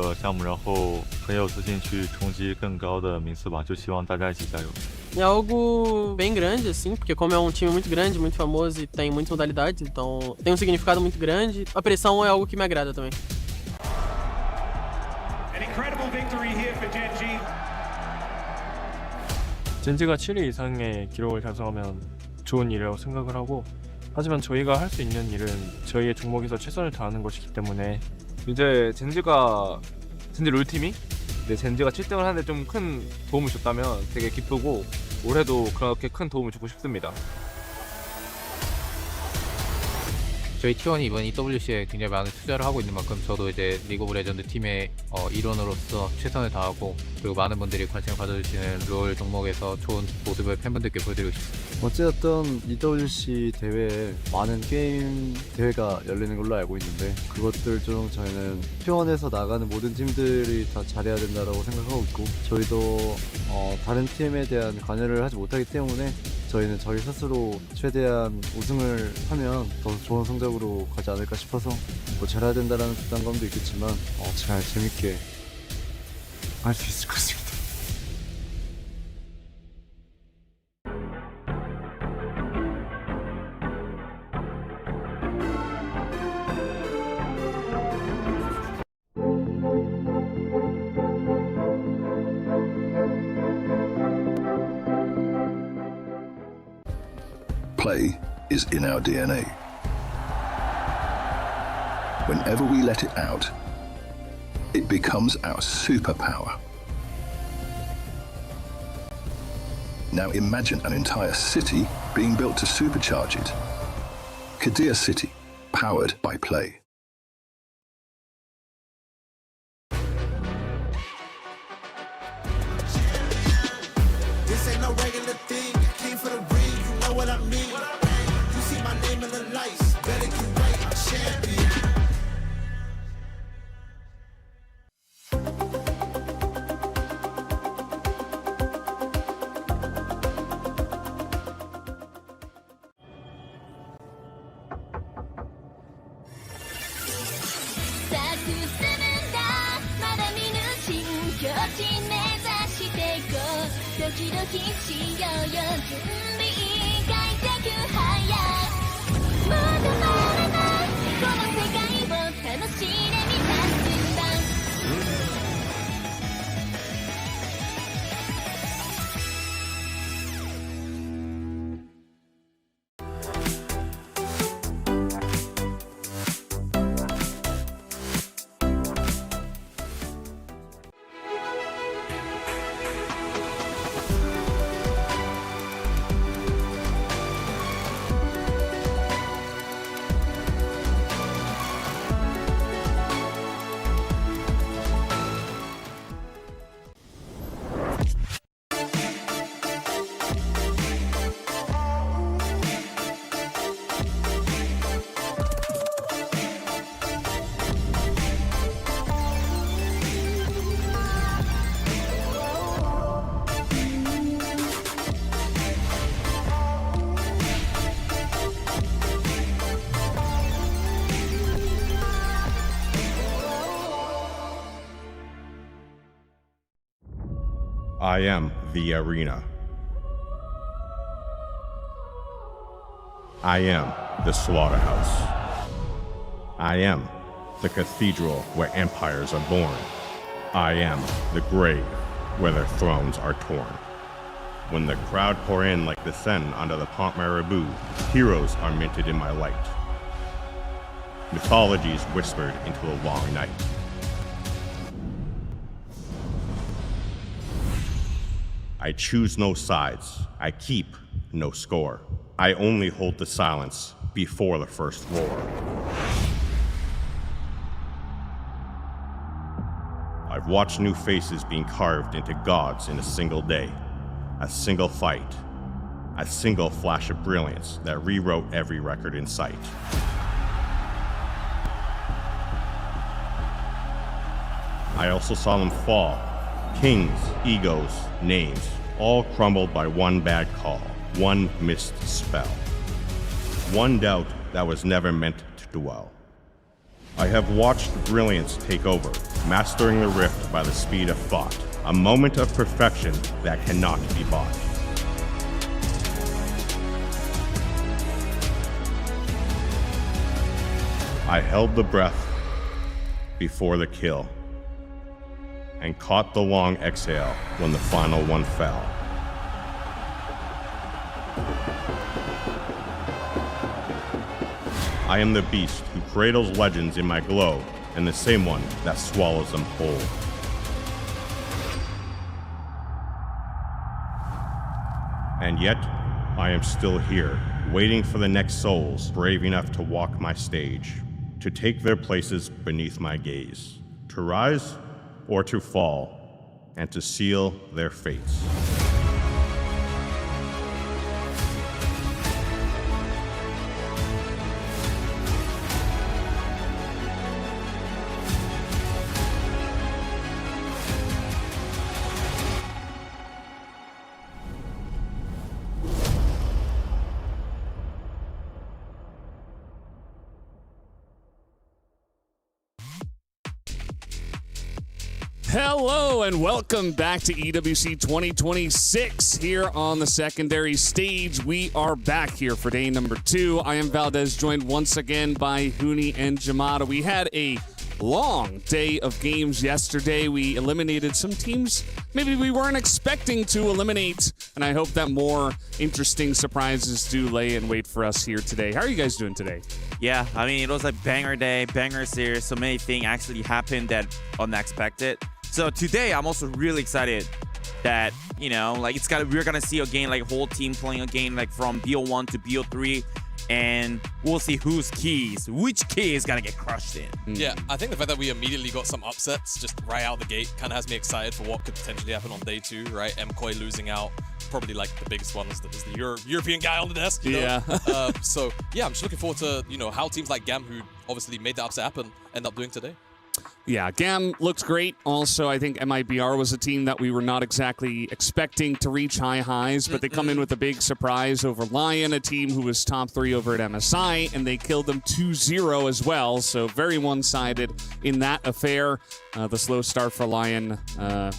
个项目，然后很有自信去冲击更高的名次吧，就希望大家一起加油。É algo bem grande, assim, porque como é um time muito grande, muito famoso e tem muitas modalidades, então tem um significado muito grande. A pressão é algo que me agrada também. An incredible victory here for Gen G. 젠지가 7위 이상의 기록을 달성하면 좋은 일이라고 생각을 하고, 하지만 저희가 할 수 있는 일은 저희의 종목에서 최선을 다하는 것이기 때문에 이제 젠지 롤팀이 젠지가 7등을 하는데 좀 큰 도움을 줬다면 되게 기쁘고 올해도 그렇게 큰 도움을 주고 싶습니다. 저희 T1이 이번 EWC에 굉장히 많은 투자를 하고 있는 만큼 저도 이제 리그 오브 레전드 팀의 일원으로서 최선을 다하고 그리고 많은 분들이 관심을 가져주시는 롤 종목에서 좋은 모습을 팬분들께 보여드리고 싶습니다. 어쨌든 EWC 대회에 많은 게임 대회가 열리는 걸로 알고 있는데 그것들 중 저희는 T1에서 나가는 모든 팀들이 다 잘해야 된다고 생각하고 있고 저희도 다른 팀에 대한 관여를 하지 못하기 때문에 저희는 저희 스스로 최대한 우승을 하면 더 좋은 성적으로 가지 않을까 싶어서 뭐 잘해야 된다는 부담감도 있겠지만 잘 재밌게 할 수 있을 것 같습니다. Play is in our DNA. Whenever we let it out, it becomes our superpower. Now imagine an entire city being built to supercharge it. Kadir City, powered by Play. This ain't no regular thing. I came for the ring, you know what I mean. You see my name in the lights, better get right, I'm champion. I am the arena. I am the slaughterhouse. I am the cathedral where empires are born. I am the grave where their thrones are torn. When the crowd pour in like the Seine under the Pont Marabout, heroes are minted in my light. Mythologies whispered into the long night. I choose no sides. I keep no score. I only hold the silence before the first roar. I've watched new faces being carved into gods in a single day, a single fight, a single flash of brilliance that rewrote every record in sight. I also saw them fall. Kings, egos, names, all crumbled by one bad call, one missed spell, one doubt that was never meant to dwell. I have watched brilliance take over, mastering the rift by the speed of thought, a moment of perfection that cannot be bought. I held the breath before the kill and caught the long exhale when the final one fell. I am the beast who cradles legends in my glow, and the same one that swallows them whole. And yet, I am still here, waiting for the next souls brave enough to walk my stage, to take their places beneath my gaze, to rise or to fall, and to seal their fates. Hello and welcome back to EWC 2026 here on the secondary stage. We are back here for day number 2. I am Valdez, joined once again by Huni and Jamada. We had a long day of games yesterday. We eliminated some teams maybe we weren't expecting to eliminate, and I hope that more interesting surprises do lay in wait for us here today. How are you guys doing today? Yeah, I mean, it was a banger day, banger series. So many things actually happened that unexpected. So today, I'm also really excited that, you know, like we're gonna see again, like whole team playing a game like from BO1 to BO3, and we'll see which key is gonna get crushed in. Yeah, I think the fact that we immediately got some upsets just right out the gate kind of has me excited for what could potentially happen on day 2, right? MKOI losing out, probably like the biggest one is the European guy on the desk. You know? So yeah, I'm just looking forward to, you know, how teams like GAM, who obviously made the upset happen, end up doing today. Yeah, GAM looks great. Also, I think MIBR was a team that we were not exactly expecting to reach high highs, but they come in with a big surprise over Lion, a team who was top 3 over at MSI, and they killed them 2-0 as well, so very one-sided in that affair. The slow start for Lion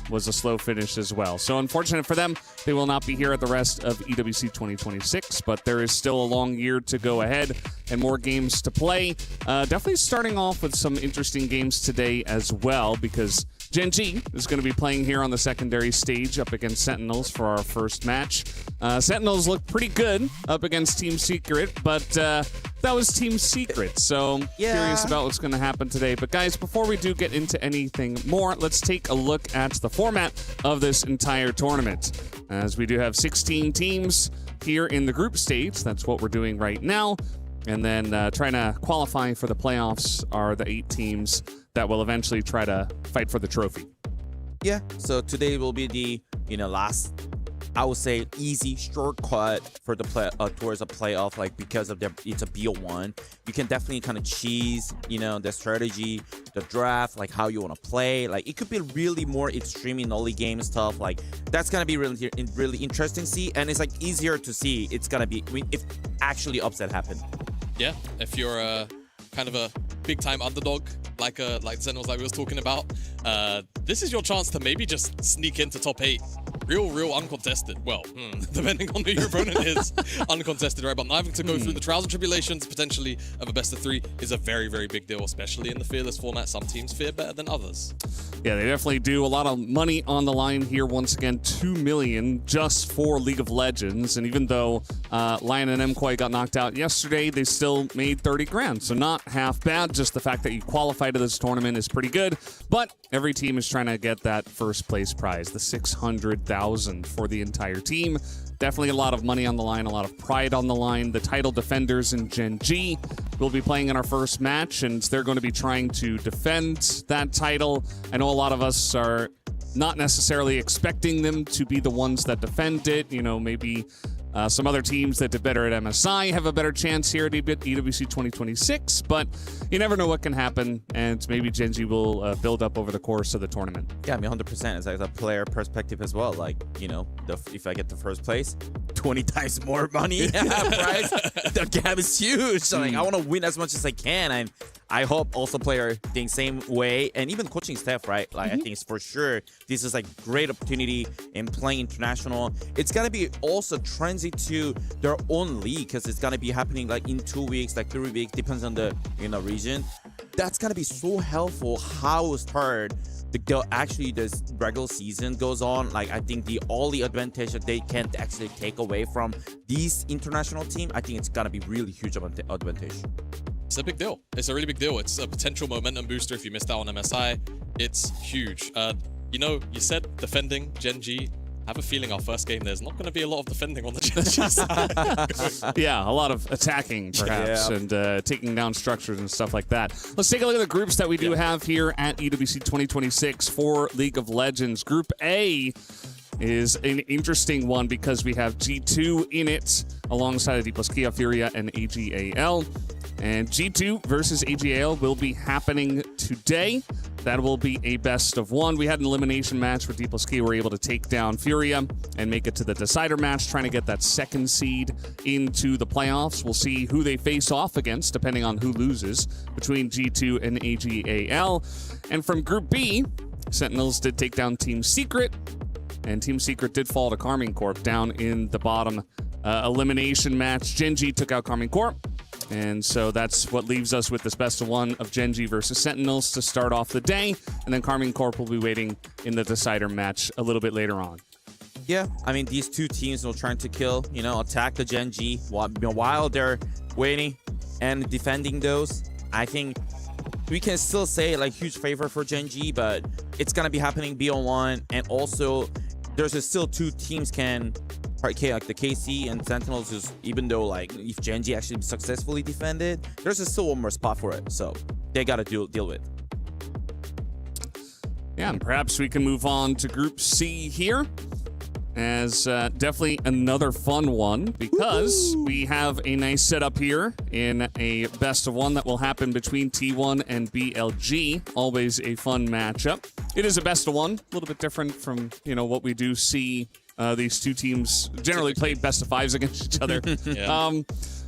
was a slow finish as well. So unfortunate for them, they will not be here at the rest of EWC 2026, but there is still a long year to go ahead and more games to play. Definitely starting off with some interesting games today as well, because Gen G is going to be playing here on the secondary stage up against Sentinels for our first match. Sentinels look pretty good up against Team Secret, but that was Team Secret, so curious about what's going to happen today. But guys, before we do get into anything more, let's take a look at the format of this entire tournament. As we do have 16 teams here in the group stage, that's what we're doing right now. And then trying to qualify for the playoffs are the 8 teams that will eventually try to fight for the trophy. Yeah, so today will be the, you know, last, I would say, easy shortcut for the towards a playoff, like because of it's a BO1. You can definitely kind of cheese, you know, the strategy, the draft, like how you want to play. Like it could be really more extreme in early game stuff. Like that's gonna be really interesting to see, and it's like easier to see. It's gonna be if actually upset happen. Yeah, if you're kind of a big time underdog like Sentinels like we was talking about, this is your chance to maybe just sneak into top 8 real uncontested. Well, depending on who your opponent is, uncontested, right? But not having to go through the trials and tribulations potentially of a best of 3 is a very, very big deal, especially in the fearless format. Some teams fear better than others. Yeah, they definitely do. A lot of money on the line here. Once again, 2 million just for League of Legends. And even though Lion and MKOI got knocked out yesterday, they still made 30 grand. So not half bad. Just the fact that you qualify to this tournament is pretty good. But every team is trying to get that first place prize, the 600,000 for the entire team. Definitely a lot of money on the line, a lot of pride on the line. The title defenders in Gen G will be playing in our first match, and they're going to be trying to defend that title. I know a lot of us are not necessarily expecting them to be the ones that defend it. You know, maybe some other teams that did better at MSI have a better chance here at EWC 2026, but you never know what can happen, and maybe Gen G will build up over the course of the tournament. Yeah, I mean, 100%. It's like a player perspective as well. Like, you know, if I get the first place, 20 times more money prize. The gap is huge. So, like, I want to win as much as I can. I hope also player think same way, and even coaching staff, right? Like I think it's for sure this is like great opportunity in playing international. It's gonna be also transit to their own league because it's gonna be happening like in 2 weeks, like 3 weeks, depends on the region. That's gonna be so helpful. How start actually this regular season goes on. Like I think the only advantage that they can actually take away from these international team, I think it's gonna be really huge advantage. It's a big deal. It's a really big deal. It's a potential momentum booster if you missed out on MSI. It's huge. You know, you said defending Gen G. I have a feeling our first game there's not going to be a lot of defending on the Gen G side. Yeah, a lot of attacking, perhaps, and taking down structures and stuff like that. Let's take a look at the groups that we do have here at EWC 2026 for League of Legends. Group A is an interesting one because we have G2 in it alongside Diploskea, Furia, and AGAL. And G2 versus AGAL will be happening today. That will be a best of one. We had an elimination match where Diploskea were able to take down Furia and make it to the decider match, trying to get that second seed into the playoffs. We'll see who they face off against, depending on who loses, between G2 and AGAL. And from Group B, Sentinels did take down Team Secret, and Team Secret did fall to Carmine Corp down in the bottom elimination match. Gen G took out Carmine Corp. And so that's what leaves us with this best of one of Gen G versus Sentinels to start off the day. And then Carmine Corp will be waiting in the decider match a little bit later on. Yeah, I mean, these two teams will trying to kill, attack the Gen G while they're waiting and defending those. I think we can still say like huge favor for Gen G, but it's going to be happening BO1. And also there's still two teams can like the KC and Sentinels, is even though like if Gen G actually successfully defended, there's still one more spot for it, so they gotta deal with. Yeah, and perhaps we can move on to Group C here, as definitely another fun one because we have a nice setup here in a best of one that will happen between T1 and BLG. Always a fun matchup. It is a best of one, a little bit different from what we do see. These two teams generally play best of fives against each other.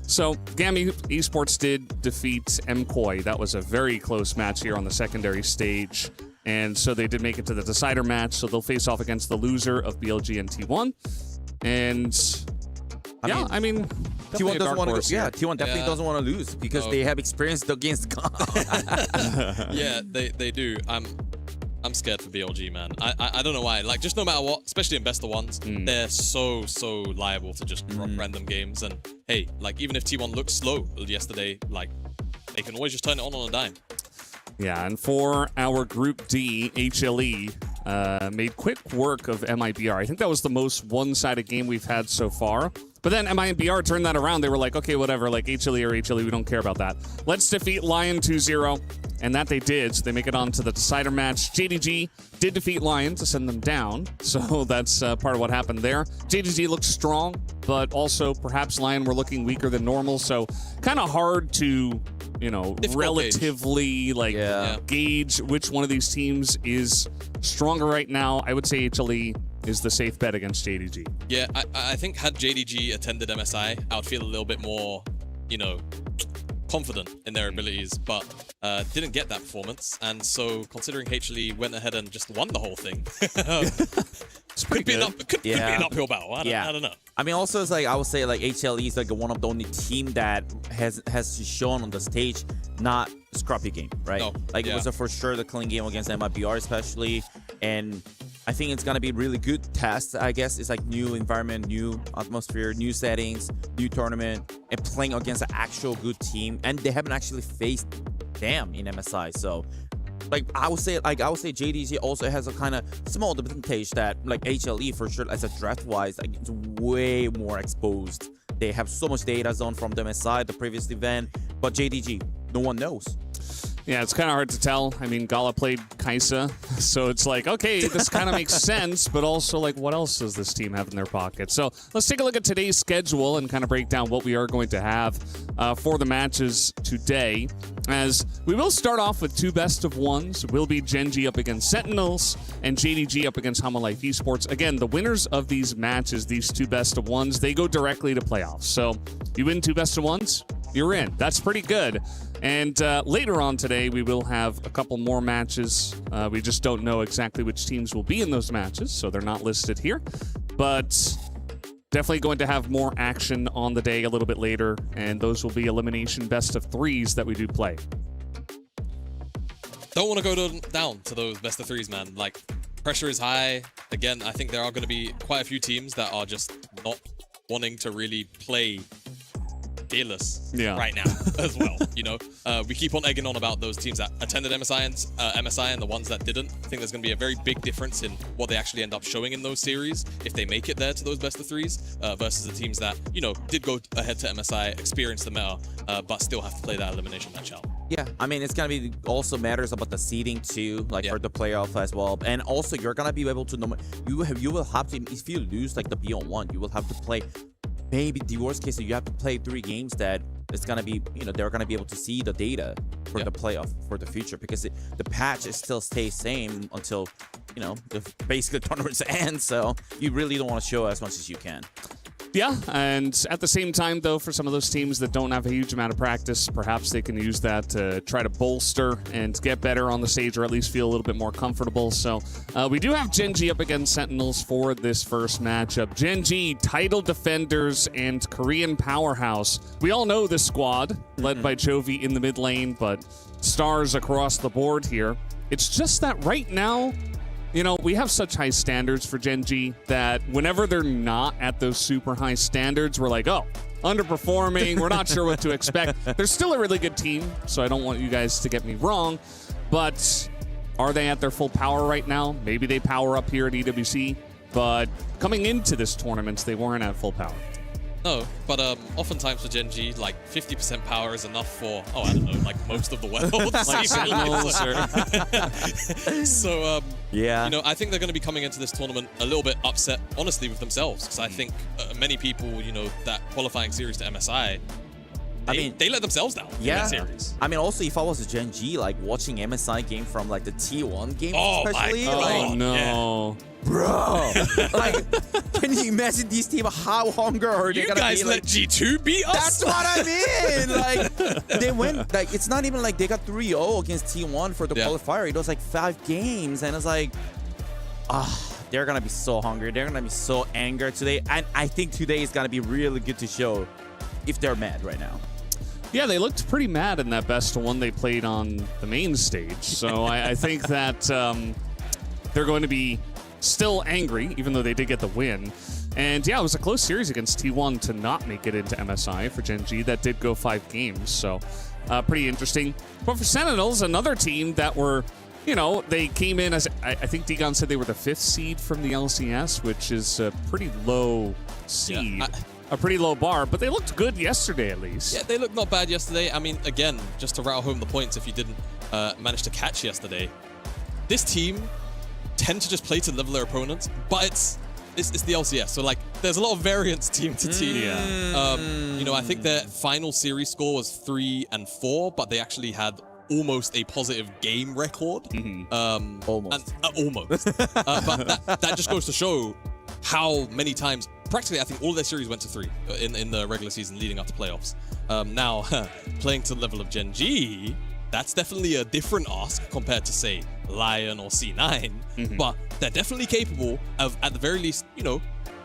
So Gami Esports did defeat MKOI. That was a very close match here on the secondary stage. And so they did make it to the decider match. So they'll face off against the loser of BLG and T1. And I mean T1 doesn't want to. Yeah, T1 definitely doesn't want to lose because they have experience against God. Yeah, they do. I'm scared for BLG, man. I don't know why. Like, just no matter what, especially in best of ones, they're so liable to just drop random games. And hey, like, even if T1 looked slow yesterday, like, they can always just turn it on a dime. Yeah, and for our Group D, HLE made quick work of MIBR. I think that was the most one-sided game we've had so far. But then MIBR turned that around. They were like, okay, whatever, like HLE or HLE, we don't care about that. Let's defeat Lion 2-0. And that they did, so they make it on to the decider match. JDG did defeat Lion to send them down, so that's part of what happened there. JDG looked strong, but also perhaps Lion were looking weaker than normal, so kind of hard to, relatively gauge which one of these teams is stronger right now. I would say HLE is the safe bet against JDG. Yeah, I think had JDG attended MSI, I would feel a little bit more, confident in their abilities, but didn't get that performance. And so considering HLE went ahead and just won the whole thing, could be an uphill battle. I don't know. I mean, also it's like I would say like HLE is like one of the only team that has shown on the stage not scrappy game, right? No. Like it was for sure the clean game against MIBR especially, and I think it's gonna be really good test. I guess it's like new environment, new atmosphere, new settings, new tournament, and playing against an actual good team. And they haven't actually faced them in MSI, so like I would say JDG also has a kind of small advantage that like HLE for sure as a draft wise, like it's way more exposed. They have so much data zone from the MSI, the previous event, but JDG, no one knows. Yeah, it's kind of hard to tell. I mean, Gala played Kaisa, so it's like, okay, this kind of makes sense, but also, like, what else does this team have in their pocket? So let's take a look at today's schedule and kind of break down what we are going to have for the matches today. As we will start off with two best of ones. Will be Gen G up against Sentinels and JDG up against Hama Life Esports. Again, the winners of these matches, these two best of ones, they go directly to playoffs. So you win two best of ones, you're in. That's pretty good. And later on today, we will have a couple more matches. We just don't know exactly which teams will be in those matches, so they're not listed here. But definitely going to have more action on the day a little bit later, and those will be elimination best of threes that we do play. Don't want to go down to those best of threes, man. Like, pressure is high. Again, I think there are going to be quite a few teams that are just not wanting to really play fearless right now as well. You know, we keep on egging on about those teams that attended MSI and the ones that didn't. I think there's going to be a very big difference in what they actually end up showing in those series if they make it there to those best of threes versus the teams that, you know, did go ahead to MSI, experience the meta, but still have to play that elimination match out. Yeah, I mean, it's gonna be also matters about the seeding too, like for the playoff as well. And also, you're gonna be able to know you will have to, if you lose like the BO1, you will have to play. Maybe the worst case, you have to play 3 games that it's gonna be, you know, they're gonna be able to see the data for the playoff for the future, because the patch is still stays same until, you know, the basically tournaments end. So you really don't want to show as much as you can. Yeah, and at the same time, though, for some of those teams that don't have a huge amount of practice, perhaps they can use that to try to bolster and get better on the stage, or at least feel a little bit more comfortable. So we do have Gen G up against Sentinels for this first matchup. Gen G, title defenders and Korean powerhouse. We all know this squad, led by Jovi in the mid lane, but stars across the board here. It's just that right now, you know, we have such high standards for Gen G that whenever they're not at those super high standards, we're like, oh, underperforming. We're not sure what to expect. They're still a really good team, so I don't want you guys to get me wrong. But are they at their full power right now? Maybe they power up here at EWC. But coming into this tournament, they weren't at full power. No, but oftentimes for Gen G, like 50% power is enough for, I don't know, like most of the world. Like Sentinels So, yeah, you know, I think they're going to be coming into this tournament a little bit upset, honestly, with themselves, because I think many people, you know, that qualifying series to MSI, they let themselves down in that series. I mean, also, if I was a Gen G, like watching MSI game from like the T1 game, especially, oh no. Bro, like, can you imagine these teams? How hungry are they gonna be? You guys let G2 beat us? That's what I mean. Like, they went, like, it's not even like they got 3-0 against T1 for the qualifier. It was like 5 games, and it's like, they're gonna be so hungry. They're gonna be so angry today, and I think today is gonna be really good to show if they're mad right now. Yeah, they looked pretty mad in that best one they played on the main stage. So I think that they're going to be still angry, even though they did get the win. And yeah, it was a close series against T1 to not make it into MSI for Gen G. That did go 5 games, so pretty interesting. But for Sentinels, another team that were, you know, they came in as, I think Degon said they were the 5th seed from the LCS, which is a pretty low seed. Yeah, a pretty low bar, but they looked good yesterday at least. Yeah, they looked not bad yesterday. I mean, again, just to rattle home the points if you didn't manage to catch yesterday, this team tend to just play to level their opponents, but it's the LCS, so like there's a lot of variance team to team. You know, I think their final series score was 3-4, but they actually had almost a positive game record. Almost. Almost. But that just goes to show how many times, practically I think all their series went to 3 in the regular season leading up to playoffs. Now, playing to the level of Gen G, that's definitely a different ask compared to, say, Lion or C9, but they're definitely capable of, at the very least, you know,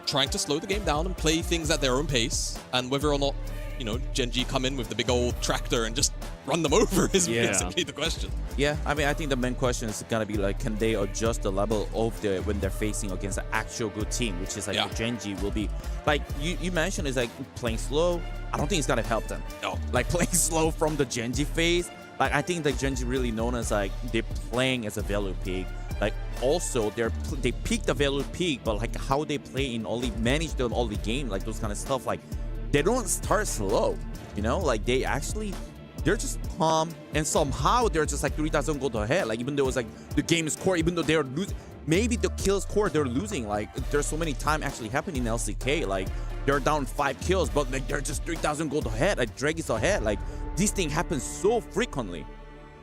trying to slow the game down and play things at their own pace, and whether or not, you know, Gen G come in with the big old tractor and just run them over is basically the question. Yeah, I mean, I think the main question is gonna be like, can they adjust the level of when they're facing against an actual good team, which is like Gen G will be, like you mentioned, is like playing slow. I don't think it's gonna help them. No, like playing slow from the Gen G phase. Like, I think that Gen G really known as like they're playing as a value peak. Like, also they peak the value peak, but like how they play in only manage the only game, like those kind of stuff. Like, they don't start slow, you know. Like, they're just calm, and somehow they're just like 3,000 gold ahead. Like, even though it's like the game is core, even though they're losing, maybe the kills core they're losing. Like, there's so many time actually happening in LCK. Like, they're down 5 kills, but like they're just 3,000 gold ahead. Like, Drag is ahead. Like, this thing happens so frequently.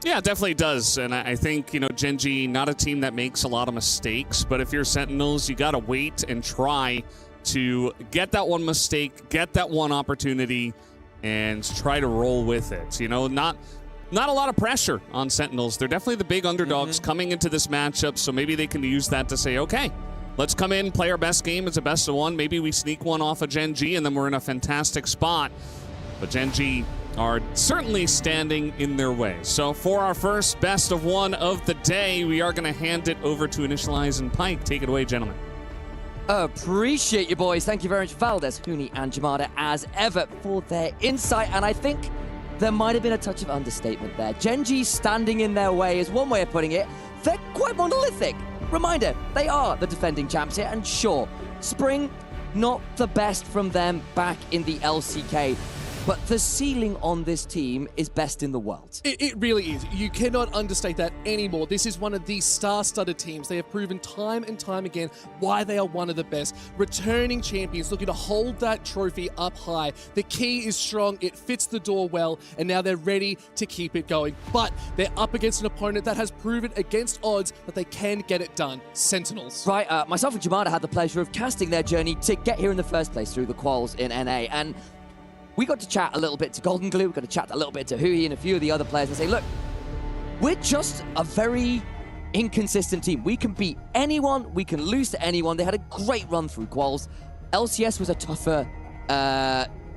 Yeah, it definitely does. And I think, you know, Gen G, not a team that makes a lot of mistakes, but if you're Sentinels, you got to wait and try to get that one mistake, get that one opportunity, and try to roll with it. You know, not a lot of pressure on Sentinels. They're definitely the big underdogs coming into this matchup, so maybe they can use that to say, okay, let's come in, play our best game. It's a best of one. Maybe we sneak one off of Gen G, and then we're in a fantastic spot. But Gen G are certainly standing in their way. So for our first best of one of the day, we are going to hand it over to Initialize and Pike. Take it away, gentlemen. Appreciate you, boys. Thank you very much, Valdez, Huni, and Jamada, as ever, for their insight. And I think there might have been a touch of understatement there. Gen G standing in their way is one way of putting it. They're quite monolithic. Reminder, they are the defending champs here, and sure, Spring, not the best from them back in the LCK. But the ceiling on this team is best in the world. It really is. You cannot understate that anymore. This is one of these star-studded teams. They have proven time and time again why they are one of the best. Returning champions looking to hold that trophy up high. The key is strong. It fits the door well. And now they're ready to keep it going. But they're up against an opponent that has proven against odds that they can get it done. Sentinels. Right. Myself and Jamada had the pleasure of casting their journey to get here in the first place through the quals in NA. And we got to chat a little bit to Golden Glue, we got to chat a little bit to Hui and a few of the other players and say, look, we're just a very inconsistent team. We can beat anyone, we can lose to anyone. They had a great run through quals. LCS was a tougher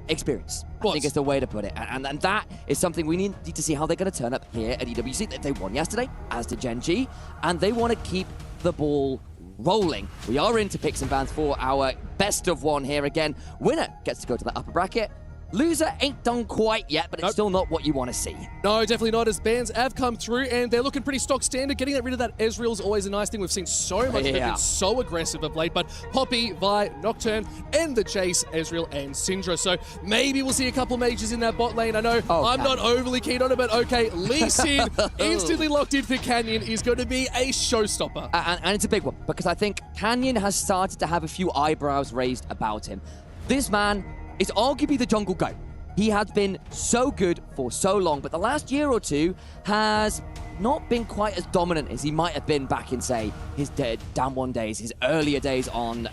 experience, I think is the way to put it. And that is something we need to see how they're going to turn up here at EWC. They won yesterday, as did Gen G, and they want to keep the ball rolling. We are into picks and bans for our best of one here again. Winner gets to go to the upper bracket. Loser ain't done quite yet, but it's still not what you want to see. No, definitely not, as bans have come through, and they're looking pretty stock standard. Getting rid of that Ezreal is always a nice thing. We've seen so much. They've been so aggressive of late, but Poppy, Vi, Nocturne, and the Jace, Ezreal, and Syndra. So maybe we'll see a couple mages in that bot lane. I know I'm not overly keen on it, but okay, Lee Sin instantly locked in for Canyon is going to be a showstopper. And it's a big one, because I think Canyon has started to have a few eyebrows raised about him. This man is arguably the jungle goat. He has been so good for so long, but the last year or two has not been quite as dominant as he might have been back in, say, his Down One days, his earlier days on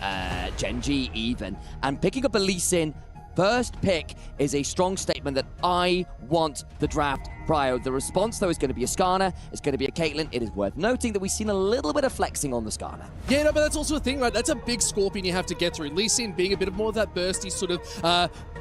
Gen G even. And picking up a Lee Sin first pick is a strong statement that I want the draft prior. The response, though, is going to be a Skarner. It's going to be a Caitlyn. It is worth noting that we've seen a little bit of flexing on the Skarner. Yeah, no, but that's also a thing, right? That's a big Scorpion you have to get through. Lee Sin being a bit more of that bursty sort of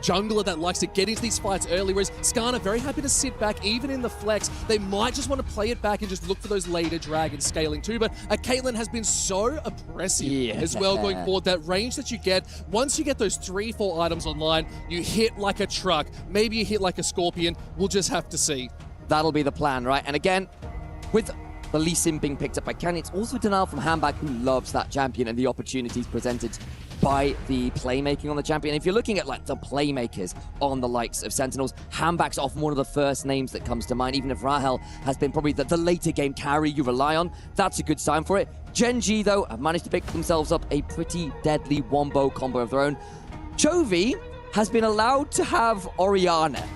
jungler that likes to get into these fights early, whereas Skarner very happy to sit back, even in the flex. They might just want to play it back and just look for those later dragon scaling too, but a Caitlyn has been so oppressive as well going forward. That range that you get, once you get those 3-4 items online, you hit like a truck. Maybe you hit like a Scorpion. We'll just have to see. That'll be the plan, right? And again, with the Lee Sin being picked up by Canyon, it's also denial from Handbag, who loves that champion and the opportunities presented by the playmaking on the champion. If you're looking at like the playmakers on the likes of Sentinels, Handbag's often one of the first names that comes to mind, even if Rahel has been probably the later game carry you rely on. That's a good sign for it. Gen G, though, have managed to pick themselves up a pretty deadly wombo combo of their own. Chovy has been allowed to have Orianna.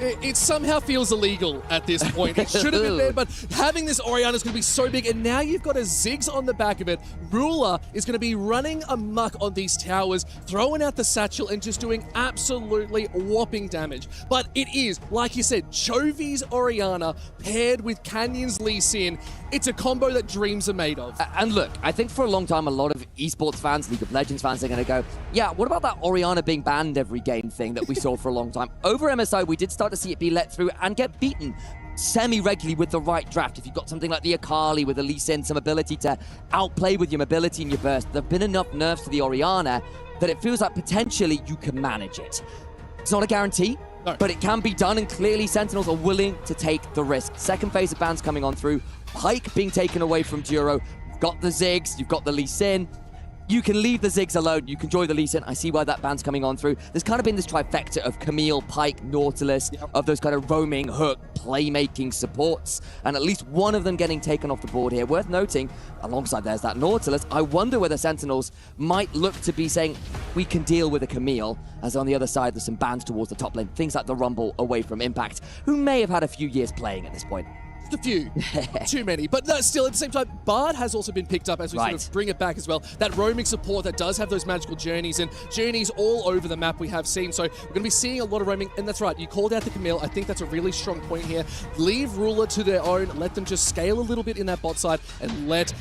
It somehow feels illegal at this point. It should have been there, but having this Orianna is going to be so big, and now you've got a Ziggs on the back of it. Ruler is going to be running amok on these towers, throwing out the satchel and just doing absolutely whopping damage. But it is, like you said, Chovy's Orianna paired with Canyon's Lee Sin. It's a combo that dreams are made of. And look, I think for a long time, a lot of esports fans, League of Legends fans, are going to go, yeah, what about that Orianna being banned every game thing that we saw for a long time? Over MSI, we did start to see it be let through and get beaten semi-regularly with the right draft. If you've got something like the Akali with a Lee Sin, some ability to outplay with your mobility and your burst, there have been enough nerfs to the Orianna that it feels like potentially you can manage it. It's not a guarantee, but it can be done, and clearly Sentinels are willing to take the risk. Second phase of bans coming on through. Pike being taken away from Duro. You've got the Ziggs, you've got the Lee Sin. You can leave the Ziggs alone. You can join the Lee Sin. I see why that ban's coming on through. There's kind of been this trifecta of Camille, Pike, Nautilus, of those kind of roaming, hook, playmaking supports, and at least one of them getting taken off the board here. Worth noting, alongside there's that Nautilus. I wonder whether Sentinels might look to be saying, we can deal with a Camille, as on the other side there's some bans towards the top lane. Things like the Rumble away from Impact, who may have had a few years playing at this point. a few. Too many. But no, still, at the same time, Bard has also been picked up as we sort of bring it back as well. That roaming support that does have those magical journeys, and journeys all over the map we have seen. So we're going to be seeing a lot of roaming, and that's right. You called out the Camille. I think that's a really strong point here. Leave Ruler to their own. Let them just scale a little bit in that bot side, and let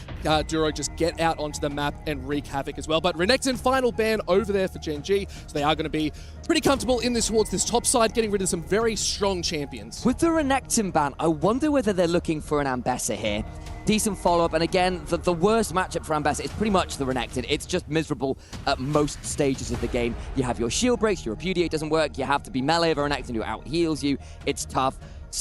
Duro just get out onto the map and wreak havoc as well. But Renekton, final ban over there for Gen G. So they are going to be pretty comfortable in this towards this top side, getting rid of some very strong champions. With the Renekton ban, I wonder whether they're looking for an Ambessa here. Decent follow-up, and again, the worst matchup for Ambessa is pretty much the Renekton. It's just miserable at most stages of the game. You have your shield breaks, your repudiate doesn't work, you have to be melee of a Renekton who out-heals you. It's tough.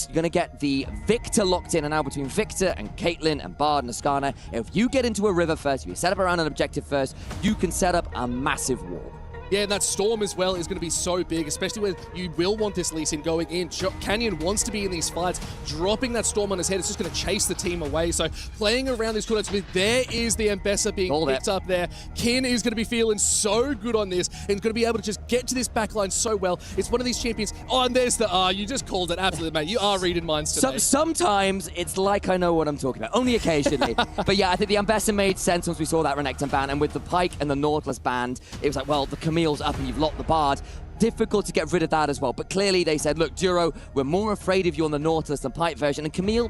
You're going to get the Victor locked in, and now between Victor and Caitlyn and Bard and Ascana, if you get into a river first, if you set up around an objective first, you can set up a massive wall. Yeah, and that Storm as well is going to be so big, especially when you will want this Lee Sin going in. Canyon wants to be in these fights. Dropping that Storm on his head is just going to chase the team away. So playing around these cooldowns, there is the Ambessa being picked up there. Kin is going to be feeling so good on this and going to be able to just get to this backline so well. It's one of these champions. Oh, and there's the R. You just called it. Absolutely, mate. You are reading minds today. Sometimes it's like I know what I'm talking about. Only occasionally. But yeah, I think the Ambessa made sense once we saw that Renekton ban. And with the Pike and the Nautilus banned, it was like, well, the Camille's up and you've locked the Bard. Difficult to get rid of that as well. But clearly they said, look, Duro, we're more afraid of you on the Nautilus than Pike version. And Camille,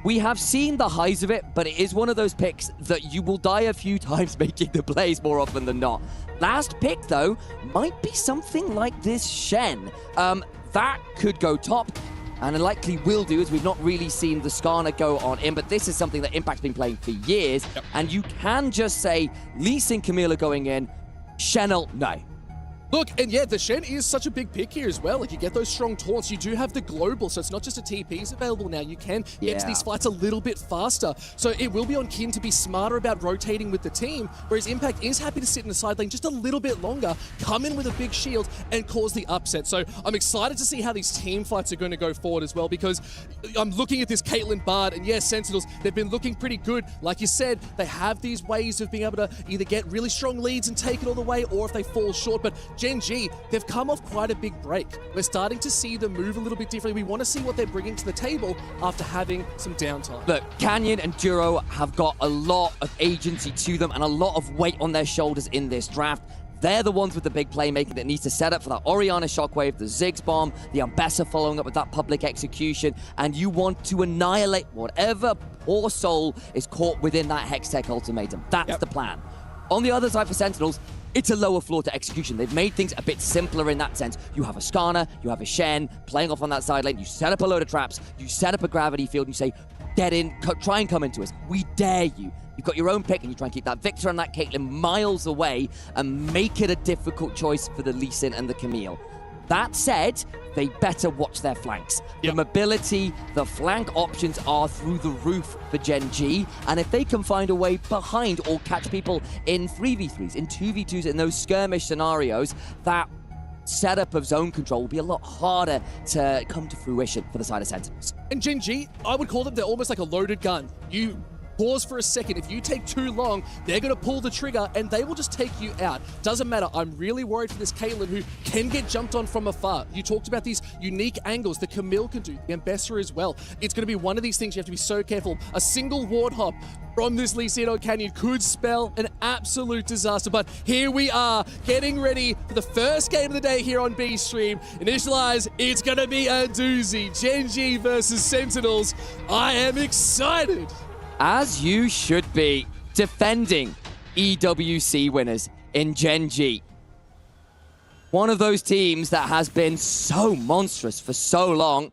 we have seen the highs of it, but it is one of those picks that you will die a few times making the plays more often than not. Last pick, though, might be something like this Shen. That could go top. And it likely will do, as we've not really seen the Skarner go on in, but this is something that Impact's been playing for years. Yep. And you can just say, Lee Sin, Camille going in, Shen'll, no. Look, and yeah, the Shen is such a big pick here as well. Like, you get those strong taunts. You do have the global, so it's not just a TP's available now. You can get to these fights a little bit faster. So it will be on Kin to be smarter about rotating with the team, whereas Impact is happy to sit in the side lane just a little bit longer, come in with a big shield, and cause the upset. So I'm excited to see how these team fights are going to go forward as well, because I'm looking at this Caitlyn Bard, and yes, Sentinels, they've been looking pretty good. Like you said, they have these ways of being able to either get really strong leads and take it all the way, or if they fall short. But Gen G, they've come off quite a big break. We're starting to see them move a little bit differently. We want to see what they're bringing to the table after having some downtime. Look, Canyon and Duro have got a lot of agency to them and a lot of weight on their shoulders in this draft. They're the ones with the big playmaking that needs to set up for that Orianna Shockwave, the Ziggs Bomb, the Ambessa following up with that public execution, and you want to annihilate whatever poor soul is caught within that Hextech ultimatum. That's the plan. On the other side for Sentinels, it's a lower floor to execution. They've made things a bit simpler in that sense. You have a Skarner, you have a Shen playing off on that side lane, you set up a load of traps, you set up a gravity field, and you say, get in, try and come into us. We dare you. You've got your own pick, and you try and keep that Victor and that Caitlyn miles away and make it a difficult choice for the Lee Sin and the Camille. That said, they better watch their flanks. The mobility, the flank options are through the roof for Gen G, and if they can find a way behind or catch people in 3v3s, in 2v2s, in those skirmish scenarios, that setup of zone control will be a lot harder to come to fruition for the side of Sentinels. And Gen G, I would call them, they're almost like a loaded gun. You pause for a second. If you take too long, they're going to pull the trigger and they will just take you out. Doesn't matter. I'm really worried for this Caitlyn, who can get jumped on from afar. You talked about these unique angles that Camille can do, the Ambessa as well. It's going to be one of these things you have to be so careful. A single ward hop from this Lee Sin Canyon could spell an absolute disaster. But here we are, getting ready for the first game of the day here on B Stream. Initialize, it's going to be a doozy. Gen G versus Sentinels. I am excited. As you should be, defending EWC winners in Gen G. One of those teams that has been so monstrous for so long.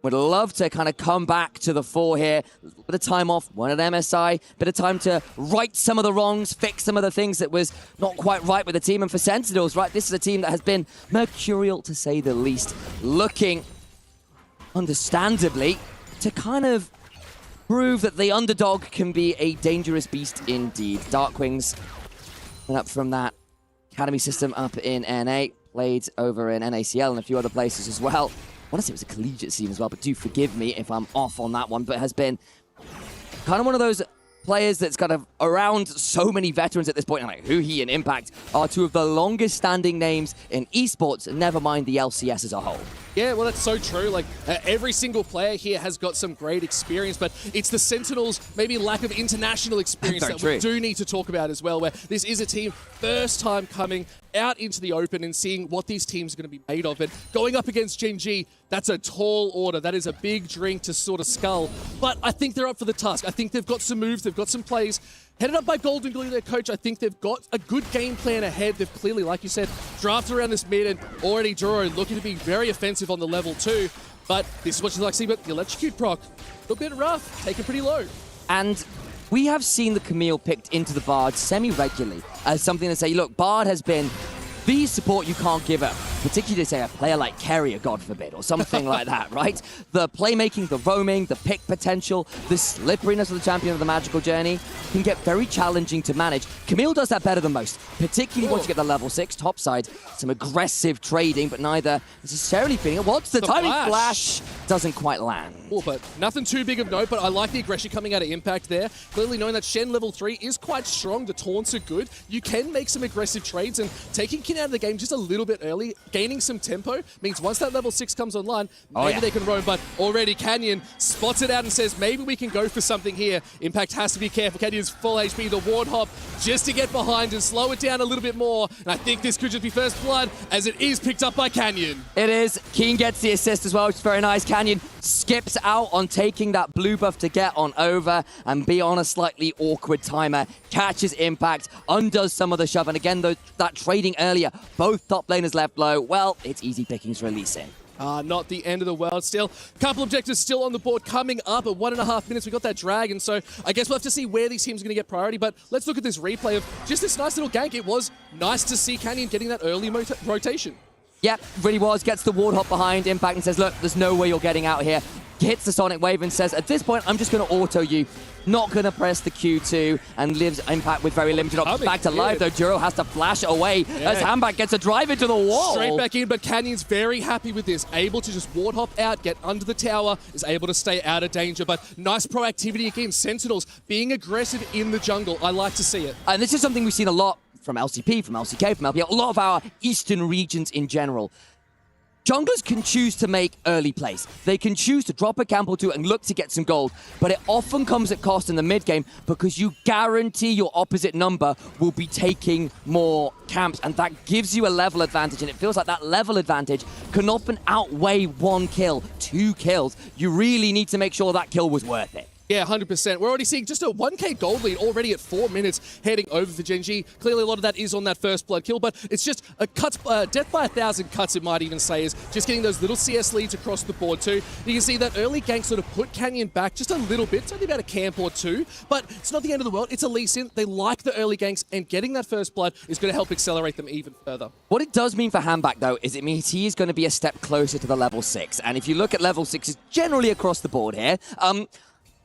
Would love to kind of come back to the fore here. A bit of time off, one at MSI, bit of time to right some of the wrongs, fix some of the things that was not quite right with the team. And for Sentinels, right, this is a team that has been mercurial to say the least, looking, understandably, to kind of prove that the underdog can be a dangerous beast indeed. Darkwings went up from that academy system up in NA, played over in NACL and a few other places as well. I want to say it was a collegiate scene as well, but do forgive me if I'm off on that one, but has been kind of one of those players that's kind of around so many veterans at this point, and like Huhi and Impact are two of the longest standing names in esports, never mind the LCS as a whole. Yeah, well, that's so true. Like, every single player here has got some great experience, but it's the Sentinels' maybe lack of international experience that we do need to talk about as well, where this is a team first time coming out into the open and seeing what these teams are going to be made of. And going up against Gen G, that's a tall order. That is a big drink to sort of scull. But I think they're up for the task. I think they've got some moves, they've got some plays. Headed up by Golden Glue, their coach, I think they've got a good game plan ahead. They've clearly, like you said, drafted around this mid and already Duro looking to be very offensive on the level 2. But this is what you like to see, but the Electrocute proc, a little bit rough, taken pretty low. And we have seen the Camille picked into the Bard semi-regularly as something to say, look, Bard has been the support you can't give up, particularly say a player like Carrier, God forbid, or something like that, right? The playmaking, the roaming, the pick potential, the slipperiness of the champion of the magical journey can get very challenging to manage. Camille does that better than most, particularly once you get the level 6 top side. Some aggressive trading, but neither necessarily feeling it. What's the timing flash doesn't quite land. Oh, but nothing too big of note, but I like the aggression coming out of Impact there. Clearly knowing that Shen level 3 is quite strong, the taunts are good. You can make some aggressive trades, and taking Kin out of the game just a little bit early, gaining some tempo, means once that level 6 comes online, maybe they can roam, but already Canyon spots it out and says, maybe we can go for something here. Impact has to be careful. Canyon's full HP, the ward hop, just to get behind and slow it down a little bit more, and I think this could just be first blood, as it is picked up by Canyon. It is. Keen gets the assist as well, which is very nice. Canyon skips out on taking that blue buff to get on over and be on a slightly awkward timer. Catches Impact, undoes some of the shove, and again, that trading earlier, both top laners left low. Well, it's easy pickings releasing. Not the end of the world still. Couple objectives still on the board coming up at 1.5 minutes. We got that dragon, so I guess we'll have to see where these teams are going to get priority, but let's look at this replay of just this nice little gank. It was nice to see Canyon getting that early rotation. Yep, really was. Gets the ward hop behind Impact and says, look, there's no way you're getting out here. Hits the Sonic Wave and says, at this point, I'm just going to auto you. Not going to press the Q2 and lives Impact with very limited options. Back to life, though. Duro has to flash away as Handback gets a drive into the wall. Straight back in, but Canyon's very happy with this. Able to just ward hop out, get under the tower, is able to stay out of danger. But nice proactivity again. Sentinels being aggressive in the jungle. I like to see it. And this is something we've seen a lot from LCP, from LCK, from LPL, a lot of our eastern regions in general. Junglers can choose to make early plays. They can choose to drop a camp or two and look to get some gold, but it often comes at cost in the mid game because you guarantee your opposite number will be taking more camps, and that gives you a level advantage, and it feels like that level advantage can often outweigh 1 kill, 2 kills. You really need to make sure that kill was worth it. Yeah, 100%. We're already seeing just a 1k gold lead already at 4 minutes heading over for Gen G. Clearly a lot of that is on that first blood kill, but it's just a death by 1,000 cuts, it might even say, is just getting those little CS leads across the board too. You can see that early gank sort of put Canyon back just a little bit. It's only about a camp or two, but it's not the end of the world. It's a Lee Sin. They like the early ganks, and getting that first blood is going to help accelerate them even further. What it does mean for Handback, though, is it means he is going to be a step closer to the level 6. And if you look at level 6s generally across the board here,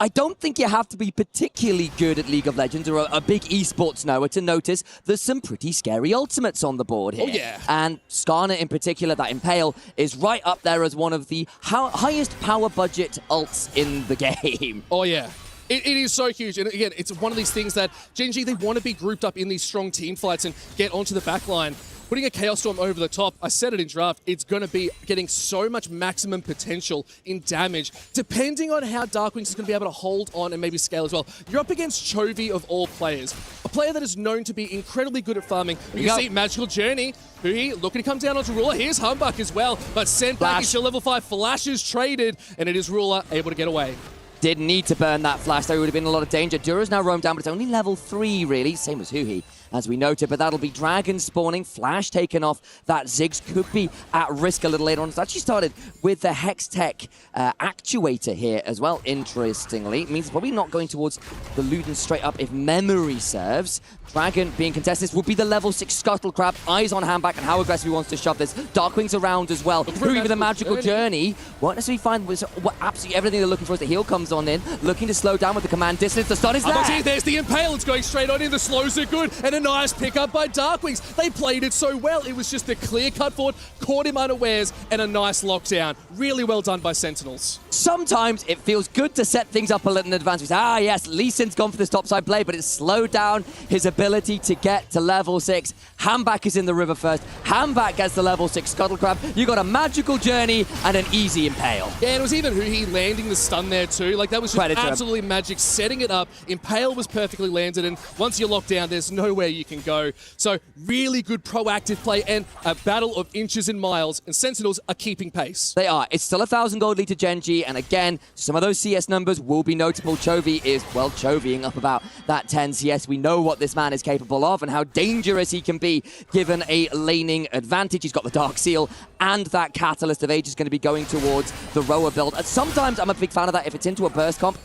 I don't think you have to be particularly good at League of Legends or a big esports knower to notice there's some pretty scary ultimates on the board here. Oh, yeah. And Skarner in particular, that Impale, is right up there as one of the highest power budget ults in the game. Oh, yeah. It is so huge, and again, it's one of these things that Gen G, they want to be grouped up in these strong team fights and get onto the back line. Putting a Chaos Storm over the top, I said it in draft, it's going to be getting so much maximum potential in damage, depending on how Darkwings is going to be able to hold on and maybe scale as well. You're up against Chovy of all players, a player that is known to be incredibly good at farming. You can see Magical Journey, who he looking to come down onto Ruler. Here's Humbuck as well, but sent back into level 5, flashes traded, and it is Ruler able to get away. Didn't need to burn that flash, though. He would have been in a lot of danger. Duro's now roamed down, but it's only level 3, really. Same as Huhi, as we noted. But that'll be Dragon spawning. Flash taken off. That Ziggs could be at risk a little later on. It's actually started with the Hex Tech actuator here as well, interestingly. It means it's probably not going towards the Luden straight up if memory serves. Dragon being contested. This would be the level 6 Scuttle Crab. Eyes on Handback and how aggressive he wants to shove this. Darkwing's around as well. Huhi with a Magical Journey. Won't necessarily find what absolutely everything they're looking for as the heal comes on in. Looking to slow down with the command distance. The stun is there. There's the Impale. It's going straight on in. The slows are good. And a nice pickup by Darkwings. They played it so well. It was just a clear cut forward, caught him unawares, and a nice lockdown. Really well done by Sentinels. Sometimes it feels good to set things up a little in advance. We say, yes, Lee Sin's gone for this topside play, but it's slowed down his ability to get to level 6. Handback is in the river first. Handback gets the level 6 Scuttle Crab. You got a magical journey and an easy Impale. Yeah, and it was even Huhi landing the stun there too. Like, that was just absolutely magic, setting it up. Impale was perfectly landed, and once you're locked down, there's nowhere you can go. So, really good proactive play, and a battle of inches and miles, and Sentinels are keeping pace. They are. It's still 1,000 gold lead to Genji, and again, some of those CS numbers will be notable. Chovy is, well, Chovying up about that 10 CS. We know what this man is capable of and how dangerous he can be given a laning advantage. He's got the Dark Seal, and that Catalyst of Age is going to be going towards the rower build. And sometimes I'm a big fan of that if it's into a burst comp.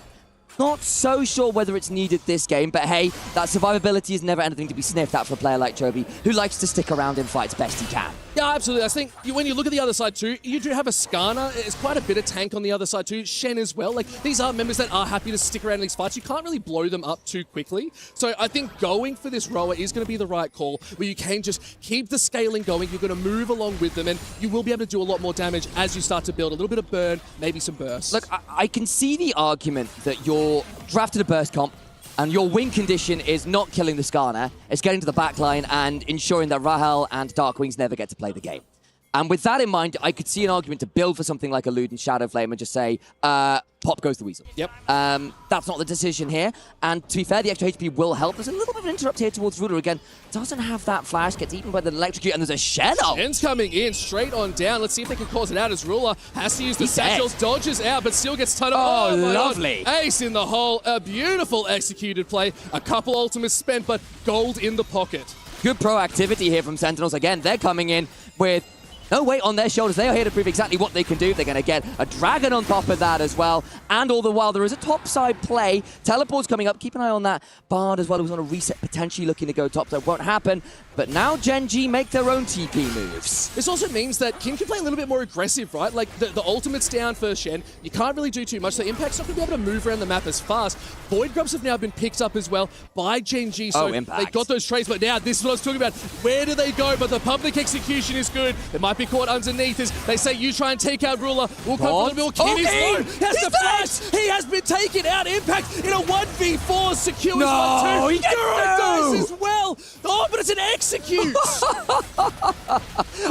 Not so sure whether it's needed this game, but hey, that survivability is never anything to be sniffed at for a player like Chovy, who likes to stick around in fights best he can. Yeah, absolutely. I think when you look at the other side too, you do have a Skana. It's quite a bit of tank on the other side too. Shen as well. Like, these are members that are happy to stick around in these fights. You can't really blow them up too quickly. So I think going for this rower is going to be the right call, where you can just keep the scaling going. You're going to move along with them, and you will be able to do a lot more damage as you start to build. A little bit of burn, maybe some bursts. Look, I can see the argument that you're drafted a burst comp, and your win condition is not killing the Skana, it's getting to the backline and ensuring that Rahel and Darkwings never get to play the game. And with that in mind, I could see an argument to build for something like a Luden Shadow Flame and just say, pop goes the Weasel. Yep. That's not the decision here. And to be fair, the extra HP will help. There's a little bit of an interrupt here towards Ruler again. Doesn't have that flash, gets eaten by the electrocute, and there's a Shen up. Shen's coming in straight on down. Let's see if they can cause it out as Ruler has to use the satchels, dodges out, but still gets tunneled. Oh, my lovely. God. Ace in the hole. A beautiful executed play. A couple ultimates spent, but gold in the pocket. Good proactivity here from Sentinels. Again, they're coming in with no weight on their shoulders. They are here to prove exactly what they can do. They're going to get a dragon on top of that as well. And all the while, there is a topside play. Teleport's coming up. Keep an eye on that. Bard as well, who's on a reset, potentially looking to go topside. Won't happen. But now Genji make their own TP moves. This also means that King can play a little bit more aggressive, right? Like, the ultimate's down for Shen. You can't really do too much. So Impact's not going to be able to move around the map as fast. Void Grubs have now been picked up as well by Genji. So they got those trades. But now, this is what I was talking about. Where do they go? But the public execution is good. They might be caught underneath as they say, you try and take out Ruler. We'll come for the middle. King is low. He has the flash. He has been taken out. Impact in a 1v4 secures 1-2. He gets does as well. Oh, but it's an execute.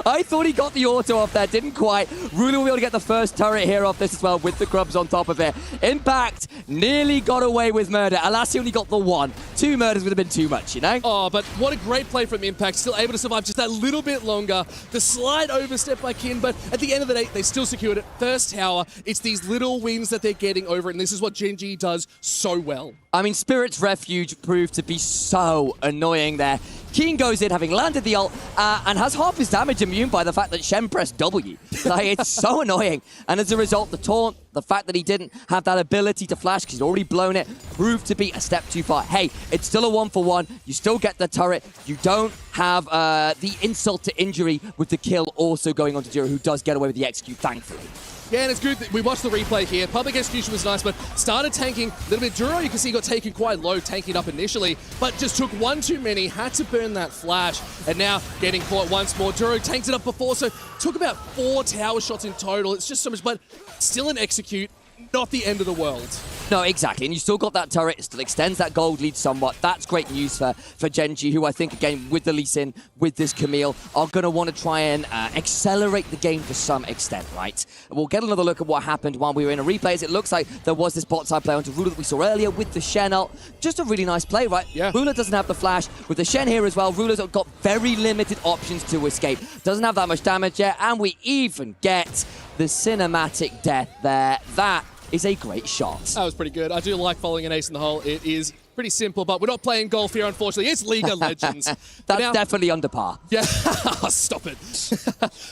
I thought he got the auto off there, didn't quite. Ruler will be able to get the first turret here off this as well with the Grubs on top of it. Impact nearly got away with murder. Alas, he only got the one. 2 murders would have been too much, you know? Oh, but what a great play from Impact. Still able to survive just that little bit longer. The slight overstep by Kin, but at the end of the day, they still secured it. First tower, it's these little wins that they're getting over it, and this is what Genji does so well. I mean, Spirit's Refuge proved to be so annoying there. Keen goes in, having landed the ult, and has half his damage immune by the fact that Shen pressed W. Like, it's so annoying. And as a result, the taunt, the fact that he didn't have that ability to flash because he'd already blown it, proved to be a step too far. Hey, it's still a 1-for-1. You still get the turret. You don't have the insult to injury with the kill also going on to Jiro, who does get away with the execute, thankfully. Yeah, and it's good that we watched the replay here. Public execution was nice, but started tanking a little bit. Duro, you can see, got taken quite low, tanking up initially, but just took one too many, had to burn that flash, and now getting caught once more. Duro tanked it up before, so took about 4 tower shots in total. It's just so much, but still an execute. Not the end of the world. No, exactly. And you still got that turret. It still extends that gold lead somewhat. That's great news for Genji, who I think, again, with the Lee Sin, with this Camille, are going to want to try and accelerate the game to some extent, right? We'll get another look at what happened while we were in a replay. As it looks like there was this bot side play onto Ruler that we saw earlier with the Shen ult. Just a really nice play, right? Yeah. Ruler doesn't have the flash. With the Shen here as well, Ruler's got very limited options to escape. Doesn't have that much damage yet, and we even get the cinematic death there. That is a great shot. That was pretty good. I do like following an ace in the hole. It is pretty simple, but we're not playing golf here, unfortunately. It's League of Legends. That's now, definitely under par. Yeah, stop it.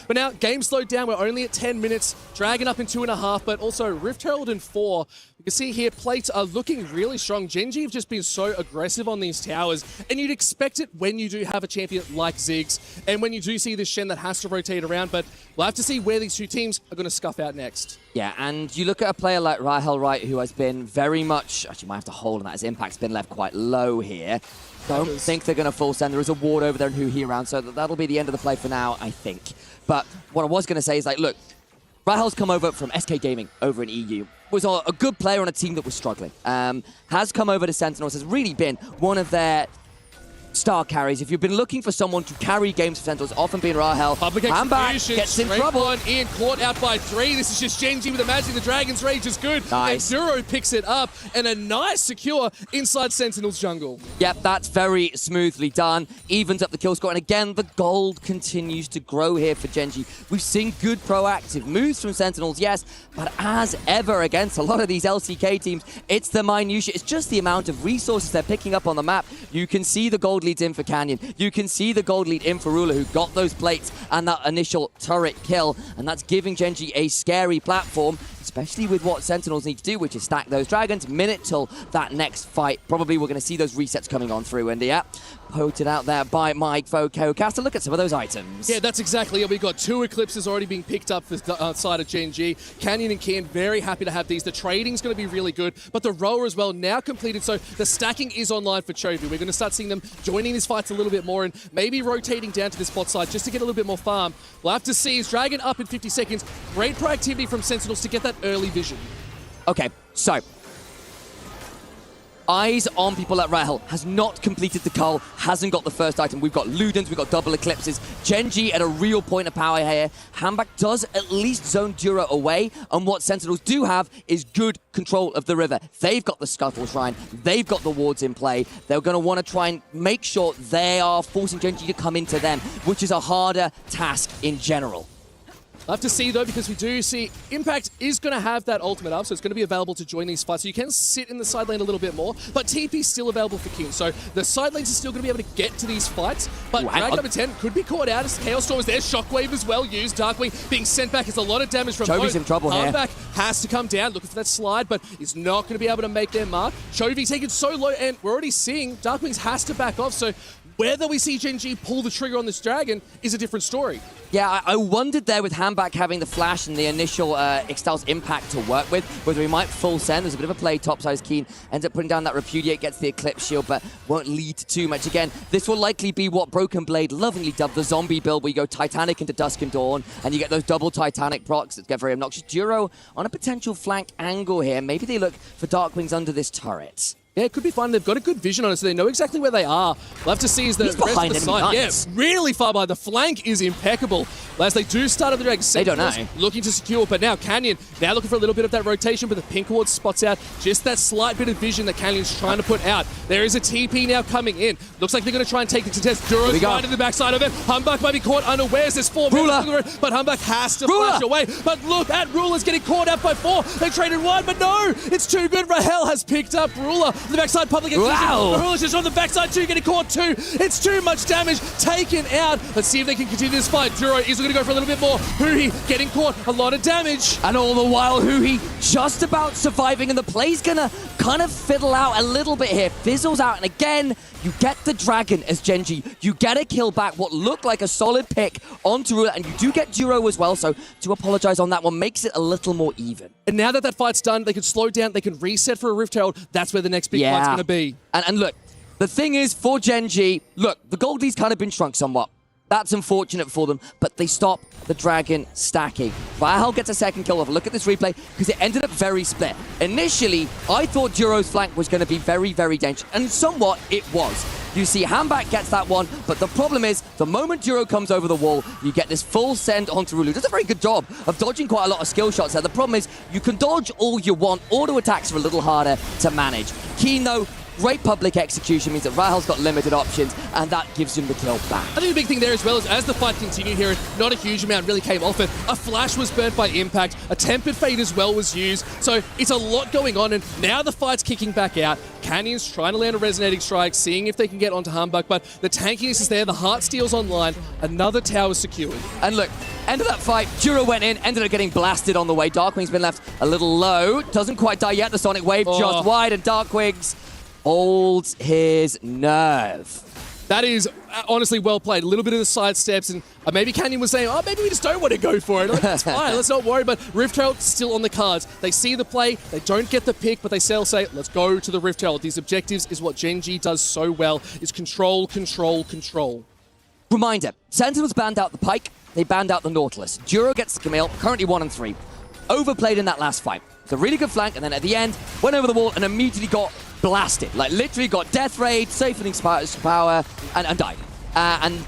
But now, game slowed down. We're only at 10 minutes. Dragon up in 2.5, but also Rift Herald in 4. You can see here, plates are looking really strong. Genji have just been so aggressive on these towers, and you'd expect it when you do have a champion like Ziggs, and when you do see this Shen that has to rotate around, but we'll have to see where these two teams are going to scuff out next. Yeah, and you look at a player like Rahel, right, who has been very much, actually might have to hold on that, his impact's been left quite low here. Don't think they're going to full send. There is a ward over there and Huhi around, so that'll be the end of the play for now, I think. But what I was going to say is, like, look, Rahel's come over from SK Gaming over in EU. Was a good player on a team that was struggling. Has come over to Sentinels, has really been one of their star carries. If you've been looking for someone to carry games for Sentinels, often been Rahel. Public execution, gets in straight trouble. One in, caught out by 3. This is just Gen G with Imagine the Dragon's Rage is good. Nice. And Duro picks it up, and a nice secure inside Sentinels jungle. Yep, that's very smoothly done. Evens up the kill score, and again, the gold continues to grow here for Gen G. We've seen good proactive moves from Sentinels, yes, but as ever against a lot of these LCK teams, it's the minutiae. It's just the amount of resources they're picking up on the map. You can see the gold leads in for Canyon. You can see the gold lead in for Ruler, who got those plates and that initial turret kill, and that's giving Gen G a scary platform, especially with what Sentinels need to do, which is stack those dragons. Minute till that next fight. Probably we're going to see those resets coming on through, and yeah, quoted out there by Mike Focaster. Look at some of those items. Yeah, that's exactly it. We've got 2 Eclipses already being picked up for the side of Gen G. Canyon and Kian very happy to have these. The trading's going to be really good, but the rower as well now completed, so the stacking is online for Chovy. We're going to start seeing them joining these fights a little bit more and maybe rotating down to this bot side just to get a little bit more farm. We'll have to see. Is Dragon up in 50 seconds? Great proactivity from Sentinels to get that early vision. Okay, so eyes on people like Rahel. Has not completed the cull, hasn't got the first item. We've got Ludens, we've got double Eclipses. Gen G at a real point of power here. Handback does at least zone Duro away, and what Sentinels do have is good control of the river. They've got the Scuttle Shrine, they've got the wards in play. They're going to want to try and make sure they are forcing Gen G to come into them, which is a harder task in general. I'll have to see, though, because we do see Impact is going to have that ultimate up, so it's going to be available to join these fights. So you can sit in the side lane a little bit more, but TP's still available for King. So the side lanes are still going to be able to get to these fights, but Dragon number 10 could be caught out as Chaos Storm is there. Shockwave as well used. Darkwing being sent back. It's a lot of damage from Chovy's in trouble here. Comeback has to come down, looking for that slide, but is not going to be able to make their mark. Chovy taken so low, and we're already seeing Darkwings has to back off, so whether we see Gen G pull the trigger on this Dragon is a different story. Yeah, I wondered there with Handback having the flash and the initial Ixtal's impact to work with, whether he might full send. There's a bit of a play, topsize Keen, ends up putting down that Repudiate, gets the Eclipse Shield, but won't lead to too much. Again, this will likely be what Broken Blade lovingly dubbed the zombie build, where you go Titanic into Dusk and Dawn, and you get those double Titanic procs that get very obnoxious. Duro on a potential flank angle here. Maybe they look for Darkwings under this turret. Yeah, it could be fun. They've got a good vision on it, so they know exactly where they are. We'll have to see as the He's rest behind of the enemy side. lines. Yeah, really far behind. The flank is impeccable. As they do start up the Dragon, They don't know. looking to secure, but now Canyon, now looking for a little bit of that rotation, but the pink ward spots out just that slight bit of vision that Canyon's trying to put out. There is a TP now coming in. Looks like they're going to try and take the contest. Duro's right in the backside of it. Humbuck might be caught unawares. There's 4 members, but Humbuck has to flash away. But look at Ruler's getting caught out by 4. They traded 1, but no, it's too good. Rahel has picked up Ruler. The backside public Ruler's just on the backside too, getting caught too. It's too much damage taken out. Let's see if they can continue this fight. Duro is going to go for a little bit more. Huhi getting caught, a lot of damage. And all the while, Huhi just about surviving, and the play's gonna kind of fiddle out a little bit here. Fizzles out, and again, you get the Dragon as Gen G. You get a kill back, what looked like a solid pick onto Ruler, and you do get Duro as well, so to apologize on that one makes it a little more even. And now that that fight's done, they can slow down, they can reset for a Rift Herald. That's where the next big fight's going to be. And look, the thing is, for Gen G, look, the gold lead's kind of been shrunk somewhat. That's unfortunate for them, but they stop the Dragon stacking. Rahel gets a second kill off. Look at this replay, because it ended up very split. Initially, I thought Duro's flank was going to be very, very dangerous, and somewhat it was. You see Handback gets that one, but the problem is, the moment Duro comes over the wall, you get this full send onto Rulu. Does a very good job of dodging quite a lot of skill shots there. The problem is, you can dodge all you want. Auto attacks are a little harder to manage. Keen, though, great public execution means that Rahel's got limited options, and that gives him the kill back. I think the big thing there as well is as the fight continued here, not a huge amount really came off it. A flash was burnt by Impact, a tempered fade as well was used, so it's a lot going on, and now the fight's kicking back out. Canyon's trying to land a resonating strike, seeing if they can get onto Humbuck, but the tankiness is there, the heart steal's online, another tower secured. And look, end of that fight, Duro went in, ended up getting blasted on the way. Darkwing's been left a little low, doesn't quite die yet, the Sonic Wave just wide, and Darkwing's holds his nerve. That is honestly well played. A little bit of the side steps, and maybe Canyon was saying, oh, maybe we just don't want to go for it. Like, that's fine, let's not worry. But Rift Herald still on the cards. They see the play, they don't get the pick, but they still say, let's go to the Rift Herald. These objectives is what Gen G does so well, is control, control, control. Reminder, Sentinels banned out the Pike, they banned out the Nautilus. Duro gets the Camille, currently 1-3. Overplayed in that last fight. It's a really good flank, and then at the end, went over the wall and immediately got blasted. Like, literally got Death Raid, Siphoning Power, and died. And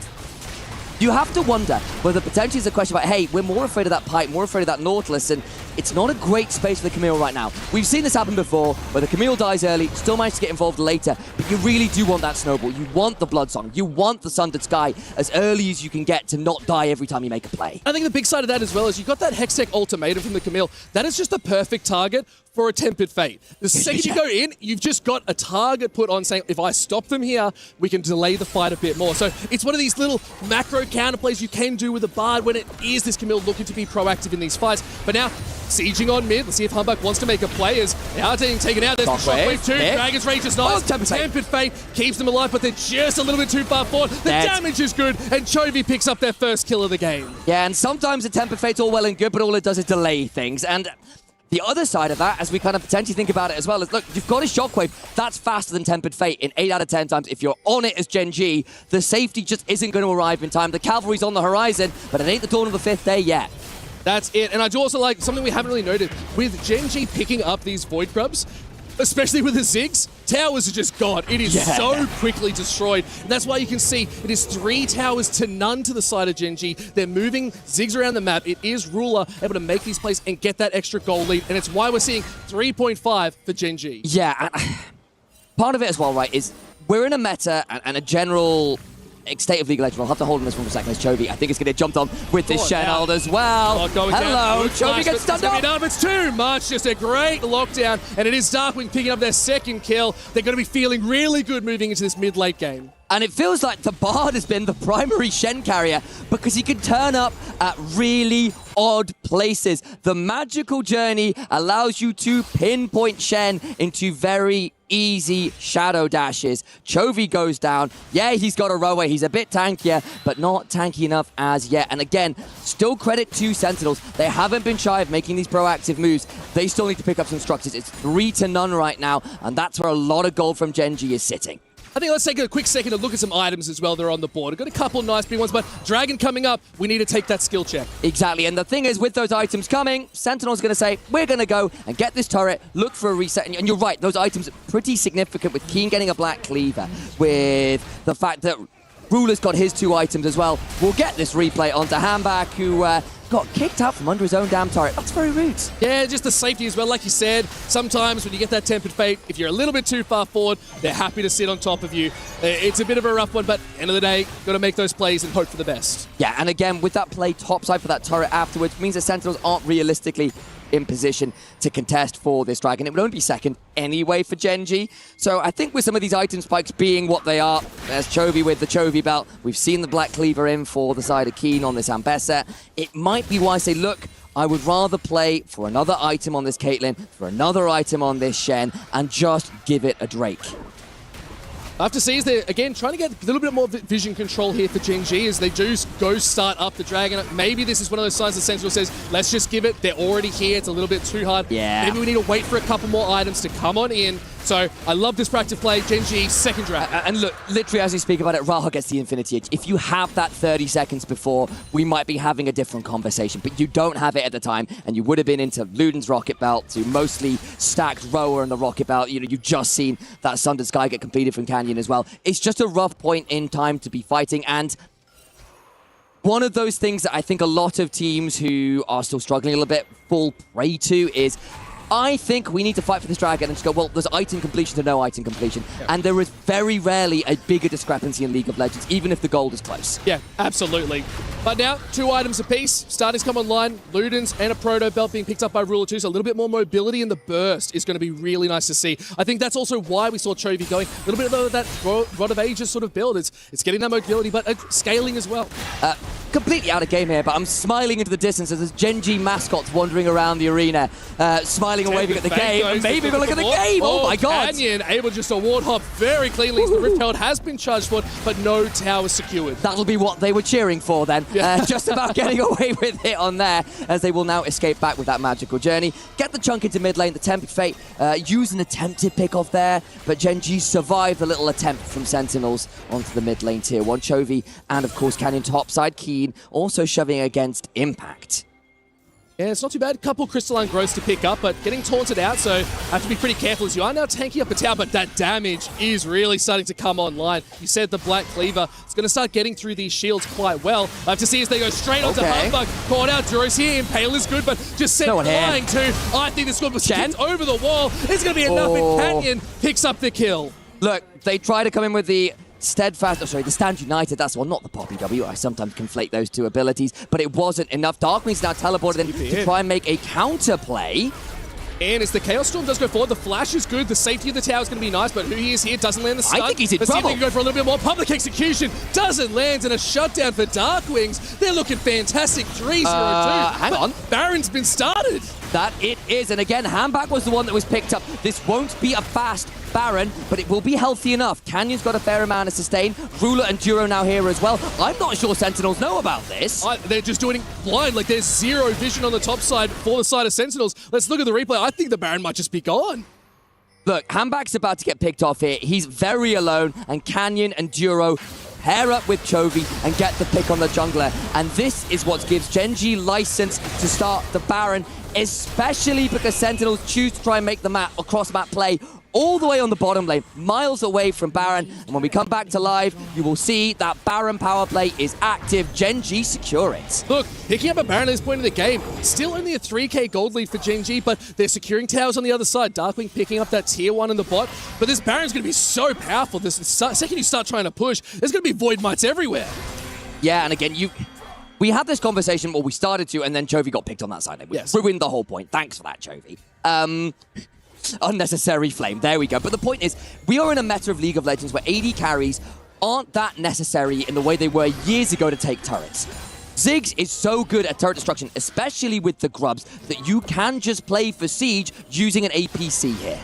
you have to wonder whether potentially it's a question about, hey, we're more afraid of that Pipe, more afraid of that Nautilus, and it's not a great space for the Camille right now. We've seen this happen before, where the Camille dies early, still managed to get involved later, but you really do want that snowball. You want the Blood Song. You want the Sundered Sky as early as you can get to not die every time you make a play. I think the big side of that as well is you got that Hextech ultimatum from the Camille. That is just the perfect target for a Tempered Fate. The second you go in, you've just got a target put on saying, if I stop them here, we can delay the fight a bit more. So it's one of these little macro counterplays you can do with a Bard when it is this Camille looking to be proactive in these fights. But now, sieging on mid, let's see if Humbug wants to make a play as they are getting taken out. There's the Shockwave too, Dragon's Rage is nice. Tempered Fate keeps them alive, but they're just a little bit too far forward. The damage is good, and Chovy picks up their first kill of the game. Yeah, and sometimes the Tempered Fate's all well and good, but all it does is delay things. And the other side of that, as we kind of potentially think about it as well, is look, you've got a Shockwave. That's faster than Tempered Fate in 8 out of 10 times. If you're on it as Gen G, the safety just isn't going to arrive in time. The cavalry's on the horizon, but it ain't the dawn of the 5th day yet. That's it. And I do also like something we haven't really noted. With Gen G picking up these Void Grubs, especially with the Ziggs, towers are just gone. It is so quickly destroyed. And that's why you can see it is 3 towers to none to the side of Gen G. They're moving Ziggs around the map. It is Ruler able to make these plays and get that extra goal lead. And it's why we're seeing 3.5 for Gen G. Yeah, part of it as well, right, is we're in a meta and a general state of League of Legends. I'll have to hold on this one for a second as Chovy, I think, is going to get jumped on with this Shenald as well. Hello, Chovy gets stunned up. It's too much. Just a great lockdown. And it is Darkwing picking up their second kill. They're going to be feeling really good moving into this mid-late game. And it feels like the Bard has been the primary Shen carrier because he can turn up at really odd places. The magical journey allows you to pinpoint Shen into very easy shadow dashes. Chovy goes down. Yeah, he's got a Rower. He's a bit tankier, but not tanky enough as yet. And again, still credit to Sentinels. They haven't been shy of making these proactive moves. They still need to pick up some structures. It's 3-0 right now, and that's where a lot of gold from Gen G is sitting. I think let's take a quick second to look at some items as well that are on the board. We've got a couple nice big ones, but Dragon coming up, we need to take that skill check. Exactly, and the thing is, with those items coming, Sentinel's going to say, we're going to go and get this turret, look for a reset, and you're right, those items are pretty significant with Keen getting a Black Cleaver, with the fact that Ruler's got his 2 items as well. We'll get this replay onto Hambak, who got kicked out from under his own damn turret. That's very rude. Yeah, just the safety as well. Like you said, sometimes when you get that Tempered Fate, if you're a little bit too far forward, they're happy to sit on top of you. It's a bit of a rough one, but end of the day, got to make those plays and hope for the best. Yeah, and again, with that play topside for that turret afterwards, means the Sentinels aren't realistically in position to contest for this Dragon. It would only be second anyway for Gen G. So I think with some of these item spikes being what they are, there's Chovy with the Chovy belt. We've seen the Black Cleaver in for the side of Keen on this Ambessa. It might be wise to say, look, I would rather play for another item on this Caitlyn, for another item on this Shen, and just give it a Drake. I have to see is they're, again, trying to get a little bit more vision control here for Gen G as they do go start up the Dragon. Maybe this is one of those signs that Sentinel says, let's just give it. They're already here. It's a little bit too hard. Yeah. Maybe we need to wait for a couple more items to come on in. So I love this proactive play. Gen G, second Dragon. And look, literally as we speak about it, Raha gets the Infinity Edge. If you have that 30 seconds before, we might be having a different conversation. But you don't have it at the time, and you would have been into Luden's Rocket Belt, to mostly stacked Rower and the Rocket Belt. You know, you've just seen that Sundered Sky get completed from Canyon as well. It's just a rough point in time to be fighting, and one of those things that I think a lot of teams who are still struggling a little bit fall prey to is, I think we need to fight for this Dragon and just go, well, there's item completion to no item completion. Yeah. And there is very rarely a bigger discrepancy in League of Legends, even if the gold is close. Yeah, absolutely. But now, 2 items apiece. Starters come online. Ludens and a Proto Belt being picked up by Ruler 2. So a little bit more mobility in the burst is going to be really nice to see. I think that's also why we saw Chovy going a little bit of that Rod of Ages sort of build. It's getting that mobility, but scaling as well. completely out of game here, but I'm smiling into the distance as there's Gen G mascots wandering around the arena, smiling and waving at the game, and maybe even look at the game. Oh my god! Canyon able just to ward hop very cleanly as the Rift Herald has been charged for, but no tower secured. That'll be what they were cheering for then. Just about getting away with it on there, as they will now escape back with that magical journey. Get the chunk into mid lane. The Tempted Fate use an attempted pick off there, but Gen G survived the little attempt from Sentinels onto the mid lane tier 1. Chovy and of course Canyon topside. Keen also shoving against Impact. Yeah, it's not too bad. Couple crystalline growths to pick up, but getting taunted out, so have to be pretty careful as you are now tanking up a tower, but that damage is really starting to come online. You said the Black Cleaver is going to start getting through these shields quite well. I have to see as they go straight onto Humbug. Caught out, Duro's here, Impale is good, but just sent flying too. I think this squad was kicked over the wall. It's going to be enough, and Canyon picks up the kill. Look, they try to come in with the the Stand United, that's the one, not the Poppy W. I sometimes conflate those two abilities, but it wasn't enough. Darkwing's now teleported in to try and make a counter play. And as the Chaos Storm does go forward, the flash is good, the safety of the tower is going to be nice, but who he is here doesn't land the stun. I think he's in Let's see if trouble. they can go for a little bit more. Public execution doesn't land, and a shutdown for Darkwings. They're looking fantastic. 3-0-2. Hang on. Baron's been started. That it is, and again, Handback was the one that was picked up. This won't be a fast Baron, but it will be healthy enough. Canyon's got a fair amount of sustain. Ruler and Duro now here as well. I'm not sure Sentinels know about this. They're just doing it blind, like there's zero vision on the top side for the side of Sentinels. Let's look at the replay. I think the Baron might just be gone. Look, Handback's about to get picked off here. He's very alone, and Canyon and Duro pair up with Chovy and get the pick on the jungler. And this is what gives Gen G license to start the Baron, especially because Sentinels choose to try and make the map, across-map play all the way on the bottom lane, miles away from Baron. And when we come back to live, you will see that Baron power play is active. Gen G secure it. Look, picking up a Baron at this point in the game, still only a 3k gold lead for Gen G, but they're securing towers on the other side. Darkwing picking up that tier 1 in the bot, but this Baron's going to be so powerful. The second you start trying to push, there's going to be Void Mites everywhere. Yeah, and again, we had this conversation, well, we started to, and then Chovy got picked on that side. We ruined the whole point. Thanks for that, Chovy. Unnecessary flame. There we go. But the point is, we are in a meta of League of Legends where AD carries aren't that necessary in the way they were years ago to take turrets. Ziggs is so good at turret destruction, especially with the grubs, that you can just play for Siege using an APC here.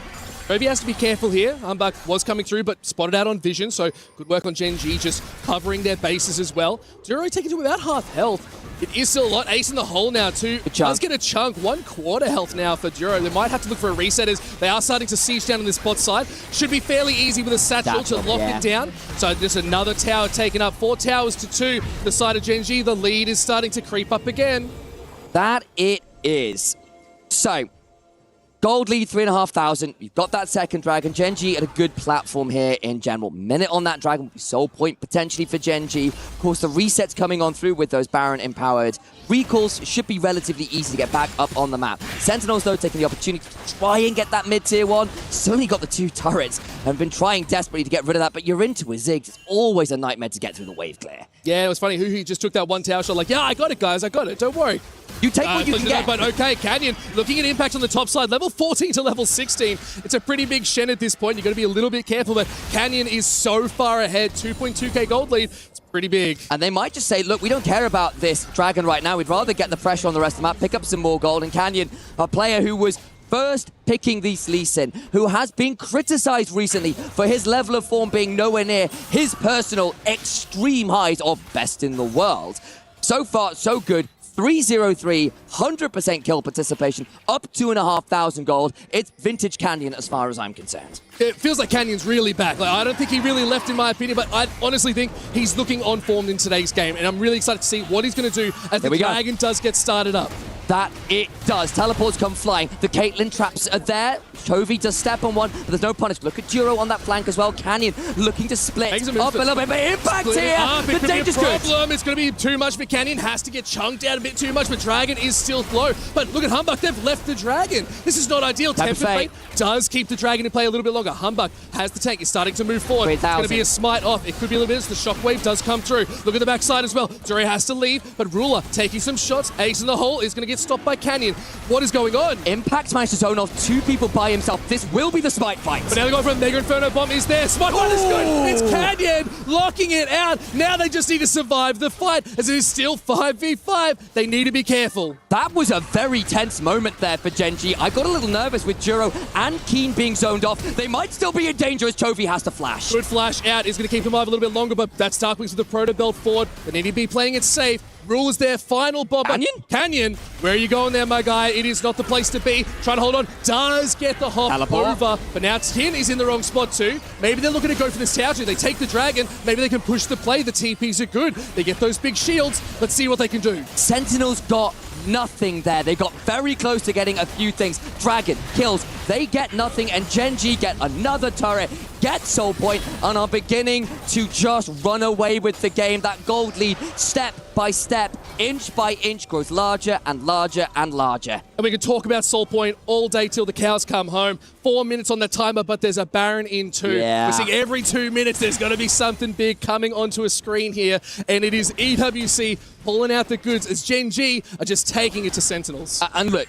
Chovy has to be careful here. Humbug was coming through, but spotted out on vision, so good work on Gen G, just covering their bases as well. Duro taking to about half health. It is still a lot. Ace in the hole now, too. Does get a chunk. 1/4 health now for Duro. They might have to look for a reset as they are starting to siege down on this bot side. Should be fairly easy with a satchel to lock it down. So just another tower taken up. 4 towers to 2. The side of Gen G, the lead is starting to creep up again. That it is. So, gold lead 3,500. You've got that second dragon. Gen G at a good platform here in general. Minute on that dragon will be soul point potentially for Gen G. Of course, the resets coming on through with those Baron empowered recalls should be relatively easy to get back up on the map. Sentinels, though, taking the opportunity to try and get that mid-tier 1. Still only got the 2 turrets and been trying desperately to get rid of that, but you're into a Ziggs. It's always a nightmare to get through the wave clear. Yeah, it was funny. He just took that 1 tower shot like, yeah, I got it, guys. I got it. Don't worry. You take what you can get. But okay, Canyon looking at impact on the top side. Level 14 to level 16. It's a pretty big Shen at this point. You've got to be a little bit careful, but Canyon is so far ahead. 2.2k gold lead. It's pretty big. And they might just say, look, we don't care about this dragon right now. We'd rather get the pressure on the rest of the map, pick up some more gold. And Canyon, a player who was first picking this Lee Sin, who has been criticized recently for his level of form being nowhere near his personal extreme highs of best in the world. So far, so good. 303, 100% kill participation, up 2,500 gold. It's vintage Canyon as far as I'm concerned. It feels like Canyon's really back. Like, I don't think he really left, in my opinion, but I honestly think he's looking on form in today's game, and I'm really excited to see what he's going to do as the dragon does get started up. That it does. Teleports come flying. The Caitlyn traps are there. Chovy does step on one, but there's no punish. Look at Duro on that flank as well. Canyon looking to split up a little bit, but impact here. The danger's good. It's going to be too much for Canyon. Has to get chunked out a bit too much, but Dragon is still low. But look at Humbug. They've left the Dragon. This is not ideal. Tempted Fate does keep the Dragon in play a little bit longer. Humbug has the tank. He's starting to move forward. It's going to be a smite off. It could be a little bit. The shockwave does come through. Look at the backside as well. Duro has to leave, but Ruler taking some shots. Ace in the hole is going to get gets stopped by Canyon. What is going on? Impact managed to zone off 2 people by himself. This will be the Smite fight. But now they go for a Mega Inferno Bomb. Is there? Smite one is good. It's Canyon locking it out. Now they just need to survive the fight as it is still 5v5. They need to be careful. That was a very tense moment there for Gen.G. I got a little nervous with Juro and Keen being zoned off. They might still be in danger as Chovy has to flash. Good flash out is going to keep him alive a little bit longer, but that's Darkwings with the Proto Belt forward. They need to be playing it safe. Rule is their final bomber. Canyon, where are you going there, my guy? It is not the place to be. Trying to hold on. Does get the hop over. But now Tin is in the wrong spot too. Maybe they're looking to go for this tower too. They take the dragon. Maybe they can push the play. The TPs are good. They get those big shields. Let's see what they can do. Sentinels got nothing there. They got very close to getting a few things. Dragon kills. They get nothing, and Gen.G get another turret, get Soul Point, and are beginning to just run away with the game. That gold lead, step by step, inch by inch, grows larger and larger and larger. And we can talk about Soul Point all day till the cows come home. 4 minutes on the timer, but there's a Baron in 2. Yeah. We're seeing every 2 minutes there's going to be something big coming onto a screen here, and it is EWC pulling out the goods as Gen.G are just taking it to Sentinels. And look,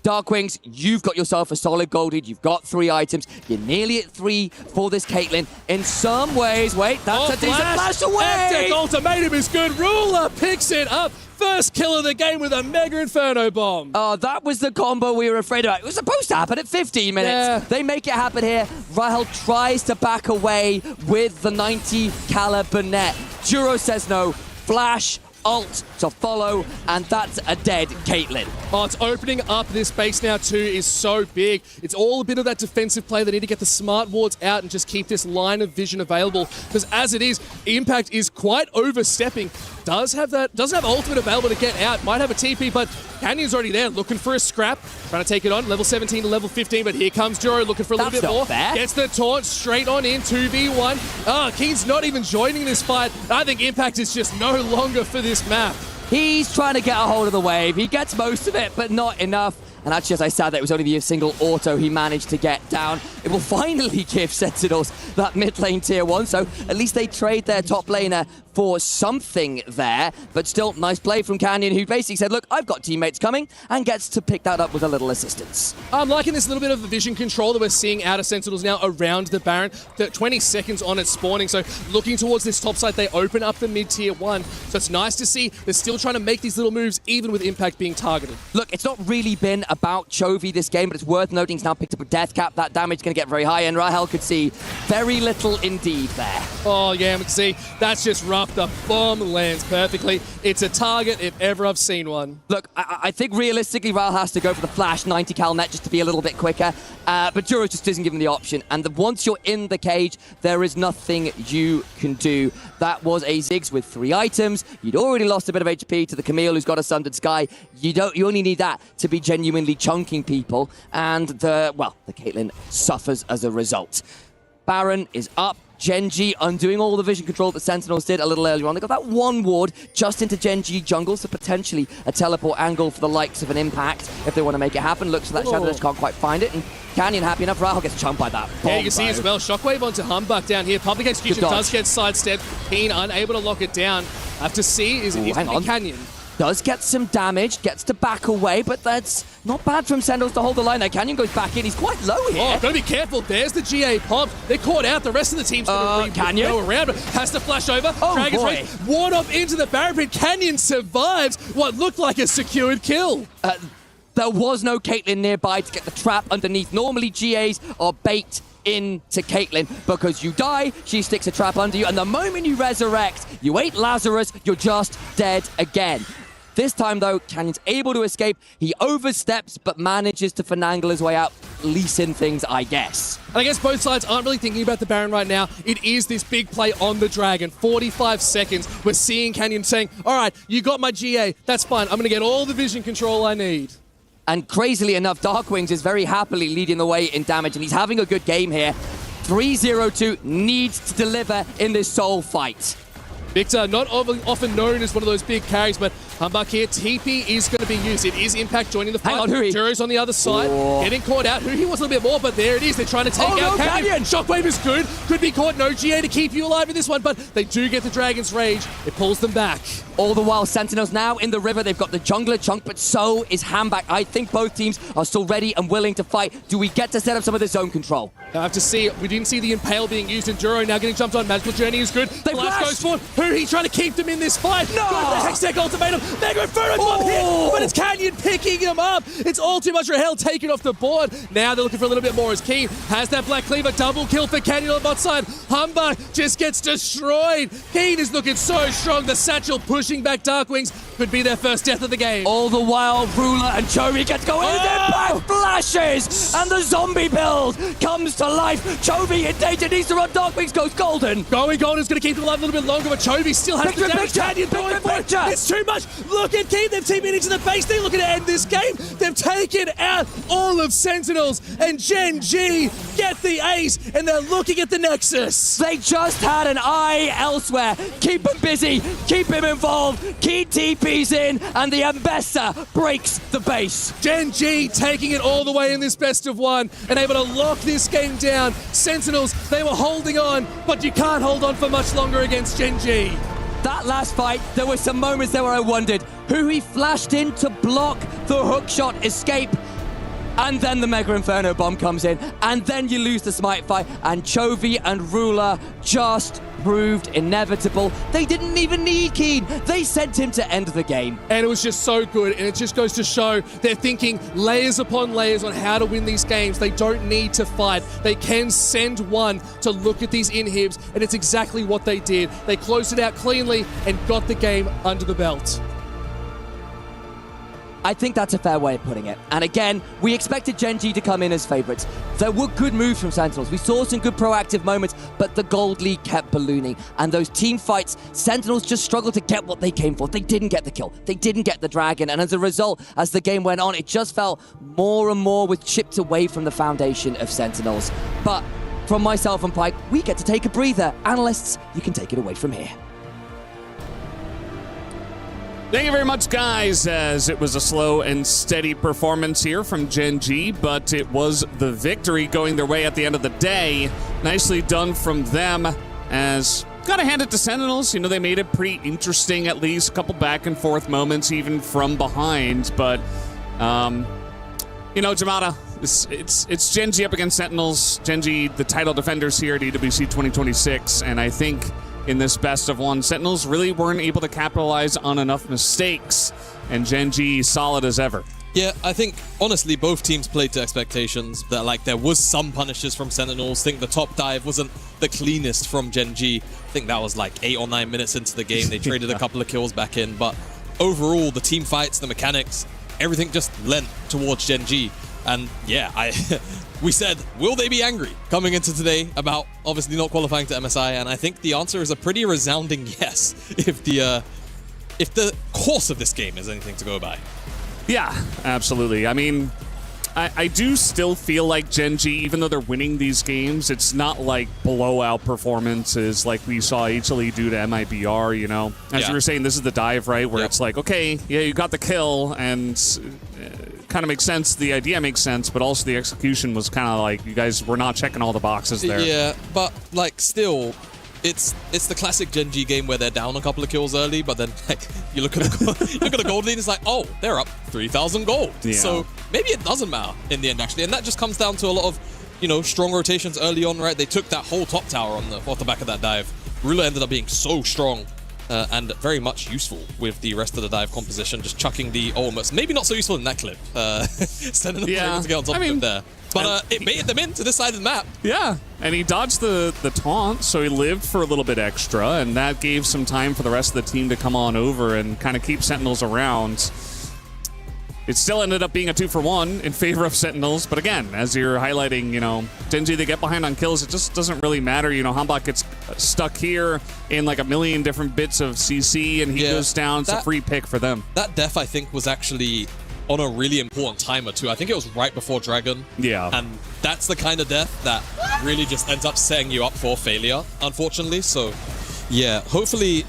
Darkwings, you've got yourself a solid gold lead. You've got 3 items. You're nearly at 3 for this Caitlyn. In some ways, wait, that's a decent flash away. Eptic Ultimatum is good. Ruler picks it up. First kill of the game with a Mega Inferno Bomb. Oh, that was the combo we were afraid of. It was supposed to happen at 15 minutes. Yeah. They make it happen here. Rahel tries to back away with the 90 caliber net. Juro says no. Flash, ult to follow, and that's a dead Caitlyn. Oh, it's opening up this base now too is so big. It's all a bit of that defensive play. They need to get the smart wards out and just keep this line of vision available, because as it is, Impact is quite overstepping. Doesn't have ultimate available to get out. Might have a TP, but Canyon's already there looking for a scrap. Trying to take it on, level 17 to level 15, but here comes Juro looking for a little bit more. Fair. Gets the taunt straight on in, 2v1. Oh, Keen's not even joining this fight. I think Impact is just no longer for this map. He's trying to get a hold of the wave. He gets most of it, but not enough. And actually, as I said, that it was only the single auto he managed to get down. It will finally give Sentinels that mid lane tier 1, so at least they trade their top laner for something there. But still, nice play from Canyon, who basically said, look, I've got teammates coming, and gets to pick that up with a little assistance. I'm liking this little bit of the vision control that we're seeing out of Sentinels now around the Baron. 20 seconds on it spawning, so looking towards this top side, they open up the mid tier 1. So it's nice to see they're still trying to make these little moves, even with Impact being targeted. Look, it's not really been about Chovy this game, but it's worth noting he's now picked up a death cap. That damage is going to get very high, and Rahel could see very little indeed there. Oh, yeah, we can see that's just rough. The bomb lands perfectly. It's a target if ever I've seen one. Look, I think realistically, Rahel has to go for the flash 90 cal net just to be a little bit quicker, but Juro just isn't given the option, and once you're in the cage, there is nothing you can do. That was a Ziggs with 3 items. You'd already lost a bit of HP to the Camille, who's got a Sundered Sky. You only need that to be genuinely chunking people, and the Caitlyn suffers as a result. Baron is up. Gen.G undoing all the vision control that Sentinels did a little earlier on. They got that 1 ward just into Gen.G jungle, so potentially a teleport angle for the likes of an Impact if they want to make it happen. Looks like that Shadow just can't quite find it, and Canyon happy enough. Rahel gets chumped by that bomb. Yeah, you can see as well. Shockwave onto Humbug down here. Public Execution does get sidestepped. Keen unable to lock it down. Have to see is it Canyon. Does get some damage, gets to back away, but that's not bad from Sentinels to hold the line there. Canyon goes back in. He's quite low here. Oh, gotta be careful. There's the GA pop. They're caught out. The rest of the team's gonna go around, but has to flash over. Oh, Dragon's boy. Race. Ward up into the Baron pit. Canyon survives what looked like a secured kill. There was no Caitlyn nearby to get the trap underneath. Normally, GAs are baked into Caitlyn because you die, she sticks a trap under you, and the moment you resurrect, you ain't Lazarus, you're just dead again. This time, though, Canyon's able to escape. He oversteps, but manages to finagle his way out, leasing things, I guess. And I guess both sides aren't really thinking about the Baron right now. It is this big play on the Dragon. 45 seconds. We're seeing Canyon saying, all right, you got my GA. That's fine. I'm going to get all the vision control I need. And crazily enough, Darkwings is very happily leading the way in damage, and he's having a good game here. 3-0-2 needs to deliver in this soul fight. Victor, not often known as one of those big carries, but Humbug here, TP is going to be used. It is Impact joining the fight. Hang on, Hui. Juro's on the other side, getting caught out. Hui wants a little bit more, but there it is. They're trying to take out Canyon. Shockwave is good. Could be caught. No GA to keep you alive in this one, but they do get the Dragon's Rage. It pulls them back. All the while, Sentinels now in the river. They've got the jungler chunk, but so is Hambak. I think both teams are still ready and willing to fight. Do we get to set up some of the zone control? I have to see. We didn't see the Impale being used in Juro. Now getting jumped on. Magical Journey is good. Flash goes forward. Hui trying to keep them in this fight. No! The Hextech ultimatum. Mega Inferno bomb hit, but it's Canyon picking him up. It's all too much for Hell taken off the board. Now they're looking for a little bit more as Keen has that Black Cleaver. Double kill for Canyon on the bot side. Humbug just gets destroyed. Keen is looking so strong. The Satchel pushing back Darkwings could be their first death of the game. All the while, Ruler and Chovy get to go in. Their back flashes, and the zombie build comes to life. Chovy in danger, needs to run. Darkwings goes golden. Going golden is going to keep them alive a little bit longer, but Chovy still has the damage. Canyon going for it. It's too much. Look at Keen. They've teamed into the base. They're looking to end this game. They've taken out all of Sentinels, and Gen G get the ace, and they're looking at the Nexus. They just had an eye elsewhere. Keep him busy. Keep him involved. Keen TP's in, and the Ambessa breaks the base. Gen G taking it all the way in this best of one and able to lock this game down. Sentinels, they were holding on, but you can't hold on for much longer against Gen G. That last fight, there were some moments there where I wondered who he flashed in to block the hookshot escape. And then the Mega Inferno bomb comes in, and then you lose the Smite fight, and Chovy and Ruler just proved inevitable. They didn't even need Keen. They sent him to end the game. And it was just so good, and it just goes to show they're thinking layers upon layers on how to win these games. They don't need to fight. They can send one to look at these inhibs, and it's exactly what they did. They closed it out cleanly and got the game under the belt. I think that's a fair way of putting it. And again, we expected Gen G to come in as favorites. There were good moves from Sentinels. We saw some good proactive moments, but the gold lead kept ballooning. And those team fights, Sentinels just struggled to get what they came for. They didn't get the kill. They didn't get the dragon. And as a result, as the game went on, it just felt more and more was chipped away from the foundation of Sentinels. But from myself and Pike, we get to take a breather. Analysts, you can take it away from here. Thank you very much, guys, as it was a slow and steady performance here from Gen G, but it was the victory going their way at the end of the day. Nicely done from them, as gotta hand it to Sentinels. You know, they made it pretty interesting, at least a couple back and forth moments, even from behind, but, you know, Jamada, it's Gen G up against Sentinels. Gen G, the title defenders here at EWC 2026, and I think in this best of one, Sentinels really weren't able to capitalize on enough mistakes, and Gen G solid as ever. Yeah, I think, honestly, both teams played to expectations. That, like, there was some punishes from Sentinels. I think the top dive wasn't the cleanest from Gen G. I think that was like 8 or 9 minutes into the game. They traded a couple of kills back in, but overall, the team fights, the mechanics, everything just lent towards Gen G. And yeah, we said, will they be angry coming into today about obviously not qualifying to MSI? And I think the answer is a pretty resounding yes, if the course of this game is anything to go by. Yeah, absolutely. I mean, I do still feel like Gen G, even though they're winning these games, it's not like blowout performances like we saw HLE do to MIBR, you know? As you were saying, this is the dive, right? Where it's like, okay, yeah, you got the kill, and kind of makes sense. The idea makes sense, but also the execution was kind of like, you guys were not checking all the boxes there. Yeah, but like still, it's the classic Gen G game where they're down a couple of kills early, but then like you look at the gold lead, it's like, oh, they're up 3,000 gold. Yeah. So maybe it doesn't matter in the end actually, and that just comes down to a lot of, you know, strong rotations early on, right? They took that whole top tower off the back of that dive. Ruler ended up being so strong. And very much useful with the rest of the dive composition, just chucking the ultimates. Maybe not so useful in that clip. Sentinels able to get on top of him there. But it made them into this side of the map. Yeah, and he dodged the taunt, so he lived for a little bit extra, and that gave some time for the rest of the team to come on over and kind of keep Sentinels around. It still ended up being a 2-for-1 in favor of Sentinels, but again, as you're highlighting, you know, Gen G, they get behind on kills, it just doesn't really matter. You know, Hambach gets stuck here in like a million different bits of CC, and he goes down. It's a free pick for them. That death, I think, was actually on a really important timer too. I think it was right before Dragon. Yeah. And that's the kind of death that really just ends up setting you up for failure, unfortunately. So Yeah, hopefully,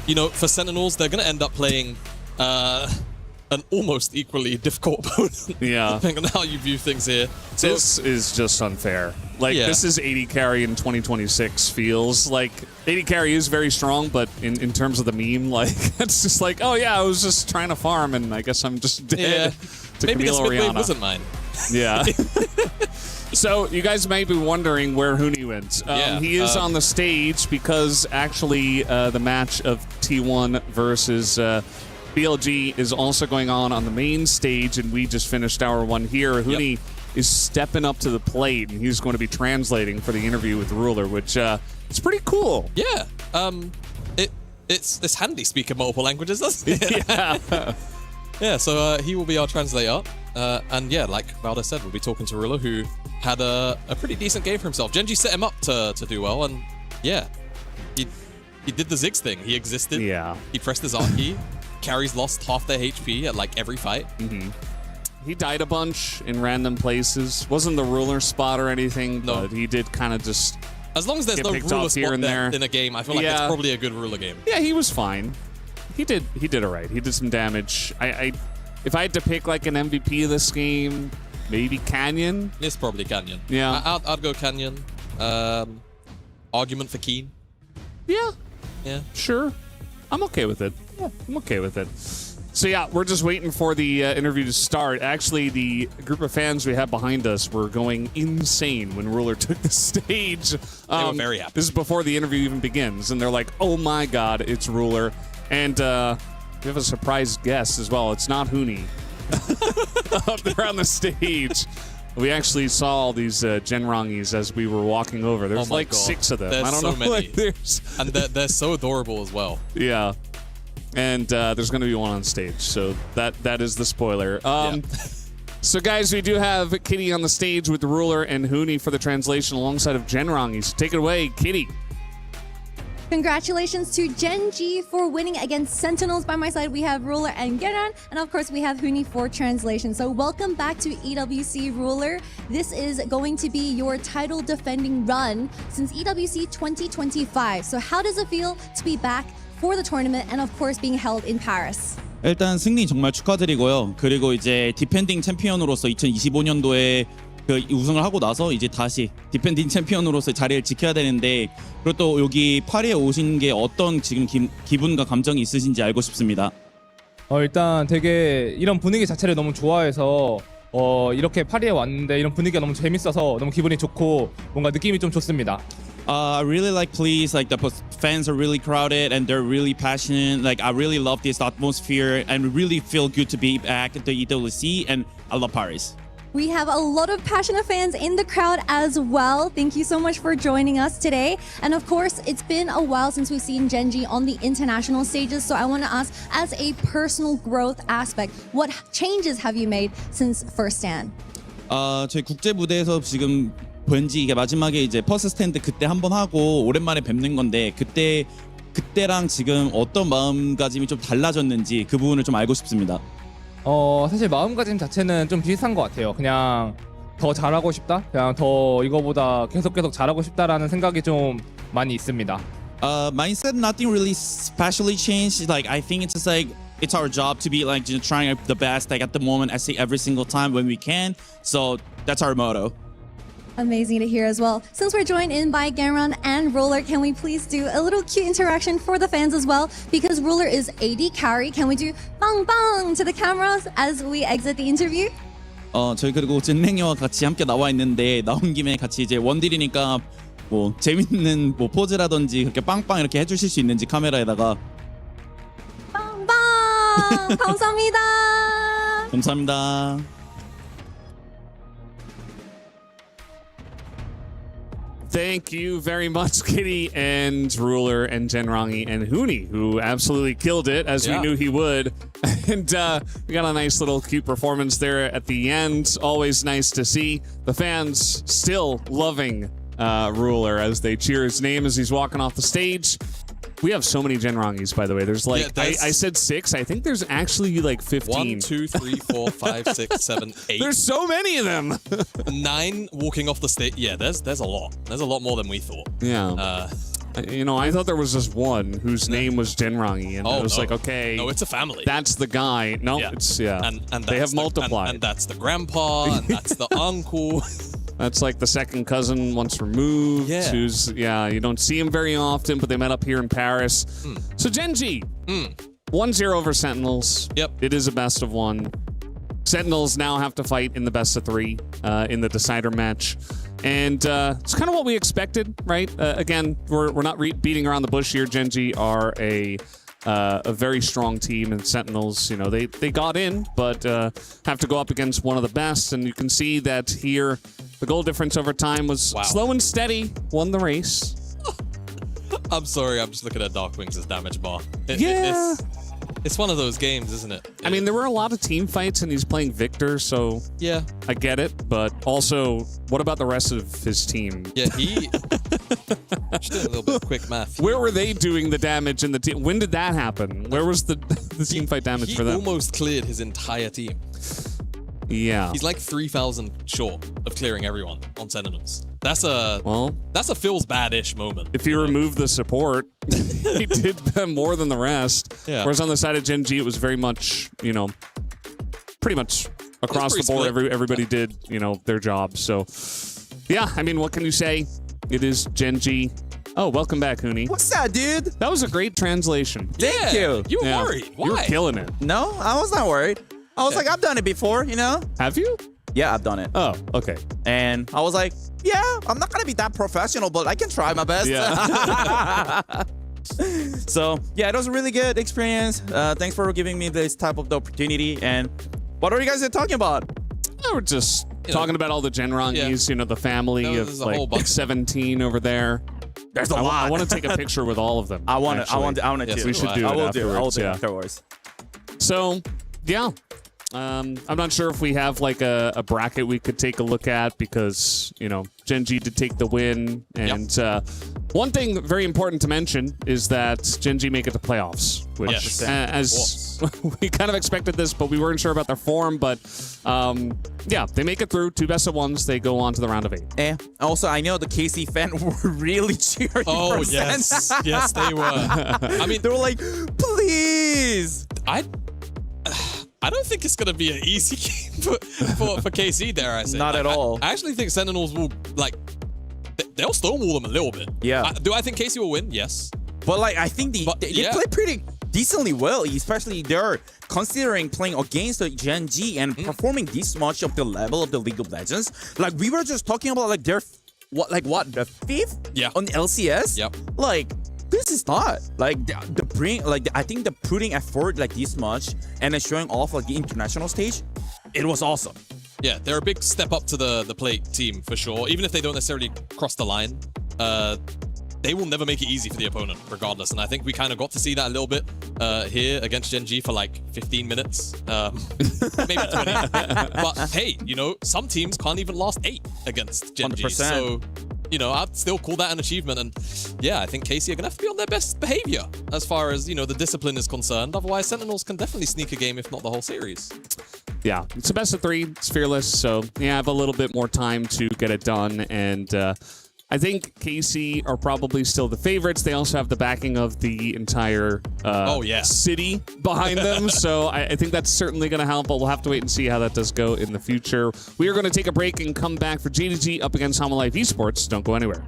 you know, for Sentinels, they're going to end up playing an almost equally difficult opponent. Yeah. Depending on how you view things here. So, This is just unfair. Like, Yeah. this is 80 carry in 2026 feels like 80 carry is very strong, but in terms of the meme, like, it's just like, oh yeah, I was just trying to farm and I guess I'm just dead yeah, to maybe this Camille mid wave Oriana. wasn't mine. Yeah. So you guys may be wondering where Huni went. Yeah, he is on the stage because actually the match of T1 versus BLG is also going on the main stage, and we just finished our one here. Huni is stepping up to the plate, and he's going to be translating for the interview with Ruler, which is pretty cool. Yeah. It's handy speaking multiple languages, doesn't it? Yeah. Yeah, so he will be our translator. And yeah, like Valda said, we'll be talking to Ruler, who had a pretty decent game for himself. Genji set him up to do well, and yeah, he did the Ziggs thing. He existed. Yeah. He pressed his R key. Carries lost half their HP at like every fight. Mm-hmm. He died a bunch in random places. Wasn't the Ruler spot or anything, No. but he did kind of just As long as there's get no picked Ruler off here spot and there. in a game, I feel like it's Yeah. probably a good Ruler game. Yeah, he was fine. He did all right. He did some damage. I if I had to pick like an MVP of this game, maybe Canyon. It's probably Canyon. Yeah. I'd go Canyon. Argument for Keen. Yeah. Yeah. Sure. I'm okay with it. Yeah, I'm okay with it. So yeah, we're just waiting for the interview to start. Actually, the group of fans we have behind us were going insane when Ruler took the stage. They were very happy. This is before the interview even begins, and they're like, "Oh my God, it's Ruler!" And we have a surprise guest as well. It's not Huni up there on the stage. We actually saw all these Genrongis as we were walking over. There's Oh my like God. 6 of them. There's I don't so know. many. Like, there's And they're so adorable as well. yeah. And there's going to be one on stage, so that is the spoiler. So, guys, we do have Kitty on the stage with the Ruler and Huni for the translation alongside of Genrongi. So take it away, Kitty. Congratulations to Genji for winning against Sentinels. By my side, we have Ruler and Geran, and of course, we have Huni for translation. So welcome back to EWC, Ruler. This is going to be your title defending run since EWC 2025. So how does it feel to be back for the tournament and of course being held in Paris? 일단 승리 정말 축하드리고요. 그리고 이제 디펜딩 챔피언으로서 2025년도에 그 우승을 하고 나서 이제 다시 디펜딩 챔피언으로서 자리를 지켜야 되는데, 그리고 또 여기 파리에 오신 게 어떤 지금 기분과 감정이 있으신지 알고 싶습니다. 일단 되게 이런 분위기 자체를 너무 좋아해서 이렇게 파리에 왔는데 이런 분위기가 너무 재밌어서 너무 기분이 좋고 뭔가 느낌이 좀 좋습니다. I really like Please. Like the fans are really crowded and they're really passionate. Like I really love this atmosphere and really feel good to be back at the EWC, and I love Paris. We have a lot of passionate fans in the crowd as well. Thank you so much for joining us today. And of course, it's been a while since we've seen Genji on the international stages. So I want to ask, as a personal growth aspect, what changes have you made since first stand? 저희 국제 무대에서 지금 왠지 이게 마지막에 이제 퍼스트 스탠드 그때 한번 하고 오랜만에 뵙는 건데, 그때랑 지금 어떤 마음가짐이 좀 달라졌는지 그 부분을 좀 알고 싶습니다. 사실 마음가짐 자체는 좀 비슷한 것 같아요. 그냥 더 잘하고 싶다. 그냥 더 이거보다 계속 잘하고 싶다라는 생각이 좀 많이 있습니다. Mindset, nothing really specially changed. Like I think it's just like it's our job to be like just trying the best. Like at the moment, I say every single time when we can. So that's our motto. Amazing to hear as well. Since we're joined in by Geran and Ruler, can we please do a little cute interaction for the fans as well? Because Ruler is AD carry. Can we do bang bang to the cameras as we exit the interview? 저희 그리고 진랭이와 같이 함께 나와 있는데, 나온 김에 같이 이제 원딜이니까 뭐 재밌는 뭐 포즈라든지 그렇게 빵빵 이렇게 해주실 수 있는지 카메라에다가. Bang bang! 감사합니다. 감사합니다. Thank you very much, Kitty and Ruler and Genrongi and Huni, who absolutely killed it, as we knew he would. And we got a nice little cute performance there at the end. Always nice to see the fans still loving Ruler as they cheer his name as he's walking off the stage. We have so many Genrongis, by the way. There's like, I said 6. I think there's actually like 15. 1, 2, 3, 4, 5, 6, 7, 8. There's so many of them. 9 walking off the stage. Yeah, there's a lot. There's a lot more than we thought. Yeah. You know, I thought there was just one whose name was Genrangi, and I was like, okay, no, it's a family. That's the guy. No, it's and they have multiplied. And that's the grandpa, and that's the uncle. That's like the second cousin once removed. Yeah. Who's you don't see him very often, but they met up here in Paris. So Genji, 1-0 over Sentinels. Yep. It is a best of one. Sentinels now have to fight in the best of 3 in the decider match. And it's kind of what we expected, right? Again, we're not beating around the bush here. Genji are a very strong team, and Sentinels, you know, they got in, but have to go up against one of the best. And you can see that here, the goal difference over time was slow and steady, won the race. I'm sorry, I'm just looking at Darkwings' damage bar. It's one of those games, isn't it? I mean, there were a lot of team fights, and he's playing Victor, so yeah, I get it. But also, what about the rest of his team? Yeah, he just doing a little bit of quick math. Where were they doing the damage in the team? When did that happen? Where was the team fight damage for them? He almost cleared his entire team. Yeah, he's like 3,000 short of clearing everyone on Sentinels. That's a feels bad-ish moment. If you remove the support, he did more than the rest. Yeah. Whereas on the side of Genji, it was very much, you know, pretty much across the board. split. Everybody did, you know, their job. So, yeah, I mean, what can you say? It is Genji. Oh, welcome back, Huni. What's that, dude? That was a great translation. Thank you. You were worried. Why? You were killing it. No, I was not worried. I was like, I've done it before, you know? Have you? Yeah, I've done it. Oh, okay. And I was like, yeah, I'm not gonna be that professional, but I can try my best. Yeah. So, yeah, it was a really good experience. Thanks for giving me this type of the opportunity. And what are you guys talking about? We're just talking about all the Genrangis, you know, the family of there's a whole like bunch. 17 over there. There's a lot. I want to take a picture with all of them. I want to Yes, too. we should do I it will do. I will afterwards, do yeah. afterwards. So, yeah. I'm not sure if we have like a bracket we could take a look at because, you know, Genji did take the win. And one thing very important to mention is that Genji make it to playoffs, which as we kind of expected this, but we weren't sure about their form. But yeah, they make it through 2 best of 1s. They go on to the round of 8. And also, I know the KC fan were really cheering. Oh, for yes. Sen. Yes, they were. I mean, they were like, please. I don't think it's going to be an easy game for KC, dare I say. Not at all. I actually think Sentinels will, like, they'll stonewall them a little bit. Yeah. Do I think KC will win? Yes. But, like, I think they play pretty decently well, especially they're considering playing against the Gen G and performing this much of the level of the League of Legends. Like, we were just talking about, like, their, the 5th on LCS? Yep. Like, this is not like I think the putting effort like this much and then showing off like the international stage, it was awesome. Yeah, they're a big step up to the plate team for sure. Even if they don't necessarily cross the line, they will never make it easy for the opponent regardless. And I think we kind of got to see that a little bit here against Gen G for like 15 minutes, maybe 20. But hey, you know, some teams can't even last 8 against Gen G. 100%. So, you know, I'd still call that an achievement. And yeah, I think KC are going to have to be on their best behavior as far as, you know, the discipline is concerned. Otherwise, Sentinels can definitely sneak a game, if not the whole series. Yeah, it's a best of 3. It's fearless. So, yeah, I have a little bit more time to get it done. And I think KC are probably still the favorites. They also have the backing of the entire city behind them. So I think that's certainly going to help, but we'll have to wait and see how that does go in the future. We are going to take a break and come back for G2G up against Hama Life Esports. Don't go anywhere.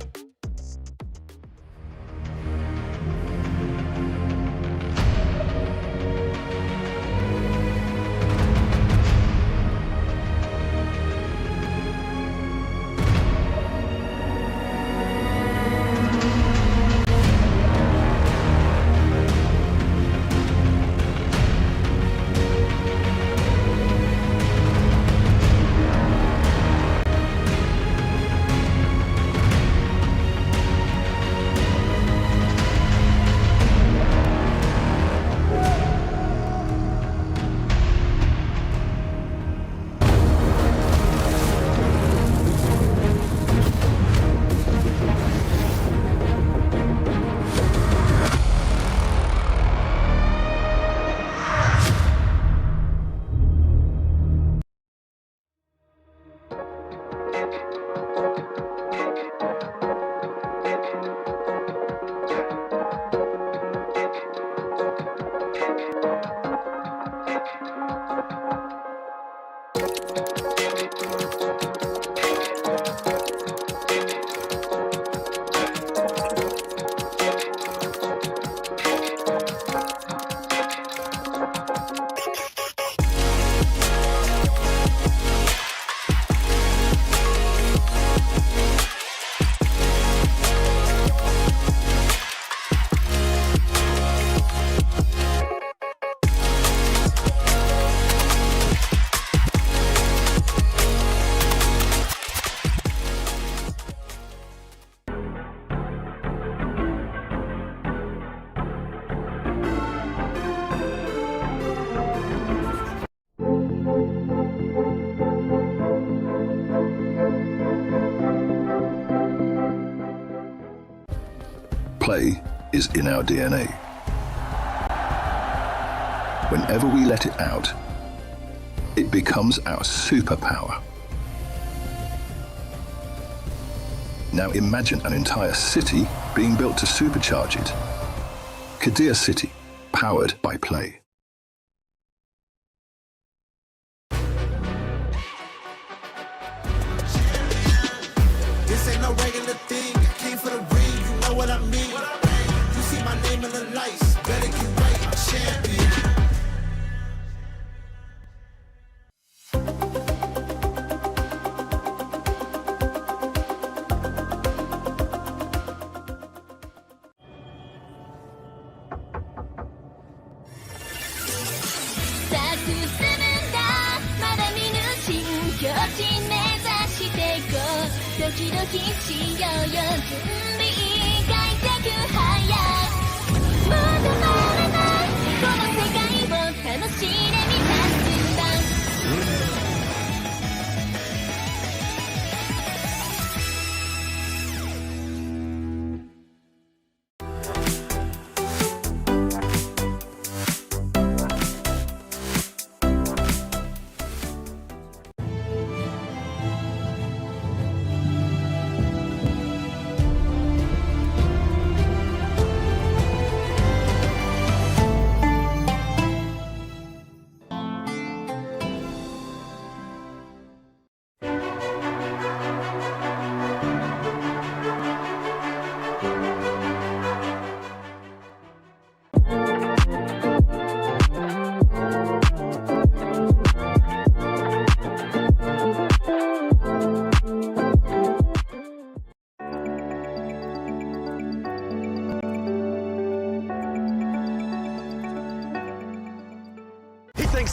play is in our DNA. Whenever we let it out, it becomes our superpower. Now imagine an entire city being built to supercharge it. Kadir City, powered by play. This ain't no regular thing. I came for the ring, you know what I mean. You see my name in the lights, better get right, I'm champion.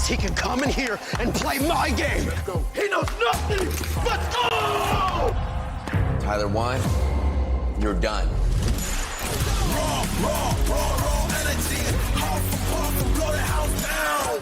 He can come in here and play my game. He knows nothing. Let's go! Tyler 1, you're done. Raw energy. Half blow the house down.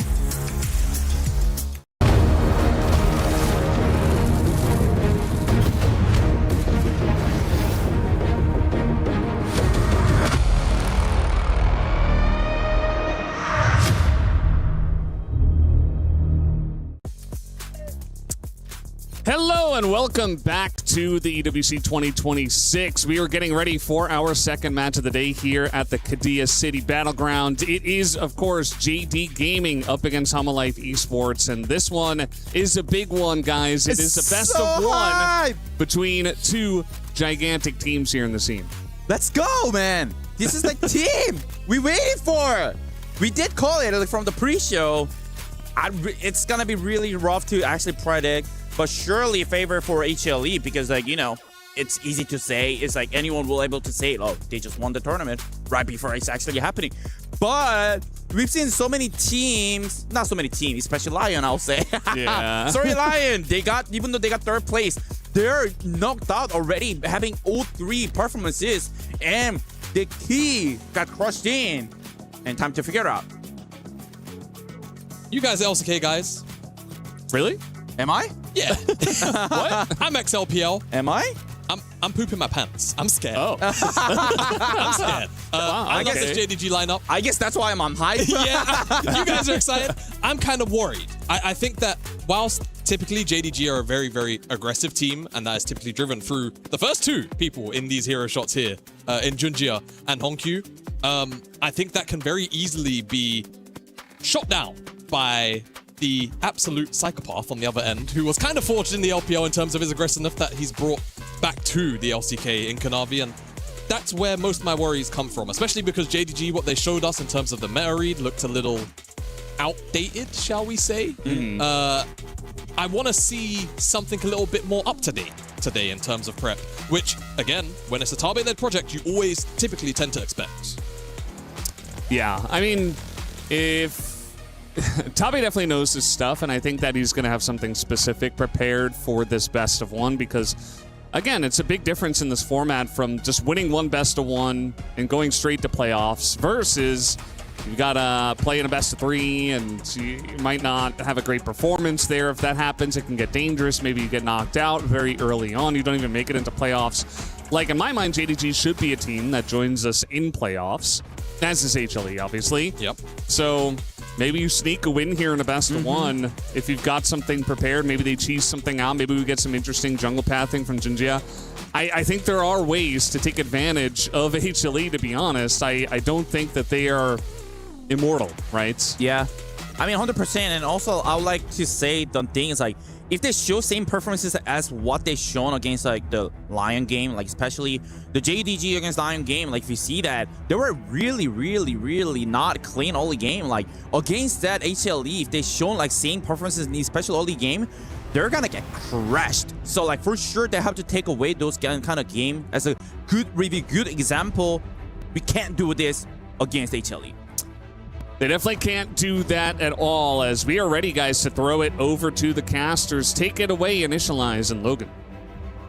Hello and welcome back to the EWC 2026. We are getting ready for our second match of the day here at the Kadir City Battleground. It is, of course, JD Gaming up against Life Esports, and this one is a big one, guys. It is a best of one between two gigantic teams here in the scene. Let's go, man. This is the team we waited for. We did call it like, from the pre-show. It's going to be really rough to actually predict. But surely favor for HLE because, like, you know, it's easy to say. It's like anyone will able to say, oh, they just won the tournament right before it's actually happening. But we've seen so many teams, not so many teams, especially Lion, I'll say. Yeah. Sorry, Lion. Even though they got third place, they're knocked out already, having all three performances. And the key got crushed in. And time to figure out. You guys are LCK guys. Really? Am I? Yeah. What? I'm XLPL. Am I? I'm pooping my pants. I'm scared. Oh. I'm scared. I love okay. this JDG lineup. I guess that's why I'm on hype. Yeah. You guys are excited. I'm kind of worried. I think that whilst typically JDG are a very, very aggressive team, and that is typically driven through the first two people in these hero shots here, in Junjia and Honkyu, I think that can very easily be shot down by the absolute psychopath on the other end, who was kind of forged in the LPL in terms of his aggressiveness that he's brought back to the LCK in Kanavi, and that's where most of my worries come from, especially because JDG, what they showed us in terms of the meta read, looked a little outdated, shall we say. I want to see something a little bit more up to date today in terms of prep, which, again, when it's a Tabe-led project, you always typically tend to expect. Yeah, I mean, if Tabe definitely knows his stuff, and I think that he's going to have something specific prepared for this best of one because, again, it's a big difference in this format from just winning one best of one and going straight to playoffs versus you got to play in a best of three and you might not have a great performance there. If that happens, it can get dangerous. Maybe you get knocked out very early on. You don't even make it into playoffs. Like, in my mind, JDG should be a team that joins us in playoffs, as is HLE, obviously. Yep. So maybe you sneak a win here in a best of one. If you've got something prepared, maybe they cheese something out. Maybe we get some interesting jungle pathing from Jinjia. I think there are ways to take advantage of HLE, to be honest. I don't think that they are immortal, right? Yeah. I mean, 100%. And also, I would like to say the thing is, like, if they show same performances as what they shown against, like, the Lion game, like, especially the JDG against Lion game, like, if you see that, they were really, really, really not clean early game. Like, against that HLE, if they shown, like, same performances in the special early game, they're gonna get crushed. So, like, for sure, they have to take away those kind of game as a good, really good example. We can't do this against HLE. They definitely can't do that at all, as we are ready, guys, to throw it over to the casters. Take it away, Initialize and Logan.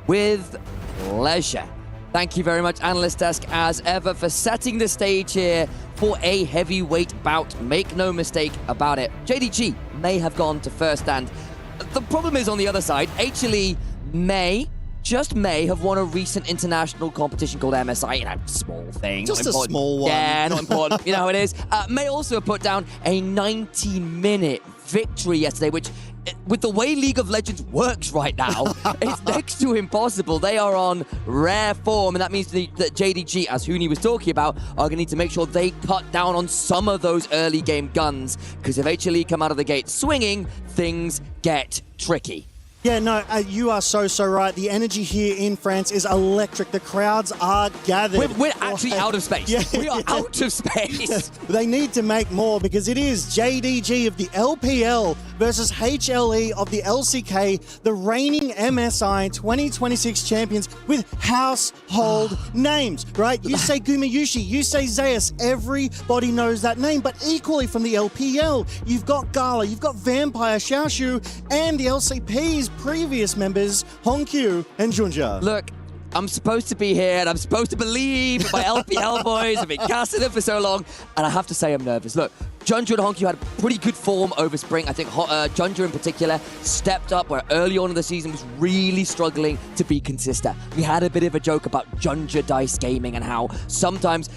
With pleasure. Thank you very much, Analyst Desk, as ever, for setting the stage here for a heavyweight bout. Make no mistake about it. JDG may have gone to first stand. The problem is on the other side, HLE just may have won a recent international competition called MSI, you know, small thing. Just a small one. Yeah, not important. You know how it is. May also have put down a 90-minute victory yesterday, which, with the way League of Legends works right now, it's next to impossible. They are on rare form, and that means that JDG, as Huni was talking about, are going to need to make sure they cut down on some of those early game guns, because if HLE come out of the gate swinging, things get tricky. Yeah, no, you are so right. The energy here in France is electric. The crowds are gathered. We're actually out of space. Yeah, we are out of space. They need to make more, because it is JDG of the LPL versus HLE of the LCK, the reigning MSI 2026 champions with household names, right? You say Gumayushi, you say Zeus, everybody knows that name, but equally from the LPL, you've got Gala, you've got Vampire, Xiaoshu, and the LCP's previous members, Hongqiu and Junja. Look, I'm supposed to be here, and I'm supposed to believe my LPL boys. I've been casting them for so long, and I have to say I'm nervous. Look, Junja and Hongqiu had pretty good form over spring. I think Junja in particular stepped up, where early on in the season was really struggling to be consistent. We had a bit of a joke about Junja Dice Gaming and how sometimes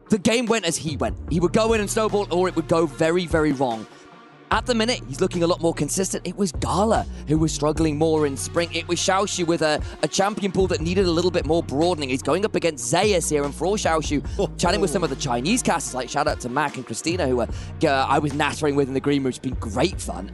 the game went as he went. He would go in and snowball, or it would go very, very wrong. At the minute, he's looking a lot more consistent. It was Gala who was struggling more in spring. It was Xiaoshu with a champion pool that needed a little bit more broadening. He's going up against Zeus here, and for all Xiaoshu, chatting with some of the Chinese casters, like shout out to Mac and Christina, who I was nattering with in the green room. It's been great fun.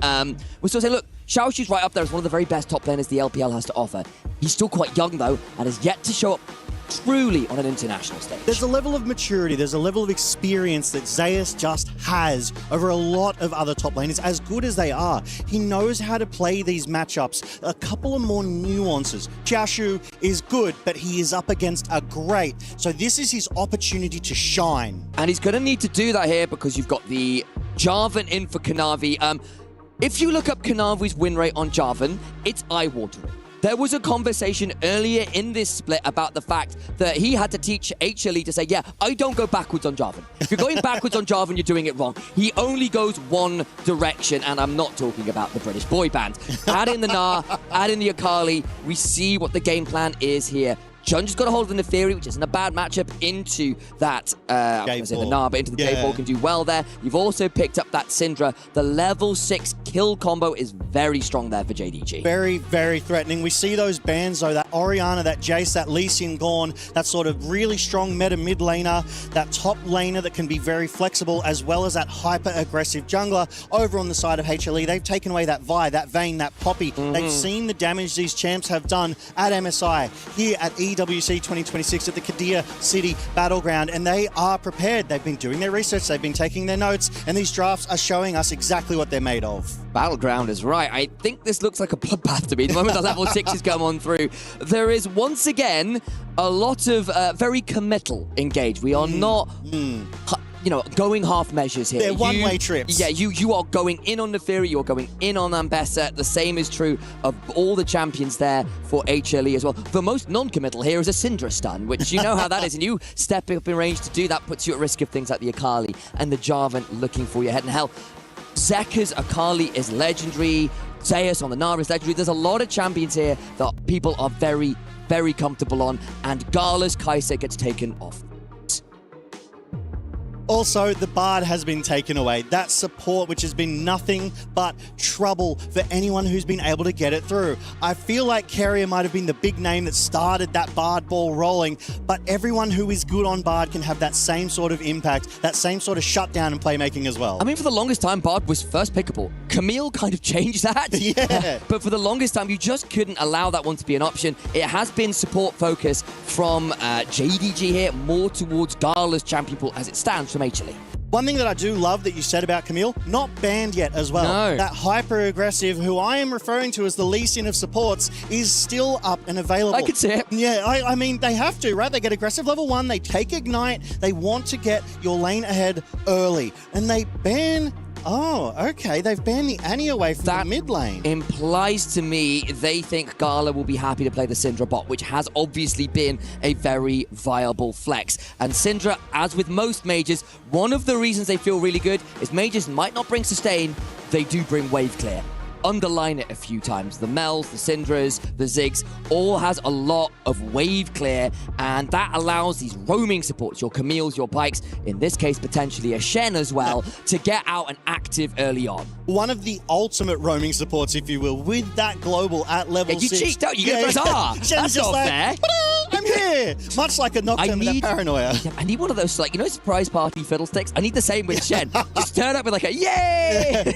We're still saying, look, Xiaoshu's right up there as one of the very best top laners the LPL has to offer. He's still quite young, though, and has yet to show up truly on an international stage. There's a level of maturity, there's a level of experience that Zeus just has over a lot of other top laners, as good as they are. He knows how to play these matchups. A couple of more nuances. Xiaoshu is good, but he is up against a great. So this is his opportunity to shine. And he's going to need to do that here, because you've got the Jarvan in for Kanavi. If you look up Kanavi's win rate on Jarvan, it's eye-watering. There was a conversation earlier in this split about the fact that he had to teach HLE to say, yeah, I don't go backwards on Jarvan. If you're going backwards on Jarvan, you're doing it wrong. He only goes one direction, and I'm not talking about the British boy band. Add in the Gnar, add in the Akali, we see what the game plan is here. Junja's got a hold of the Neferi, which isn't a bad matchup, into that, I was going to say the Gnar, but into the J-Ball can do well there. You've also picked up that Syndra. The level 6 kill combo is very strong there for JDG. Very, very threatening. We see those bans, though, that Orianna, that Jace, that Lee Sin Gorn, that sort of really strong meta mid laner, that top laner that can be very flexible, as well as that hyper-aggressive jungler over on the side of HLE. They've taken away that Vi, that Vayne, that Poppy. They've seen the damage these champs have done at MSI, here at EWC 2026 at the Kadir City Battleground, and they are prepared. They've been doing their research, they've been taking their notes, and these drafts are showing us exactly what they're made of. Battleground is right. I think this looks like a bloodbath to me. The moment the level 6s come on through, there is once again a lot of very committal engage. We are not... you know, going half measures here. They're one-way trips. Yeah, you are going in on Neferi, you're going in on Ambessa. The same is true of all the champions there for HLE as well. The most non-committal here is a Syndra stun, which you know how that is, and you stepping up in range to do that puts you at risk of things like the Akali and the Jarvan looking for your head. And hell, Zeka's Akali is legendary, Zeus on the Gnar is legendary. There's a lot of champions here that people are very, very comfortable on, and Gala's Kai'Sa gets taken off. Also, the Bard has been taken away. That support, which has been nothing but trouble for anyone who's been able to get it through. I feel like Carrier might have been the big name that started that Bard ball rolling, but everyone who is good on Bard can have that same sort of impact, that same sort of shutdown and playmaking as well. I mean, for the longest time, Bard was first pickable. Camille kind of changed that. Yeah. But for the longest time, you just couldn't allow that one to be an option. It has been support focus from JDG here, more towards Gala's champion pool as it stands from HLE. One thing that I do love that you said about Camille, not banned yet as well. No. That hyper-aggressive, who I am referring to as the Lee Sin of supports, is still up and available. I could see it. Yeah, I mean, they have to, right? They get aggressive level 1, they take Ignite, they want to get your lane ahead early, and they ban... Oh, okay. They've banned the Annie away from the mid lane. Implies to me they think Gala will be happy to play the Syndra bot, which has obviously been a very viable flex. And Syndra, as with most mages, one of the reasons they feel really good is mages might not bring sustain, they do bring wave clear. Underline it a few times. The Mels, the Syndras, the Ziggs, all has a lot of wave clear, and that allows these roaming supports, your Camille's, your Pikes, in this case potentially a Shen as well, to get out and active early on. One of the ultimate roaming supports, if you will, with that global at level 6. You cheat, don't you? You get bizarre. Shen's That's not fair. I'm here! Much like a Nocturne with that paranoia. I need one of those, like, you know, surprise party fiddlesticks? I need the same with Shen. Just turn up with like a yay!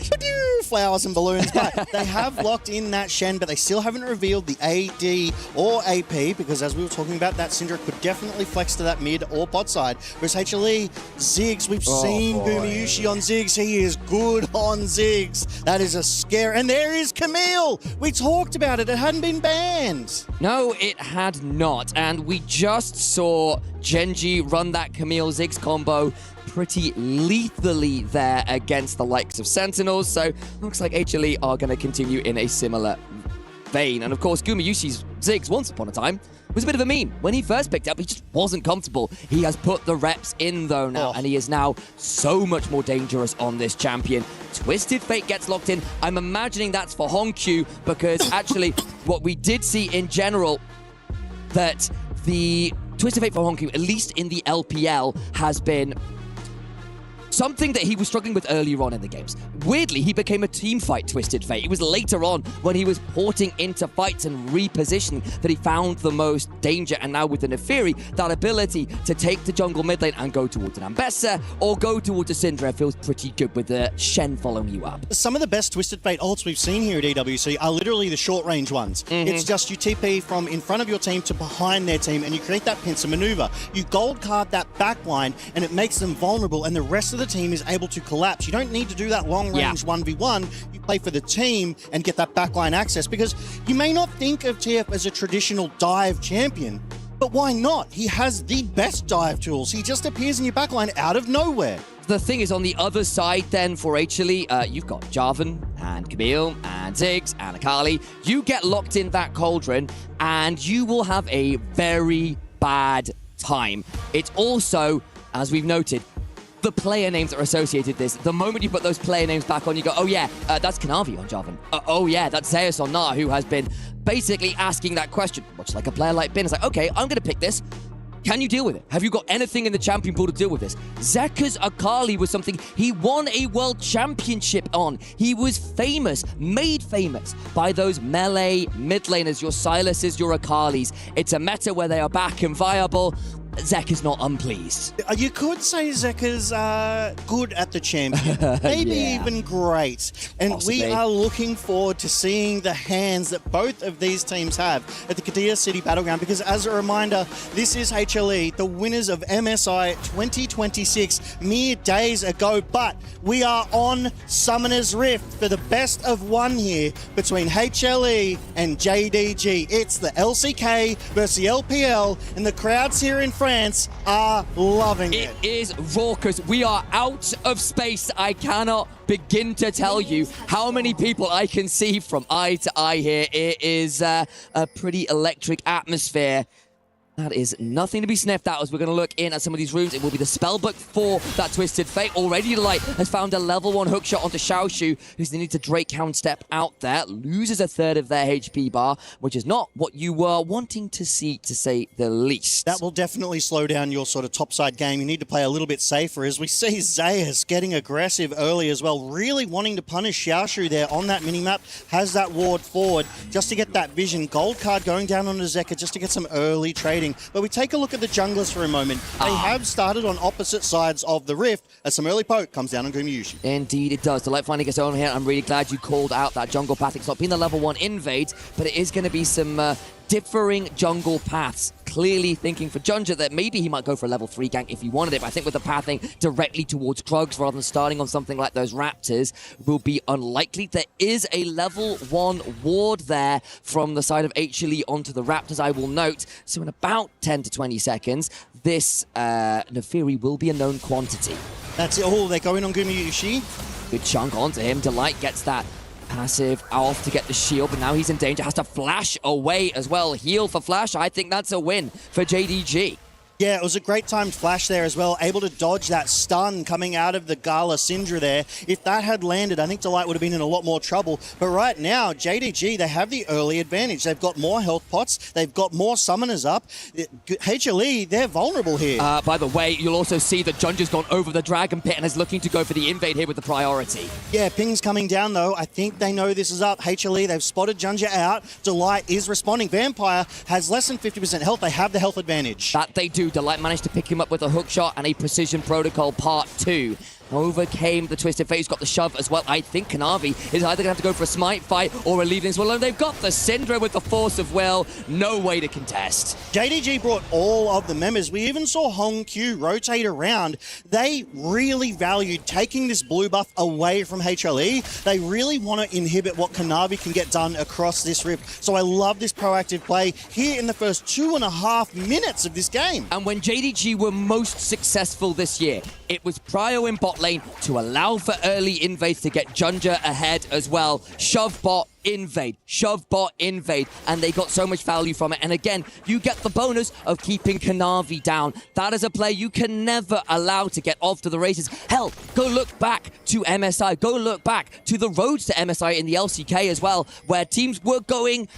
Flowers and balloons. But they have locked in that Shen, but they still haven't revealed the AD or AP, because as we were talking about, that Syndra could definitely flex to that mid or bot side. Whereas HLE, Ziggs, we've seen Gumayusi on Ziggs. He is good on Ziggs. That is a scare. And there is Camille. We talked about it. It hadn't been banned. No, it had not. And we just saw Genji run that Camille Ziggs combo pretty lethally there against the likes of Sentinels. So looks like HLE are going to continue in a similar vein. And of course, Gumayusi's Ziggs, once upon a time, was a bit of a meme. When he first picked up, he just wasn't comfortable. He has put the reps in though now, and he is now so much more dangerous on this champion. Twisted Fate gets locked in. I'm imagining that's for Hongq, because actually what we did see in general, that the Twisted Fate for Hongq, at least in the LPL, has been something that he was struggling with earlier on in the games. Weirdly, he became a team fight Twisted Fate. It was later on when he was porting into fights and repositioning that he found the most danger. And now with the Neferi, that ability to take the jungle mid lane and go towards an Ambessa or go towards a Syndra feels pretty good with the Shen following you up. Some of the best Twisted Fate ults we've seen here at EWC are literally the short range ones. It's just you TP from in front of your team to behind their team, and you create that pincer maneuver. You gold card that back line, and it makes them vulnerable, and the rest of the team is able to collapse. You don't need to do that long range 1v1. You play for the team and get that backline access, because you may not think of TF as a traditional dive champion, but why not? He has the best dive tools. He just appears in your backline out of nowhere. The thing is, on the other side then for HLE, you've got Jarvan and Camille and Ziggs and Akali. You get locked in that cauldron and you will have a very bad time. It's also, as we've noted, the player names that are associated with this. The moment you put those player names back on, you go, oh yeah, that's Kanavi on Jarvan. Oh yeah, that's Zeus on Nar, who has been basically asking that question, much like a player like Bin. It's like, okay, I'm going to pick this. Can you deal with it? Have you got anything in the champion pool to deal with this? Zeka's Akali was something he won a world championship on. He was famous, made famous by those melee mid laners, your Sylases, your Akalis. It's a meta where they are back and viable. Zek is not unpleased. You could say Zeka's good at the champion, maybe even great. And Possibly. We are looking forward to seeing the hands that both of these teams have at the Qiddiya City Battleground, because as a reminder, this is HLE, the winners of MSI 2026, mere days ago. But we are on Summoner's Rift for the best of one here between HLE and JDG. It's the LCK versus the LPL, and the crowds here in France are loving it. It is raucous. We are out of space. I cannot begin to tell you how many people I can see from eye to eye here. It is a pretty electric atmosphere. That is nothing to be sniffed at as we're going to look in at some of these rooms. It will be the spellbook for that Twisted Fate. Already Delight has found a level 1 hookshot onto Xiaoshu, who's needed to Drake Hound step out there. Loses a third of their HP bar, which is not what you were wanting to see, to say the least. That will definitely slow down your sort of topside game. You need to play a little bit safer, as we see Zayas getting aggressive early as well, really wanting to punish Xiaoshu there on that minimap. Has that ward forward just to get that vision. Gold card going down on Zeka just to get some early trading. But we take a look at the junglers for a moment. They have started on opposite sides of the rift as some early poke comes down on Gumayushi. Indeed it does. Delight finding his own here. I'm really glad you called out that jungle path. It's not been the level 1 invade, but it is going to be some differing jungle paths. Clearly thinking for Junja that maybe he might go for a level 3 gank if he wanted it, but I think with the pathing directly towards Krugs rather than starting on something like those Raptors will be unlikely. There is a level 1 ward there from the side of HLE onto the Raptors, I will note. So in about 10 to 20 seconds, this Nefiri will be a known quantity. That's it. Oh, they're going on Gumayushi. Good chunk onto him. Delight gets that passive off to get the shield, but now he's in danger. Has to flash away as well. Heal for Flash. I think that's a win for JDG. Yeah, it was a great timed flash there as well, able to dodge that stun coming out of the Gala Syndra there. If that had landed, I think Delight would have been in a lot more trouble. But right now, JDG, they have the early advantage. They've got more health pots, they've got more summoners up. HLE, they're vulnerable here. By the way, you'll also see that Junja's gone over the Dragon Pit and is looking to go for the invade here with the priority. Yeah, ping's coming down though. I think they know this is up. HLE, they've spotted Junja out. Delight is responding. Vampire has less than 50% health. They have the health advantage. That they do. Delight managed to pick him up with a hook shot and a Precision Protocol Part 2. Overcame the Twisted Fate, who's got the shove as well. I think Kanavi is either going to have to go for a smite fight or a leave this one alone. They've got the Syndra with the Force of Will. No way to contest. JDG brought all of the members. We even saw Hong Q rotate around. They really valued taking this blue buff away from HLE. They really want to inhibit what Kanavi can get done across this rift. So I love this proactive play here in the first 2.5 minutes of this game. And when JDG were most successful this year, it was Prio in bot lane to allow for early invades to get Junja ahead as well. Shove bot, invade, shove bot, invade, and they got so much value from it. And again, you get the bonus of keeping Kanavi down. That is a play you can never allow to get off to the races. Hell, go look back to MSI, go look back to the roads to MSI in the LCK as well, where teams were going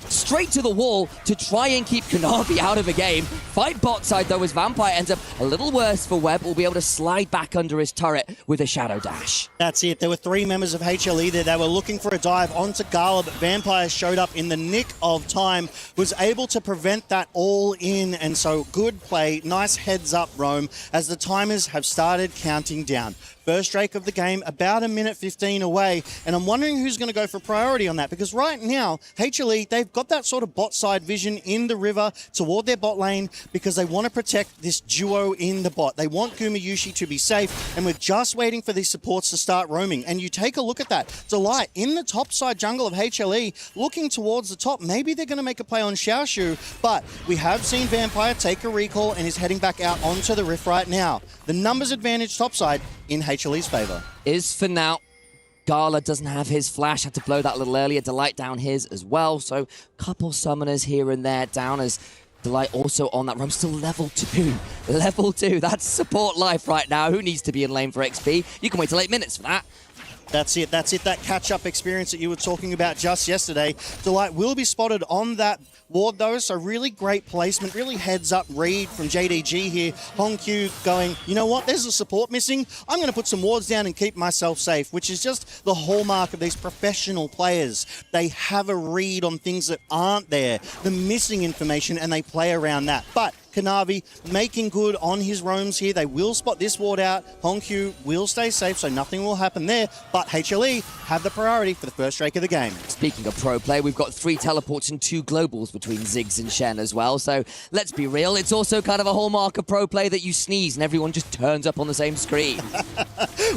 straight to the wall to try and keep Kanavi out of a game. Fight bot side though, as Vampire ends up a little worse for Webb, will be able to slide back under his turret with a Shadow Dash. That's it. There were 3 members of HLE there. They were looking for a dive onto Gala, but Vampire showed up in the nick of time, was able to prevent that all in, and so good play. Nice heads up, Rome, as the timers have started counting down. First Drake of the game, about 1:15 away, and I'm wondering who's going to go for priority on that, because right now, HLE, they've got that sort of bot side vision in the river toward their bot lane because they want to protect this duo in the bot. They want Gumayushi to be safe, and we're just waiting for these supports to start roaming. And you take a look at that. Delight in the top side jungle of HLE, looking towards the top. Maybe they're going to make a play on Xiaoshu, but we have seen Vampire take a recall and is heading back out onto the rift right now. The numbers advantage topside in HLE's favor. Is for now. Gala doesn't have his flash, had to blow that a little earlier. Delight down his as well, so couple summoners here and there down as Delight also on that roam. Still level 2. Level 2, that's support life right now. Who needs to be in lane for XP? You can wait till 8 minutes for that. That's it. That's it. That catch-up experience that you were talking about just yesterday. Delight will be spotted on that ward, though, so really great placement, really heads-up read from JDG here. Hong Q going, you know what, there's a support missing. I'm going to put some wards down and keep myself safe, which is just the hallmark of these professional players. They have a read on things that aren't there, the missing information, and they play around that. But Kanavi making good on his roams here. They will spot this ward out. Hong Q will stay safe, so nothing will happen there. But HLE have the priority for the first Drake of the game. Speaking of pro play, we've got 3 teleports and 2 globals between Ziggs and Shen as well. So let's be real, it's also kind of a hallmark of pro play that you sneeze and everyone just turns up on the same screen.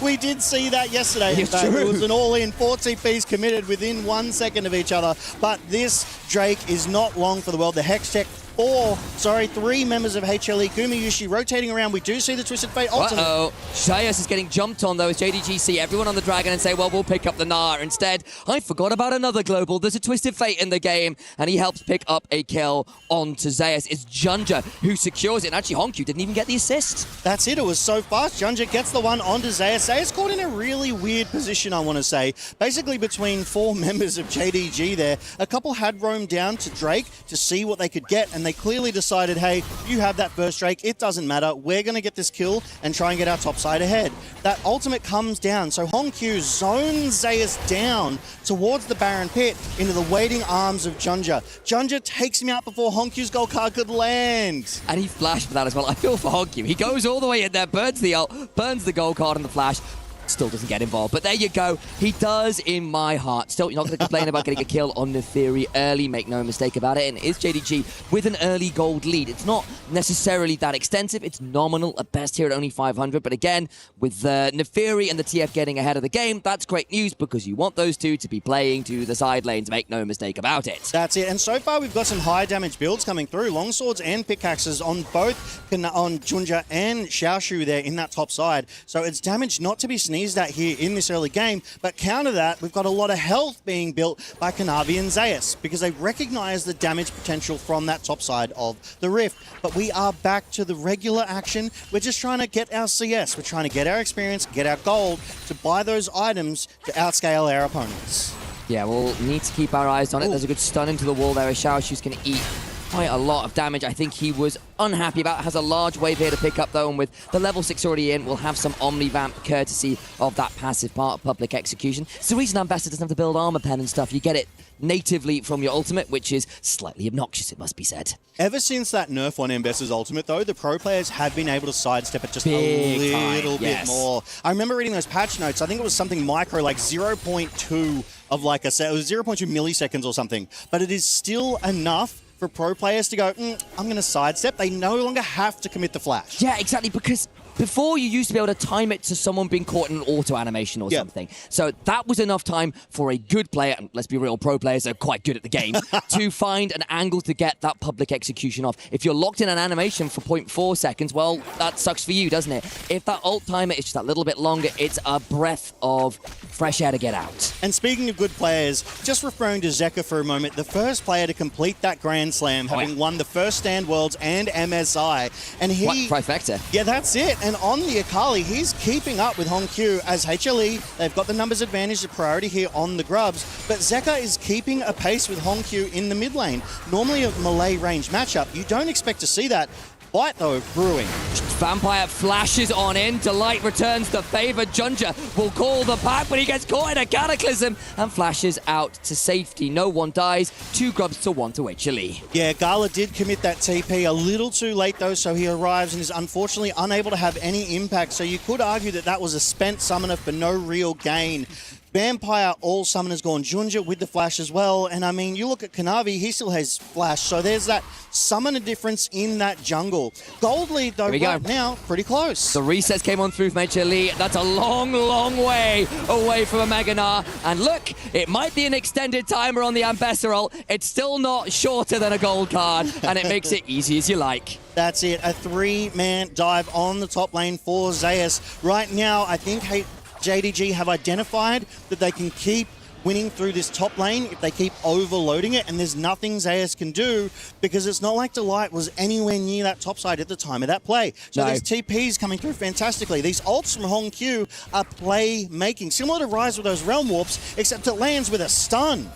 We did see that yesterday. It's true. It was an all-in. 4 TPs committed within 1 second of each other. But this Drake is not long for the world. The Hex Tech 3 members of HLE. Gumayushi rotating around. We do see the Twisted Fate ultimate. Uh-oh. Zayas is getting jumped on, though, as JDG see everyone on the Dragon and say, well, we'll pick up the Gnar. Instead, I forgot about another global. There's a Twisted Fate in the game, and he helps pick up a kill onto Zayas. It's Junja who secures it, and actually Honkyu didn't even get the assist. That's it. It was so fast. Junja gets the one onto Zayas. Zayas caught in a really weird position, I want to say. Basically between 4 members of JDG there. A couple had roamed down to Drake to see what they could get, and they clearly decided, hey, you have that first Drake. It doesn't matter. We're going to get this kill and try and get our top side ahead. That ultimate comes down, so Honkyu zones Zayas down towards the Baron Pit into the waiting arms of Junja. Junja takes him out before Honkyu's gold card could land. And he flashed for that as well. I feel for Honkyu. He goes all the way in there, burns the ult, burns the gold card on the flash. Still doesn't get involved, but there you go. He does in my heart. Still, you're not going to complain about getting a kill on Neferi early, make no mistake about it. And it is JDG with an early gold lead. It's not necessarily that extensive. It's nominal at best here at only 500. But again, with Neferi and the TF getting ahead of the game, that's great news because you want those two to be playing to the side lanes, make no mistake about it. That's it. And so far, we've got some high damage builds coming through. Longswords and pickaxes on both, on Junja and Xiaoshu there in that top side. So it's damage not to be sneezed at here in this early game, but counter that, we've got a lot of health being built by Kanavi and Zayas because they recognize the damage potential from that top side of the Rift. But we are back to the regular action. We're just trying to get our CS. We're trying to get our experience, get our gold to buy those items to outscale our opponents. Yeah, we'll need to keep our eyes on it. There's a good stun into the wall there as Xiaoshu's going to eat quite a lot of damage. I think he was unhappy about. Has a large wave here to pick up though, and with the level 6 already in, we'll have some Omnivamp courtesy of that passive part of Public Execution. It's the reason Ambassador doesn't have to build armor pen and stuff. You get it natively from your ultimate, which is slightly obnoxious, it must be said. Ever since that nerf on Ambassador's ultimate though, the pro players have been able to sidestep it just Big a little time, bit yes. more. I remember reading those patch notes. I think it was something micro, like 0.2 of like a set. It was 0.2 milliseconds or something, but it is still enough for pro players to go, I'm going to sidestep. They no longer have to commit the flash. Yeah, exactly, because before you used to be able to time it to someone being caught in an auto animation or something. So that was enough time for a good player, and let's be real, pro players are quite good at the game, to find an angle to get that public execution off. If you're locked in an animation for 0.4 seconds, well, that sucks for you, doesn't it? If that ult timer is just that little bit longer, it's a breath of fresh air to get out. And speaking of good players, just referring to Zeka for a moment, the first player to complete that Grand Slam, having won the first Stand Worlds and MSI. And he... What, trifecta? Yeah, that's it. And on the Akali, he's keeping up with Honkyu as HLE. They've got the numbers advantage, the priority here on the Grubs. But Zeka is keeping a pace with Honkyu in the mid lane. Normally a melee range matchup, you don't expect to see that. Fight though, brewing. Vampire flashes on in. Delight returns the favor. Junja will call the pack, but he gets caught in a cataclysm and flashes out to safety. No one dies. 2 Grubs to 1 to HLE. Yeah, Gala did commit that TP a little too late though, so he arrives and is unfortunately unable to have any impact. So you could argue that that was a spent summoner for no real gain. Vampire, all summoners gone. Junja with the flash as well. And I mean, you look at Kanavi, he still has flash. So there's that summoner difference in that jungle. Gold lead, though, right now, pretty close. The resets came on through from HLE. That's a long, long way away from a Mega Gnar. And look, it might be an extended timer on the Ambassador ult. It's still not shorter than a gold card, and it makes it easy as you like. That's it. A 3-man dive on the top lane for Zayas. Right now, I think JDG have identified that they can keep winning through this top lane if they keep overloading it, and there's nothing Zayas can do because it's not like Delight was anywhere near that top side at the time of that play. So these TPs coming through fantastically. These ults from Honkyu are play-making, similar to Rise with those Realm Warps, except it lands with a stun.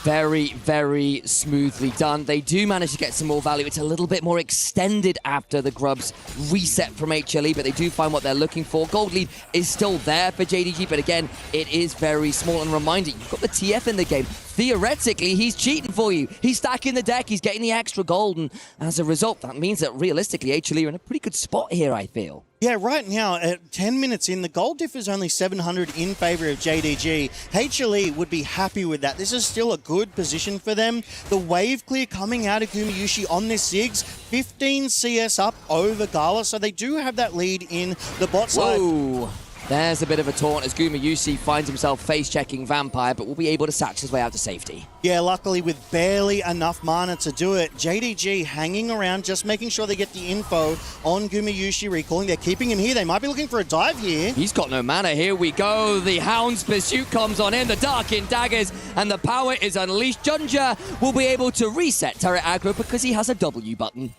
Very, very smoothly done. They do manage to get some more value. It's a little bit more extended after the Grubs reset from HLE, but they do find what they're looking for. Gold lead is still there for JDG, but again, it is very small. And reminder, you've got the TF in the game. Theoretically, he's cheating for you. He's stacking the deck. He's getting the extra gold. And as a result, that means that realistically, HLE are in a pretty good spot here, I feel. Yeah, right now, at 10 minutes in, the gold diff is only 700 in favor of JDG. HLE would be happy with that. This is still a good position for them. The wave clear coming out of Gumayushi on this Ziggs, 15 CS up over Gala, so they do have that lead in the bot side. Whoa. There's a bit of a taunt as Gumayusi finds himself face-checking Vampire, but will be able to satch his way out to safety. Yeah, luckily with barely enough mana to do it, JDG hanging around, just making sure they get the info on Gumayusi recalling. They're keeping him here. They might be looking for a dive here. He's got no mana. Here we go. The Hound's Pursuit comes on in. The Darkin Daggers and the power is unleashed. Junja will be able to reset turret aggro because he has a W button.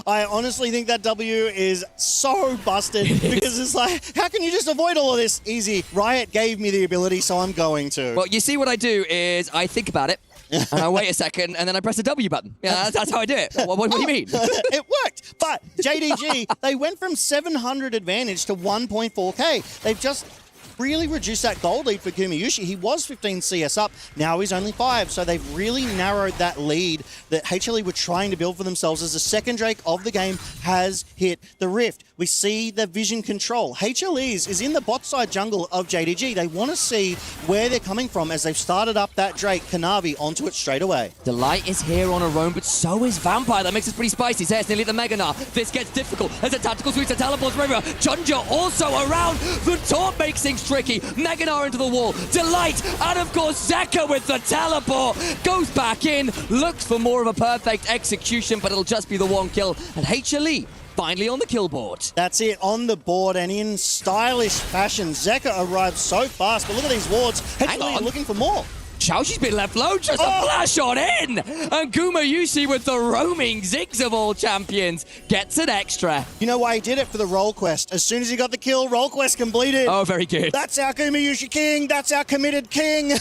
I honestly think that W is so busted because it's like, how can you just avoid all of this? Easy. Riot gave me the ability, so I'm going to. Well, you see what I do is I think about it, and I wait a second, and then I press the W button. Yeah, that's how I do it. What do you mean? It worked. But JDG, they went from 700 advantage to 1.4k. They've just really reduced that gold lead for Gumayusi. He was 15 CS up, now he's only 5, so they've really narrowed that lead that HLE were trying to build for themselves as the second Drake of the game has hit the Rift. We see the vision control. HLE's is in the bot side jungle of JDG. They want to see where they're coming from as they've started up that Drake. Kanavi onto it straight away. Delight is here on her own, but so is Vampire. That makes it pretty spicy. Zeus nearly at the Meganar. This gets difficult as a tactical sweep to teleports river. Junja also around. The taunt makes things tricky. Meganar into the wall. Delight, and of course Zeka with the teleport. Goes back in, looks for more of a perfect execution, but it'll just be the one kill. And HLE finally on the kill board. That's it, on the board, and in stylish fashion, Zeka arrives so fast, but look at these wards. HLE looking for more. Xiaoshi's been left low, just a flash on in! And Gumayusi with the roaming Ziggs of all champions gets an extra. You know why he did it? For the roll quest. As soon as he got the kill, roll quest completed. Oh, very good. That's our Gumayusi king. That's our committed king.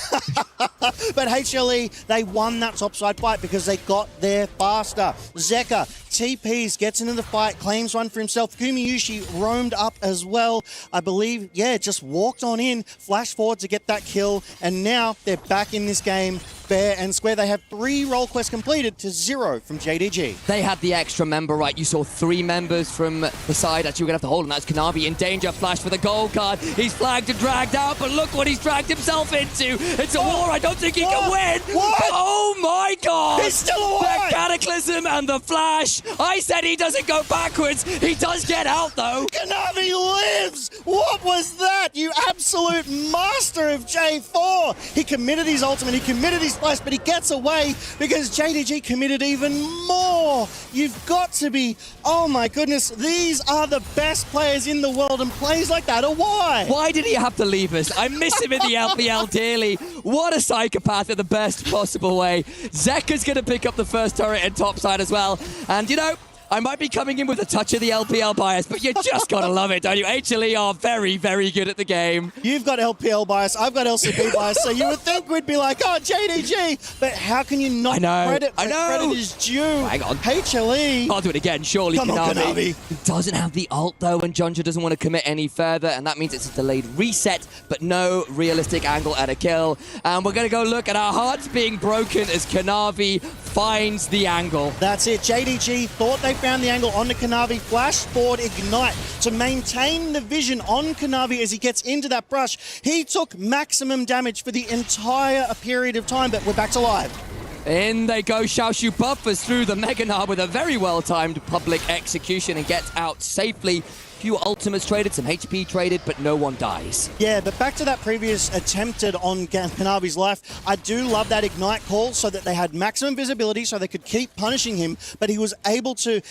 But HLE, they won that topside fight because they got there faster. Zeka TPs, gets into the fight, claims one for himself. Gumayusi roamed up as well. I believe, just walked on in, flashed forward to get that kill, and now they're back in this game fair and square. They have 3 roll quests completed to 0 from JDG. They had the extra member, right? You saw 3 members from the side. Actually, we're going to have to hold him. That's Kanavi in danger. Flash for the gold card. He's flagged and dragged out, but look what he's dragged himself into. It's a war. I don't think he can win. What? Oh my god. He's still alive. The Cataclysm and the Flash. I said he doesn't go backwards. He does get out, though. Kanavi lives. What was that? You absolute master of J4. He committed his ultimate. He committed his flash, but he gets away because JDG committed even more. You've got to be, oh my goodness, these are the best players in the world, and plays like that are why? Why did he have to leave us? I miss him in the LPL dearly. What a psychopath in the best possible way. Zeka's going to pick up the first turret and topside as well. And you know, I might be coming in with a touch of the LPL bias, but you just gotta love it, don't you? HLE are very, very good at the game. You've got LPL bias, I've got LCB bias, so you would think we'd be like, oh, JDG, but how can you not credit where credit is due? Hang on. HLE. I'll do it again, surely. Come on, Kanavi. He doesn't have the ult, though, and Junja doesn't want to commit any further, and that means it's a delayed reset, but no realistic angle at a kill. And we're gonna go look at our hearts being broken as Kanavi finds the angle. That's it. JDG thought they found the angle onto Kanavi. Flash forward, ignite to maintain the vision on Kanavi as he gets into that brush. He took maximum damage for the entire period of time, but we're back to live. In they go. Xiaoshu buffers through the Meganar with a very well-timed public execution and gets out safely. Few ultimates traded, some HP traded, but no one dies. Yeah, but back to that previous attempted on Kanavi's life, I do love that ignite call so that they had maximum visibility so they could keep punishing him, but he was able to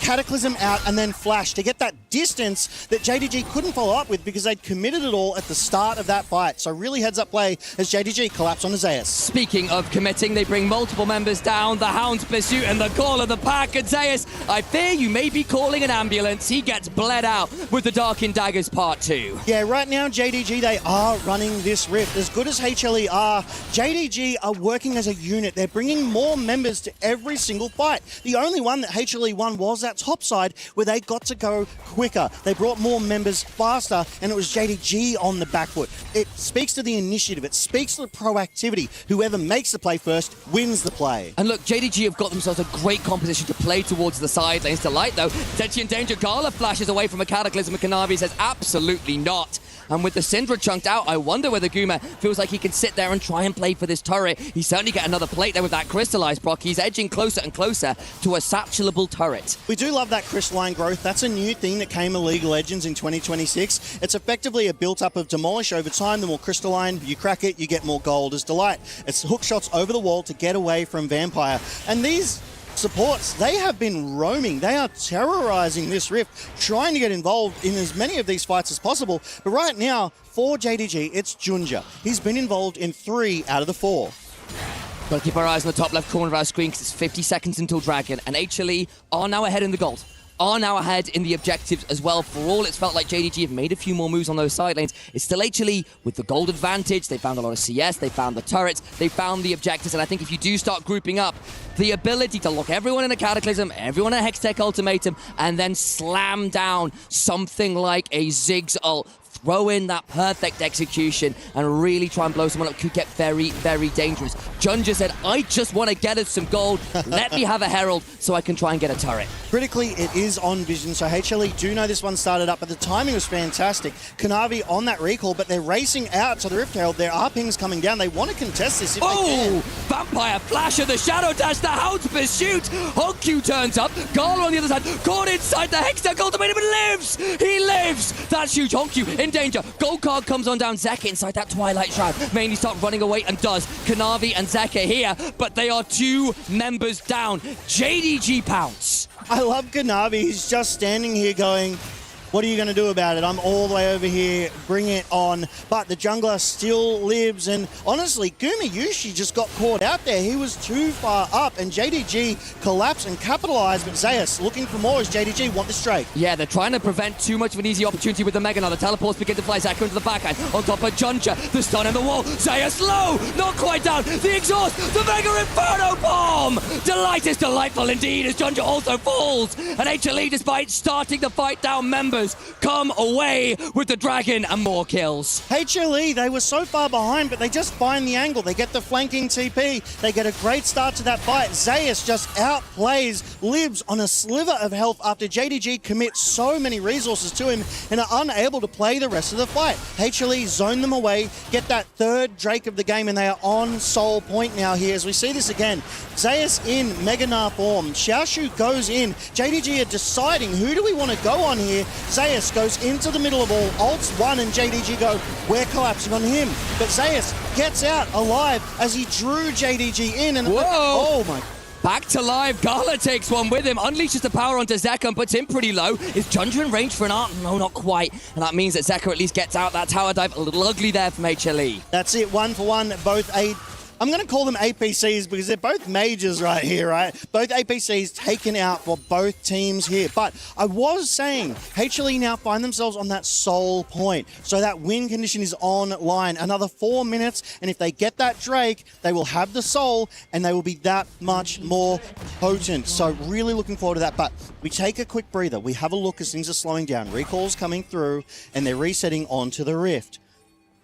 Cataclysm out and then flash to get that distance that JDG couldn't follow up with because they'd committed it all at the start of that fight. So really heads up play as JDG collapse on Zeus. Speaking of committing, they bring multiple members down. The Hound's Pursuit and the call of the pack. And Zeus, I fear you may be calling an ambulance. He gets bled out with the Darkin Daggers Part 2. Yeah, right now JDG, they are running this rift. As good as HLE are, JDG are working as a unit. They're bringing more members to every single fight. The only one that HLE won was that top side where they got to go quicker. They brought more members faster, and it was JDG on the back foot. It speaks to the initiative. It speaks to the proactivity. Whoever makes the play first wins the play. And look, JDG have got themselves a great composition to play towards the side lanes. Delight, though, potentially in danger. Gala flashes away from a Cataclysm, and Kanavi says absolutely not. And with the Syndra chunked out, I wonder whether Guma feels like he can sit there and try and play for this turret. He certainly get another plate there with that crystallized proc. He's edging closer and closer to a satchelable turret. We do love that crystalline growth. That's a new thing that came in League of Legends in 2026. It's effectively a built-up of Demolish over time. The more crystalline you crack it, you get more gold as Delight. It's hook shots over the wall to get away from Vampire. And these supports, they have been roaming. They are terrorizing this rift, trying to get involved in as many of these fights as possible. But right now, for JDG, it's Junja. He's been involved in 3 out of the 4. Gotta keep our eyes on the top left corner of our screen because it's 50 seconds until Dragon, and HLE are now ahead in the gold. Are now ahead in the objectives as well. For all it's felt like JDG have made a few more moves on those side lanes, it's still HLE with the gold advantage. They found a lot of CS, they found the turrets, they found the objectives, and I think if you do start grouping up, the ability to lock everyone in a Cataclysm, everyone in a Hextech Ultimatum, and then slam down something like a Ziggs ult, throw in that perfect execution and really try and blow someone up could get very, very dangerous. Junja said, I just want to get us some gold. Let me have a Herald so I can try and get a turret. Critically, it is on Vision, so HLE do know this one started up, but the timing was fantastic. Kanavi on that recall, but they're racing out to the Rift Herald. There are pings coming down. They want to contest this if they can. Vampire flash of the Shadow Dash, the Hound's pursuit. Honku turns up. Gala on the other side, caught inside the Hextech Ultimatum and lives. He lives. That's huge. Honku in danger. Gold card comes on down. Zeka inside that Twilight Shroud. Mainly start running away and does. Kanavi and Zeka here, but they are 2 members down. JDG pounce. I love Kanavi. He's just standing here going, what are you going to do about it? I'm all the way over here. Bring it on. But the jungler still lives. And honestly, Gumayushi just got caught out there. He was too far up. And JDG collapsed and capitalized. But Zeus looking for more as JDG want the straight. Yeah, they're trying to prevent too much of an easy opportunity with the Mega now. The teleports begin to fly. Zaka into the backhand. On top of Junja. The stun in the wall. Zeus low. Not quite down. The exhaust. The Mega Inferno Bomb. Delight is delightful indeed as Junja also falls. And HLE, despite starting the fight down members, come away with the Dragon and more kills. HLE, they were so far behind, but they just find the angle. They get the flanking TP. They get a great start to that fight. Zeus just outplays, lives on a sliver of health after JDG commits so many resources to him and are unable to play the rest of the fight. HLE zone them away, get that 3rd Drake of the game, and they are on Soul Point now here as we see this again. Zeus in Mega Gnar form. Xiaoshu goes in. JDG are deciding who do we want to go on here. Zeus goes into the middle of all. Ults 1 and JDG go, we're collapsing on him. But Zeus gets out alive as he drew JDG in. And whoa! Oh my. Back to live. Gala takes one with him, unleashes the power onto Zeka and puts him pretty low. Is Junja in range for an art? No, not quite. And that means that Zeka at least gets out that tower dive. A little ugly there from HLE. That's it, 1 for 1. Both I'm going to call them APCs because they're both majors right here, right? Both APCs taken out for both teams here. But I was saying, HLE now find themselves on that Soul Point. So that win condition is online. Another 4 minutes, and if they get that Drake, they will have the Soul, and they will be that much more potent. So really looking forward to that. But we take a quick breather. We have a look as things are slowing down. Recalls coming through, and they're resetting onto the Rift.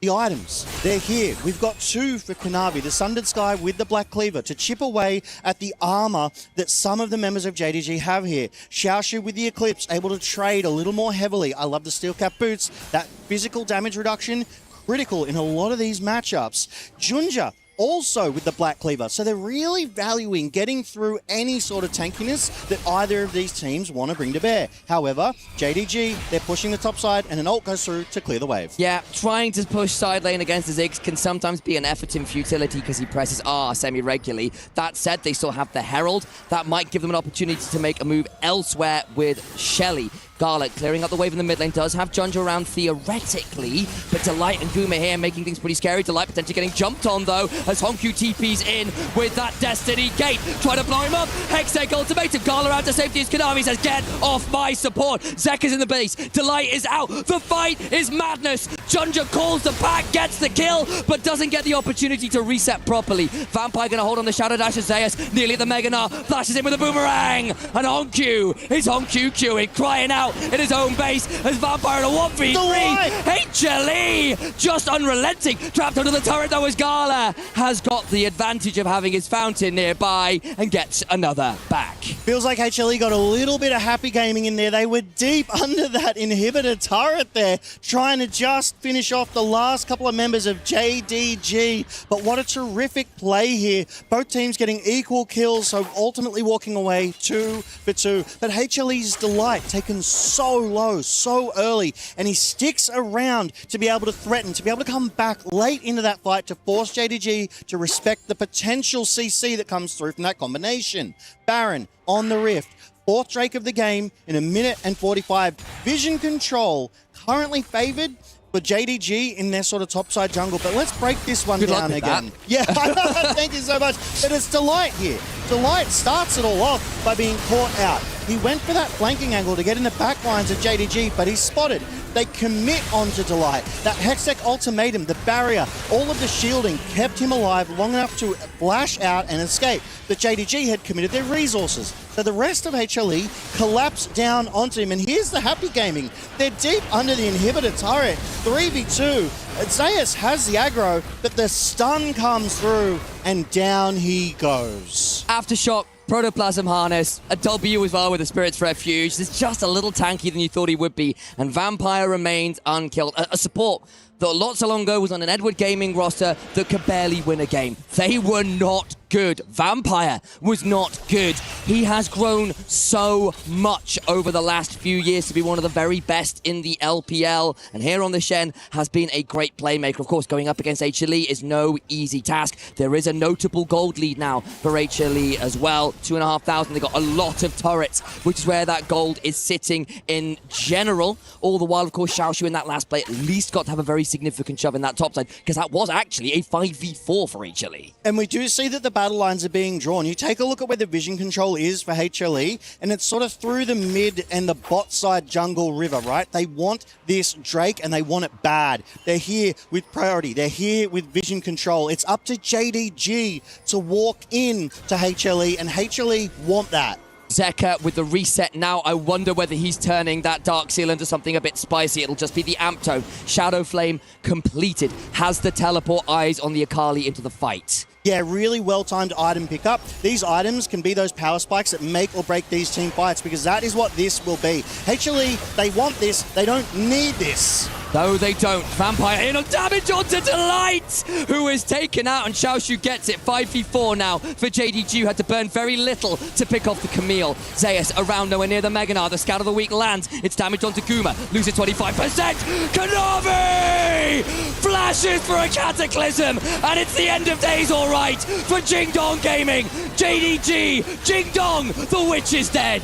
The items, they're here. We've got 2 for Kanavi, the Sundered Sky with the Black Cleaver to chip away at the armor that some of the members of JDG have here. Xiaoshu with the Eclipse, able to trade a little more heavily. I love the Steel Cap Boots. That physical damage reduction, critical in a lot of these matchups. Junja, also with the Black Cleaver. So they're really valuing getting through any sort of tankiness that either of these teams want to bring to bear. However, JDG, they're pushing the top side and an ult goes through to clear the wave. Yeah, trying to push side lane against the Ziggs can sometimes be an effort in futility because he presses R semi-regularly. That said, they still have the Herald. That might give them an opportunity to make a move elsewhere with Shelly. Garlic clearing up the wave in the mid lane, does have Junja around theoretically, but Delight and Guma here making things pretty scary. Delight potentially getting jumped on though, as Honku TP's in with that Destiny Gate. Try to blow him up, Hextech Ultimatum, Gala out to safety as Kanavi says, get off my support. Zeka's in the base, Delight is out, the fight is madness. Junja calls the pack, gets the kill, but doesn't get the opportunity to reset properly. Vampire gonna hold on the Shadow Dash as Zeus, nearly at the Mega Gnar, flashes in with a boomerang, and Honku is Honku queuing, crying out, out in his own base as Vampire in a 1v3. HLE just unrelenting, trapped under the turret though as Gala has got the advantage of having his fountain nearby and gets another back. Feels like HLE got a little bit of happy gaming in there. They were deep under that inhibitor turret there, trying to just finish off the last couple of members of JDG. But what a terrific play here. Both teams getting equal kills, so ultimately walking away 2 for 2. But HLE's Delight taken so low, so early, and he sticks around to be able to threaten, to be able to come back late into that fight to force JDG to respect the potential CC that comes through from that combination. Baron on the Rift. 4th Drake of the game in 1 minute and 45. Vision control currently favored for JDG in their sort of topside jungle, but let's break this one down again. Yeah, thank you so much. But it's Delight here. Delight starts it all off by being caught out. He went for that flanking angle to get in the back lines of JDG, but he's spotted. They commit onto Delight. That Hextech ultimatum, the barrier, all of the shielding kept him alive long enough to flash out and escape. But JDG had committed their resources. So the rest of HLE collapsed down onto him. And here's the happy gaming. They're deep under the inhibitor turret. 3v2. Zeus has the aggro, but the stun comes through and down he goes. Aftershock, Protoplasm Harness, a W as well with the Spirit's Refuge. It's just a little tankier than you thought he would be. And Vampire remains unkilled. A support that not so long ago was on an Edward Gaming roster that could barely win a game. They were not good. Vampire was not good. He has grown so much over the last few years to be one of the very best in the LPL. And here on the Shen has been a great playmaker. Of course, going up against HLE is no easy task. There is a notable gold lead now for HLE as well. 2,500. They got a lot of turrets, which is where that gold is sitting in general. All the while, of course, Xiaoshu in that last play at least got to have a very significant shove in that top side, because that was actually a 5v4 for HLE. And we do see that the battle lines are being drawn. You take a look at where the vision control is for HLE, and it's sort of through the mid and the bot side jungle river, right? They want this Drake, and they want it bad. They're here with priority. They're here with vision control. It's up to JDG to walk in to HLE, and HLE want that. Zeka with the reset now. I wonder whether he's turning that Dark Seal into something a bit spicy. It'll just be the Ampto. Shadow Flame completed. Has the teleport eyes on the Akali into the fight. Yeah, really well-timed item pickup. These items can be those power spikes that make or break these team fights, because that is what this will be. HLE, they want this. They don't need this. No, they don't. Vampire in on damage onto Delight, who is taken out, and Xiaoshu gets it. 5v4 now for JDG, who had to burn very little to pick off the Camille. Zeus around nowhere near the Meganar. The Scout of the Week lands. It's damage onto Guma. Loses 25%. Kanavi flashes for a Cataclysm, and it's the end of days already. Right for Jingdong Gaming. JDG, Jingdong, the witch is dead.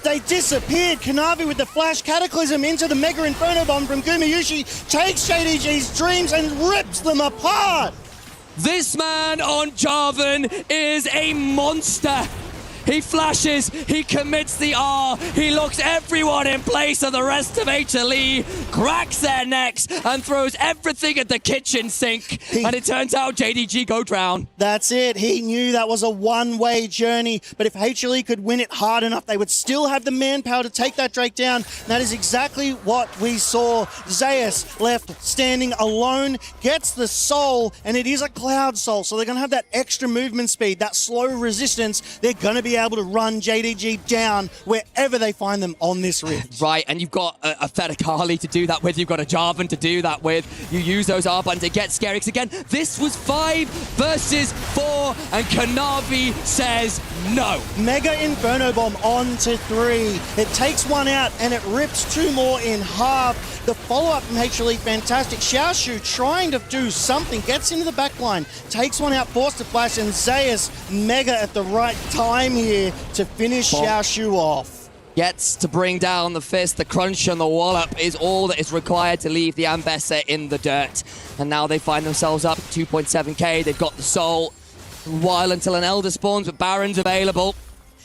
They disappeared. Kanavi with the flash Cataclysm into the Mega Inferno Bomb from Gumayushi takes JDG's dreams and rips them apart. This man on Jarvan is a monster. He flashes, he commits the R, he locks everyone in place, and the rest of HLE cracks their necks and throws everything at the kitchen sink. And it turns out JDG go drown. That's it. He knew that was a one-way journey, but if HLE could win it hard enough, they would still have the manpower to take that Drake down. And that is exactly what we saw. Zeus left standing alone, gets the soul, and it is a cloud soul, so they're going to have that extra movement speed, that slow resistance. They're going to be able to run JDG down wherever they find them on this rift. Right, and you've got a Fedakali to do that with, you've got a Jarvan to do that with. You use those R buttons to get scary, because again, this was 5 versus 4, and Kanavi says no. Mega Inferno Bomb on to 3. It takes one out, and it rips 2 more in half. The follow-up from HLE, fantastic. Xiaoshu trying to do something, gets into the back line, takes one out, forced to flash, and Zeus Mega at the right time here to finish Xiaoshu off. Gets to bring down the fist. The crunch and the wallop is all that is required to leave the Ambessa in the dirt. And now they find themselves up 2.7k. They've got the soul. A while until an Elder spawns, but Baron's available.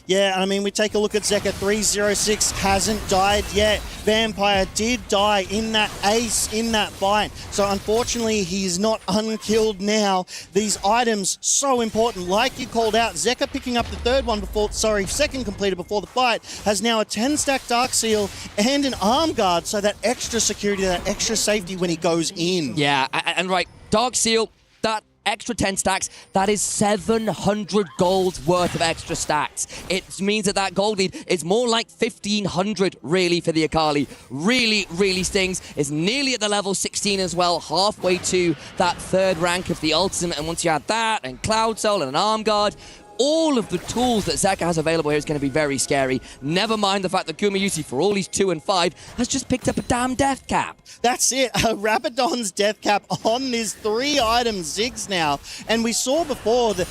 Yeah, and I mean, we take a look at Zeka. 306 hasn't died yet. Vampire did die in that ace, in that fight. So unfortunately, he's not unkilled now. These items, so important. Like you called out, Zeka picking up the second completed before the fight, has now a 10-stack Dark Seal and an Arm Guard, so that extra security, that extra safety when he goes in. Yeah, and right, Dark Seal, that extra 10 stacks, that is 700 gold worth of extra stacks. It means that gold lead is more like 1,500 really for the Akali. Really, really stings. It's nearly at the level 16 as well, halfway to that 3rd rank of the ultimate. And once you add that and Cloud Soul and an Arm Guard, all of the tools that Zeka has available here is going to be very scary. Never mind the fact that Gumayusi, for all he's 2 and 5, has just picked up a damn death cap. That's it, a Rabadon's death cap on these 3 items Ziggs now. And we saw before the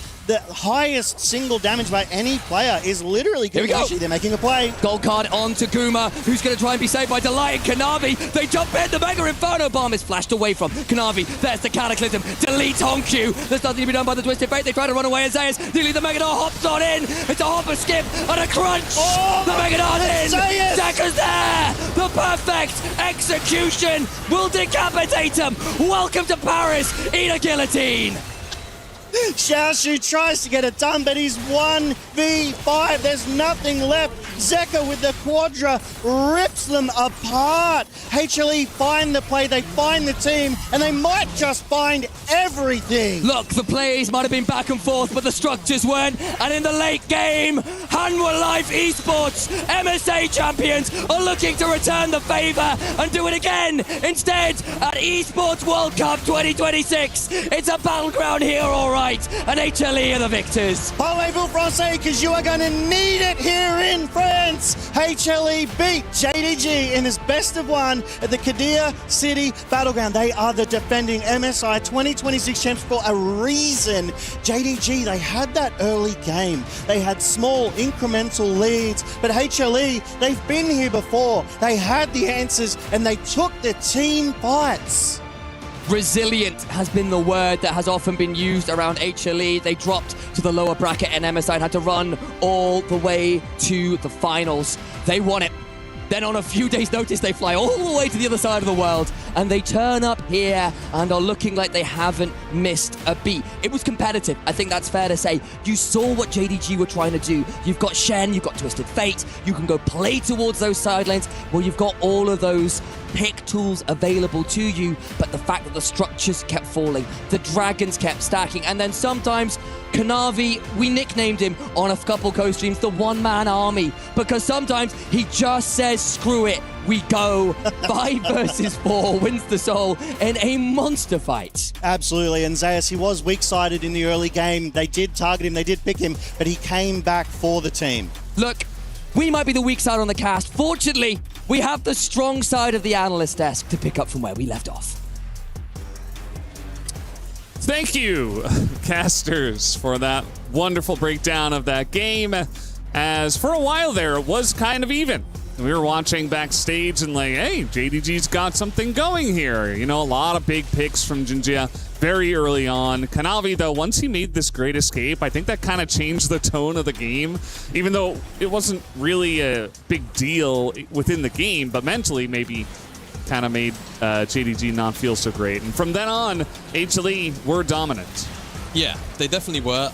highest single damage by any player is literally Gumayusi. They're making a play. Gold card on to Guma, who's going to try and be saved by Delight and Kanavi. They jump in, the Mega Inferno Bomb is flashed away from Kanavi. There's the Cataclysm, deletes Honku. There's nothing to be done by the Twisted Fate. They try to run away, and Zayas nearly the Megador hops on in. It's a hop, a skip, and a crunch. The Megador's in. Zeka's there. The perfect execution will decapitate him. Welcome to Paris. Eat a guillotine. Xiaoshu tries to get it done, but he's 1v5. There's nothing left. Zeka with the Quadra rips them apart. HLE find the play, they find the team, and they might just find everything. Look, the plays might have been back and forth, but the structures weren't. And in the late game, Hanwha Life Esports, MSA champions, are looking to return the favor and do it again. Instead, at Esports World Cup 2026, it's a battleground here, all right. And HLE are the victors. Parlez-vous français, because you are going to need it here in France. HLE beat JDG in his best of 1 at the Kadir City Battleground. They are the defending MSI 2026 champs for a reason. JDG, they had that early game. They had small incremental leads, but HLE, they've been here before. They had the answers and they took the team fights. Resilient has been the word that has often been used around HLE. They dropped to the lower bracket and MSI had to run all the way to the finals. They won it. Then on a few days' notice, they fly all the way to the other side of the world and they turn up here and are looking like they haven't missed a beat. It was competitive. I think that's fair to say. You saw what JDG were trying to do. You've got Shen, you've got Twisted Fate. You can go play towards those side lanes where you've got all of those pick tools available to you, but the fact that the structures kept falling, the dragons kept stacking, and then sometimes Kanavi, we nicknamed him on a couple co-streams the one-man army, because sometimes he just says, screw it, we go. 5 versus 4 wins the soul in a monster fight. Absolutely, and Zayas, he was weak-sided in the early game. They did target him, they did pick him, but he came back for the team. Look, we might be the weak side on the cast. Fortunately, we have the strong side of the analyst desk to pick up from where we left off. Thank you, casters, for that wonderful breakdown of that game. As for a while there, it was kind of even. We were watching backstage and like, hey, JDG's got something going here. You know, a lot of big picks from Jinjia very early on. Kanavi, though, once he made this great escape, I think that kind of changed the tone of the game, even though it wasn't really a big deal within the game, but mentally maybe kind of made JDG not feel so great. And from then on, HLE were dominant. Yeah, they definitely were.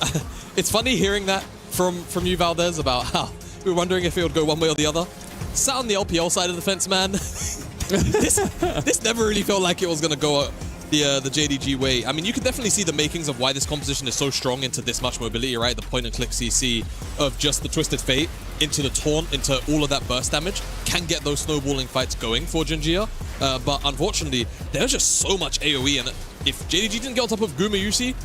It's funny hearing that from you, Valdez, about how we were wondering if it would go one way or the other. Sat on the LPL side of the fence, man. this never really felt like it was going to go the JDG way. I mean, you can definitely see the makings of why this composition is so strong into this much mobility, right? The point-and-click CC of just the Twisted Fate into the Taunt, into all of that burst damage, can get those snowballing fights going for Jinjia. But unfortunately, there's just so much AoE, and if JDG didn't get on top of Gumayusi,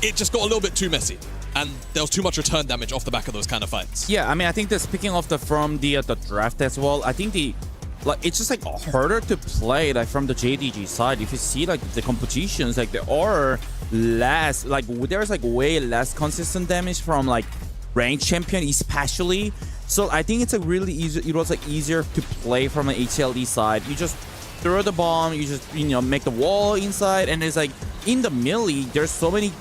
it just got a little bit too messy. And there was too much return damage off the back of those kind of fights. Yeah, I mean, I think that speaking of the draft as well, I think it's just like harder to play like from the JDG side. If you see like the competitions, like there are less, like there's like way less consistent damage from like ranked champion especially. So I think it's a really easy. It was like easier to play from an HLE side. You just throw the bomb, you just make the wall inside, and it's like in the melee. There's so many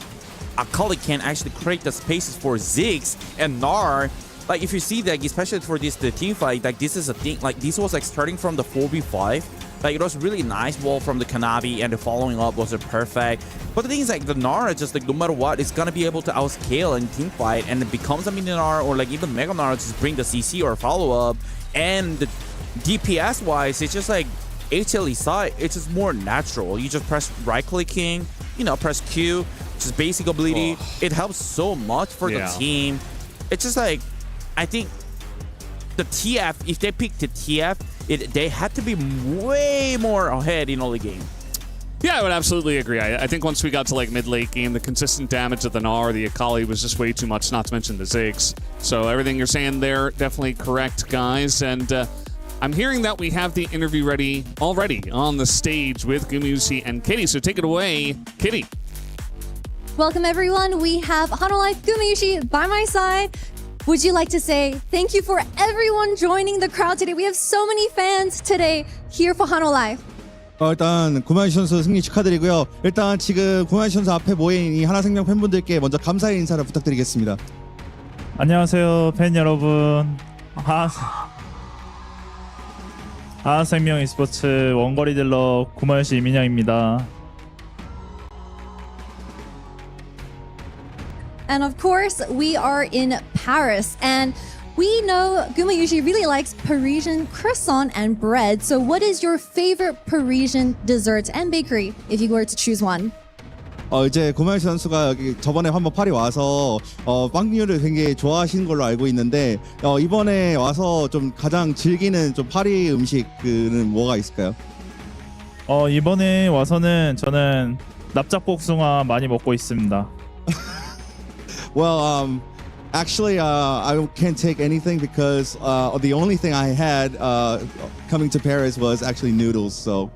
Akali can actually create the spaces for Ziggs and Gnar. Like if you see that, especially for the team fight, like this is a thing. Like this was like starting from the 4v5. Like it was really nice wall from the Kanabi, and the following up was perfect. But the thing is, like the Gnar, just like no matter what, it's gonna be able to outscale in team fight, and it becomes a mini Gnar or like even Mega Gnar to just bring the CC or follow up. And the DPS wise, it's just like HLE side, it's just more natural. You just press right clicking, you know, press Q, just basic ability. It helps so much for the team. It's just like, I think the TF, if they pick the TF, they had to be way more ahead in early game. Yeah, I would absolutely agree. I think once we got to like mid-late game, the consistent damage of the Gnar, the Akali was just way too much, not to mention the Ziggs. So everything you're saying there, definitely correct, guys. And I'm hearing that we have the interview ready already on the stage with Gumiyushi and Kitty. So take it away, Kitty. Welcome, everyone. We have Hanolife Gumiyushi by my side. Would you like to say thank you for everyone joining the crowd today? We have so many fans today here for Hanolife. 일단 구마유시 선수 승리 축하드리고요. 일단 지금 구마유시 선수 앞에 모인 이 하나생명 팬분들께 먼저 감사의 인사를 부탁드리겠습니다. 안녕하세요, 팬 여러분. 하나생명 e스포츠 원거리 딜러 구마유시 이민영입니다. And of course, we are in Paris, and we know Gumiyushi really likes Parisian croissant and bread. So what is your favorite Parisian dessert and bakery, if you were to choose one? 이제 구마유시 선수가 여기 저번에 한번 파리 와서 빵류를 굉장히 좋아하시는 걸로 알고 있는데 이번에 와서 좀 가장 즐기는 좀 파리 음식은 뭐가 있을까요? 이번에 와서는 저는 납작복숭아 많이 먹고 있습니다. Well, actually, I can't take anything because the only thing I had coming to Paris was actually noodles. So.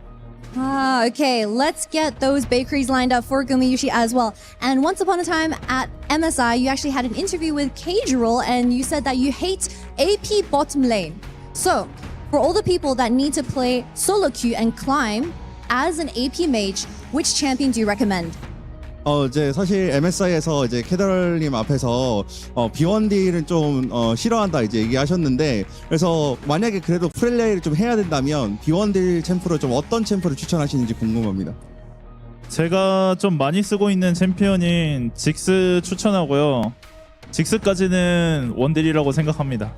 Okay, let's get those bakeries lined up for Gumiyushi as well. And once upon a time at MSI, you actually had an interview with Cajurel, and you said that you hate AP bottom lane. So, for all the people that need to play solo queue and climb as an AP mage, which champion do you recommend? 이제 사실 MSI에서 이제 캐더럴님 앞에서 B1D를 좀 싫어한다 이제 얘기하셨는데 그래서 만약에 그래도 프렐레이를 좀 해야 된다면 B1D 챔프로 좀 어떤 챔프를 추천하시는지 궁금합니다. 제가 좀 많이 쓰고 있는 챔피언인 직스 추천하고요. 직스까지는 원딜이라고 생각합니다.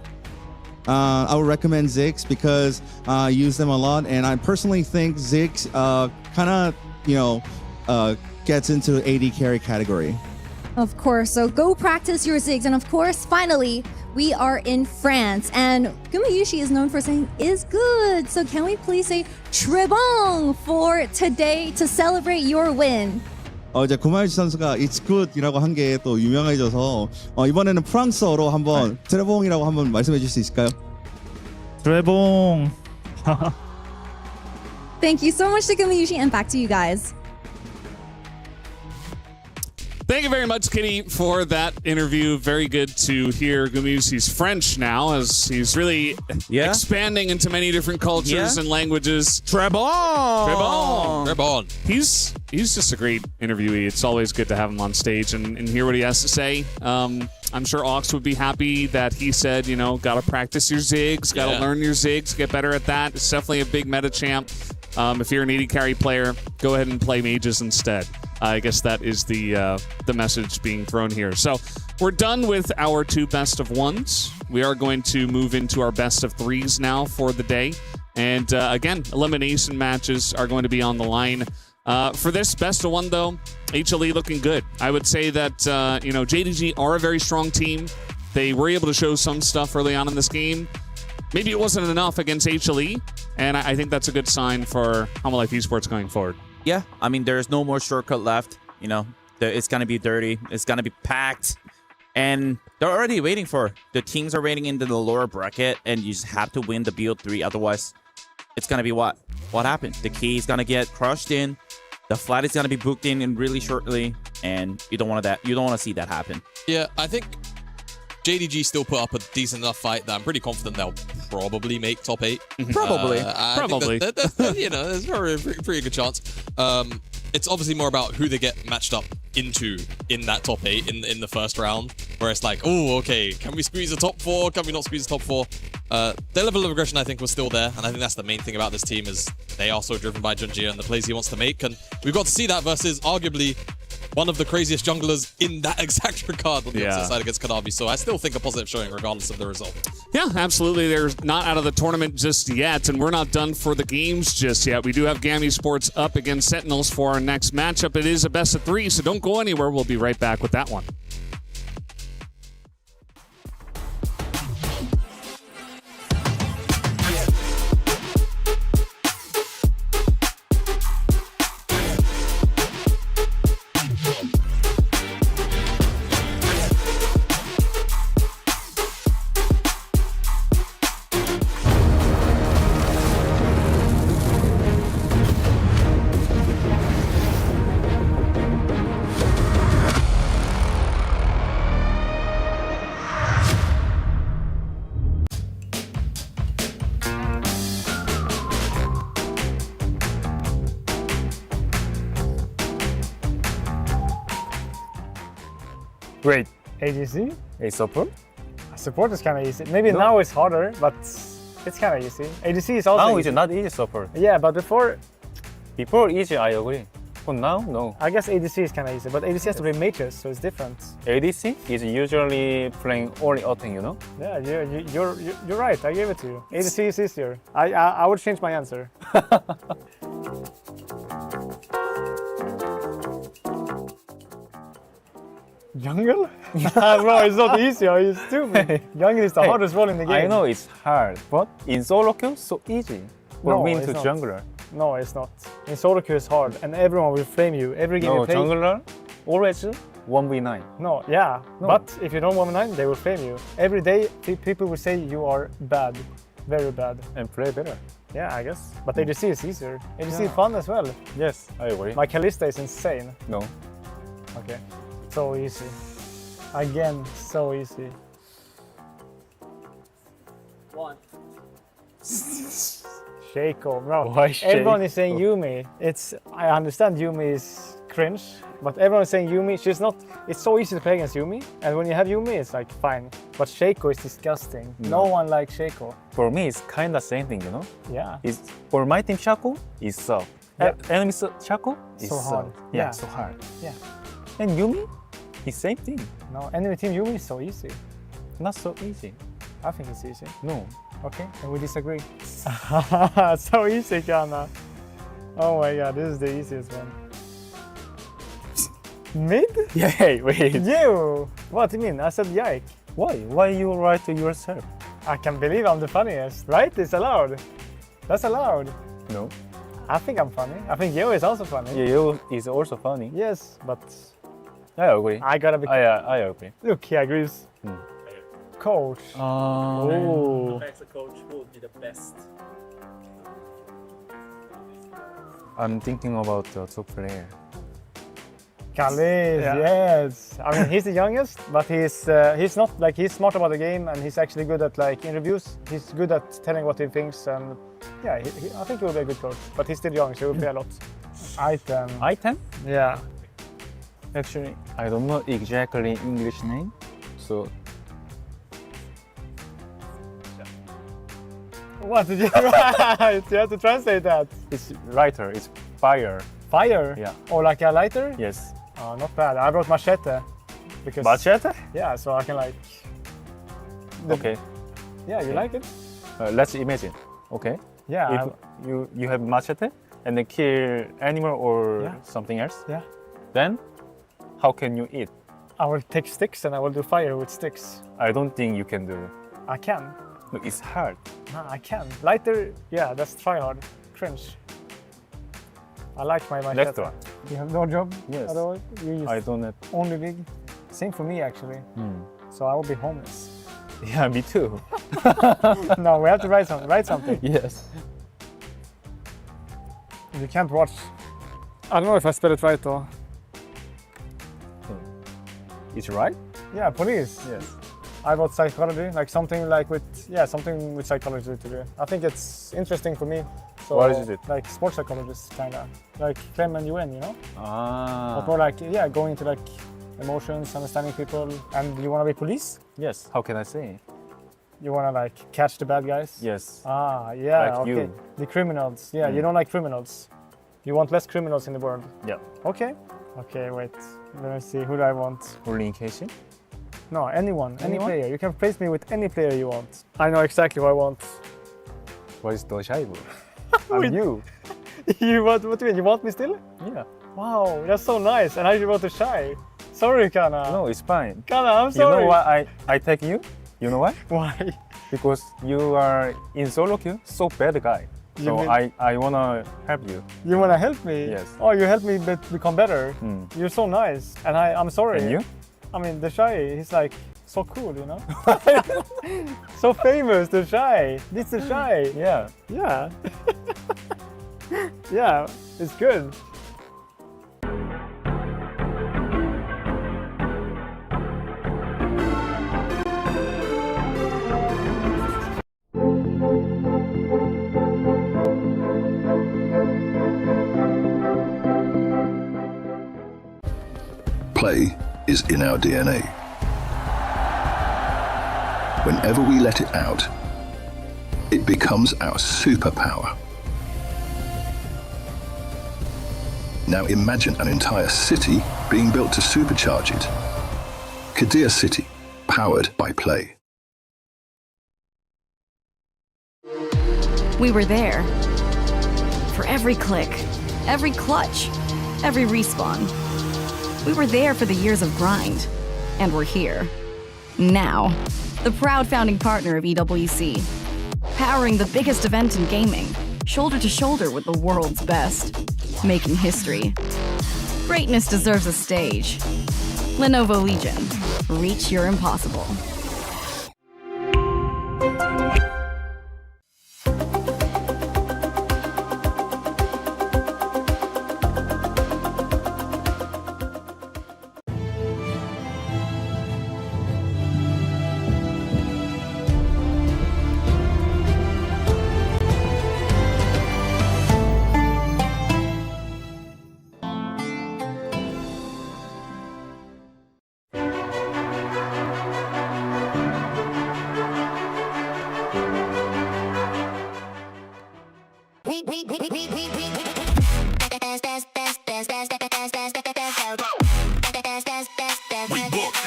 I would recommend Ziggs because I use them a lot, and I personally think Ziggs kind of gets into AD carry category. Of course, so go practice your Ziggs. And of course, finally, we are in France. And Gumiyushi is known for saying is good. So can we please say très bon for today to celebrate your win? 이제 구마유시 선수가 It's Good이라고 한 게 또 유명해져서 이번에는 프랑스어로 한번 트레봉이라고 한번 말씀해 주실 수 있을까요? 트레봉. Thank you so much to Gumiyushi, and back to you guys. Thank you very much, Kitty, for that interview. Very good to hear Gumiyushi's French now, as he's really expanding into many different cultures and languages. Très bon! Très bon. He's just a great interviewee. It's always good to have him on stage and hear what he has to say. I'm sure Ox would be happy that he said, gotta practice your Ziggs, gotta learn your Ziggs, get better at that. It's definitely a big meta champ. If you're an AD carry player, go ahead and play mages instead. I guess that is the message being thrown here. So we're done with our two best of ones. We are going to move into our best of threes now for the day. And again, elimination matches are going to be on the line. For this best of one, though, HLE looking good. I would say that, JDG are a very strong team. They were able to show some stuff early on in this game. Maybe it wasn't enough against HLE, and I think that's a good sign for Hanolife Esports going forward. Yeah, I mean, there's no more shortcut left. It's going to be dirty. It's going to be packed. And they're already waiting for the teams are waiting into the lower bracket, and you just have to win the BO3. Otherwise, it's going to be what? What happened? The key is going to get crushed in. The flat is going to be booked in really shortly, and you don't want that. You don't want to see that happen. Yeah, I think JDG still put up a decent enough fight that I'm pretty confident they'll probably make top 8. Probably. Probably. There's probably a pretty good chance. It's obviously more about who they get matched up into in that top 8 in the first round, where it's like, oh, okay, can we squeeze the top 4? Can we not squeeze the top 4? The level of aggression I think was still there, and I think that's the main thing about this team is they are so driven by Junjia and the plays he wants to make, and we've got to see that versus arguably one of the craziest junglers in that exact regard on the opposite side against Kanavi. So I still think a positive showing regardless of the result. Yeah, absolutely. They're not out of the tournament just yet, and we're not done for the games just yet. We do have GAM Esports up against Sentinels for our next matchup. It is a best of 3, so don't go anywhere. We'll be right back with that one. Great. AGC? A support? Support is kind of easy. Maybe now it's harder, but it's kind of easy. AGC is also Now easy. it's not easy support. Yeah, but before easy, I agree. But now, no. I guess ADC is kind of easy, but ADC has to play mages, so it's different. ADC is usually playing only Earthing, you know? Yeah, you're right. I gave it to you. ADC is easier. I would change my answer. Jungle? Bro, it's not easy. Are you stupid? Jungle is the hardest role in the game. I know it's hard, but in solo queue, so easy. For win to jungler. No, it's not. In solo queue, it's hard, and everyone will flame you. Every game you play. Jungler always 1v9. No, yeah. No. But if you don't 1v9, they will flame you. Every day, people will say you are bad. Very bad. And play better. Yeah, I guess. But ADC is easier. ADC is fun as well. Yes, I agree. My Kalista is insane. No. Okay. So easy. Again, so easy. One. Shaco, bro. Why Everyone is Shaco? saying Yumi. I understand Yumi is cringe, but everyone is saying Yumi. She's not. It's so easy to play against Yumi, and when you have Yumi, it's like fine. But Shaco is disgusting. No one likes Shaco. For me, it's kind of same thing, you know? Yeah. It's, for my team, Shaco is soft. Yeah. Enemy Shaco is So hard. soft. Yeah. So hard. Yeah. And Yumi, it's same thing. No, enemy team Yumi is so easy. Not so easy. I think it's easy. No. Okay, and we disagree. So easy, Kana. Oh my god, this is the easiest one. Mid? Yeah, wait. You! What do you mean? I said yike. Why? Why you write to yourself? I can believe I'm the funniest, right? It's allowed. That's allowed. No. I think I'm funny. I think Yo is also funny. Yeah, you is also funny. Yes, but I agree. I gotta be. I agree. Look, he agrees. Coach. Oh. As a coach, who would be the best? I'm thinking about the two player. Khalid, yes. I mean, he's the youngest, but he's not like he's smart about the game, and he's actually good at like interviews. He's good at telling what he thinks, and yeah, I think he will be a good coach. But he's still young, so he will play a lot. Item. Item? Yeah. Actually, I don't know exactly English name, so. What did you write? You have to translate that. It's lighter. It's fire. Fire? Yeah. Or like a lighter? Yes. Oh, not bad. I brought machete. Because Machete? Yeah, so I can like. Okay. Yeah, you like it? Let's imagine. Okay. Yeah. If you have machete and then kill animal or something else. Yeah. Then, how can you eat? I will take sticks and I will do fire with sticks. I don't think you can do. I can. No, it's hard. No, I can. Lighter, yeah, that's try hard. Cringe. I like my machete. Next one. You have no job Yes. at all? You use I don't have. only league? Same for me actually. So I will be homeless. Yeah, me too. No, we have to write something. Yes. You can't watch. I don't know if I spell it right though. It's right? Yeah, police. Yes. I wrote psychology, like something with psychology to do. I think it's interesting for me. So, What is it? Like sports psychologist, kinda. Like Clem and UN, you know? Ah. But more like, yeah, going into like emotions, understanding people. And you wanna be police? Yes. How can I say? You wanna like catch the bad guys? Yes. Ah, yeah, Like okay. you. The criminals. Yeah, you Mm. don't like criminals. You want less criminals in the world. Yeah. Okay. Okay, wait. Let me see. Who do I want? Only in Casey? No, anyone. Any Anyone? player. You can replace me with any player you want. I know exactly who I want. What is the shy boy? I'm you. You what do you mean? You want me still? Yeah. Wow, that's so nice. And I want to shy. Sorry, Kana. No, it's fine. Kana, I'm You sorry. know why I take you? You know why? Why? Because you are in solo queue, so bad guy. You So mean- I wanna help you. You wanna help me? Yes. Oh, you help me become better. Mm. You're so nice. And I'm sorry. And you? I mean, the shy, he's like so cool, you know? So famous, the shy. This the shy. Yeah. Yeah. Yeah, it's good. Play is in our DNA. Whenever we let it out, it becomes our superpower. Now imagine an entire city being built to supercharge it. Kadir City, powered by play. We were there. For every click, every clutch, every respawn. We were there for the years of grind. And we're here. Now. The proud founding partner of EWC. Powering the biggest event in gaming. Shoulder to shoulder with the world's best. Making history. Greatness deserves a stage. Lenovo Legion. Reach your impossible.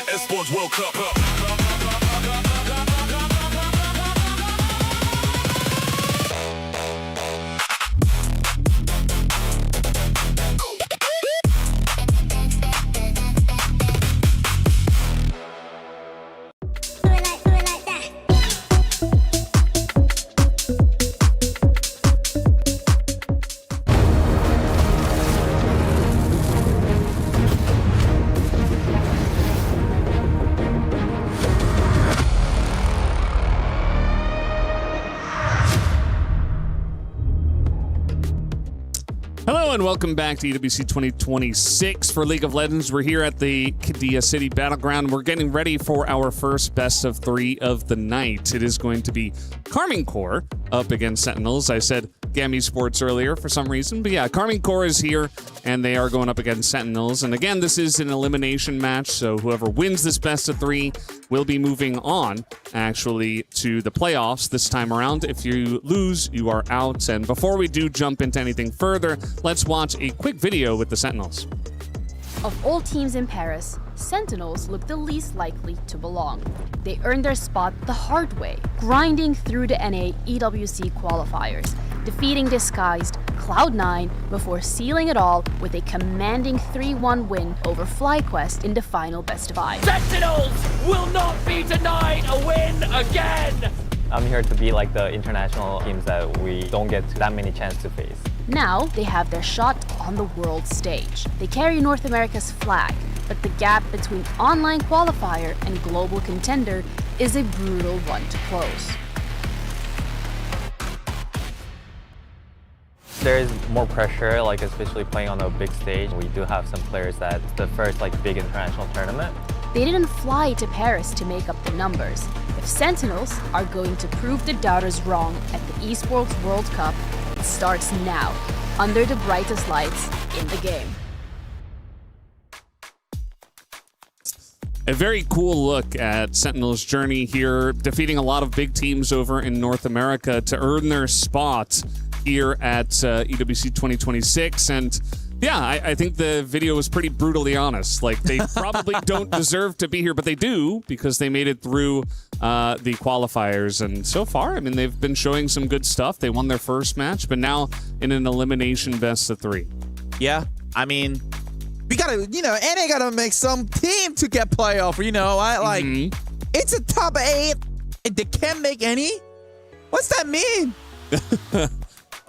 Esports World Cup. Hello and welcome back to EWC 2026 for League of Legends. We're here at the Kadia City Battleground. We're getting ready for our first best of 3 of the night. It is going to be Carmine Corps up against Sentinels. I said GAM Esports earlier for some reason, but yeah, Carmine Corps is here and they are going up against Sentinels. And again, this is an elimination match, so whoever wins this best of 3 will be moving on actually to the playoffs this time around. If you lose, you are out. And before we do jump into anything further, let's watch a quick video with the Sentinels. Of all teams in Paris, Sentinels look the least likely to belong. They earned their spot the hard way, grinding through the NA EWC qualifiers, defeating disguised Cloud9 before sealing it all with a commanding 3-1 win over FlyQuest in the final best of 5. Sentinels will not be denied a win again! I'm here to be like the international teams that we don't get that many chances to face. Now they have their shot on the world stage. They carry North America's flag, but the gap between online qualifier and global contender is a brutal one to close. There is more pressure, like especially playing on a big stage. We do have some players that it's the first like big international tournament. They didn't fly to Paris to make up the numbers. If Sentinels are going to prove the doubters wrong at the Esports World Cup, starts now, under the brightest lights in the game. A very cool look at Sentinel's journey here, defeating a lot of big teams over in North America to earn their spot here at EWC 2026. And yeah, I think the video was pretty brutally honest. Like, they probably don't deserve to be here, but they do because they made it through the qualifiers. And so far, I mean, they've been showing some good stuff. They won their first match, but now in an elimination best of 3. Yeah, I mean, we gotta, NA gotta make some team to get playoff. It's a top 8. They can't make any. What's that mean?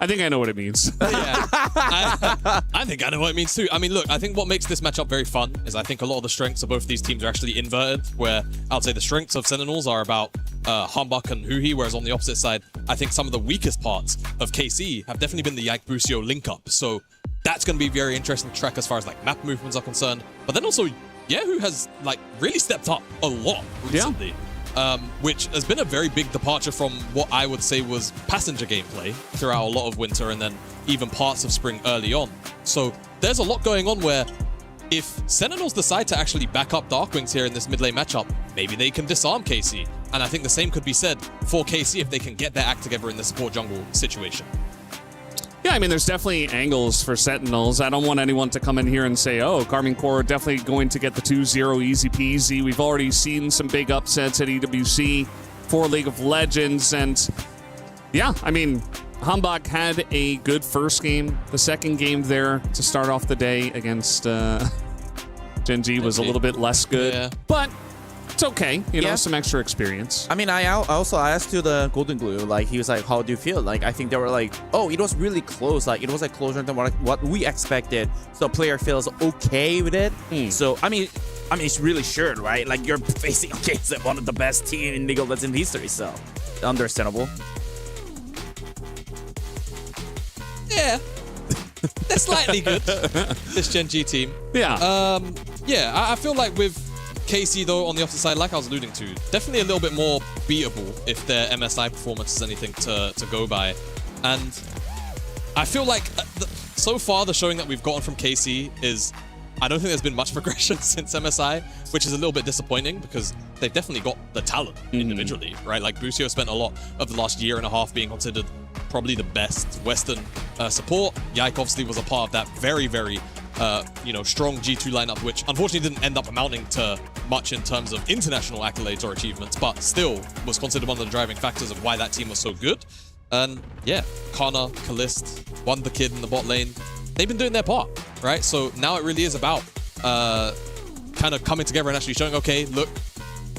I think I know what it means. I think I know what it means too. I mean, look, I think what makes this matchup very fun is I think a lot of the strengths of both these teams are actually inverted, where I would say the strengths of Sentinels are about Humbug and Huhi, whereas on the opposite side, I think some of the weakest parts of KC have definitely been the Yike Busio link-up. So that's going to be very interesting to track as far as like map movements are concerned. But then also, Yehu has like really stepped up a lot recently. Which has been a very big departure from what I would say was passenger gameplay throughout a lot of winter and then even parts of spring early on. So there's a lot going on where if Sentinels decide to actually back up Darkwings here in this mid lane matchup, maybe they can disarm KC. And I think the same could be said for KC if they can get their act together in the support jungle situation. Yeah, I mean, there's definitely angles for Sentinels. I don't want anyone to come in here and say, oh, Carmine Core definitely going to get the 2-0 easy peasy. We've already seen some big upsets at EWC for League of Legends. And yeah, I mean, Hambach had a good first game. The second game there to start off the day against Genji was a little bit less good. Yeah. But it's okay, you know, some extra experience. I mean, I also asked to the Golden Glue, like, he was like, how do you feel? Like, I think they were like, oh, it was really close. Like, it was like closer than what we expected. So player feels okay with it. So, I mean, it's really sure, right? Like, you're facing against one of the best team in League of Legends history, so understandable. Yeah. They're slightly good, this Gen G team. Yeah. Yeah, I feel like with KC, though, on the opposite side, like I was alluding to, definitely a little bit more beatable if their MSI performance is anything to go by. And I feel like so far the showing that we've gotten from KC is, I don't think there's been much progression since MSI, which is a little bit disappointing because they've definitely got the talent individually, right? Like, Busio spent a lot of the last year and a half being considered probably the best Western support. Yike obviously was a part of that very, very strong G2 lineup, which unfortunately didn't end up amounting to much in terms of international accolades or achievements, but still was considered one of the driving factors of why that team was so good. And yeah, Kana, Kalist, Wonder Kid in the bot lane, they've been doing their part, right? So now it really is about kind of coming together and actually showing, okay, look,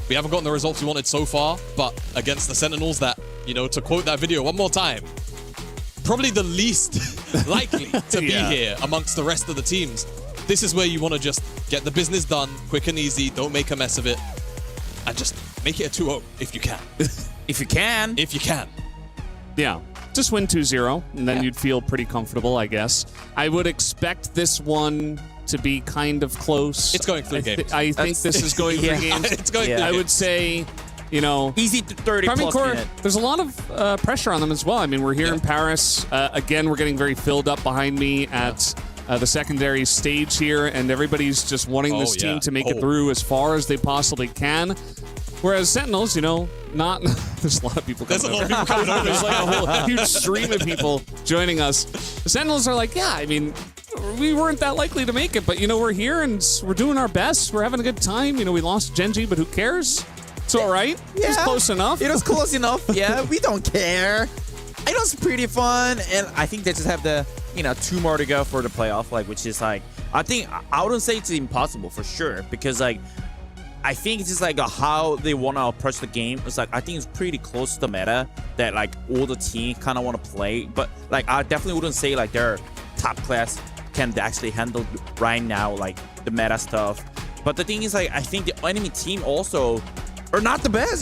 we haven't gotten the results we wanted so far, but against the Sentinels that, to quote that video one more time, probably the least likely to be here amongst the rest of the teams. This is where you want to just get the business done, quick and easy, don't make a mess of it, and just make it a 2-0 if you can. If you can. If you can. Yeah. Just win 2-0, and then you'd feel pretty comfortable, I guess. I would expect this one to be kind of close. It's going 3 games. I think this is going 3 games. It's going 3 I games. would say, easy to 30 Carmine plus Core, minute. there's a lot of pressure on them as well. I mean, we're here in Paris. Again, we're getting very filled up behind me at the secondary stage here, and everybody's just wanting this team to make it through as far as they possibly can. Whereas Sentinels, not there's a lot of people coming over. There's like a whole huge stream of people joining us. The Sentinels are like, yeah, I mean, we weren't that likely to make it, but we're here and we're doing our best. We're having a good time. We lost Genji, but who cares? It's all right. It was close enough. It was close enough. Yeah, we don't care. It was pretty fun, and I think they just have the 2 more to go for the playoff, which is I think I wouldn't say it's impossible for sure, because I think it's just how they want to approach the game. It's I think it's pretty close to the meta that all the team kind of want to play, but I definitely wouldn't say their top class can actually handle right now the meta stuff. But the thing is I think the enemy team also are not the best.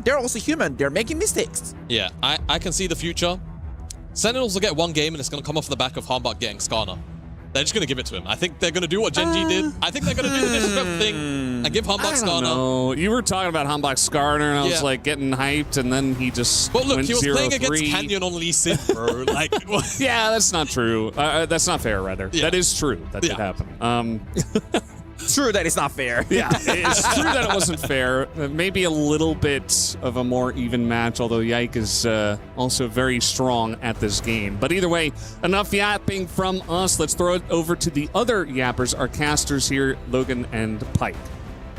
They're also human. They're making mistakes. Yeah, I can see the future. Sentinels will get 1 game, and it's going to come off the back of Hambach getting Skana. They're just going to give it to him. I think they're going to do what Gen G did. I think they're going to do the disrespect thing and give Humbug Skarner. No, you were talking about Humbug Skarner, and I was like getting hyped, and then he just But look, went he was playing 0-3. against Canyon on Lee Sin, bro. Like, yeah, that's not true. That's not fair, rather. Yeah. That is true. That did happen. True that it's not fair. Yeah, it's true that it wasn't fair. Maybe a little bit of a more even match, although Yike is also very strong at this game. But either way, enough yapping from us. Let's throw it over to the other yappers, our casters here, Logan and Pike.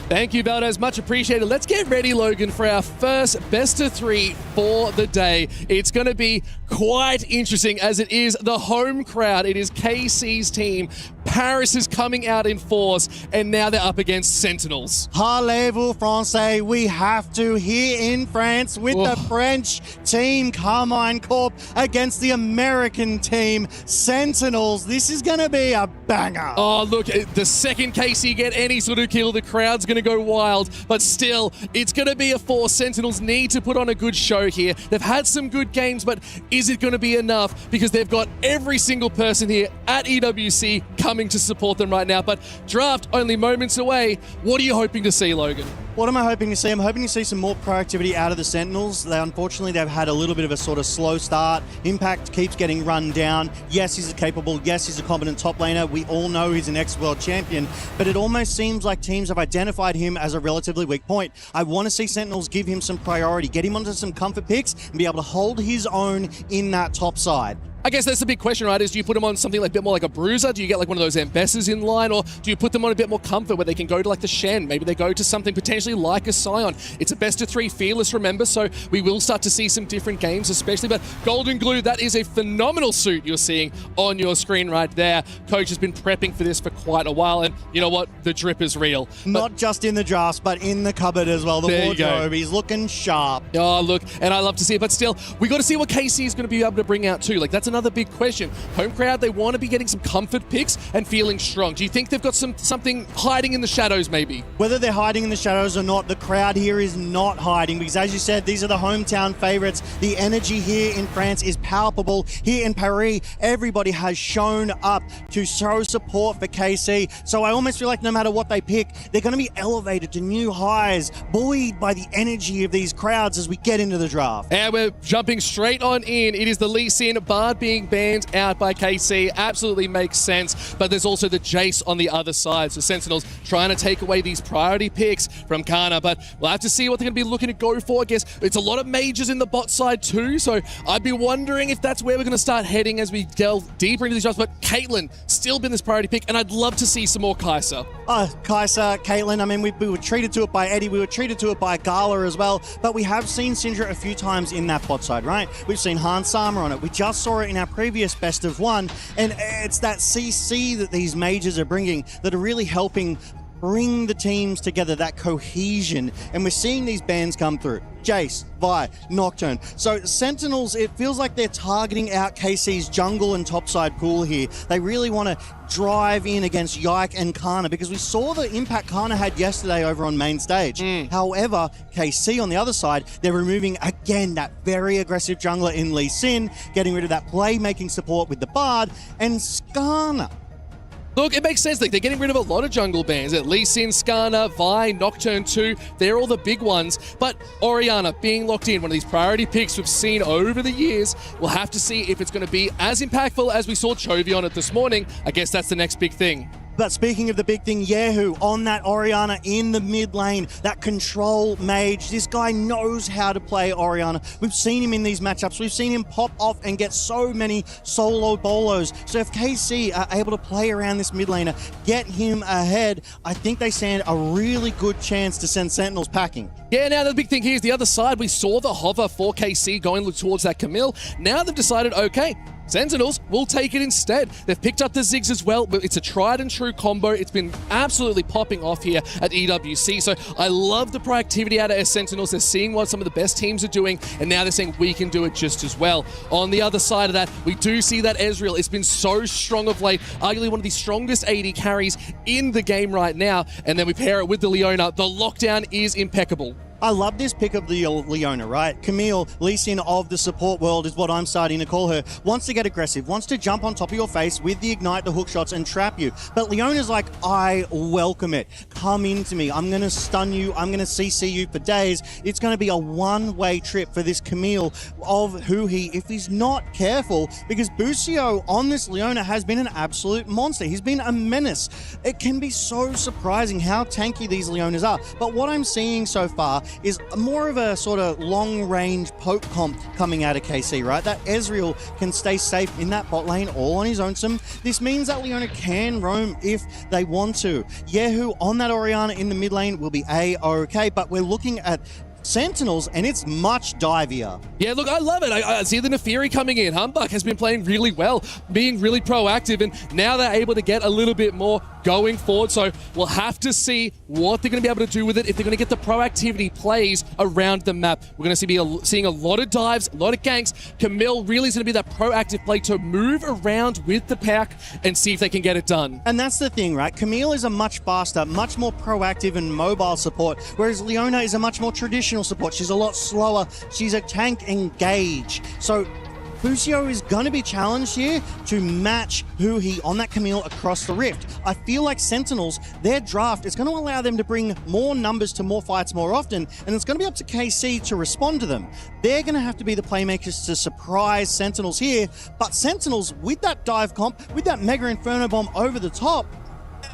Thank you, Valdez. Much appreciated. Let's get ready, Logan, for our first best of 3 for the day. It's going to be quite interesting as it is the home crowd. It is KC's team. Paris is coming out in force, and now they're up against Sentinels. Parlez-vous français? We have to here in France with the French team Carmine Corp against the American team Sentinels. This is going to be a banger. Oh, look, the second KC get any sort of kill, the crowd's going to go wild, but still, it's going to be a force. Sentinels need to put on a good show here. They've had some good games, but is it going to be enough? Because they've got every single person here at EWC coming to support them right now, but draft only moments away. What are you hoping to see, Logan? What am I hoping to see? I'm hoping to see some more proactivity out of the Sentinels. Unfortunately, they've had a little bit of a sort of slow start. Impact keeps getting run down. Yes, he's capable. Yes, he's a competent top laner. We all know he's an ex-world champion, but it almost seems like teams have identified him as a relatively weak point. I want to see Sentinels give him some priority, get him onto some comfort picks, and be able to hold his own in that top side. I guess that's the big question, right? Is do you put them on something like a bit more like a bruiser? Do you get like one of those ambassadors in line? Or do you put them on a bit more comfort where they can go to like the Shen? Maybe they go to something potentially like a Scion. It's a best of 3 fearless, remember? So we will start to see some different games, especially. But Golden Glue, that is a phenomenal suit you're seeing on your screen right there. Coach has been prepping for this for quite a while. And you know what? The drip is real. Not just in the drafts, but in the cupboard as well. The wardrobe, he's looking sharp. Oh, look, and I love to see it. But still, we got to see what KC is going to be able to bring out too. Like, that's another big question. Home crowd, they want to be getting some comfort picks and feeling strong. Do you think they've got something hiding in the shadows, maybe? Whether they're hiding in the shadows or not, the crowd here is not hiding because, as you said, these are the hometown favorites. The energy here in France is palpable. Here in Paris, everybody has shown up to show support for KC. So I almost feel like no matter what they pick, they're going to be elevated to new highs, buoyed by the energy of these crowds as we get into the draft. And we're jumping straight on in. It is the Lee Sin Bard being banned out by KC. Absolutely makes sense. But there's also the Jace on the other side. So Sentinels trying to take away these priority picks from Kana. But we'll have to see what they're going to be looking to go for. I guess it's a lot of mages in the bot side too. So I'd be wondering if that's where we're going to start heading as we delve deeper into these drafts. But Caitlyn still been this priority pick. And I'd love to see some more Kai'Sa. Kai'Sa, Caitlyn, I mean, we were treated to it by Eddie. We were treated to it by Gala as well. But we have seen Syndra a few times in that bot side, right? We've seen Han Sama on it. We just saw it in our previous best of 1, and it's that CC that these majors are bringing that are really helping bring the teams together, that cohesion, and we're seeing these bans come through. Jace, Vi, Nocturne. So Sentinels, it feels like they're targeting out KC's jungle and topside pool here. They really want to drive in against Yike and Kana because we saw the impact Kana had yesterday over on main stage. However, KC on the other side, they're removing again that very aggressive jungler in Lee Sin, getting rid of that playmaking support with the Bard and Skarner. Look, it makes sense. Like, they're getting rid of a lot of jungle bans. At Lee Sin, Skarner, Vi, Nocturne 2, they're all the big ones. But Orianna being locked in, one of these priority picks we've seen over the years, we'll have to see if it's going to be as impactful as we saw Chovy on it this morning. I guess that's the next big thing. But speaking of the big thing, Yehu on that Orianna in the mid lane, that control mage. This guy knows how to play Orianna. We've seen him in these matchups. We've seen him pop off and get so many solo bolos. So if KC are able to play around this mid laner, get him ahead, I think they stand a really good chance to send Sentinels packing. Yeah, now the big thing here is the other side. We saw the hover for KC going towards that Camille. Now they've decided, okay, Sentinels will take it instead. They've picked up the Ziggs as well, but it's a tried and true combo. It's been absolutely popping off here at EWC. So I love the proactivity out of Sentinels. They're seeing what some of the best teams are doing, and now they're saying we can do it just as well. On the other side of that, we do see that Ezreal, it's been so strong of late, arguably one of the strongest AD carries in the game right now. And then we pair it with the Leona. The lockdown is impeccable. I love this pick of the Leona, right? Camille, Lee Sin of the support world is what I'm starting to call her. Wants to get aggressive, wants to jump on top of your face with the ignite, the hook shots, and trap you. But Leona's like, I welcome it. Come into me. I'm going to stun you. I'm going to CC you for days. It's going to be a one-way trip for this Camille of Huhi if he's not careful, because Busio on this Leona has been an absolute monster. He's been a menace. It can be so surprising how tanky these Leonas are. But what I'm seeing so far is more of a sort of long-range poke comp coming out of KC, right? That Ezreal can stay safe in that bot lane all on his own. This means that Leona can roam if they want to. Yehu on that Orianna in the mid lane will be A-okay, but we're looking at Sentinels, and it's much divier. Yeah, look, I love it. I see the Neferi coming in. Humbug has been playing really well, being really proactive, and now they're able to get a little bit more going forward. So we'll have to see what they're going to be able to do with it, if they're going to get the proactivity plays around the map. We're going to be seeing a lot of dives, a lot of ganks. Camille really is going to be that proactive play to move around with the pack and see if they can get it done. And that's the thing, right? Camille is a much faster, much more proactive and mobile support, whereas Leona is a much more traditional support. She's a lot slower. She's a tank engage. So Busio is going to be challenged here to match Huhi on that Camille across the rift. I feel like Sentinels, their draft is going to allow them to bring more numbers to more fights more often, and it's going to be up to KC to respond to them. They're going to have to be the playmakers to surprise Sentinels here, but Sentinels, with that dive comp, with that Mega Inferno Bomb over the top,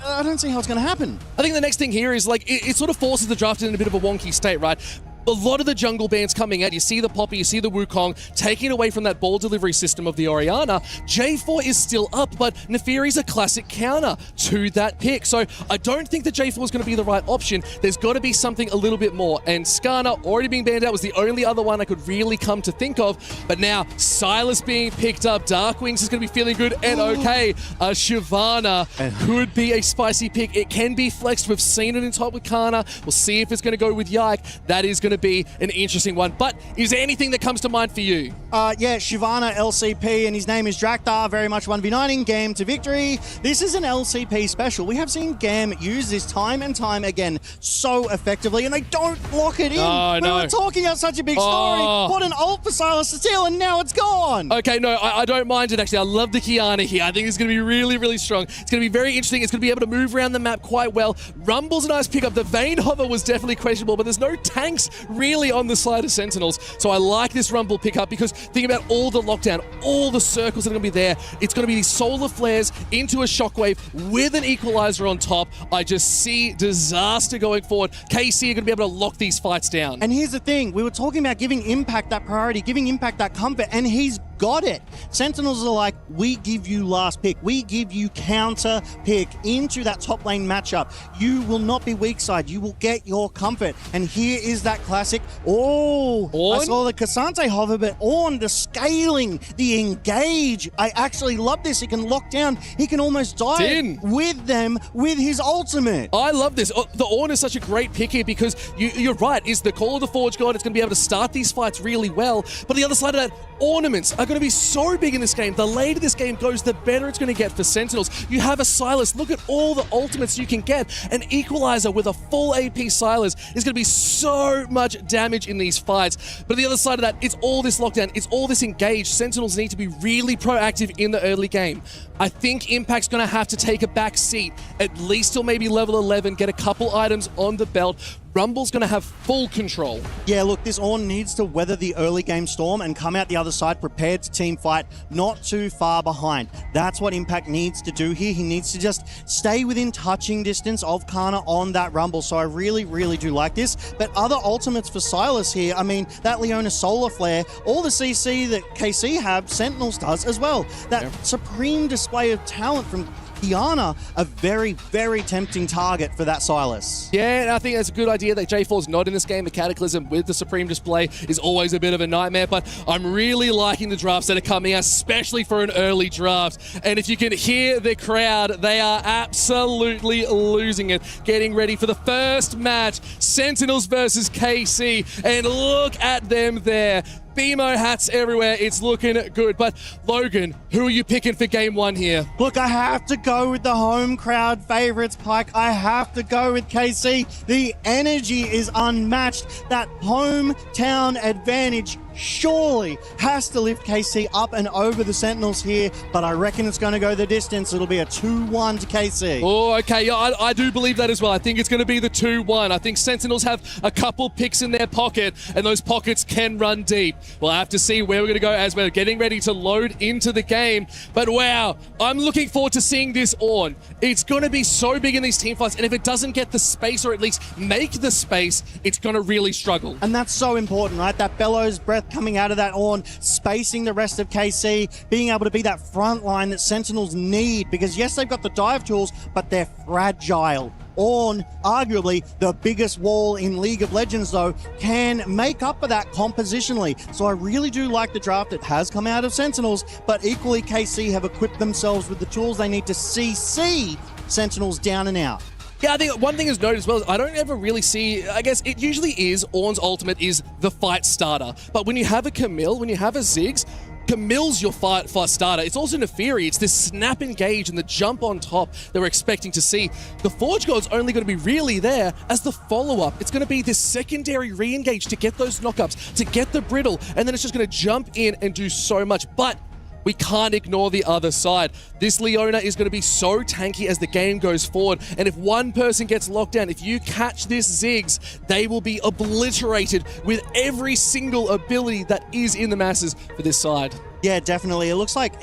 I don't see how it's going to happen. I think the next thing here is, like, it sort of forces the draft in a bit of a wonky state, right? A lot of the jungle bans coming out. You see the Poppy, you see the Wukong, taking away from that ball delivery system of the Orianna. J4 is still up, but Neferi's a classic counter to that pick. So I don't think that J4 is going to be the right option. There's got to be something a little bit more. And Skarner, already being banned out, was the only other one I could really come to think of. But now, Silas being picked up, Darkwings is going to be feeling good and okay. Shyvana could be a spicy pick. It can be flexed. We've seen it in top with Kana. We'll see if it's going to go with Yike. That is going to be an interesting one. But is there anything that comes to mind for you? Yeah, Shyvana LCP, and his name is Drakthar, very much 1v9ing Gam to victory. This is an LCP special. We have seen Gam use this time and time again so effectively, and they don't lock it in. Oh, no. We were talking about such a big story. What an ult for Silas to steal, and now it's gone. Okay, no, I don't mind it, actually. I love the Kiana here. I think it's going to be really, really strong. It's going to be very interesting. It's going to be able to move around the map quite well. Rumble's a nice pickup. The Vayne hover was definitely questionable, but there's no tanks really on the side of Sentinels. So I like this Rumble pickup because think about all the lockdown, all the circles that are going to be there. It's going to be these solar flares into a shockwave with an equalizer on top. I just see disaster going forward. KC are going to be able to lock these fights down. And here's the thing. We were talking about giving Impact that priority, giving Impact that comfort, and he's got it. Sentinels are like, we give you last pick. We give you counter pick into that top lane matchup. You will not be weak side. You will get your comfort. And here is that classic. Oh, Ornn? I saw the Cassante hover, but Ornn, the scaling, the engage. I actually love this. He can lock down. He can almost die with them with his ultimate. I love this. The Ornn is such a great pick here because you're right. Is the Call of the Forge God. It's going to be able to start these fights really well. But the other side of that, ornaments are going to be so big in this game. The later this game goes, the better it's going to get for Sentinels. You have a Silas. Look at all the ultimates you can get. An Equalizer with a full AP Silas is going to be so much damage in these fights. But the other side of that, it's all this lockdown. It's all this engage. Sentinels need to be really proactive in the early game. I think Impact's going to have to take a back seat, at least till maybe level 11, get a couple items on the belt. Rumble's going to have full control. Yeah, look, this Ornn needs to weather the early game storm and come out the other side prepared to team fight, not too far behind. That's what Impact needs to do here. He needs to just stay within touching distance of Kana on that Rumble. So I really, really do like this. But other ultimates for Silas here, I mean, that Leona Solar Flare, all the CC that KC have, Sentinels does as well. That supreme display of talent from Kiana, a very, very tempting target for that Silas. Yeah, and I think that's a good idea that J4's not in this game. The Cataclysm with the Supreme Display is always a bit of a nightmare, but I'm really liking the drafts that are coming out, especially for an early draft. And if you can hear the crowd, they are absolutely losing it. Getting ready for the first match, Sentinels versus KC, and look at them there. BMO hats everywhere. It's looking good. But Logan, who are you picking for game one here? Look, I have to go with the home crowd favorites, Pike. I have to go with KC. The energy is unmatched. That hometown advantage surely has to lift KC up and over the Sentinels here, but I reckon it's going to go the distance. It'll be a 2-1 to KC. Oh, okay. Yeah, I do believe that as well. I think it's going to be the 2-1. I think Sentinels have a couple picks in their pocket, and those pockets can run deep. We'll have to see where we're going to go as we're getting ready to load into the game. But wow, I'm looking forward to seeing this on. It's going to be so big in these team fights, and if it doesn't get the space, or at least make the space, it's going to really struggle. And that's so important, right? That bellows breath coming out of that Ornn, spacing the rest of KC, being able to be that front line that Sentinels need, because yes, they've got the dive tools, but they're fragile. Ornn, arguably the biggest wall in League of Legends though, can make up for that compositionally. So I really do like the draft. It has come out of Sentinels, but equally KC have equipped themselves with the tools they need to CC Sentinels down and out. Yeah, I think one thing is noted as well is I don't ever really see, I guess it usually is, Ornn's ultimate is the fight starter. But when you have a Camille, when you have a Ziggs, Camille's your fight starter. It's also Neferi. It's this snap engage and the jump on top that we're expecting to see. The Forge God's only going to be really there as the follow-up. It's going to be this secondary re-engage to get those knockups, to get the brittle, and then it's just going to jump in and do so much. But we can't ignore the other side. This Leona is going to be so tanky as the game goes forward. And if one person gets locked down, if you catch this Ziggs, they will be obliterated with every single ability that is in the masses for this side. Yeah, definitely. It looks like,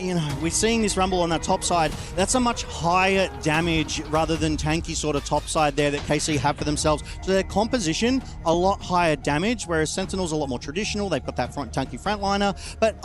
we're seeing this Rumble on that top side. That's a much higher damage rather than tanky sort of top side there that KC have for themselves. So their composition, a lot higher damage, whereas Sentinel's a lot more traditional. They've got that tanky frontliner. But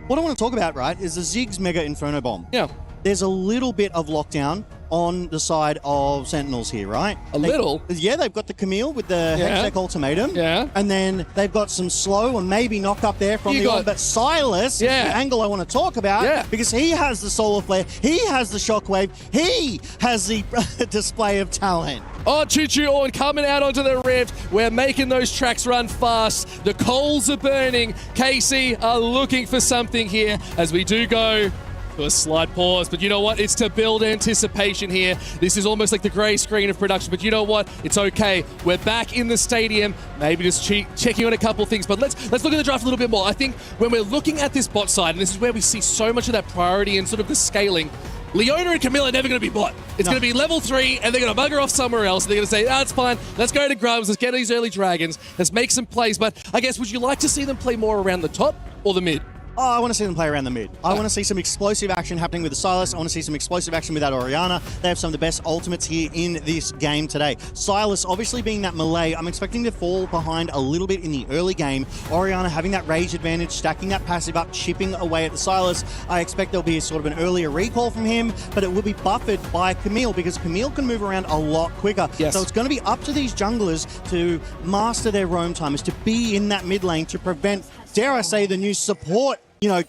what I want to talk about, right, is the Ziggs Mega Inferno Bomb. Yeah. There's a little bit of lockdown on the side of Sentinels here, right? Little? Yeah, they've got the Camille with the Hextech Ultimatum. Yeah. And then they've got some slow and maybe knock up there from the Ornn. But Silas is the angle I want to talk about because he has the Solar Flare, he has the Shockwave, he has the display of talent. Oh, Choo-Choo Ornn coming out onto the rift. We're making those tracks run fast. The coals are burning. KC are looking for something here as we do go to a slight pause, but you know what? It's to build anticipation here. This is almost like the grey screen of production, but you know what? It's okay. We're back in the stadium, maybe just checking on a couple of things, but let's look at the draft a little bit more. I think when we're looking at this bot side, and this is where we see so much of that priority and sort of the scaling, Leona and Camille are never going to be bot. It's going to be level 3, and they're going to bugger off somewhere else. They're going to say, it's fine. Let's go to Grubs. Let's get these early dragons. Let's make some plays. But I guess, would you like to see them play more around the top or the mid? Oh, I want to see them play around the mid. I want to see some explosive action happening with the Silas. I want to see some explosive action with that Orianna. They have some of the best ultimates here in this game today. Silas, obviously being that melee, I'm expecting to fall behind a little bit in the early game. Orianna having that rage advantage, stacking that passive up, chipping away at the Silas. I expect there'll be a sort of an earlier recall from him, but it will be buffered by Camille because Camille can move around a lot quicker. Yes. So it's going to be up to these junglers to master their roam time, is to be in that mid lane to prevent, dare I say, the new support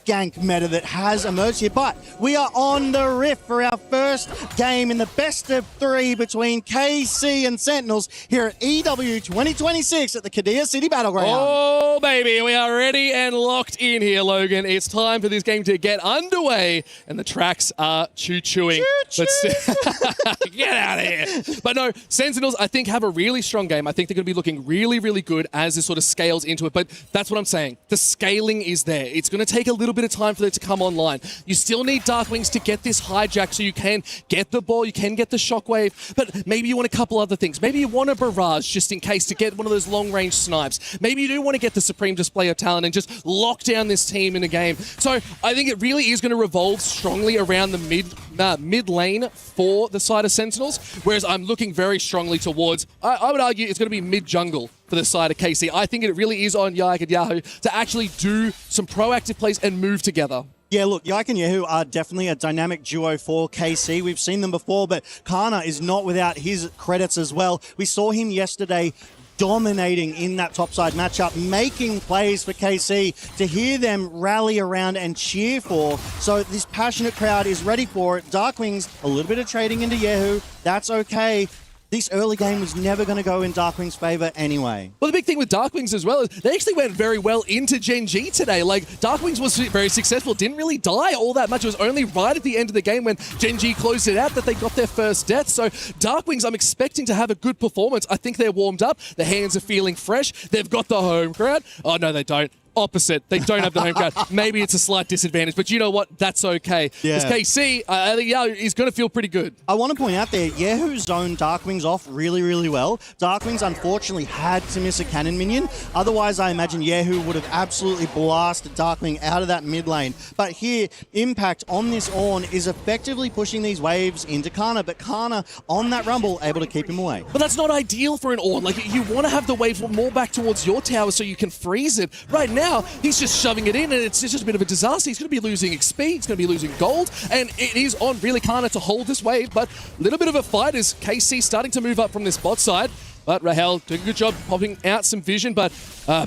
gank meta that has emerged here. But we are on the rift for our first game in the best of 3 between KC and Sentinels here at EW 2026 at the Qiddiya City Battleground. Oh, baby, we are ready and locked in here, Logan. It's time for this game to get underway, and the tracks are choo-chooing. Get out of here. But no, Sentinels, I think, have a really strong game. I think they're going to be looking really, really good as this sort of scales into it. But that's what I'm saying. The scaling is there. It's going to take a little bit of time for it to come online. You still need Darkwings to get this hijack so you can get the ball, you can get the Shockwave, but maybe you want a couple other things. Maybe you want a Barrage just in case to get one of those long-range snipes. Maybe you do want to get the Supreme Display of Talent and just lock down this team in a game. So I think it really is going to revolve strongly around the mid lane for the side of Sentinels, whereas I'm looking very strongly towards, I would argue it's going to be mid-jungle for the side of KC. I think it really is on Yike and Yahoo to actually do some proactive plays and move together. Yeah, look, Yike and Yahoo are definitely a dynamic duo for KC. We've seen them before, but Kana is not without his credits as well. We saw him yesterday dominating in that topside matchup, making plays for KC to hear them rally around and cheer for. So this passionate crowd is ready for it. Darkwings, a little bit of trading into Yahoo. That's okay. this early game was never going to go in Darkwing's favor anyway. Well, the big thing with Darkwings as well is they actually went very well into Gen G today. Like, Darkwings was very successful, didn't really die all that much. It was only right at the end of the game when Gen G closed it out that they got their first death. So Darkwings, I'm expecting to have a good performance. I think they're warmed up. The hands are feeling fresh. They've got the home crowd. Oh, no, they don't. Opposite. They don't have the home crowd. Maybe it's a slight disadvantage, but you know what? That's okay. Because KC, I think, yeah, he's going to feel pretty good. I want to point out there, Yehu zoned Darkwings off really, really well. Darkwings, unfortunately, had to miss a cannon minion. Otherwise, I imagine Yehu would have absolutely blasted Darkwing out of that mid lane. But here, Impact on this Ornn is effectively pushing these waves into Kana, but Kana, on that Rumble, able to keep him away. But that's not ideal for an Ornn. Like, you want to have the wave more back towards your tower so you can freeze it. Right now, he's just shoving it in, and it's just a bit of a disaster. He's going to be losing XP, he's going to be losing gold, and it is on really Kana to hold this wave, but a little bit of a fight as KC starting to move up from this bot side. But Rahel doing a good job popping out some vision, but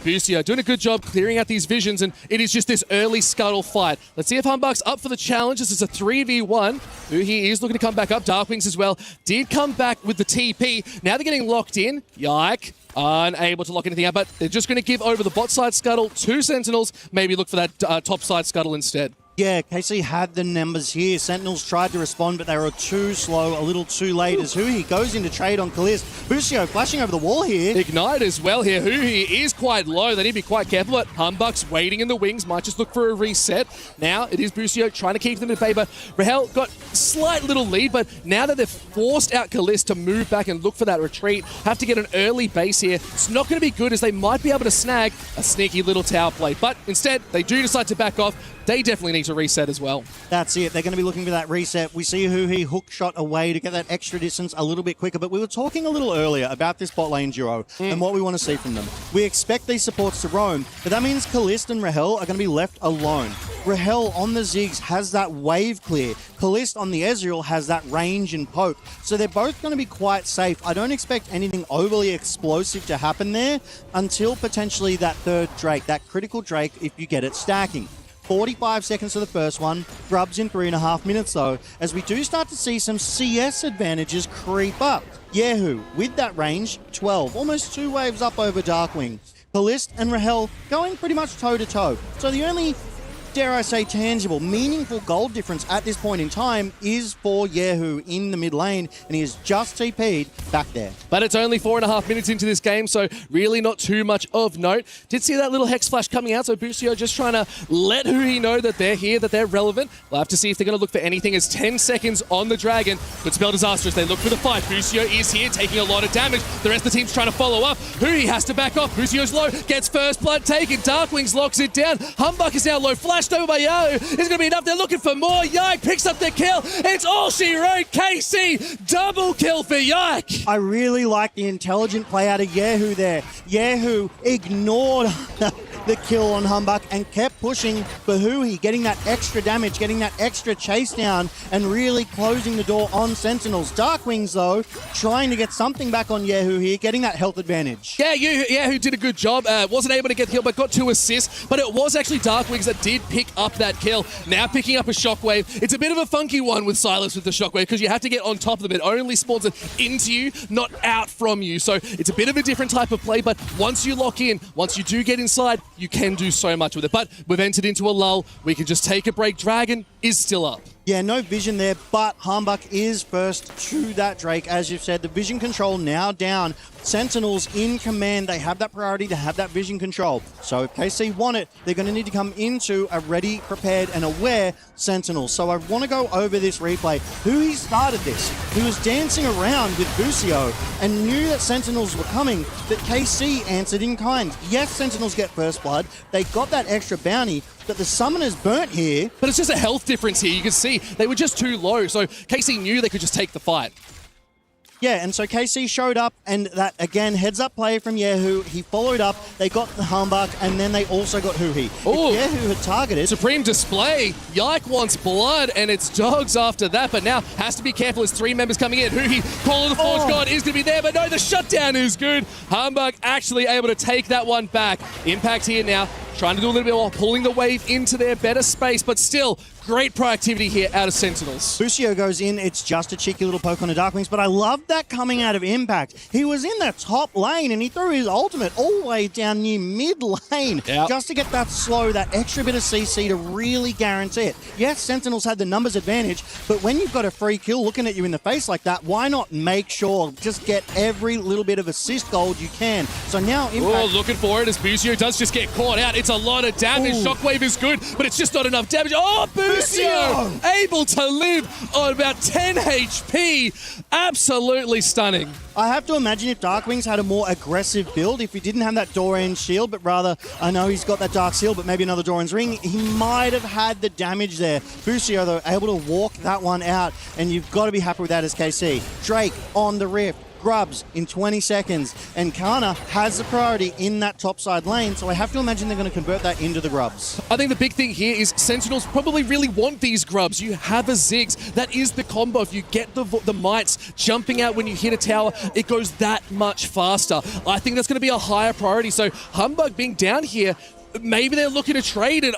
Busio doing a good job clearing out these visions, and it is just this early scuttle fight. Let's see if Humbug's up for the challenge. This is a 3v1. He is looking to come back up. Darkwings as well did come back with the TP. Now they're getting locked in. Yike. Unable to lock anything out, but they're just going to give over the bot side scuttle to Sentinels. Maybe look for that top side scuttle instead. Yeah, KC had the numbers here. Sentinels tried to respond, but they were too slow, a little too late as Huhi goes into trade on Kalist. Busio flashing over the wall here. Ignite as well here. Huhi is quite low. They need to be quite careful, but Humbug's waiting in the wings. Might just look for a reset. Now it is Busio trying to keep them at bay, but Rahel got slight little lead, but now that they've forced out Kalist to move back and look for that retreat, have to get an early base here. It's not going to be good as they might be able to snag a sneaky little tower play, but instead they do decide to back off. They definitely need to reset as well. That's it. They're going to be looking for that reset. We see Huhi hook shot away to get that extra distance a little bit quicker, but we were talking a little earlier about this bot lane duo and what we want to see from them. We expect these supports to roam, but that means Kalist and Rahel are going to be left alone. Rahel on the Ziggs has that wave clear. Kalist on the Ezreal has that range and poke. So they're both going to be quite safe. I don't expect anything overly explosive to happen there until potentially that third Drake, that critical Drake, if you get it stacking. 45 seconds to the first one, grubs in 3.5 minutes though, as we do start to see some CS advantages creep up. Yehu, with that range, 12, almost 2 waves up over Darkwing. Kalist and Rahel going pretty much toe-to-toe. So the only, dare I say, tangible, meaningful gold difference at this point in time is for Yehu in the mid lane, and he has just TP'd back there. But it's only 4.5 minutes into this game, so really not too much of note. Did see that little Hex Flash coming out, so Busio just trying to let Huhi know that they're here, that they're relevant. We'll have to see if they're going to look for anything as 10 seconds on the Dragon. Could spell disaster as they look for the fight. Busio is here, taking a lot of damage. The rest of the team's trying to follow up. Huhi has to back off. Busio's low, gets first blood taken. Darkwings locks it down. Humbug is now low, flashed over by Yahoo. Is going to be enough. They're looking for more. Yike picks up the kill. It's all she wrote. KC, double kill for Yike. I really like the intelligent play out of Yehu there. Yehu ignored the kill on Humbug and kept pushing for Huhi, getting that extra damage, getting that extra chase down, and really closing the door on Sentinels. Darkwings, though, trying to get something back on Yehu here, getting that health advantage. Yeah, Yehu did a good job. Wasn't able to get the kill, but got 2 assists. But it was actually Darkwings that did pick up that kill. Now picking up a Shockwave. It's a bit of a funky one with Silas with the Shockwave because you have to get on top of them. It only spawns it into you, not out from you. So it's a bit of a different type of play, but once you lock in, once you do get inside, you can do so much with it. But we've entered into a lull. We can just take a break. Dragon is still up. Yeah, no vision there, but Humbug is first to that Drake. As you've said, the vision control now down. Sentinels in command. They have that priority to have that vision control. So if KC want it, they're going to need to come into a ready, prepared, and aware Sentinel. So I want to go over this replay. Who started this? He was dancing around with Busio and knew that Sentinels were coming, but KC answered in kind. Yes, Sentinels get first blood. They got that extra bounty, but the summoner's burnt here. But it's just a health difference here. You can see they were just too low, so KC knew they could just take the fight. Yeah, and so KC showed up, and that, again, heads-up play from Yehu. He followed up, they got the Humbug, and then they also got Huhi. Oh, Yehu had targeted... Supreme Display. Yike wants blood, and it's dogs after that, but now has to be careful as 3 members coming in. Huhi, Call of the Forge God is going to be there, but no, the shutdown is good. Humbug actually able to take that one back. Impact here now. trying to do a little bit more, pulling the wave into their better space, but still, great proactivity here out of Sentinels. Busio goes in, it's just a cheeky little poke on the Darkwings, but I love that coming out of Impact. He was in that top lane and he threw his ultimate all the way down near mid lane just to get that slow, that extra bit of CC to really guarantee it. Yes, Sentinels had the numbers advantage, but when you've got a free kill looking at you in the face like that, why not make sure, just get every little bit of assist gold you can. So now Impact... Oh, looking for it as Busio does just get caught out. It's a lot of damage. Ooh. Shockwave is good, but it's just not enough damage. Oh, Busio able to live on about 10 HP. Absolutely stunning. I have to imagine if Darkwings had a more aggressive build, if he didn't have that Doran's shield, but rather, I know he's got that Dark Seal, but maybe another Doran's ring, he might have had the damage there. Busio, though, able to walk that one out, and you've got to be happy with that as KC. Drake on the Rift. Grubs in 20 seconds, and Kana has the priority in that topside lane, so I have to imagine they're going to convert that into the Grubs. I think the big thing here is Sentinels probably really want these Grubs. You have a Ziggs. That is the combo. If you get the mites jumping out when you hit a tower, it goes that much faster. I think that's going to be a higher priority. So Humbug being down here, maybe they're looking to trade, and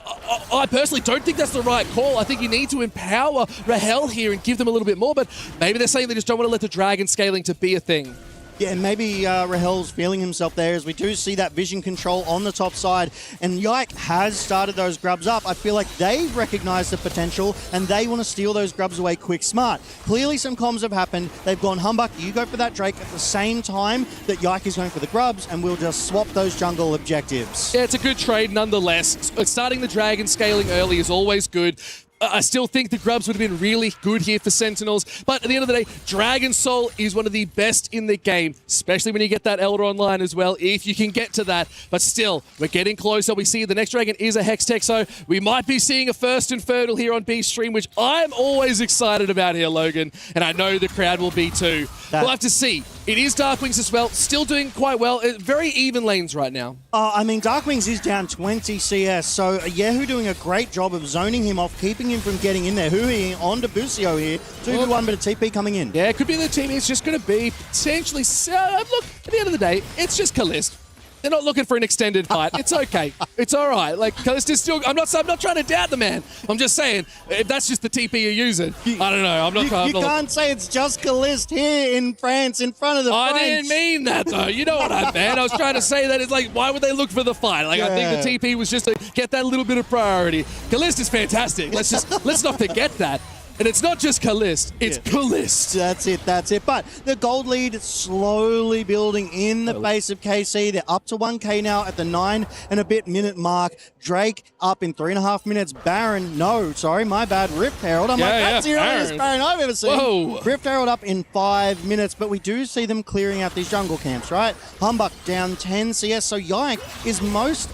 I personally don't think that's the right call. I think you need to empower Rahel here and give them a little bit more, but maybe they're saying they just don't want to let the dragon scaling to be a thing. Yeah, and maybe Rahel's feeling himself there as we do see that vision control on the top side, and Yike has started those Grubs up. I feel like they've recognized the potential and they want to steal those Grubs away quick smart. Clearly some comms have happened. They've gone, Humbug, you go for that Drake at the same time that Yike is going for the Grubs, and we'll just swap those jungle objectives. Yeah, it's a good trade nonetheless. Starting the dragon scaling early is always good. I still think the Grubs would have been really good here for Sentinels, but at the end of the day, Dragon Soul is one of the best in the game, especially when you get that Elder online as well, if you can get to that. But still, we're getting closer. We see the next Dragon is a Hextech, so we might be seeing a first and Fertile here on B Stream, which I'm always excited about here, Logan, and I know the crowd will be too. We'll have to see. It is Darkwings as well, still doing quite well. Very even lanes right now. I mean, Darkwings is down 20 CS, so Yehu doing a great job of zoning him off, keeping him from getting in there. Hui on to Busio here. 2v1, but a TP coming in. Yeah, it could be the team. It's just going to be potentially... look, at the end of the day, it's just Kalist. They're not looking for an extended fight. It's okay. It's all right. Like, Kalist is still... I'm not trying to doubt the man. I'm just saying, if that's just the TP you're using, I don't know. I'm not trying to... You can't say it's just Kalist here in France, in front of the French. I didn't mean that, though. You know what I meant. I was trying to say that it's like, why would they look for the fight? Like, I think the TP was just to get that little bit of priority. Kalist is fantastic. Let's not forget that. And it's not just Kalist, it's Kalist. That's it. But the gold lead is slowly building in the face of KC. They're up to 1K now at the 9 and a bit minute mark. Drake up in 3.5 minutes. Baron, my bad. Rift Herald. That's the earliest Baron I've ever seen. Whoa. Rift Herald up in 5 minutes, but we do see them clearing out these jungle camps, right? Humbug down 10 CS, so Yike is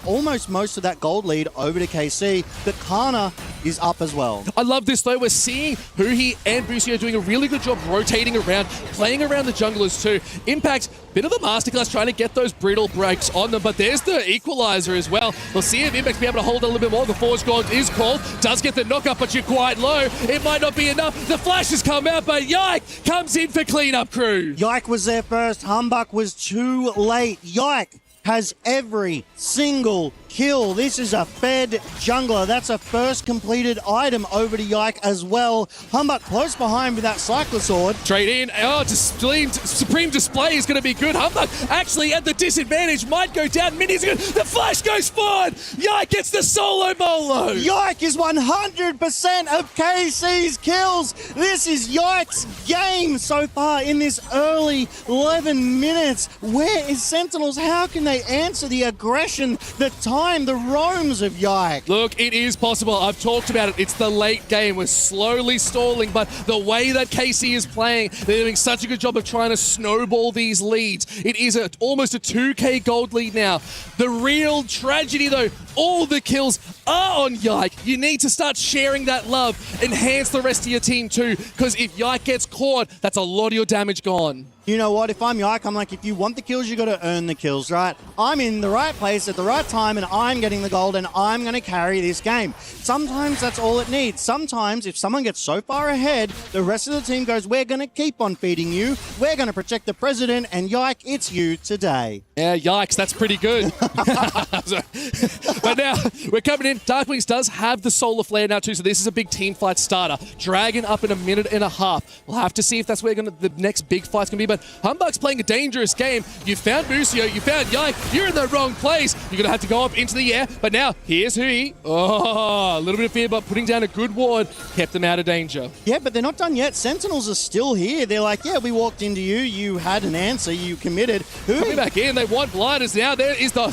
almost most of that gold lead over to KC, but Kana is up as well. I love this though. We're seeing Huhi and Busio doing a really good job rotating around, playing around the junglers too. Impact, bit of a masterclass trying to get those brittle breaks on them, but there's the equalizer as well. We'll see if Impact be able to hold a little bit more. The Forge God is called, does get the knock up, but you're quite low. It might not be enough. The flash has come out, but Yike comes in for cleanup crew. Yike was there first. Humbug was too late. Yike has every single kill. This is a fed jungler. That's a first completed item over to Yike as well. Humbug close behind with that Cycler Sword. Trade in. Oh, Supreme Display is going to be good. Humbug actually at the disadvantage. Might go down. Minions are good. The flash goes forward. Yike gets the solo bolo. Yike is 100% of KC's kills. This is Yike's game so far in this early 11 minutes. Where is Sentinels? How can they answer the aggression, the time, the roams of Yike? Look, it is possible. I've talked about it. It's the late game. We're slowly stalling, but the way that KC is playing, they're doing such a good job of trying to snowball these leads. It is almost a 2K gold lead now. The real tragedy, though, all the kills are on Yike. You need to start sharing that love. Enhance the rest of your team, too, because if Yike gets caught, that's a lot of your damage gone. You know what? If I'm Yike, I'm like, if you want the kills, you got to earn the kills, right? I'm in the right place at the right time, and I'm getting the gold, and I'm going to carry this game. Sometimes that's all it needs. Sometimes, if someone gets so far ahead, the rest of the team goes, we're going to keep on feeding you. We're going to protect the president, and Yike, it's you today. Yeah, yikes, that's pretty good. But now we're coming in. Darkwings does have the solar flare now too, so this is a big team fight starter. Dragon up in a minute and a half. We'll have to see if that's where the next big fight's gonna be. But Humbug's playing a dangerous game. You found Busio, you found Yike. You're in the wrong place. You're gonna have to go up into the air. But now here's Hui. Oh, a little bit of fear, but putting down a good ward kept them out of danger. Yeah, but they're not done yet. Sentinels are still here. They're like, yeah, we walked into you. You had an answer. You committed. Coming back in, they want blinders now. There is the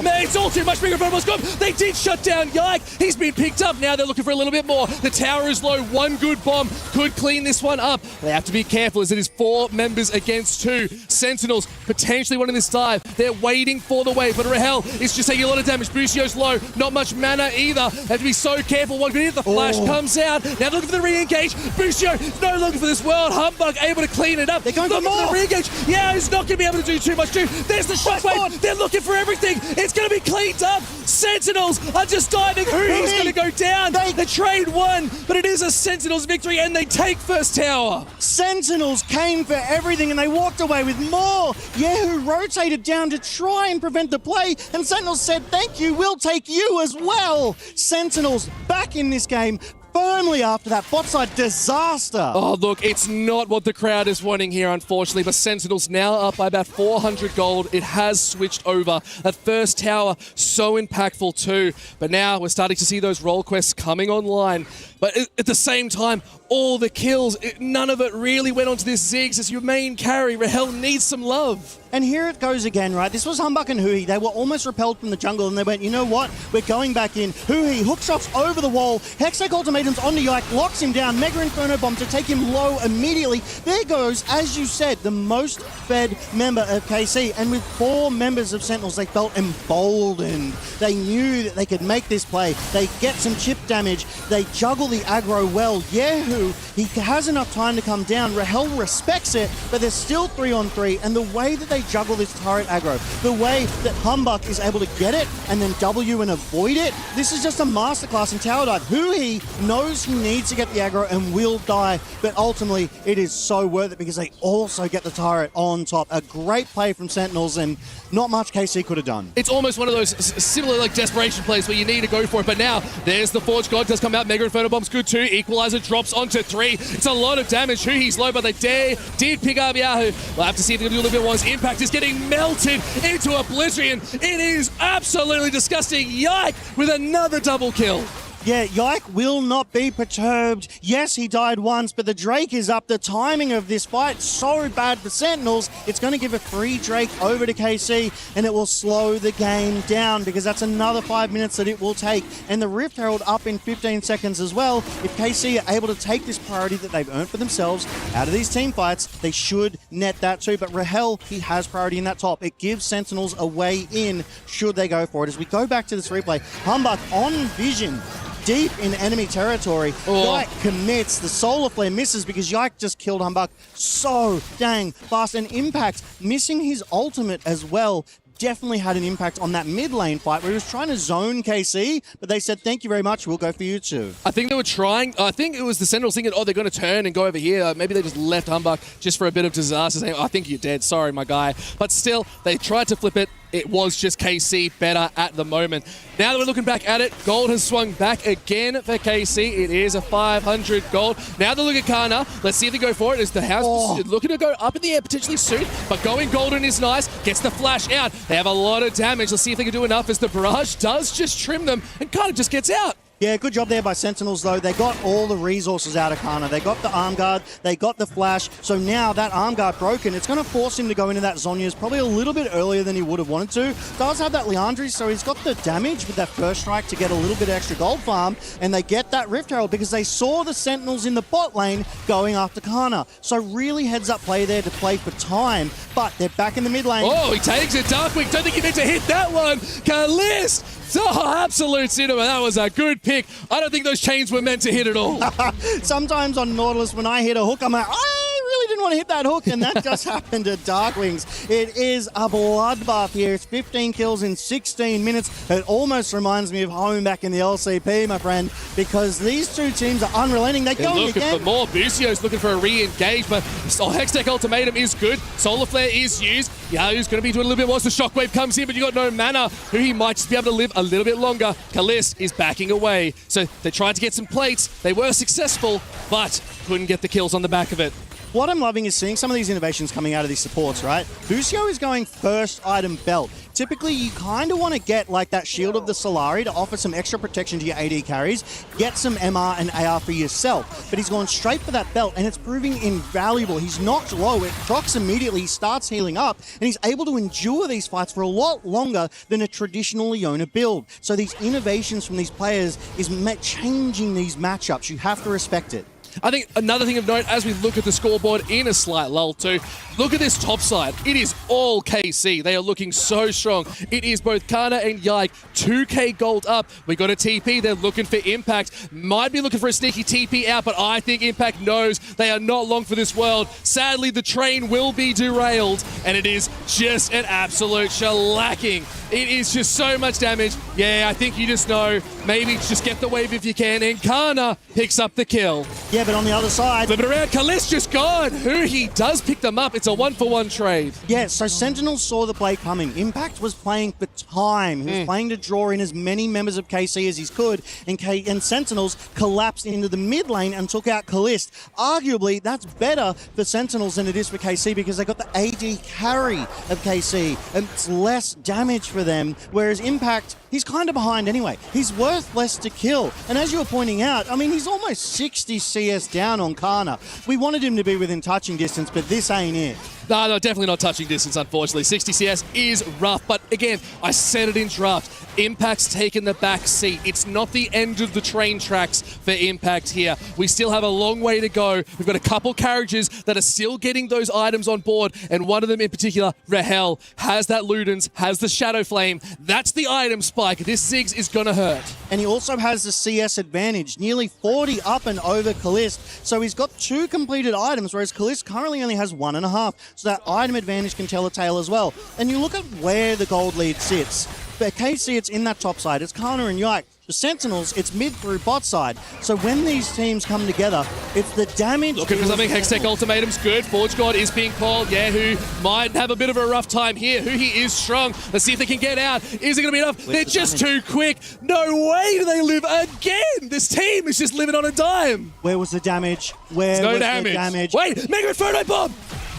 man, it's all too much bigger for almost. They did shut down Yike. He's been picked up. Now they're looking for a little bit more. The tower is low. One good bomb could clean this one up. They have to be careful as it is 4 members against 2. Sentinels potentially wanting this dive. They're waiting for the wave, but Rahel is just taking a lot of damage. Busio's low. Not much mana either. They have to be so careful. One good hit. The flash comes out. Now looking for the re-engage. Busio no longer for this world. Humbug able to clean it up. They're going for more. The re-engage. Yeah, he's not going to be able to do too much too. There's the shockwave. They're looking for everything. It's going to be cleaned up. Sentinels are just diving. Who's going to go down? The trade won, but it is a Sentinels victory and they take first tower. Sentinels came for everything and they walked away with more. Yehu rotated down to try and prevent the play, and Sentinels said, thank you, we'll take you as well. Sentinels back in this game firmly after that bot side disaster. Oh, look, it's not what the crowd is wanting here, unfortunately, but Sentinels now up by about 400 gold. It has switched over. That first tower, so impactful too. But now we're starting to see those role quests coming online. But at the same time, all the kills, none of it really went onto this Ziggs as your main carry. Rahel needs some love. And here it goes again, right? This was Humbug and Hui. They were almost repelled from the jungle and they went, you know what? We're going back in. Hui hook shots over the wall. Hextech ultimatums onto Yike, locks him down. Mega Inferno Bomb to take him low immediately. There goes, as you said, the most fed member of KC. And with 4 members of Sentinels, they felt emboldened. They knew that they could make this play. They get some chip damage. They juggle the aggro well. Yehu, he has enough time to come down. Rahel respects it, but there's still 3-on-3. And the way that they juggle this turret aggro, the way that Humbug is able to get it and then W and avoid it, this is just a masterclass in tower dive. Hui knows he needs to get the aggro and will die, but ultimately it is so worth it because they also get the turret on top. A great play from Sentinels and not much KC could have done. It's almost one of those similar like desperation plays where you need to go for it, but now there's the Forge God does come out. Mega Inferno Bomb's good too. Equalizer drops onto 3. It's a lot of damage. Hui's low, but they did pick up Yahoo. We'll have to see if they can do a little bit more. His impact is getting melted into oblivion. It is absolutely disgusting. Yike with another double kill. Yeah, Yike will not be perturbed. Yes, he died once, but the Drake is up. The timing of this fight, so bad for Sentinels. It's going to give a free Drake over to KC, and it will slow the game down because that's another 5 minutes that it will take. And the Rift Herald up in 15 seconds as well. If KC are able to take this priority that they've earned for themselves out of these team fights, they should net that too. But Rahel, he has priority in that top. It gives Sentinels a way in should they go for it. As we go back to this replay, Humbug on vision, deep in enemy territory. Yike commits. The solar flare misses because Yike just killed Humbug so dang fast. And Impact missing his ultimate as well definitely had an impact on that mid lane fight where he was trying to zone KC, but they said, thank you very much, we'll go for you too. I think they were trying, I think it was the Sentinels thinking, oh, they're going to turn and go over here. Maybe they just left Humbug just for a bit of disaster, saying, I think you're dead, sorry, my guy. But still, they tried to flip it. It was just KC better at the moment. Now that we're looking back at it, gold has swung back again for KC. It is a 500 gold. Now they look at Kana. Let's see if they go for it. Is the house looking to go up in the air potentially soon? But going golden is nice. Gets the flash out. They have a lot of damage. Let's see if they can do enough as the barrage does just trim them and Kana just gets out. Yeah, good job there by Sentinels, though. They got all the resources out of Kana. They got the arm guard, they got the flash. So now that arm guard broken, it's going to force him to go into that Zhonya's probably a little bit earlier than he would have wanted to. Does have that Leandri, so he's got the damage with that first strike to get a little bit extra gold farm. And they get that Rift Herald because they saw the Sentinels in the bot lane going after Kana. So really heads up play there to play for time. But they're back in the mid lane. Oh, he takes it. Darkwing, don't think he meant to hit that one. Kalist! Oh, absolute cinema. That was a good pick. I don't think those chains were meant to hit at all. Sometimes on Nautilus, when I hit a hook, I'm like, I really didn't want to hit that hook, and that just happened to Darkwings. It is a bloodbath here. It's 15 kills in 16 minutes. It almost reminds me of home back in the LCP, my friend, because these two teams are unrelenting. They're going looking again. for more. Busio's looking for a re-engage, but Hextech Ultimatum is good. Solar Flare is used. Yahoo's going to be doing a little bit more as the shockwave comes in, but you got no mana, who he might just be able to live a little bit longer. Kalist is backing away. So they tried to get some plates. They were successful, but couldn't get the kills on the back of it. What I'm loving is seeing some of these innovations coming out of these supports, right? Lucio is going first item belt. Typically, you kind of want to get like that Shield of the Solari to offer some extra protection to your AD carries, get some MR and AR for yourself. But he's gone straight for that belt, and it's proving invaluable. He's knocked low, it procs immediately, he starts healing up, and he's able to endure these fights for a lot longer than a traditional Leona build. So these innovations from these players is changing these matchups. You have to respect it. I think another thing of note as we look at the scoreboard in a slight lull too, look at this top side. It is all KC. They are looking so strong. It is both Kana and Yike, 2k gold up. We got a TP. They're looking for Impact. Might be looking for a sneaky TP out, but I think Impact knows they are not long for this world. Sadly, the train will be derailed, and it is just an absolute shellacking. It is just so much damage. Yeah, I think you just know, maybe just get the wave if you can, and Kana picks up the kill. Yeah, but on the other side... Flip it around, Kalist just gone. Who he does pick them up. It's a 1-for-1 trade. Yeah, so Sentinels saw the play coming. Impact was playing for time. He was playing to draw in as many members of KC as he could, and Sentinels collapsed into the mid lane and took out Kalist. Arguably, that's better for Sentinels than it is for KC because they got the AD carry of KC, and it's less damage for them, whereas Impact, he's kind of behind anyway. He's worth less to kill. And as you were pointing out, I mean, he's almost 60 CS down on Kana. We wanted him to be within touching distance, but this ain't it. No, definitely not touching distance, unfortunately. 60 CS is rough, but again, I said it in draft. Impact's taken the back seat. It's not the end of the train tracks for Impact here. We still have a long way to go. We've got a couple carriages that are still getting those items on board, and one of them in particular, Rahel, has that Ludens, has the Shadow Flame. That's the item spike. This Ziggs is gonna hurt. And he also has the CS advantage, nearly 40 up and over Kalist. So he's got 2 completed items, whereas Kalist currently only has 1.5. So that item advantage can tell a tale as well. And you look at where the gold lead sits. For KC, it's in that top side. It's Kana and Yike. For Sentinels, it's mid through bot side. So when these teams come together, it's the damage... Looking for something. Hextech ultimatum's good. Forge God is being called. Yeah, who might have a bit of a rough time here. Who he is strong. Let's see if they can get out. Is it going to be enough? They're just too quick. No way do they live again. This team is just living on a dime. Where was the damage? Where was the damage? damage? Wait, Mega Photo Bomb!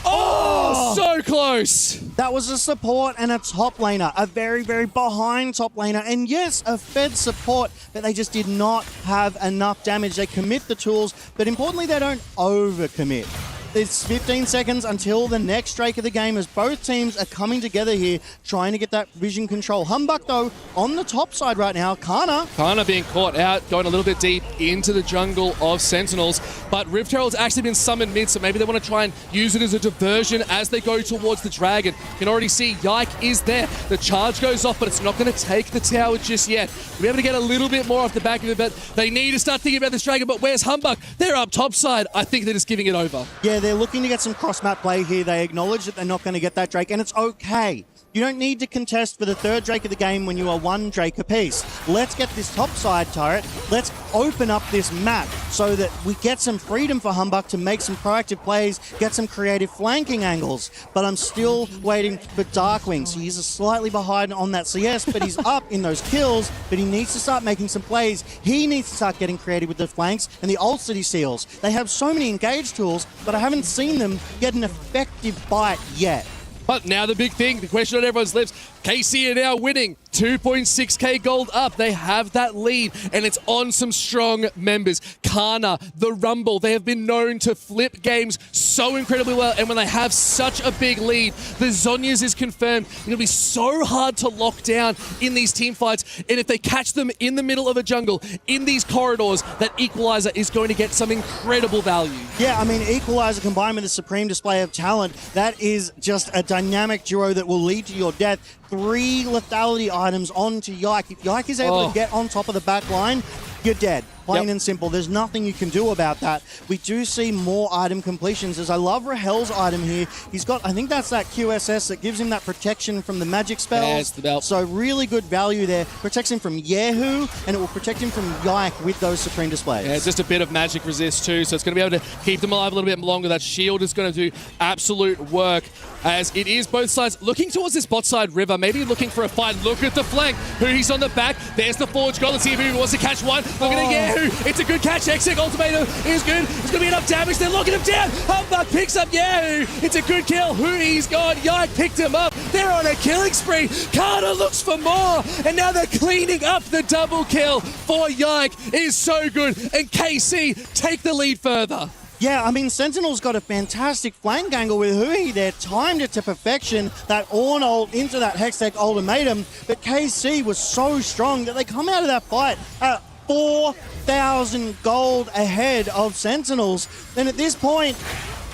Oh, so close. That was a support and a top laner, a very, very behind top laner. And yes, a fed support, but they just did not have enough damage. They commit the tools, but importantly, they don't overcommit. It's 15 seconds until the next Drake of the game as both teams are coming together here, trying to get that vision control. Humbuck, though, on the top side right now. Kana being caught out, going a little bit deep into the jungle of Sentinels. But Rift Herald's actually been summoned mid, so maybe they want to try and use it as a diversion as they go towards the dragon. You can already see Yike is there. The charge goes off, but it's not going to take the tower just yet. We'll be able to get a little bit more off the back of it, but they need to start thinking about this dragon. But where's Humbuck? They're up top side. I think they're just giving it over. Yeah, they're looking to get some cross-map play here. They acknowledge that they're not going to get that Drake, and it's okay. You don't need to contest for the 3rd Drake of the game when you are 1 Drake apiece. Let's get this top side turret. Let's open up this map so that we get some freedom for Humbuck to make some proactive plays, get some creative flanking angles. But I'm still waiting for Darkwing. So he's slightly behind on that CS, but he's up in those kills, but he needs to start making some plays. He needs to start getting creative with the flanks and the ult city seals. They have so many engage tools, but I haven't seen them get an effective bite yet. But now the big thing, the question on everyone's lips, KC are now winning. 2.6k gold up. They have that lead, and it's on some strong members. Kana, the Rumble, they have been known to flip games so incredibly well, and when they have such a big lead, the Zhonya's is confirmed. It'll be so hard to lock down in these team fights, and if they catch them in the middle of a jungle, in these corridors, that Equalizer is going to get some incredible value. Yeah, I mean, Equalizer combined with a supreme display of talent, that is just a dynamic duo that will lead to your death. 3 lethality items onto Yike. If Yike is able to get on top of the back line, you're dead. Plain and simple. There's nothing you can do about that. We do see more item completions, as I love Rahel's item here. He's got, I think that's that QSS that gives him that protection from the magic spells. Yeah, it's the belt. So really good value there. Protects him from Yahoo, and it will protect him from Yike with those Supreme Displays. Yeah, just a bit of magic resist too, so it's going to be able to keep them alive a little bit longer. That shield is going to do absolute work, as it is both sides looking towards this bot side river, maybe looking for a fight. Look at the flank. Who's on the back? There's the Forge goal. Let's see if he wants to catch one. Look at Yahoo. It's a good catch. Exec ultimatum is good. It's going to be enough damage. They're locking him down. Humbug picks up Yahoo. It's a good kill. He's gone. Yike picked him up. They're on a killing spree. Carter looks for more, and now they're cleaning up the double kill for Yike. It is so good, and KC take the lead further. Yeah, I mean, Sentinel's got a fantastic flank angle with Hui there, timed it to perfection, that Ornn ult into that Hextech ultimatum, but KC was so strong that they come out of that fight at 4,000 gold ahead of Sentinels, and at this point,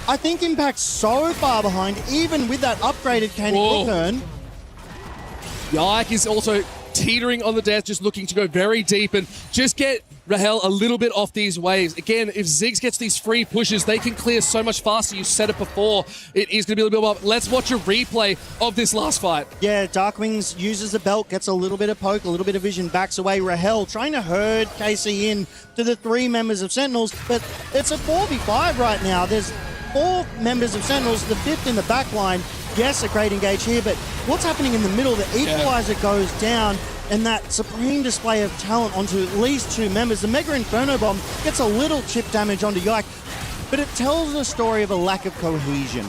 I think Impact's so far behind, even with that upgraded Candy Return. Yike is also teetering on the death, just looking to go very deep and just get Rahel a little bit off these waves. Again, if Ziggs gets these free pushes, they can clear so much faster. You said it before. It is going to be a little bit more. Let's watch a replay of this last fight. Yeah, Darkwings uses the belt, gets a little bit of poke, a little bit of vision, backs away. Rahel trying to herd KC in to the 3 members of Sentinels, but it's a 4v5 right now. There's 4 members of Sentinels, the 5th in the back line. Yes, a great engage here, but what's happening in the middle? The equalizer goes down, and that supreme display of talent onto at least 2 members. The Mega Inferno Bomb gets a little chip damage onto Yike, but it tells a story of a lack of cohesion.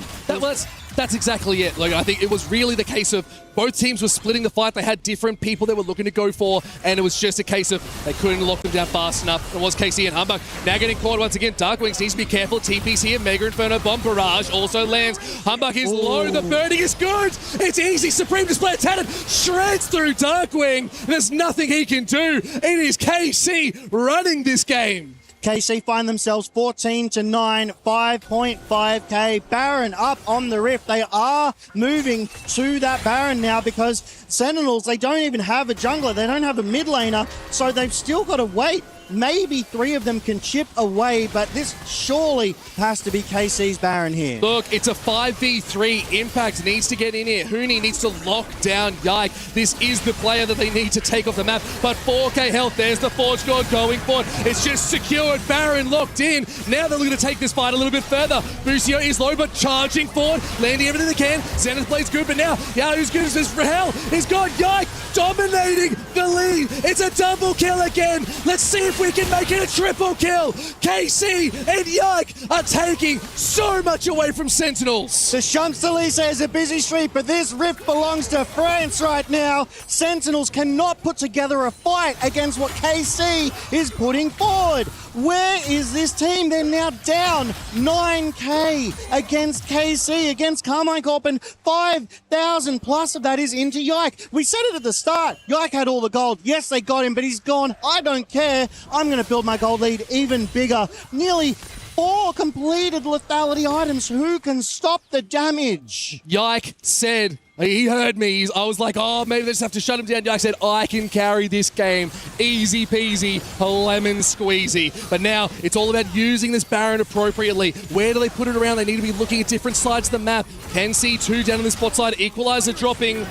That's exactly it. Like, I think it was really the case of both teams were splitting the fight. They had different people they were looking to go for, and it was just a case of they couldn't lock them down fast enough. It was KC and Humbug now getting caught once again. Darkwings needs to be careful. TP's here. Mega Inferno Bomb barrage also lands. Humbug is low. The burning is good. It's easy. Supreme Display of Talent shreds through Darkwing. There's nothing he can do. It is KC running this game. KC find themselves 14-9, 5.5k. Baron up on the Rift. They are moving to that Baron now because Sentinels, they don't even have a jungler. They don't have a mid laner, so they've still got to wait. Maybe 3 of them can chip away, but this surely has to be KC's Baron here. Look, it's a 5v3. Impact needs to get in here. Huni needs to lock down Yike. This is the player that they need to take off the map. But 4k health, there's the Forge God going for it. It's just secured. Baron locked in. Now they're looking to take this fight a little bit further. Busio is low, but charging forward, landing everything they can. Zenith plays good, but now, who's good as this? Rahel has got Yike dominating the lead. It's a double kill again. Let's see if we can make it a triple kill. KC and Yike are taking so much away from Sentinels. The Champs-Élysées is a busy street, but this Rift belongs to France right now. Sentinels cannot put together a fight against what KC is putting forward. Where is this team? They're now down 9k against KC, against Carmine Corp, and 5,000 plus of that is into Yike. We said it at the start. Yike had all the gold. Yes, they got him, but he's gone. I don't care. I'm going to build my gold lead even bigger. Nearly 4 completed lethality items. Who can stop the damage? Yike said, he heard me. I was like, oh, maybe they just have to shut him down. Yike said, I can carry this game. Easy peasy, lemon squeezy. But now it's all about using this Baron appropriately. Where do they put it around? They need to be looking at different sides of the map. Can see 2 down on this bot side. Equalizer dropping.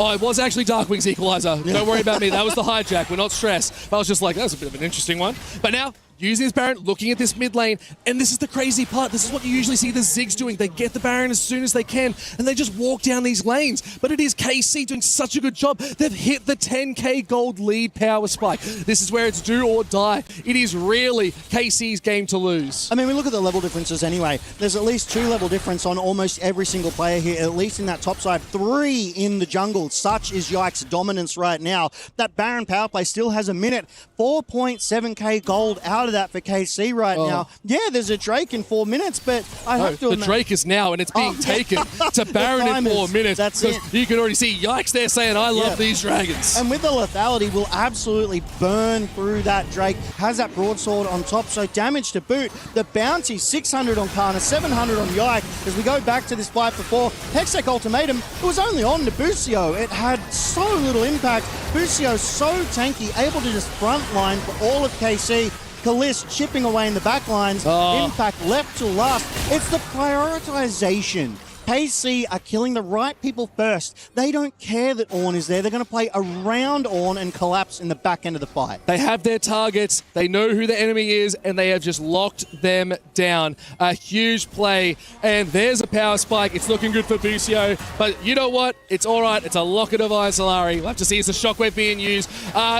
Oh, it was actually Darkwing's equalizer. Don't worry about me. That was the hijack. We're not stressed. But I was just like, that was a bit of an interesting one. But now, using this Baron, looking at this mid lane, and this is the crazy part. This is what you usually see the Ziggs doing. They get the Baron as soon as they can, and they just walk down these lanes. But it is KC doing such a good job. They've hit the 10k gold lead power spike. This is where it's do or die. It is really KC's game to lose. I mean, we look at the level differences anyway. There's at least 2 level difference on almost every single player here, at least in that top side. 3 in the jungle. Such is Yike's dominance right now. That Baron power play still has a minute. 4.7k gold out of that for KC right now. Yeah, there's a Drake in 4 minutes, but I have to the Drake is now, and it's being taken to Baron in 4 minutes. That's it. You can already see Yikes there saying, I love these dragons. And with the lethality, will absolutely burn through that Drake. Has that broadsword on top, so damage to boot. The bounty, 600 on Kana, 700 on Yike. As we go back to this fight before, Hextech Ultimatum, it was only on to Busio. It had so little impact. Busio so tanky, able to just frontline for all of KC. Kalist chipping away in the back lines. Impact left to last. It's the prioritization. KC are killing the right people first. They don't care that Ornn is there. They're going to play around Ornn and collapse in the back end of the fight. They have their targets, they know who the enemy is, and they have just locked them down. A huge play, and there's a power spike. It's looking good for Busio, but you know what? It's all right. It's a locket of Iron Solari. We'll have to see it's a shockwave being used.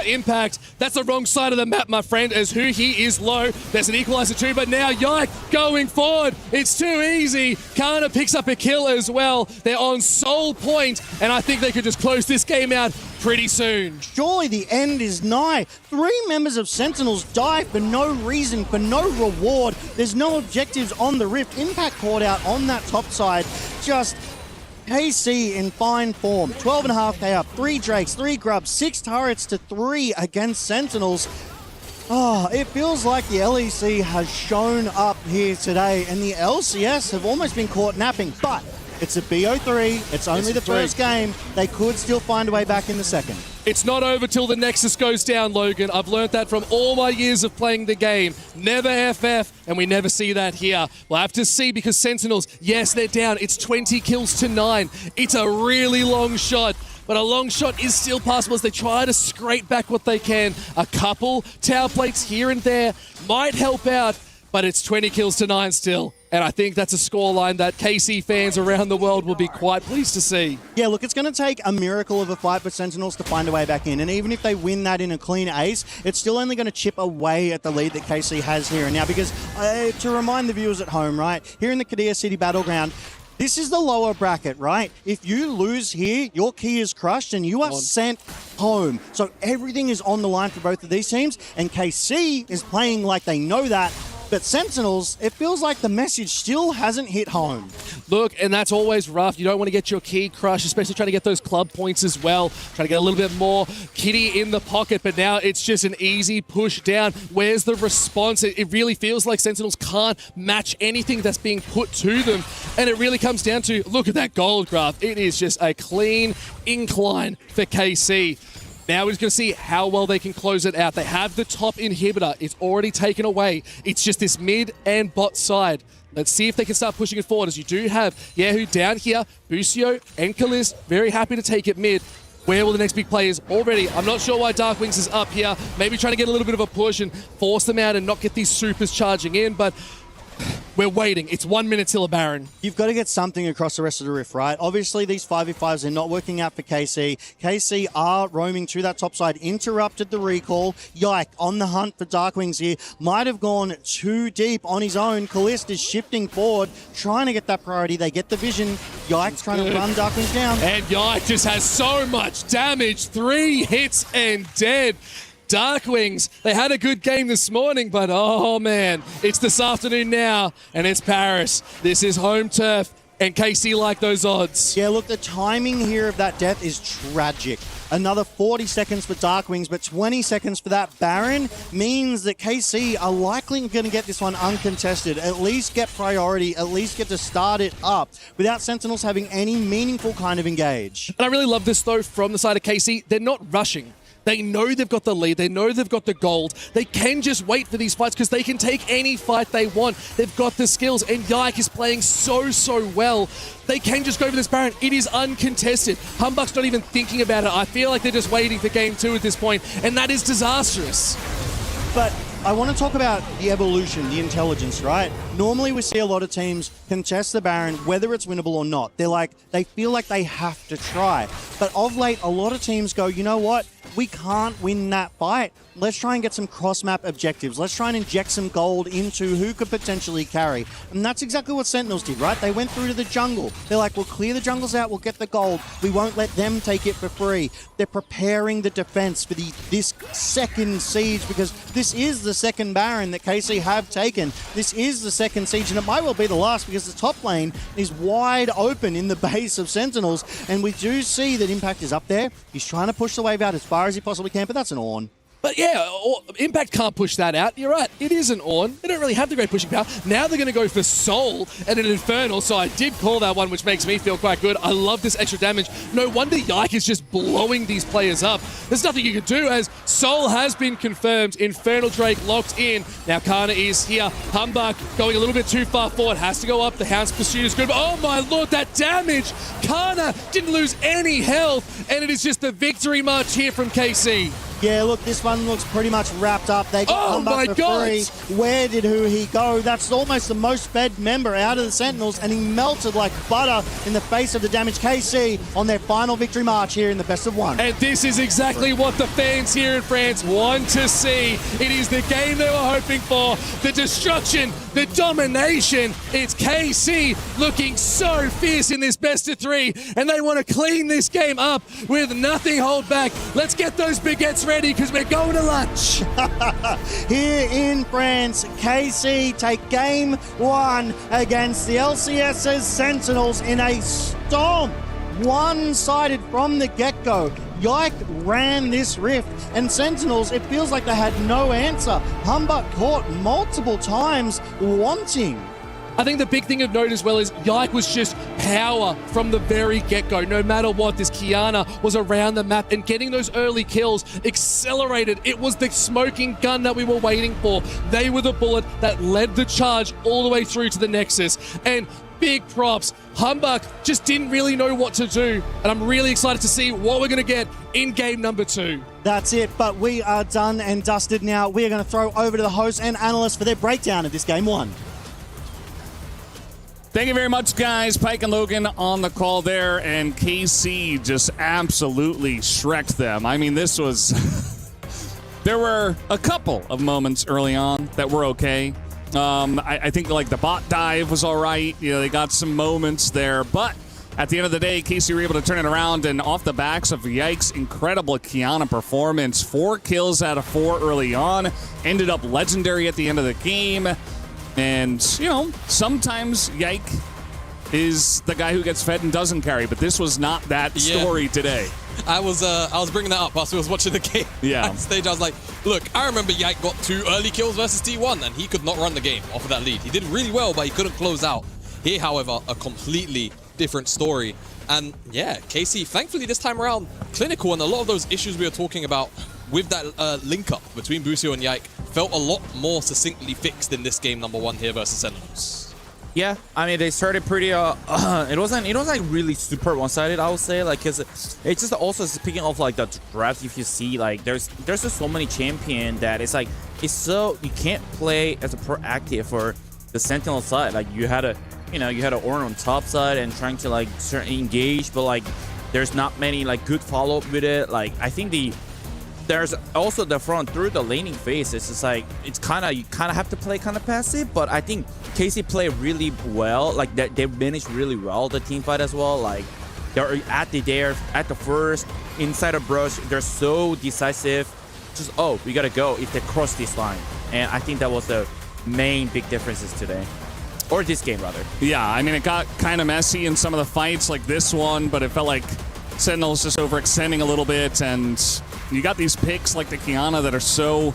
Impact, that's the wrong side of the map, my friend, as who he is low. There's an equalizer too, but now Yike going forward. It's too easy. Kana picks up a kill as well. They're on Soul Point, and I think they could just close this game out pretty soon. Surely the end is nigh. 3 members of Sentinels die for no reason, for no reward. There's no objectives on the Rift. Impact caught out on that top side. Just KC in fine form. 12.5k up, 3 Drakes, 3 Grubs, 6 turrets to 3 against Sentinels. Oh, it feels like the LEC has shown up here today, and the LCS have almost been caught napping, but it's a BO3, it's only the first game. They could still find a way back in the second. It's not over till the Nexus goes down, Logan. I've learned that from all my years of playing the game. Never FF, and we never see that here. We'll have to see, because Sentinels, yes, they're down. It's 20 kills to 9. It's a really long shot. But a long shot is still possible as they try to scrape back what they can. A couple tower plates here and there might help out, but it's 20 kills to 9 still. And I think that's a scoreline that KC fans around the world will be quite pleased to see. Yeah, look, it's going to take a miracle of a fight for Sentinels to find a way back in. And even if they win that in a clean ace, it's still only going to chip away at the lead that KC has here and now. Because to remind the viewers at home, right, here in the Qiddiya City Battleground, this is the lower bracket, right? If you lose here, your key is crushed and you are sent home. So everything is on the line for both of these teams, and KC is playing like they know that. But Sentinels, it feels like the message still hasn't hit home. Look, and that's always rough. You don't want to get your key crushed, especially trying to get those club points as well. Trying to get a little bit more kitty in the pocket, but now it's just an easy push down. Where's the response? It really feels like Sentinels can't match anything that's being put to them. And it really comes down to, look at that gold graph. It is just a clean incline for KC. Now we're just going to see how well they can close it out. They have the top inhibitor. It's already taken away. It's just this mid and bot side. Let's see if they can start pushing it forward, as you do have Yahoo down here, Busio and Kalist very happy to take it mid. Where will the next big play is already? I'm not sure why Darkwings is up here. Maybe trying to get a little bit of a push and force them out and not get these supers charging in, but we're waiting. It's 1 minute till a Baron. You've got to get something across the rest of the Rift, right? Obviously, these 5v5s are not working out for KC. KC are roaming to that top side, interrupted the recall. Yike on the hunt for Darkwings here. Might have gone too deep on his own. Kalist is shifting forward, trying to get that priority. They get the vision. Yike's trying to run Darkwings down. And Yike just has so much damage. 3 hits and dead. Darkwings, they had a good game this morning, but oh man, it's this afternoon now, and it's Paris. This is home turf, and KC like those odds. Yeah, look, the timing here of that death is tragic. Another 40 seconds for Darkwings, but 20 seconds for that Baron means that KC are likely going to get this one uncontested, at least get priority, at least get to start it up, without Sentinels having any meaningful kind of engage. And I really love this, though, from the side of KC. They're not rushing. They know they've got the lead. They know they've got the gold. They can just wait for these fights because they can take any fight they want. They've got the skills, and Yike is playing so well. They can just go for this Baron. It is uncontested. Humbug's not even thinking about it. I feel like they're just waiting for game 2 at this point, and that is disastrous. But I want to talk about the evolution, the intelligence, right? Normally we see a lot of teams contest the Baron, whether it's winnable or not. They feel like they have to try. But of late, a lot of teams go, you know what? we can't win that fight. Let's try and get some cross-map objectives. Let's try and inject some gold into who could potentially carry. And that's exactly what Sentinels did, right? They went through to the jungle. They're like, we'll clear the jungles out, we'll get the gold. We won't let them take it for free. They're preparing the defense for this second siege, because this is the second Baron that KC have taken. This is the second siege, and it might well be the last, because the top lane is wide open in the base of Sentinels. And we do see that Impact is up there. He's trying to push the wave out as far as he possibly can, but that's an Ornn. But yeah, Impact can't push that out. You're right, it is an Ornn. They don't really have the great pushing power. Now they're going to go for Soul and an Infernal, so I did call that one, which makes me feel quite good. I love this extra damage. No wonder Yike is just blowing these players up. There's nothing you can do, as Soul has been confirmed. Infernal Drake locked in. Now Kana is here. Humbug going a little bit too far forward. Has to go up. The Hound's Pursuit is good. But oh my lord, that damage! Kana didn't lose any health, and it is just the victory march here from KC. Yeah, look, this one looks pretty much wrapped up. They got Humbug for free. Where did he go? That's almost the most fed member out of the Sentinels, and he melted like butter in the face of the damage. KC on their final victory march here in the best of one. And this is exactly what the fans here in France want to see. It is the game they were hoping for. The destruction, the domination. It's KC looking so fierce in this best of three, and they want to clean this game up with nothing hold back. Let's get those baguettes ready, because we're going to lunch. Here in France, KC take game one against the LCS's Sentinels in a stomp. One-sided from the get-go. Yike ran this rift, and Sentinels, it feels like they had no answer. Humbug caught multiple times, wanting. I think the big thing of note as well is Yike was just power from the very get-go. No matter what, this Kiana was around the map, and getting those early kills accelerated. It was the smoking gun that we were waiting for. They were the bullet that led the charge all the way through to the Nexus. And big props. Humbug just didn't really know what to do, and I'm really excited to see what we're going to get in game number 2. That's it, but we are done and dusted now. We are going to throw over to the hosts and analysts for their breakdown of this game 1. Thank you very much, guys. Pike and Logan on the call there, and KC just absolutely shreked them. I mean, this was... there were a couple of moments early on that were okay. I think like the bot dive was all right. You know, they got some moments there, but at the end of the day, KC were able to turn it around, and off the backs of Yike's incredible Kiana performance, 4 kills out of 4 early on, ended up legendary at the end of the game. And, you know, sometimes Yike is the guy who gets fed and doesn't carry, but this was not that story today. I was bringing that up whilst I was watching the game. Yeah. On stage, I was like, look, I remember Yike got 2 early kills versus T1, and he could not run the game off of that lead. He did really well, but he couldn't close out. Here, however, a completely different story. And yeah, KC, thankfully this time around, clinical, and a lot of those issues we were talking about with that link-up between Busio and Yike felt a lot more succinctly fixed in this game number 1 here versus Sentinels. Yeah, I mean, they started pretty, it wasn't like really super one-sided, I would say, like, cause it's just also speaking of like the draft, if you see, like, there's just so many champion that it's like, it's so, you can't play as a proactive for the Sentinel side. Like, you had a Ornn on top side and trying to like engage, but like, there's not many like good follow-up with it. Like, I think there's also the front through the laning phase. It's just like, it's you kind of have to play kind of passive, but I think KC played really well. Like, they managed really well the team fight as well. Like, they're at the first inside a brush. They're so decisive. Just, oh, we gotta go if they cross this line. And I think that was the main big differences today. Or this game, rather. Yeah, I mean, it got kind of messy in some of the fights like this one, but it felt like Sentinel's just overextending a little bit, and you got these picks like the Kiana that are so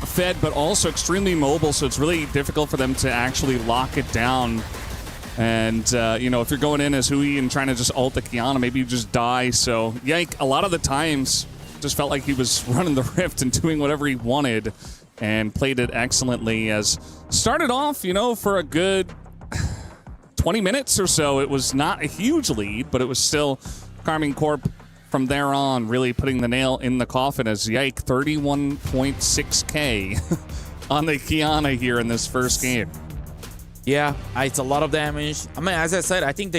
fed, but also extremely mobile, so it's really difficult for them to actually lock it down. And, you know, if you're going in as Hui and trying to just ult the Kiana, maybe you just die. So, Yike, a lot of the times, just felt like he was running the Rift and doing whatever he wanted, and played it excellently. As started off, you know, for a good 20 minutes or so. It was not a huge lead, but it was still Karmine Corp from there on really putting the nail in the coffin as Yike 31.6k on the Kiana here in this first game. Yeah, it's a lot of damage. I mean, as I said, I think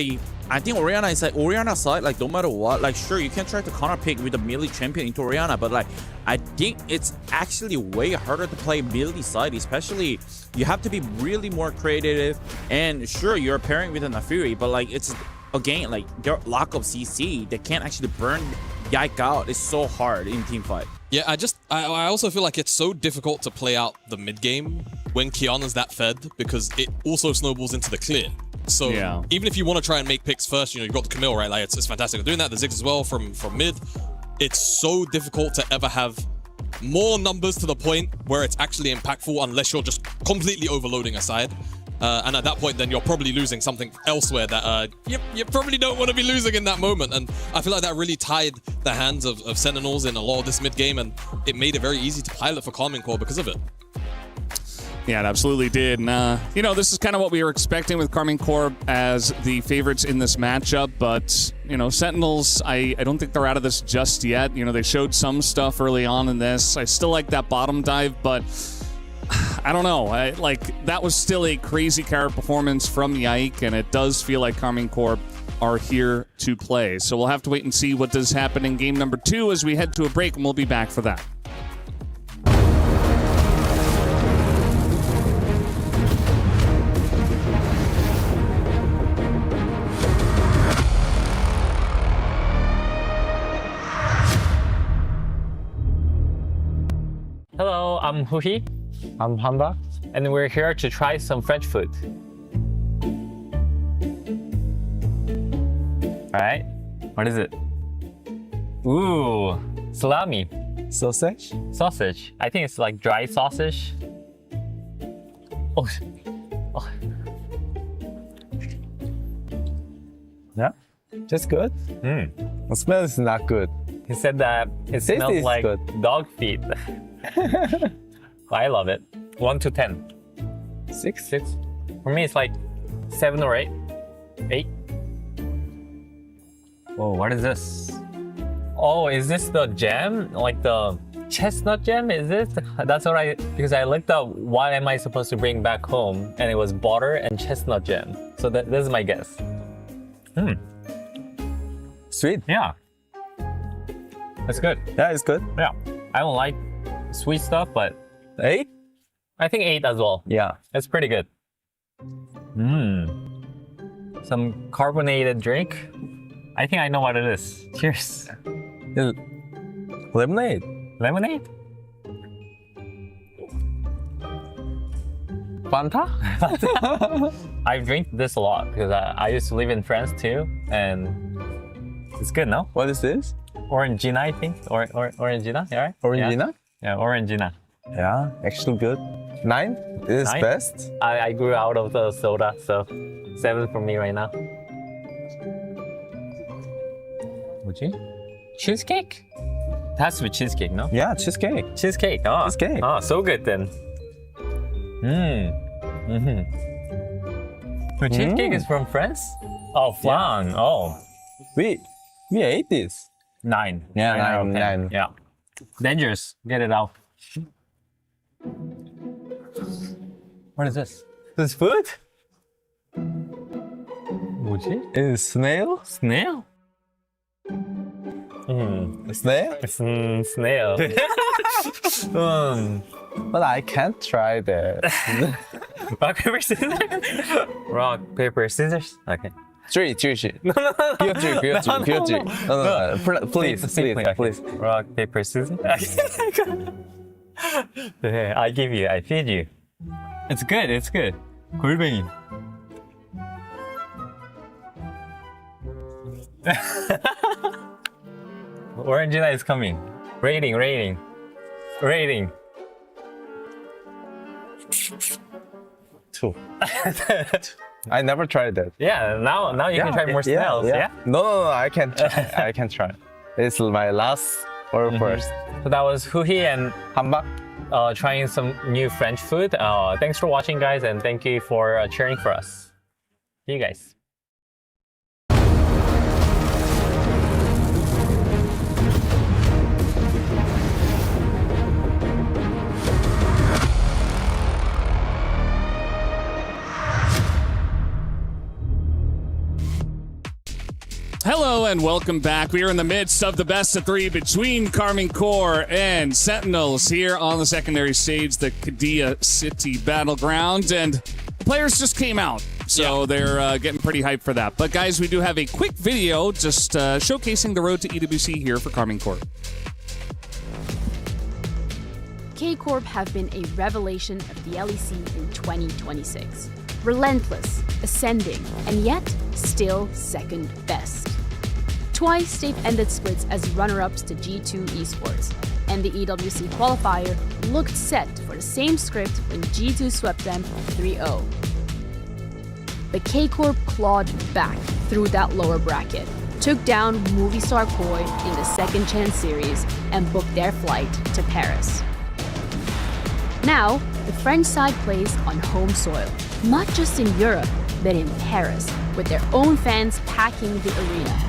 I think Orianna is like Orianna's side, like no matter what, like sure you can try to counter pick with the melee champion into Orianna, but like I think it's actually way harder to play melee side, especially you have to be really more creative. And sure you're pairing with a Nafiri, but like it's again like their lack of CC, they can't actually burn Yike out. It's so hard in team fight. Yeah, I also feel like it's so difficult to play out the mid game when Kiana's that fed, because it also snowballs into the clear. So even if you want to try and make picks first, you know, you've got the Camille, right? Like it's fantastic at doing that. The Ziggs as well from mid. It's so difficult to ever have more numbers to the point where it's actually impactful unless you're just completely overloading a side. And at that point, then you're probably losing something elsewhere that you probably don't want to be losing in that moment. And I feel like that really tied the hands of Sentinels in a lot of this mid game, and it made it very easy to pilot for Karmine Corp because of it. Yeah, it absolutely did. And, you know, this is kind of what we were expecting with Karmine Corp as the favorites in this matchup. But, you know, Sentinels, I don't think they're out of this just yet. You know, they showed some stuff early on in this. I still like that bottom dive, but I don't know. That was still a crazy carry performance from Yike, and it does feel like Karmine Corp are here to play. So we'll have to wait and see what does happen in game number 2 as we head to a break, and we'll be back for that. Hello, I'm Huhi. I'm Hamba. And we're here to try some French food. Alright, what is it? Ooh, salami. Sausage? Sausage. I think it's like dry sausage. Oh. Yeah, just good. The smell is not good. He said that it smells like dog feet. I love it. 1 to 10. 6. For me, it's like 7 or 8. 8. Oh, what is this? Oh, is this the jam? Like the chestnut jam? Is it? That's what because I looked up what am I supposed to bring back home, and it was butter and chestnut jam. So this is my guess. Sweet. Yeah. That's good. Yeah, it's good. Yeah. I don't like sweet stuff, but 8? I think 8 as well. Yeah. It's pretty good. Some carbonated drink. I think I know what it is. Cheers. Lemonade. Lemonade? Fanta? I drink this a lot because I used to live in France too, and it's good, no? What is this? Orangina, I think. Orangina, yeah, right? Orangina? Yeah, Orangina. Yeah, actually good. 9? This is 9? best. I grew out of the soda, so 7 for me right now. 뭐지? Cheesecake? It has to be cheesecake, no? Yeah, cheesecake. Cheesecake. Oh. Cheesecake. Oh, so good then. But cheesecake is from France? Oh, flan. Yeah. Oh. We ate this. 9. Yeah, 9. Yeah. Dangerous. Get it out. What is this? This food? 뭐지? Is snail? Snail? Snail? Snail. But I can't try that. Rock, paper, scissors? Rock, paper, scissors? Okay. 3. No. Pure. No. Please. Rock, paper, scissors? I give you, I feed you. It's good. 골뱅이. Orangina is coming. Rating. 2. I never tried that. Yeah, now you can try more snails. Yeah. No, I can't try. I can try. It's my last or first. So that was Huhi and Hamba. Trying some new French food. Thanks for watching, guys, and thank you for cheering for us. See you guys. And welcome back. We are in the midst of the best of three between Karmine Corps and Sentinels here on the secondary stage, the Qiddiya City Battleground. And the players just came out, so they're getting pretty hyped for that. But guys, we do have a quick video just showcasing the road to EWC here for Karmine Corps. K-Corp have been a revelation of the LEC in 2026. Relentless, ascending, and yet still second best. Twice they've ended splits as runner-ups to G2 Esports, and the EWC qualifier looked set for the same script when G2 swept them 3-0. But K-Corp clawed back through that lower bracket, took down Movistar Koi in the Second Chance series, and booked their flight to Paris. Now, the French side plays on home soil, not just in Europe, but in Paris, with their own fans packing the arena.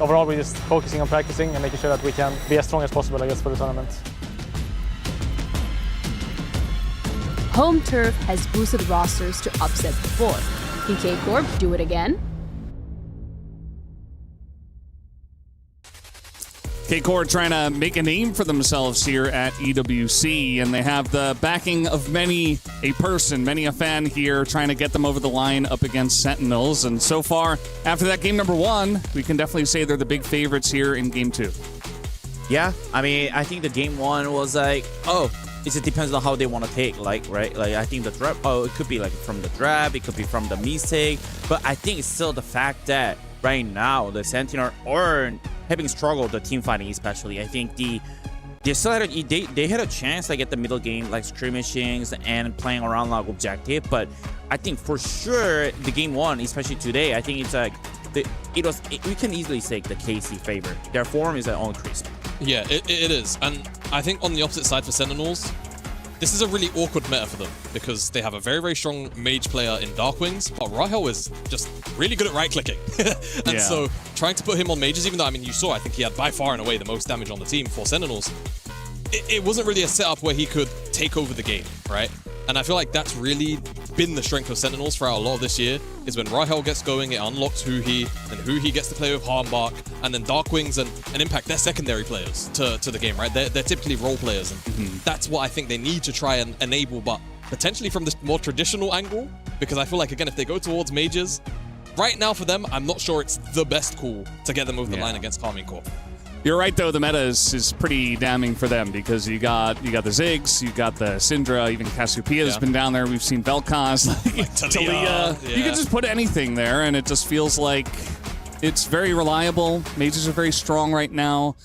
Overall, we're just focusing on practicing and making sure that we can be as strong as possible, I guess, for the tournament. Home turf has boosted rosters to upset before. Can K-Corp do it again? K-Corps trying to make a name for themselves here at EWC, and they have the backing of many a fan here trying to get them over the line up against Sentinels. And so far, after that game number 1, we can definitely say they're the big favorites here in game 2. Yeah, I mean, I think the game 1 was like, it depends on how they want to take, right? Like, I think the draft, it could be like from the draft, it could be from the mistake, but I think it's still the fact that right now the Sentinel are having struggled the team fighting, especially. I think they still had they had a chance like at the middle game, like skirmishings and playing around like objective, but I think for sure the game 1, especially today, I think it's like we can easily say the KC favor. Their form is on increase. Yeah, it is. And I think on the opposite side for Sentinels, this is a really awkward meta for them because they have a very, very strong mage player in Darkwings, but Rahel is just really good at right-clicking. And so trying to put him on mages, even though, I mean, you saw, I think he had by far and away the most damage on the team for Sentinels, it wasn't really a setup where he could take over the game, right? And I feel like that's really been the strength of Sentinels throughout a lot of this year, is when Rahel gets going, it unlocks Huhi, and Huhi gets to play with Harmbark, and then Darkwings and Impact, they're secondary players to the game, right? They're typically role players, and that's what I think they need to try and enable, but potentially from this more traditional angle, because I feel like, again, if they go towards mages, right now for them, I'm not sure it's the best call to get them over the line against Karmine Corps. You're right, though. The meta is pretty damning for them because you got the Ziggs, you got the Syndra, even Cassiopeia has been down there. We've seen Vel'Koz, Talia. You can just put anything there, and it just feels like it's very reliable. Mages are very strong right now.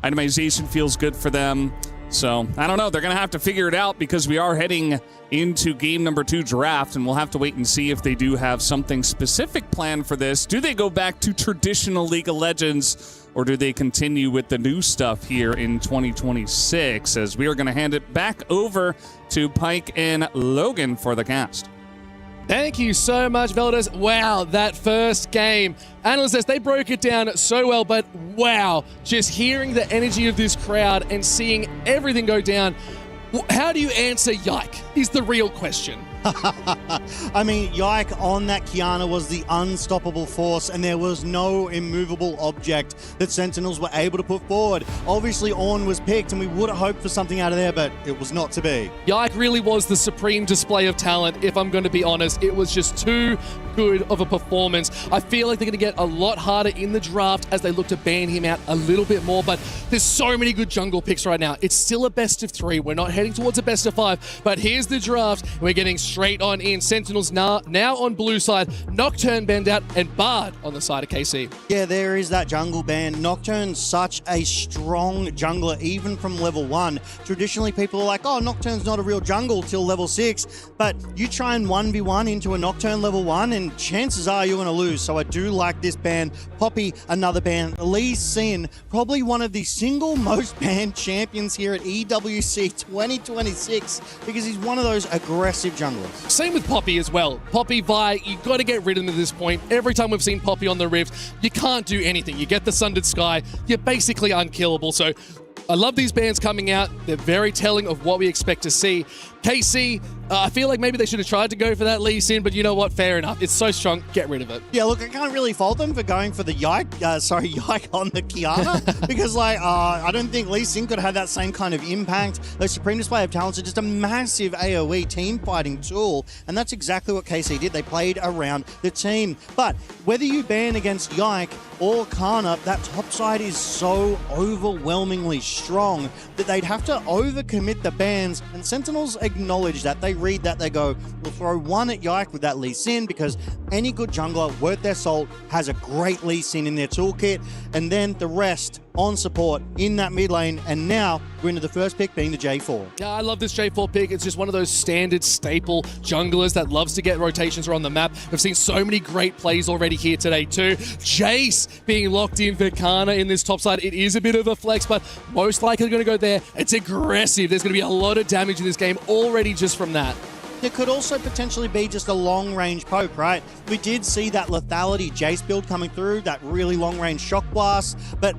Itemization feels good for them. So, I don't know. They're going to have to figure it out because we are heading into game number 2 draft, and we'll have to wait and see if they do have something specific planned for this. Do they go back to traditional League of Legends, or do they continue with the new stuff here in 2026? As we are going to hand it back over to Pike and Logan for the cast. Thank you so much, Velders. Wow, that first game. Analysts, they broke it down so well, but wow, just hearing the energy of this crowd and seeing everything go down, how do you answer yike is the real question. I mean, Yike on that Kiana was the unstoppable force, and there was no immovable object that Sentinels were able to put forward. Obviously, Ornn was picked, and we would have hoped for something out of there, but it was not to be. Yike really was the supreme display of talent, if I'm going to be honest. It was just too good of a performance. I feel like they're going to get a lot harder in the draft as they look to ban him out a little bit more, but there's so many good jungle picks right now. It's still a best of 3. We're not heading towards a best of 5, but here's the draft. We're getting straight on in. Sentinels now on blue side, Nocturne banned out, and Bard on the side of KC. Yeah, there is that jungle ban. Nocturne's such a strong jungler, even from level 1. Traditionally, people are like, oh, Nocturne's not a real jungle till level 6, but you try and 1v1 into a Nocturne level 1, and chances are you're going to lose. So I do like this ban. Poppy, another ban. Lee Sin, probably one of the single most banned champions here at EWC 2026, because he's one of those aggressive junglers. Same with Poppy as well. Poppy, Vi, you got to get rid of him at this point. Every time we've seen Poppy on the Rift, you can't do anything. You get the Sundered Sky, you're basically unkillable. So I love these bans coming out. They're very telling of what we expect to see. KC, I feel like maybe they should have tried to go for that Lee Sin, but you know what? Fair enough. It's so strong. Get rid of it. Yeah, look, I can't really fault them for going for the Yike on the Kiana because, like, I don't think Lee Sin could have that same kind of impact. Those Supreme Display of Talents are just a massive AoE team fighting tool, and that's exactly what KC did. They played around the team. But whether you ban against Yike or Kana, that top side is so overwhelmingly strong that they'd have to overcommit the bans, and Sentinels acknowledge that. They read that, they go, we'll throw one at Yike with that Lee Sin because any good jungler worth their salt has a great Lee Sin in their toolkit, and then the rest on support in that mid lane, and now we're into the first pick being the J4. Yeah, I love this J4 pick. It's just one of those standard staple junglers that loves to get rotations around the map. We've seen so many great plays already here today too. Jace being locked in for Kana in this top side. It is a bit of a flex, but most likely going to go there. It's aggressive. There's going to be a lot of damage in this game already just from that. There could also potentially be just a long-range poke, right? We did see that lethality Jace build coming through, that really long-range shock blast, but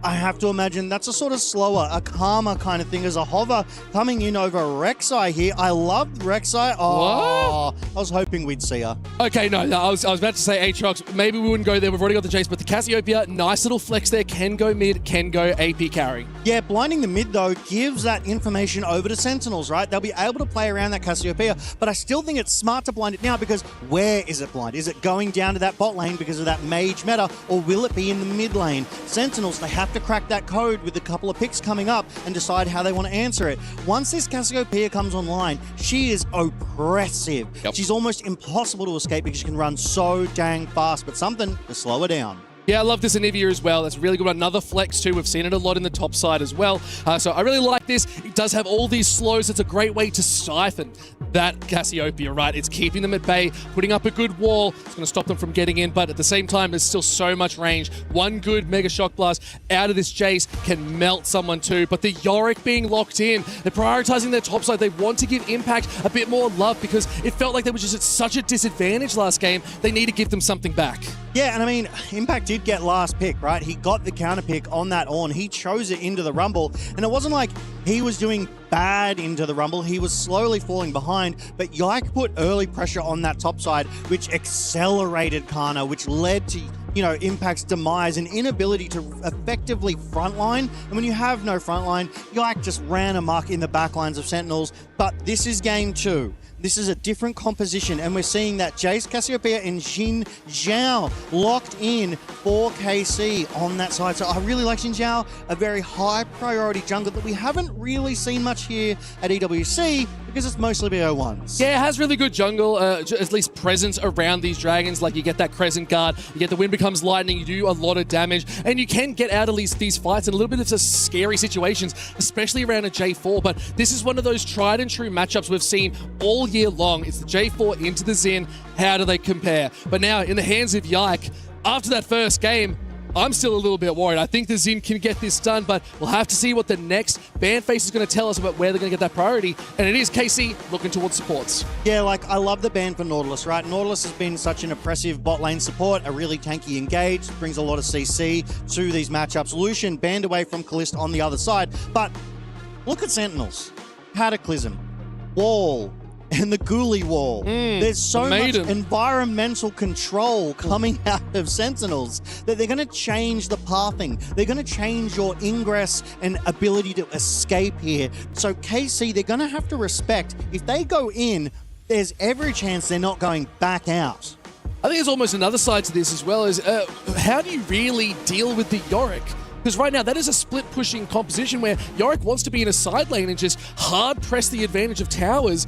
I have to imagine that's a sort of slower, a calmer kind of thing as a hover coming in over Rek'Sai here. I love Rek'Sai. Oh, what? I was hoping we'd see her. Okay, no, I was about to say Aatrox. Maybe we wouldn't go there. We've already got the Jace, but the Cassiopeia, nice little flex there. Can go mid, can go AP carry. Yeah, blinding the mid, though, gives that information over to Sentinels, right? They'll be able to play around that Cassiopeia, but I still think it's smart to blind it now because where is it blind? Is it going down to that bot lane because of that mage meta, or will it be in the mid lane? Sentinels, they have to crack that code with a couple of picks coming up and decide how they want to answer it. Once this Cassiopeia comes online, she is oppressive. Yep. She's almost impossible to escape because she can run so dang fast, but something to slow her down. Yeah, I love this Anivia as well. That's really good. Another flex too. We've seen it a lot in the top side as well. So I really like this. It does have all these slows. It's a great way to siphon that Cassiopeia, right? It's keeping them at bay, putting up a good wall. It's going to stop them from getting in, but at the same time, there's still so much range. One good Mega Shock Blast out of this Jace can melt someone too, but the Yorick being locked in, they're prioritizing their top side. They want to give Impact a bit more love because it felt like they were just at such a disadvantage last game. They need to give them something back. Yeah, and I mean, Impact did get last pick, right? He got the counter pick on that Ornn. He chose it into the Rumble, and it wasn't like he was doing bad into the Rumble. He was slowly falling behind, but Yike put early pressure on that top side, which accelerated Kana, which led to, you know, Impact's demise and inability to effectively frontline. And when you have no frontline, Yike just ran amok in the backlines of Sentinels. But this is game 2. This is a different composition, and we're seeing that Jace, Cassiopeia, and Xin Zhao locked in for KC on that side. So I really like Xin Zhao, a very high priority jungler that we haven't really seen much here at EWC because it's mostly BO1s. Yeah, it has really good jungle, at least presence around these dragons. Like you get that Crescent Guard, you get the Wind Becomes Lightning, you do a lot of damage, and you can get out of these fights in a little bit of scary situations, especially around a J4. But this is one of those tried and true matchups we've seen all year long. It's the J4 into the Xin. How do they compare? But now in the hands of Yike, after that first game, I'm still a little bit worried. I think the Xin can get this done, but we'll have to see what the next ban face is going to tell us about where they're going to get that priority. And it is KC looking towards supports. Yeah, like I love the ban for Nautilus, right? Nautilus has been such an oppressive bot lane support, a really tanky engage, brings a lot of CC to these matchups. Lucian banned away from Kalista on the other side, but look at Sentinels. Cataclysm, Wall, and the Ghoulie Wall. There's so much environmental control coming out of Sentinels that they're going to change the pathing. They're going to change your ingress and ability to escape here. So KC, they're going to have to respect. If they go in, there's every chance they're not going back out. I think there's almost another side to this as well, is how do you really deal with the Yorick? Because right now, that is a split-pushing composition where Yorick wants to be in a side lane and just hard-press the advantage of towers.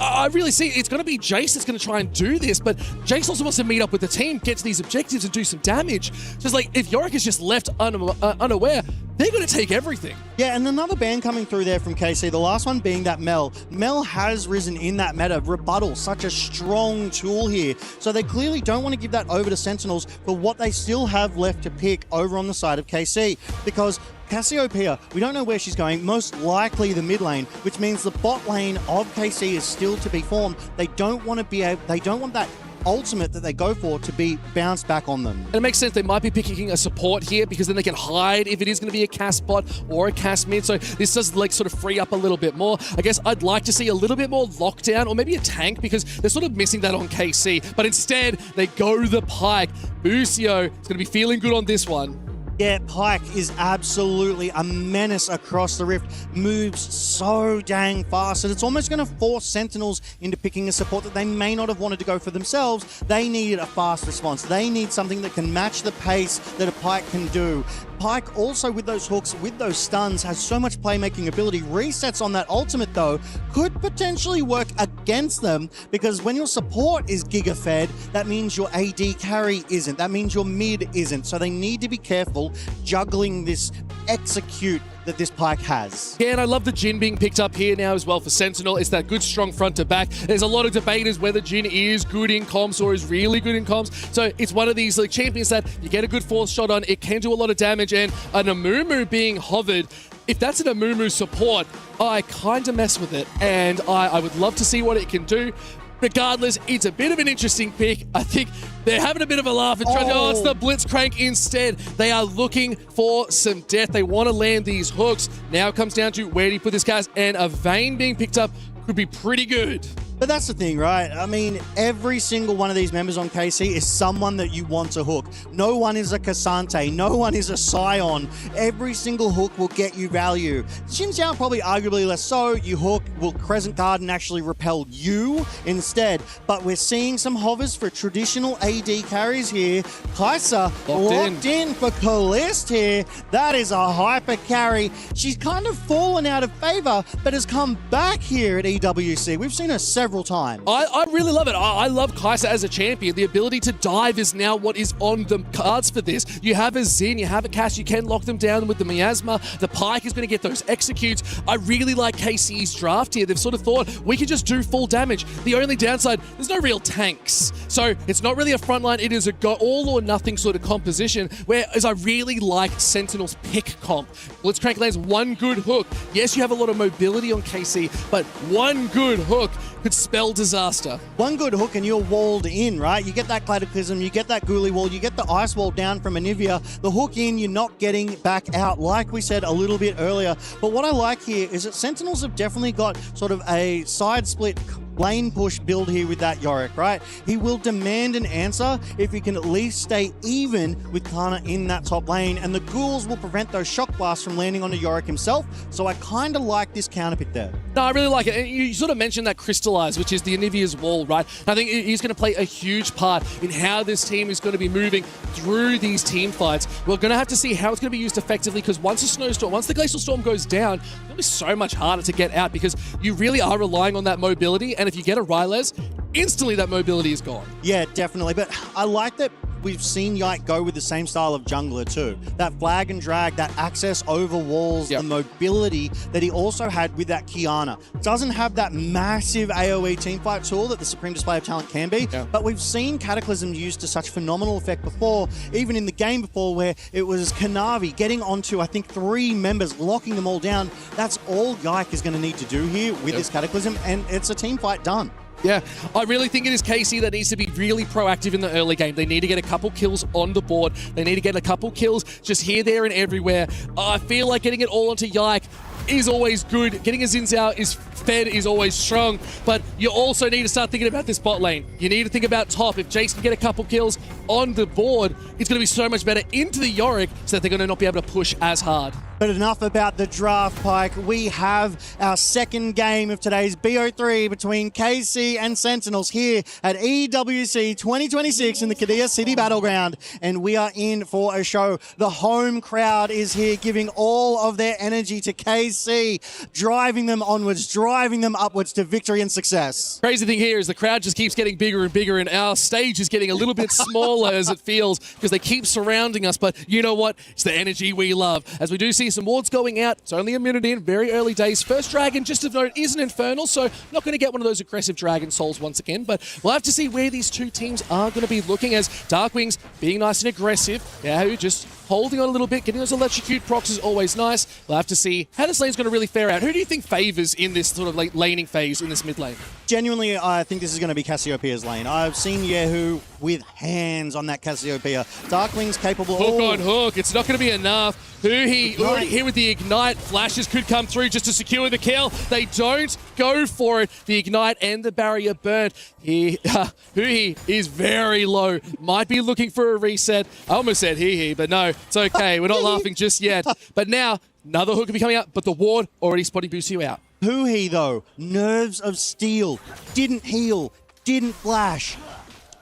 I really see it's going to be Jace that's going to try and do this, but Jace also wants to meet up with the team, get to these objectives, and do some damage. Just like if Yorick is just left unaware, they're going to take everything. Yeah, and another ban coming through there from KC, the last one being that Mel. Mel has risen in that meta. Rebuttal, such a strong tool here. So they clearly don't want to give that over to Sentinels for what they still have left to pick over on the side of KC, because Cassiopeia, we don't know where she's going, most likely the mid lane, which means the bot lane of KC is still to be formed. They don't want to be able, they don't want that ultimate that they go for to be bounced back on them. And it makes sense. They might be picking a support here because then they can hide if it is going to be a cast bot or a cast mid. So this does like sort of free up a little bit more. I guess I'd like to see a little bit more lockdown or maybe a tank because they're sort of missing that on KC. But instead, they go the Pyke. Busio is going to be feeling good on this one. Yeah, Pyke is absolutely a menace across the rift. Moves so dang fast, and it's almost going to force Sentinels into picking a support that they may not have wanted to go for themselves. They needed a fast response. They need something that can match the pace that a Pyke can do. Pyke also with those hooks, with those stuns, has so much playmaking ability. Resets on that ultimate though could potentially work against them because when your support is giga fed, that means your AD carry isn't. That means your mid isn't. So they need to be careful juggling this execute that this Pyke has. Yeah, and I love the Jhin being picked up here now as well for Sentinel. It's that good, strong front to back. There's a lot of debate as whether Jhin is good in comps or is really good in comps. So it's one of these like champions that you get a good force shot on. It can do a lot of damage, and an Amumu being hovered, if that's an Amumu support, I kind of mess with it, and I would love to see what it can do. Regardless, it's a bit of an interesting pick. I think they're having a bit of a laugh and trying to, it's the Blitzcrank instead. They are looking for some death. They want to land these hooks. Now it comes down to where do you put this cast, and a Vayne being picked up could be pretty good. But that's the thing, right? I mean, every single one of these members on KC is someone that you want to hook. No one is a Cassante. No one is a Scion. Every single hook will get you value. Xin Zhao probably arguably less so. You hook, will Crescent Garden actually repel you instead? But we're seeing some hovers for traditional AD carries here. Kai'Sa locked in for Kalist here. That is a hyper carry. She's kind of fallen out of favor, but has come back here at EWC. We've seen her several times. I really love it. I love Kai'Sa as a champion. The ability to dive is now what is on the cards for this. You have a Xin, you have a Cass, you can lock them down with the Miasma. The Pyke is going to get those executes. I really like KC's draft here. They've sort of thought, we can just do full damage. The only downside, there's no real tanks. So it's not really a frontline. It is a go all or nothing sort of composition, whereas I really like Sentinel's pick comp. Blitzcrank lands one good hook. Yes, you have a lot of mobility on KC, but one good hook could spell disaster. One good hook and you're walled in, right? You get that Cataclysm, you get that Ghoulie Wall, you get the Ice Wall down from Anivia. The hook in, you're not getting back out, like we said a little bit earlier. But what I like here is that Sentinels have definitely got sort of a side split lane push build here with that Yorick, right? He will demand an answer if he can at least stay even with Kana in that top lane, and the ghouls will prevent those shock blasts from landing onto Yorick himself, so I kind of like this counter pick there. No, I really like it. And you sort of mentioned that Crystallize, which is the Anivia's wall, right? I think he's going to play a huge part in how this team is going to be moving through these team fights. We're going to have to see how it's going to be used effectively, because once the Glacial Storm goes down, it's going to be so much harder to get out because you really are relying on that mobility, and if you get a Rylez, instantly that mobility is gone. Yeah, definitely. But I like that we've seen Yike go with the same style of jungler too. That flag and drag, that access over walls, the mobility that he also had with that Kiana. Doesn't have that massive AoE teamfight tool that the Supreme Display of Talent can be, but we've seen Cataclysm used to such phenomenal effect before, even in the game before where it was Kanavi getting onto, I think, 3 members, locking them all down. That's all Yike is going to need to do here with this Cataclysm, and it's a team fight done. Yeah, I really think it is KC that needs to be really proactive in the early game. They need to get a couple kills on the board. They need to get a couple kills just here, there, and everywhere. I feel like getting it all onto Yike is always good. Getting a Xin Zhao is fed is always strong, but you also need to start thinking about this bot lane. You need to think about top. If Jace can get a couple kills on the board, it's going to be so much better into the Yorick so that they're going to not be able to push as hard. But enough about the draft, Pyke. We have our second game of today's BO3 between KC and Sentinels here at EWC 2026 in the Qiddiya City Battleground. And we are in for a show. The home crowd is here giving all of their energy to KC, driving them onwards, driving them upwards to victory and success. Crazy thing here is the crowd just keeps getting bigger and bigger, and our stage is getting a little bit smaller as it feels because they keep surrounding us. But you know what? It's the energy we love. As we do see some wards going out. It's only a minute in, very early days. First dragon, just of note, is an Infernal, so not going to get one of those aggressive dragon souls once again, but we'll have to see where these two teams are going to be looking, as Darkwings being nice and aggressive, just holding on a little bit, getting those electrocute procs is always nice. We'll have to see how this lane's going to really fare out. Who do you think favors in this sort of laning phase in this mid lane? Genuinely, I think this is going to be Cassiopeia's lane. I've seen Yehu with hands on that Cassiopeia. Darkwing's capable. Hook on hook. It's not going to be enough. Huhi already here with the Ignite. Flashes could come through just to secure the kill. They don't go for it. The Ignite and the barrier burned. Huhi is very low. Might be looking for a reset. I almost said hee, but no, it's okay. We're not laughing just yet. But now, another hook could be coming out, but the ward already spotting Busio out. Huhi, though, nerves of steel, didn't heal, didn't flash.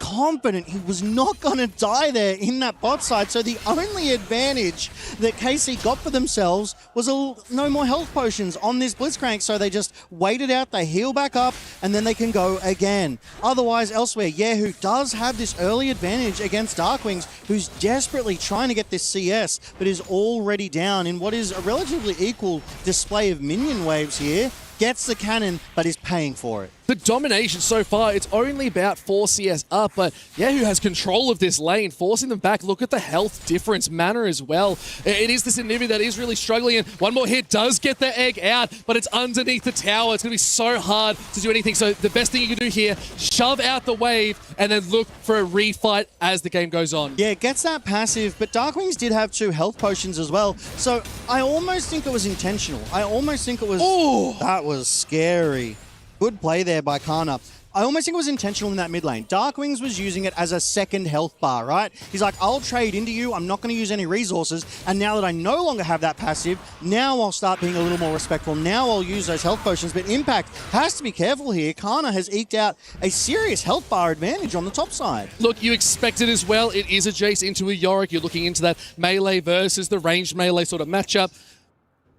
Confident he was not going to die there in that bot side. So the only advantage that KC got for themselves was no more health potions on this Blitzcrank. So they just waited out, they heal back up, and then they can go again. Otherwise, elsewhere, Yehu does have this early advantage against Darkwings, who's desperately trying to get this CS, but is already down in what is a relatively equal display of minion waves here. Gets the cannon, but is paying for it. The domination so far, it's only about 4 CS up, but Yehu has control of this lane, forcing them back. Look at the health difference. Mana as well. It is this Inhibi that is really struggling, and one more hit does get the egg out, but it's underneath the tower. It's going to be so hard to do anything. So the best thing you can do here, shove out the wave, and then look for a refight as the game goes on. Yeah, gets that passive, but Darkwings did have 2 health potions as well, so I almost think it was intentional. I almost think it was... Ooh. That was scary. Good play there by Kana. I almost think it was intentional in that mid lane. Darkwings was using it as a second health bar, right? He's like, I'll trade into you, I'm not going to use any resources, and now that I no longer have that passive, now I'll start being a little more respectful. Now I'll use those health potions, but Impact has to be careful here. Kana has eked out a serious health bar advantage on the top side. Look, you expect it as well. It is a Jace into a Yorick. You're looking into that melee versus the ranged melee sort of matchup.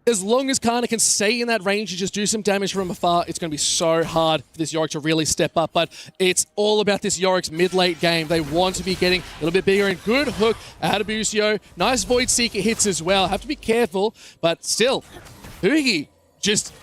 As long as Kana can stay in that range and just do some damage from afar, it's going to be so hard for this Yorick to really step up. But it's all about this Yorick's mid-late game. They want to be getting a little bit bigger, and good hook out of Busio. Nice Void Seeker hits as well. Have to be careful, but still, Hugi just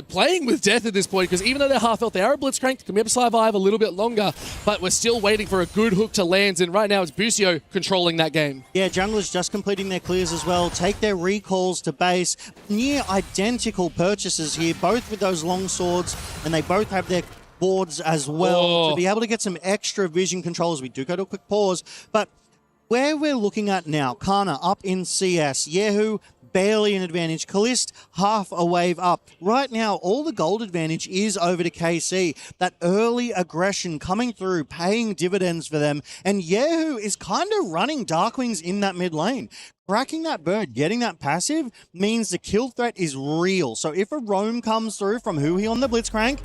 playing with death at this point, because even though they're half health, they are a Blitzcrank, can be able to survive a little bit longer, but we're still waiting for a good hook to land, and right now it's Busio controlling that game. Yeah, junglers just completing their clears as well, take their recalls to base. Near identical purchases here, both with those long swords, and they both have their boards as well to be able to get some extra vision control as we do go to a quick pause. But where we're looking at now, Kana up in CS, Yehu barely an advantage. Kalist half a wave up. Right now, all the gold advantage is over to KC. That early aggression coming through, paying dividends for them. And Yehu is kind of running Darkwings in that mid lane. Cracking that bird, getting that passive, means the kill threat is real. So if a roam comes through from Huhi on the Blitzcrank,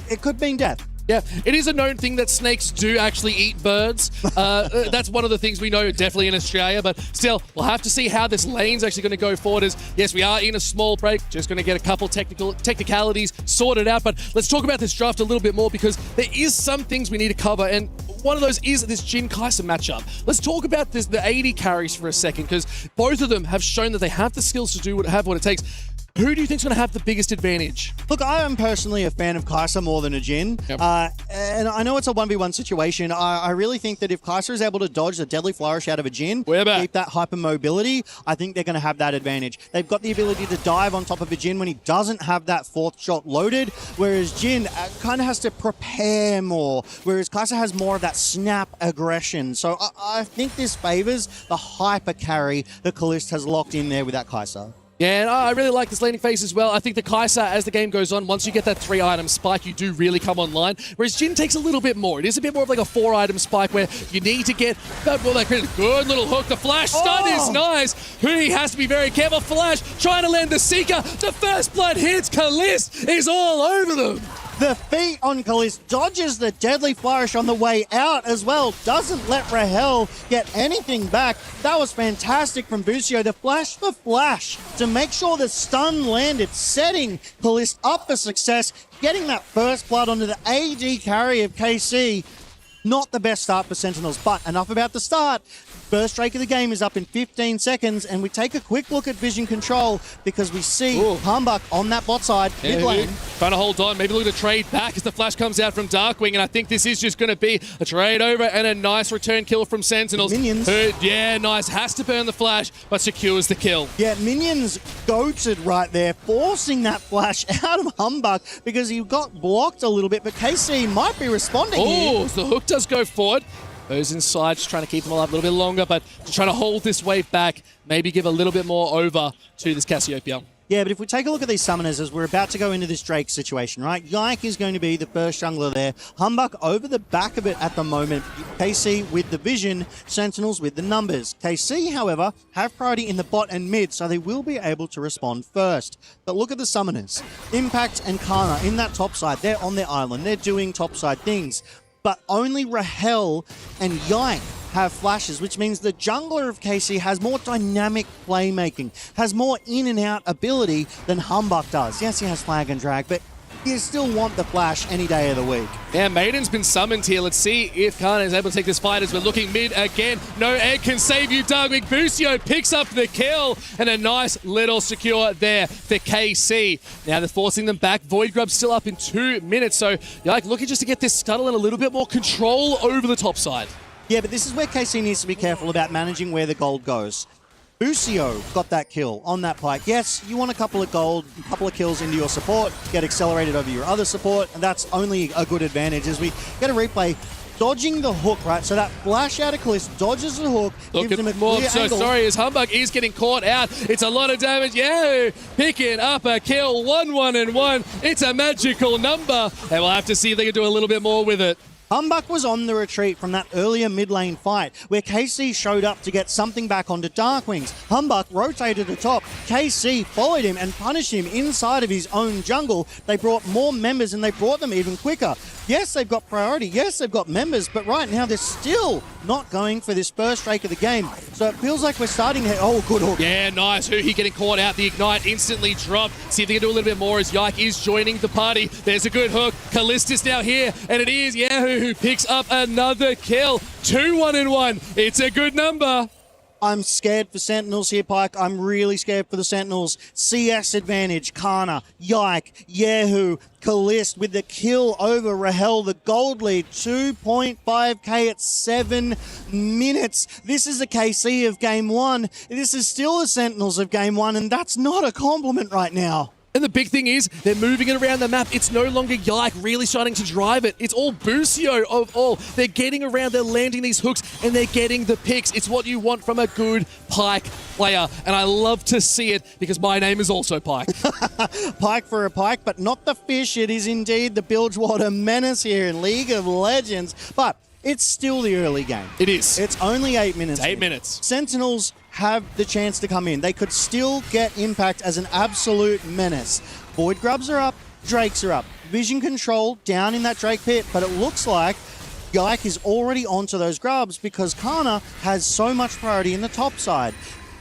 it could mean death. Yeah, it is a known thing that snakes do actually eat birds. That's one of the things we know definitely in Australia, but still, we'll have to see how this lane's actually going to go forward. As yes, we are in a small break, just going to get a couple technicalities sorted out, but let's talk about this draft a little bit more, because there is some things we need to cover, and one of those is this Jhin Kai'Sa matchup. Let's talk about the AD carries for a second, because both of them have shown that they have the skills to do what it takes. Who do you think is going to have the biggest advantage? Look, I am personally a fan of Kai'Sa more than a Jhin. Yep. And I know it's a 1v1 situation. I really think that if Kai'Sa is able to dodge the deadly flourish out of a Jhin, keep that hyper-mobility, I think they're going to have that advantage. They've got the ability to dive on top of a Jhin when he doesn't have that fourth shot loaded, whereas Jhin kind of has to prepare more, whereas Kai'Sa has more of that snap aggression. So I think this favors the hyper carry that Kalist has locked in there with that Kai'Sa. Yeah, and I really like this laning phase as well. I think the Kai'Sa, as the game goes on, once you get that 3-item spike, you do really come online. Whereas Jhin takes a little bit more. It is a bit more of like a 4-item spike where you need to get that good little hook. The flash stun is nice. Huhi has to be very careful. Flash trying to land the Seeker. The first blood hits. Kalist is all over them. The feet on Kalist dodges the deadly flourish on the way out as well. Doesn't let Rahel get anything back. That was fantastic from Busio. The flash for flash to make sure the stun landed, setting Kalist up for success, getting that first blood onto the AD carry of KC. Not the best start for Sentinels, but enough about the start. First strike of the game is up in 15 seconds, and we take a quick look at vision control because we see Humbuck on that bot side, mid lane. Trying to hold on, maybe look at a trade back as the flash comes out from Darkwing, and I think this is just going to be a trade over and a nice return kill from Sentinels. Minions. Yeah, nice. Has to burn the flash, but secures the kill. Yeah, Minions goated right there, forcing that flash out of Humbuck because he got blocked a little bit, but KC might be responding here. Oh, the hook does go forward. Goes inside, just trying to keep them alive a little bit longer, but trying to hold this wave back, maybe give a little bit more over to this Cassiopeia. Yeah, but if we take a look at these summoners as we're about to go into this Drake situation, right? Yike is going to be the first jungler there. Humbuck over the back of it at the moment. KC with the vision, Sentinels with the numbers. KC, however, have priority in the bot and mid, so they will be able to respond first. But look at the summoners. Impact and Kana in that top side. They're on their island. They're doing top side things. But only Rahel and Yike have flashes, which means the jungler of KC has more dynamic playmaking, has more in and out ability than Humbuck does. Yes, he has flag and drag, but you still want the flash any day of the week. Yeah, Maiden's been summoned here. Let's see if Kana is able to take this fight as we're looking mid again. No egg can save you, Darkwing. Busio picks up the kill and a nice little secure there for KC. Now they're forcing them back. Void Grub's still up in 2 minutes, so Yike looking just to get this scuttle and a little bit more control over the top side. Yeah, but this is where KC needs to be careful about managing where the gold goes. Busio got that kill on that Pyke. Yes, you want a couple of gold, a couple of kills into your support, get accelerated over your other support, and that's only a good advantage as we get a replay. Dodging the hook, right? So that flash out of Callisto dodges the hook, Look gives him a at more. clear So angle. sorry as Humbuck is getting caught out. It's a lot of damage. Yeah, picking up a kill. 1-1-1. It's a magical number. And we'll have to see if they can do a little bit more with it. Humbuck was on the retreat from that earlier mid lane fight where KC showed up to get something back onto Darkwings. Humbuck rotated atop. KC followed him and punished him inside of his own jungle. They brought more members and they brought them even quicker. Yes, they've got priority. Yes, they've got members, but right now they're still not going for this first strike of the game. So it feels like we're starting here. Oh, good hook. Yeah, nice. Huhi getting caught out. The Ignite instantly dropped. See if they can do a little bit more as Yike is joining the party. There's a good hook. Callista's now here, and it is Yahoo who picks up another kill. 2-1-1. It's a good number. I'm scared for Sentinels here, Pyke. I'm really scared for the Sentinels. CS advantage, Kana, Yike, Yahoo, Callist with the kill over Rahel. The gold lead, 2.5k at 7 minutes. This is a KC of game one. This is still a Sentinels of game one, and that's not a compliment right now. And the big thing is, they're moving it around the map. It's no longer Yike really starting to drive it. It's all Busio of all. They're getting around, they're landing these hooks, and they're getting the picks. It's what you want from a good Pyke player. And I love to see it because my name is also Pyke. Pyke for a Pyke, but not the fish. It is indeed the Bilgewater Menace here in League of Legends. But it's still the early game. It is. It's only 8 minutes. It's 8 minutes. Sentinels have the chance to come in. They could still get Impact as an absolute menace. Void Grubs are up, Drakes are up. Vision control down in that Drake pit, but it looks like Yike is already onto those Grubs because Kana has so much priority in the top side.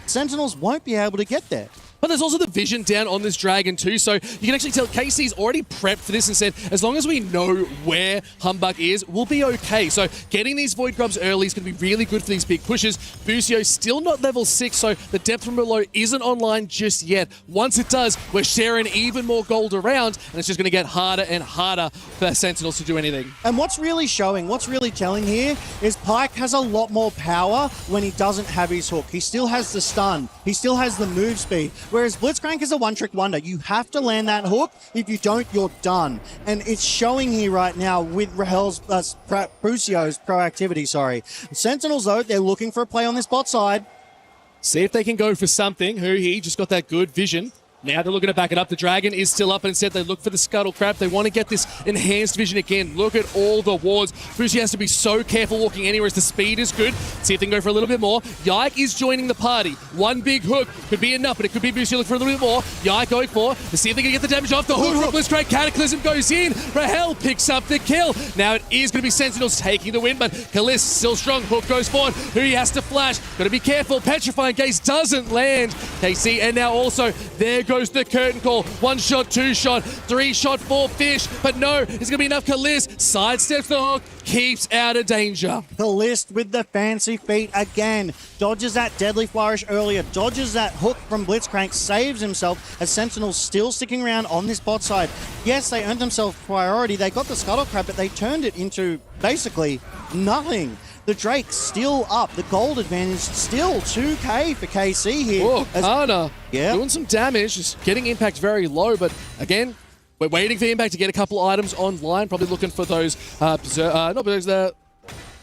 Sentinels won't be able to get there. But there's also the vision down on this dragon too, so you can actually tell KC's already prepped for this and said, as long as we know where Humbuck is, we'll be okay. So getting these Void Grubs early is going to be really good for these big pushes. Busio's still not level 6, so the depth from below isn't online just yet. Once it does, we're sharing even more gold around, and it's just going to get harder and harder for Sentinels to do anything. And what's really showing, what's really telling here is Pyke has a lot more power when he doesn't have his hook. He still has the stun. He still has the move speed. Whereas Blitzcrank is a one-trick wonder. You have to land that hook. If you don't, you're done. And it's showing here right now with Rahel's, Busio's proactivity, sorry. Sentinels, though, they're looking for a play on this bot side. See if they can go for something. He just got that good vision. Now they're looking to back it up. The dragon is still up, and instead they look for the scuttle crab. They want to get this enhanced vision again. Look at all the wards. Bushi has to be so careful walking anywhere as the speed is good. See if they can go for a little bit more. Yike is joining the party. One big hook could be enough, but it could be Bushi looking for a little bit more. Yike going for to see if they can get the damage off. The hook from Blitzcrank. Cataclysm goes in. Rahel picks up the kill. Now it is going to be Sentinels taking the win, but Kalist still strong. Hook goes forward. He has to flash. Got to be careful. Petrifying Gaze doesn't land. KC, and now also there goes goes the curtain call. 1 shot, 2 shot, 3 shot for Fish. But no, it's going to be enough. Kalist sidesteps the hook, keeps out of danger. Kalist with the fancy feet again. Dodges that deadly flourish earlier. Dodges that hook from Blitzcrank. Saves himself as Sentinels still sticking around on this bot side. Yes, they earned themselves priority. They got the Scuttle Crab, but they turned it into basically nothing. The Drake's still up. The gold advantage still 2k for KC here. Oh, Kana doing some damage, just getting Impact very low, but again, we're waiting for Impact to get a couple items online, probably looking for those,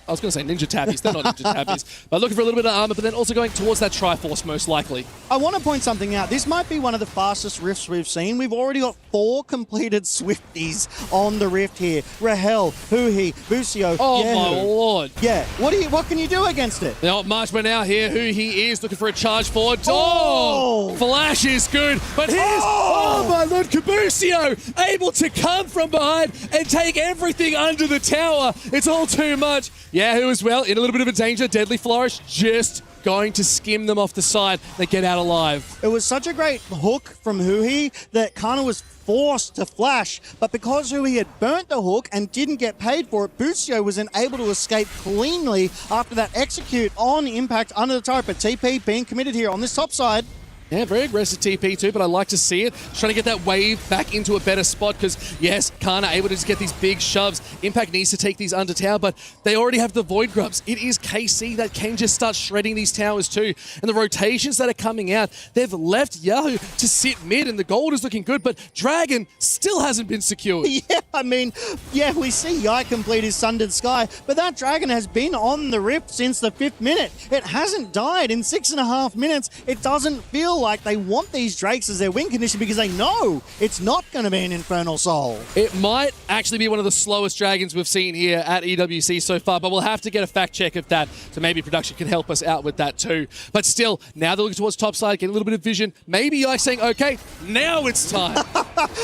I was going to say Ninja Tabbies. They're not Ninja Tabbies. But looking for a little bit of armor, but then also going towards that Triforce, most likely. I want to point something out. This might be one of the fastest rifts we've seen. We've already got 4 completed Swifties on the rift here. Rahel, Huhi, Busio. Oh, Yehu. my lord. Yeah. What can you do against it? Not much, but now here, Huhi is looking for a charge forward. Oh! Flash is good, but here's, oh my lord, Kabusio able to come from behind and take everything under the tower. It's all too much. Yahoo as well, in a little bit of a danger. Deadly Flourish just going to skim them off the side. They get out alive. It was such a great hook from Huhi that Kana was forced to flash, but because Huhi had burnt the hook and didn't get paid for it, Busio was able to escape cleanly after that execute on Impact under the turret. But TP being committed here on this top side. Yeah, very aggressive TP too, but I like to see it. Trying to get that wave back into a better spot because, yes, Kana able to just get these big shoves. Impact needs to take these under tower, but they already have the Void Grubs. It is KC that can just start shredding these towers too. And the rotations that are coming out, they've left Yahoo to sit mid, and the gold is looking good, but Dragon still hasn't been secured. Yeah, I mean, yeah, we see Yai complete his Sundered Sky, but that Dragon has been on the rift since the 5th minute. It hasn't died in 6.5 minutes. It doesn't feel like they want these Drakes as their win condition because they know it's not going to be an Infernal Soul. It might actually be one of the slowest Dragons we've seen here at EWC so far, but we'll have to get a fact check of that, so maybe production can help us out with that too. But still, now they're looking towards top side, getting a little bit of vision. Maybe Yai saying, okay, now it's time.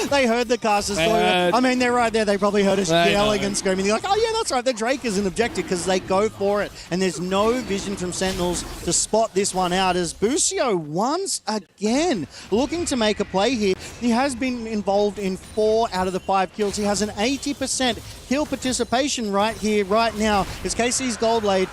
They heard the casters. I mean, they're right there. They probably heard us yelling and screaming. They're like, oh yeah, that's right. The Drake is an objective because they go for it. And there's no vision from Sentinels to spot this one out as Busio once again looking to make a play here. He has been involved in 4 out of the 5 kills. He has an 80% kill participation right here, right now, as KC's gold lead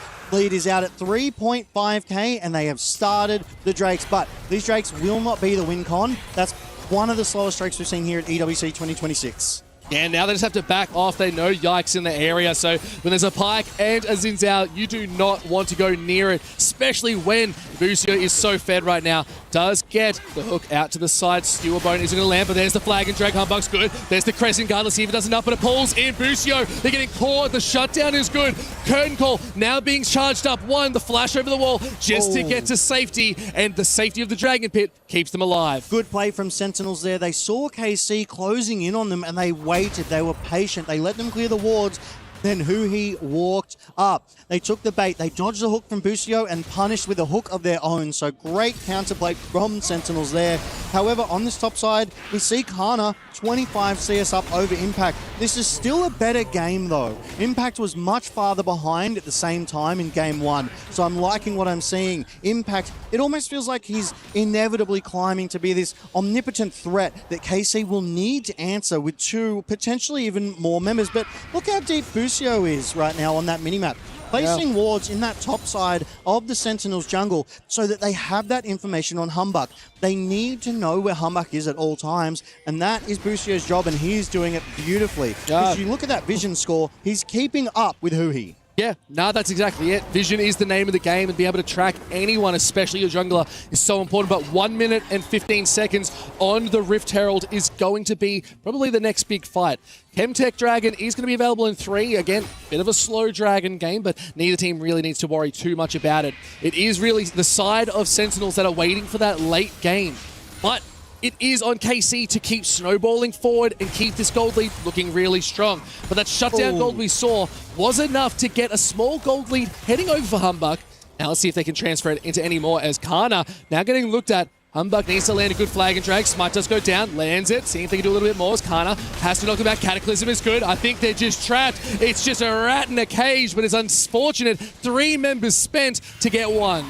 is out at 3.5k, and they have started the Drakes. But these Drakes will not be the win con. That's one of the slowest Drakes we've seen here at EWC 2026. Yeah, now they just have to back off. They know Yike's in the area, so when there's a Pyke and a Xin Zhao, you do not want to go near it, especially when Busio is so fed right now. Does get the hook out to the side. Steelbone isn't going to land, but there's the flag and drag. Humbug's good. There's the Crescent Guard. Let's see if it does enough, but it pulls in Busio. They're getting caught. The shutdown is good. Curtain Call now being charged up. The flash over the wall just to get to safety, and the safety of the Dragon Pit keeps them alive. Good play from Sentinels there. They saw KC closing in on them, and they waited. They were patient. They let them clear the wards. Then Huhi walked up. They took the bait. They dodged the hook from Busio and punished with a hook of their own. So great counterplay from Sentinels there. However, on this top side, we see Kana 25 CS up over Impact. This is still a better game though. Impact was much farther behind at the same time in game 1. So I'm liking what I'm seeing. Impact, it almost feels like he's inevitably climbing to be this omnipotent threat that KC will need to answer with 2, potentially even more members. But look how deep Busio is right now on that minimap. Placing wards in that top side of the Sentinels jungle so that they have that information on Humbug. They need to know where Humbug is at all times, and that is Busio's job, and he's doing it beautifully. Because you look at that vision score, he's keeping up with Huhi. Yeah, no, that's exactly it. Vision is the name of the game, and being able to track anyone, especially your jungler, is so important. But 1 minute and 15 seconds on the Rift Herald is going to be probably the next big fight. Chemtech Dragon is going to be available in 3. Again, bit of a slow Dragon game, but neither team really needs to worry too much about it. It is really the side of Sentinels that are waiting for that late game. But it is on KC to keep snowballing forward and keep this gold lead looking really strong. But that shutdown gold we saw was enough to get a small gold lead heading over for Humbug. Now let's see if they can transfer it into any more, as Kana now getting looked at. Humbug needs to land a good flag and drag. Smite does go down, lands it, see if they can do a little bit more, as Kana has to knock it back. Cataclysm is good. I think they're just trapped. It's just a rat in a cage, but it's unfortunate. 3 members spent to get 1.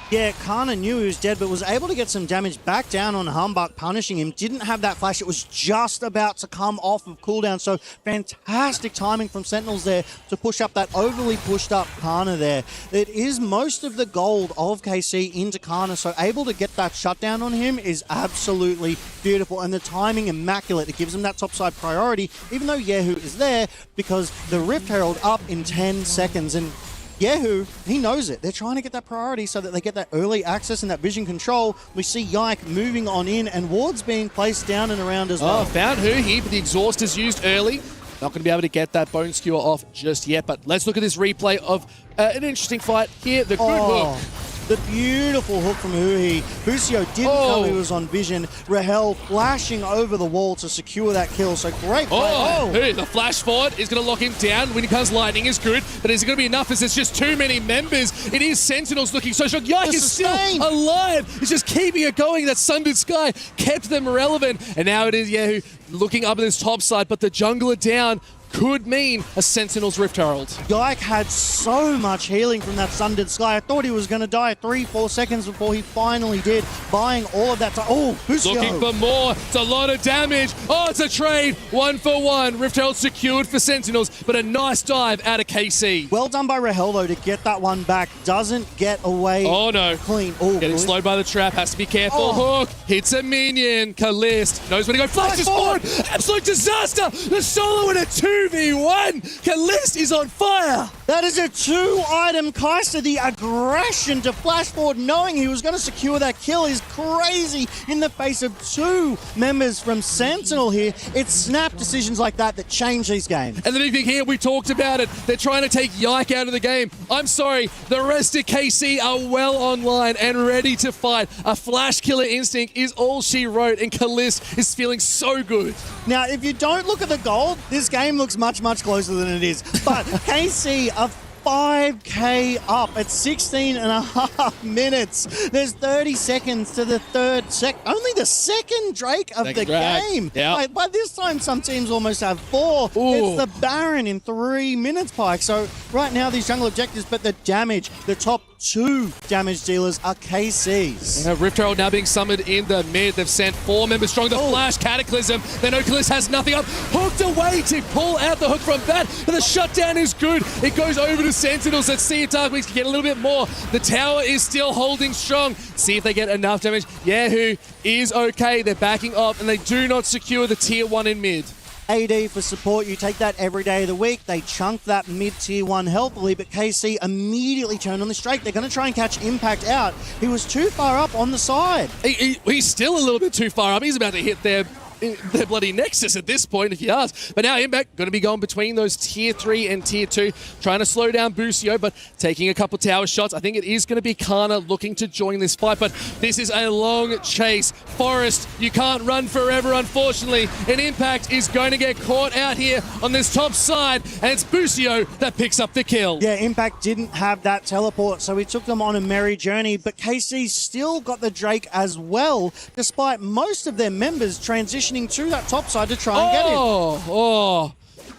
Yeah, Kana knew he was dead, but was able to get some damage back down on Humbug, punishing him. Didn't have that flash. It was just about to come off of cooldown. So fantastic timing from Sentinels there to push up that overly pushed up Kana there. It is most of the gold of KC into Kana, so able to get that shutdown on him is absolutely beautiful. And the timing immaculate. It gives him that topside priority, even though Yehu is there, because the Rift Herald up in 10 seconds. And Yehu, he knows it. They're trying to get that priority so that they get that early access and that vision control. We see Yike moving on in and wards being placed down and around as well. Oh, found her here, but the exhaust is used early. Not going to be able to get that bone skewer off just yet, but let's look at this replay of an interesting fight here. The good hook. The beautiful hook from Huhi. Busio didn't know he was on vision. Rahel flashing over the wall to secure that kill. So great play. The flash forward is going to lock him down. When he comes lightning is good, but is it going to be enough as there's just too many members? It is Sentinels looking so strong. Yike is still alive. It's just keeping it going. That Sundered Sky kept them relevant. And now it is Yehu looking up at this top side, but the jungler down could mean a Sentinels Rift Herald. Yike had so much healing from that Sundered Sky. I thought he was going to die 3-4 seconds before he finally did, buying all of that time. Oh, Busio. Looking for more. It's a lot of damage. Oh, it's a trade. 1-for-1. Rift Herald secured for Sentinels, but a nice dive out of KC. Well done by Rahel, though, to get that one back. Doesn't get away clean. Oh, getting slowed by the trap. Has to be careful. Hook. Hits a minion. Kalist knows where to go. Flashes forward. Absolute disaster. The solo in a 2v1. Kalist is on fire. That is a 2-item Kaiser. The aggression to flash forward, knowing he was going to secure that kill, is crazy in the face of 2 members from Sentinel here. It's snap decisions like that that change these games. And the big thing here, we talked about it. They're trying to take Yike out of the game. I'm sorry, the rest of KC are well online and ready to fight. A flash killer instinct is all she wrote, and Kalist is feeling so good. Now, if you don't look at the gold, this game looks much, much closer than it is. But KC are 5k up at 16 and a half minutes. There's 30 seconds to the only the second Drake of the game. Yep. By this time, some teams almost have 4. It's the Baron in 3 minutes, Pike. So right now, these jungle objectives, but the damage, the top 2 damage dealers are KC's. Rift Herald now being summoned in the mid. They've sent 4 members strong. The Flash Cataclysm. Then Oculus has nothing up. Hooked away to pull out the hook from that. But the shutdown is good. It goes over to Sentinels. Let's see if Darkwings can get a little bit more. The tower is still holding strong. See if they get enough damage. Yahoo is okay. They're backing off and they do not secure the tier 1 in mid. AD for support, you take that every day of the week. They chunk that mid-tier 1 healthily, but KC immediately turned on the strike. They're going to try and catch Impact out. He was too far up on the side. He's still a little bit too far up. He's about to hit their bloody Nexus at this point, if you ask. But now Impact going to be going between those tier 3 and tier 2, trying to slow down Busio, but taking a couple tower shots. I think it is going to be Kana looking to join this fight, but this is a long chase. Forest, you can't run forever, unfortunately, and Impact is going to get caught out here on this top side, and it's Busio that picks up the kill. Yeah, Impact didn't have that teleport, so he took them on a merry journey, but KC still got the Drake as well, despite most of their members transitioning to that top side to try and get him.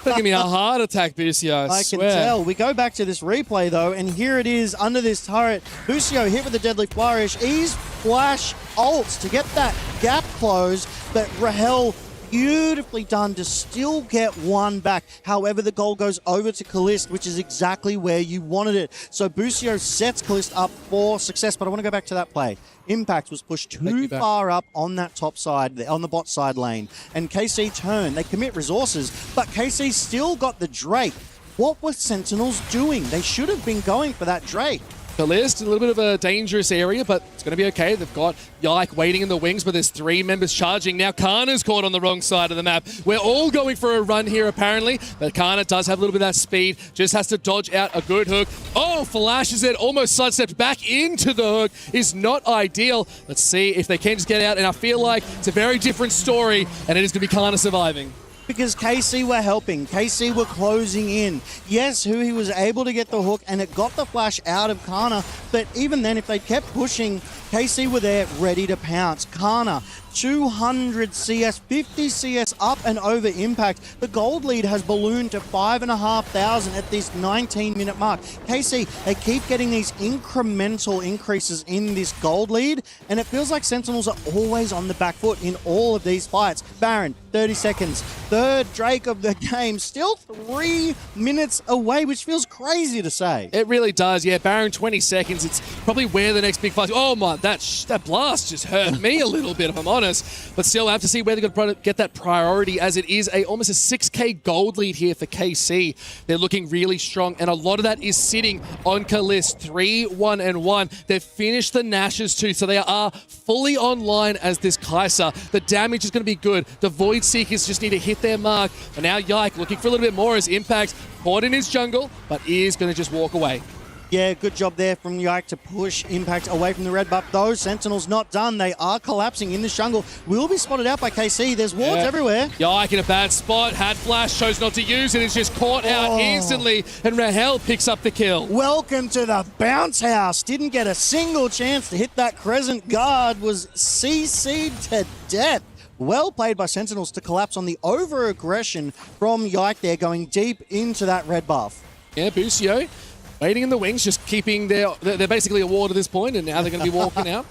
Don't give me a heart attack, Busio. I can tell. We go back to this replay, though, and here it is under this turret. Busio hit with a deadly flourish. Ease flash ults to get that gap closed, but Rahel beautifully done to still get 1 back. However, the goal goes over to Kalist, which is exactly where you wanted it. So Busio sets Kalist up for success, but I want to go back to that play. Impact was pushed too far up on that top side, on the bot side lane. And KC turn. They commit resources, but KC still got the Drake. What were Sentinels doing? They should have been going for that Drake. Kalist, a little bit of a dangerous area, but it's going to be okay. They've got Yike waiting in the wings, but there's 3 members charging. Now Kana's caught on the wrong side of the map. We're all going for a run here, apparently, but Kana does have a little bit of that speed. Just has to dodge out a good hook. Oh, flashes it, almost sidestepped back into the hook. Is not ideal. Let's see if they can just get out, and I feel like it's a very different story, and it is going to be Kana surviving. Because KC were helping. KC were closing in. Yes, he was able to get the hook, and it got the flash out of Kana, but even then, if they kept pushing, KC were there ready to pounce. Kana, 200 CS, 50 CS up and over Impact. The gold lead has ballooned to 5,500 at this 19-minute mark. KC, they keep getting these incremental increases in this gold lead, and it feels like Sentinels are always on the back foot in all of these fights. Baron, 30 seconds. Third Drake of the game, still 3 minutes away, which feels crazy to say. It really does, yeah. Baron, 20 seconds. It's probably where the next big fight. Oh my, that blast just hurt me a little bit, if I'm honest. But still, I have to see where they're going to get that priority, as it is almost a 6k gold lead here for KC. They're looking really strong, and a lot of that is sitting on Kalist. 3-1-1. They've finished the Nashes too, so they are fully online as this Kai'Sa. The damage is going to be good. The Void Seekers just need to hit their mark. And now Yike looking for a little bit more as Impact caught in his jungle, but is going to just walk away. Yeah, good job there from Yike to push Impact away from the red buff. Those Sentinels not done. They are collapsing in the jungle. Will be spotted out by KC. There's wards everywhere. Yike in a bad spot. Had flash, chose not to use it. It's just caught out instantly, and Rahel picks up the kill. Welcome to the bounce house. Didn't get a single chance to hit that crescent guard. Was CC'd to death. Well played by Sentinels to collapse on the over-aggression from Yike there, going deep into that red buff. Yeah, Busio waiting in the wings, just keeping they're basically a ward at this point, and now they're going to be walking out.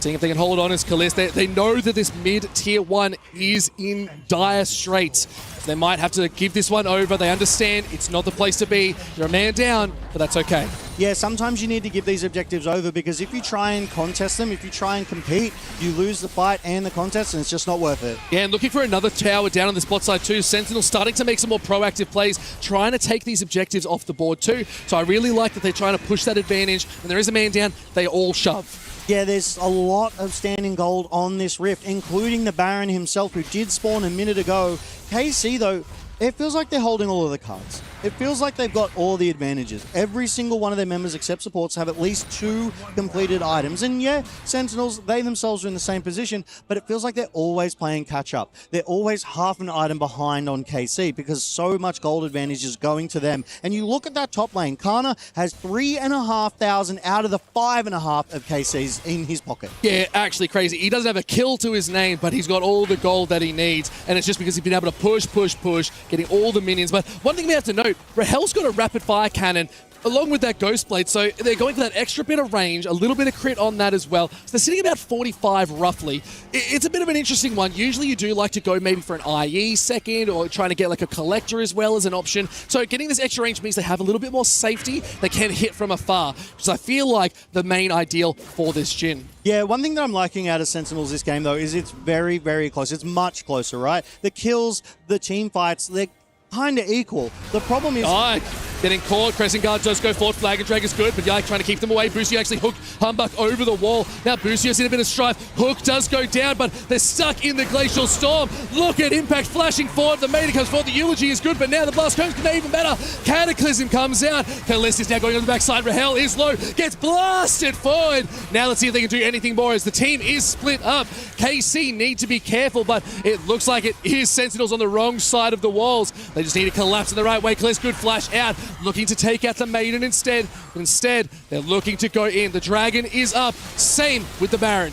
Seeing if they can hold on as Kalist. They know that this mid-tier 1 is in dire straits. So they might have to give this one over. They understand it's not the place to be. You're a man down, but that's okay. Yeah, sometimes you need to give these objectives over, because if you try and contest them, if you try and compete, you lose the fight and the contest, and it's just not worth it. Yeah, and looking for another tower down on the spot side too. Sentinel starting to make some more proactive plays, trying to take these objectives off the board too. So I really like that they're trying to push that advantage. When there is a man down, they all shove. Yeah, there's a lot of standing gold on this rift, including the Baron himself, who did spawn a minute ago. KC, though, it feels like they're holding all of the cards. It feels like they've got all the advantages. Every single one of their members, except supports, have at least 2 completed items. And yeah, Sentinels, they themselves are in the same position, but it feels like they're always playing catch-up. They're always half an item behind on KC, because so much gold advantage is going to them. And you look at that top lane, Kana has 3,500 out of the 5,500 of KC's in his pocket. Yeah, actually crazy. He doesn't have a kill to his name, but he's got all the gold that he needs. And it's just because he's been able to push, getting all the minions. But one thing we have to note, Rahel's got a rapid fire cannon along with that Ghost Blade, so they're going for that extra bit of range, a little bit of crit on that as well. So they're sitting about 45 roughly. It's a bit of an interesting one. Usually you do like to go maybe for an IE second, or trying to get like a collector as well as an option. So getting this extra range means they have a little bit more safety. They can hit from afar, which I feel like the main ideal for this Jhin. Yeah, one thing that I'm liking out of Sentinels this game, though, is it's very, very close. It's much closer, right? The kills, the team fights, they're kind of equal. The problem is... Getting caught. Crescent Guard does go forward. Flag and Drag is good, but Yike trying to keep them away. Busio actually hooked Humbug over the wall. Now Busio's in a bit of strife. Hook does go down, but they're stuck in the Glacial Storm. Look at Impact flashing forward. The Maiden comes forward. The Eulogy is good, but now the Blast comes even better. Cataclysm comes out. Kalist is now going on the backside. Rahel is low. Gets blasted forward. Now let's see if they can do anything more, as the team is split up. KC need to be careful, but it looks like it is Sentinels on the wrong side of the walls. They just need to collapse in the right way. Kalist, good flash out. Looking to take out the Maiden instead. But instead, they're looking to go in. The Dragon is up. Same with the Baron.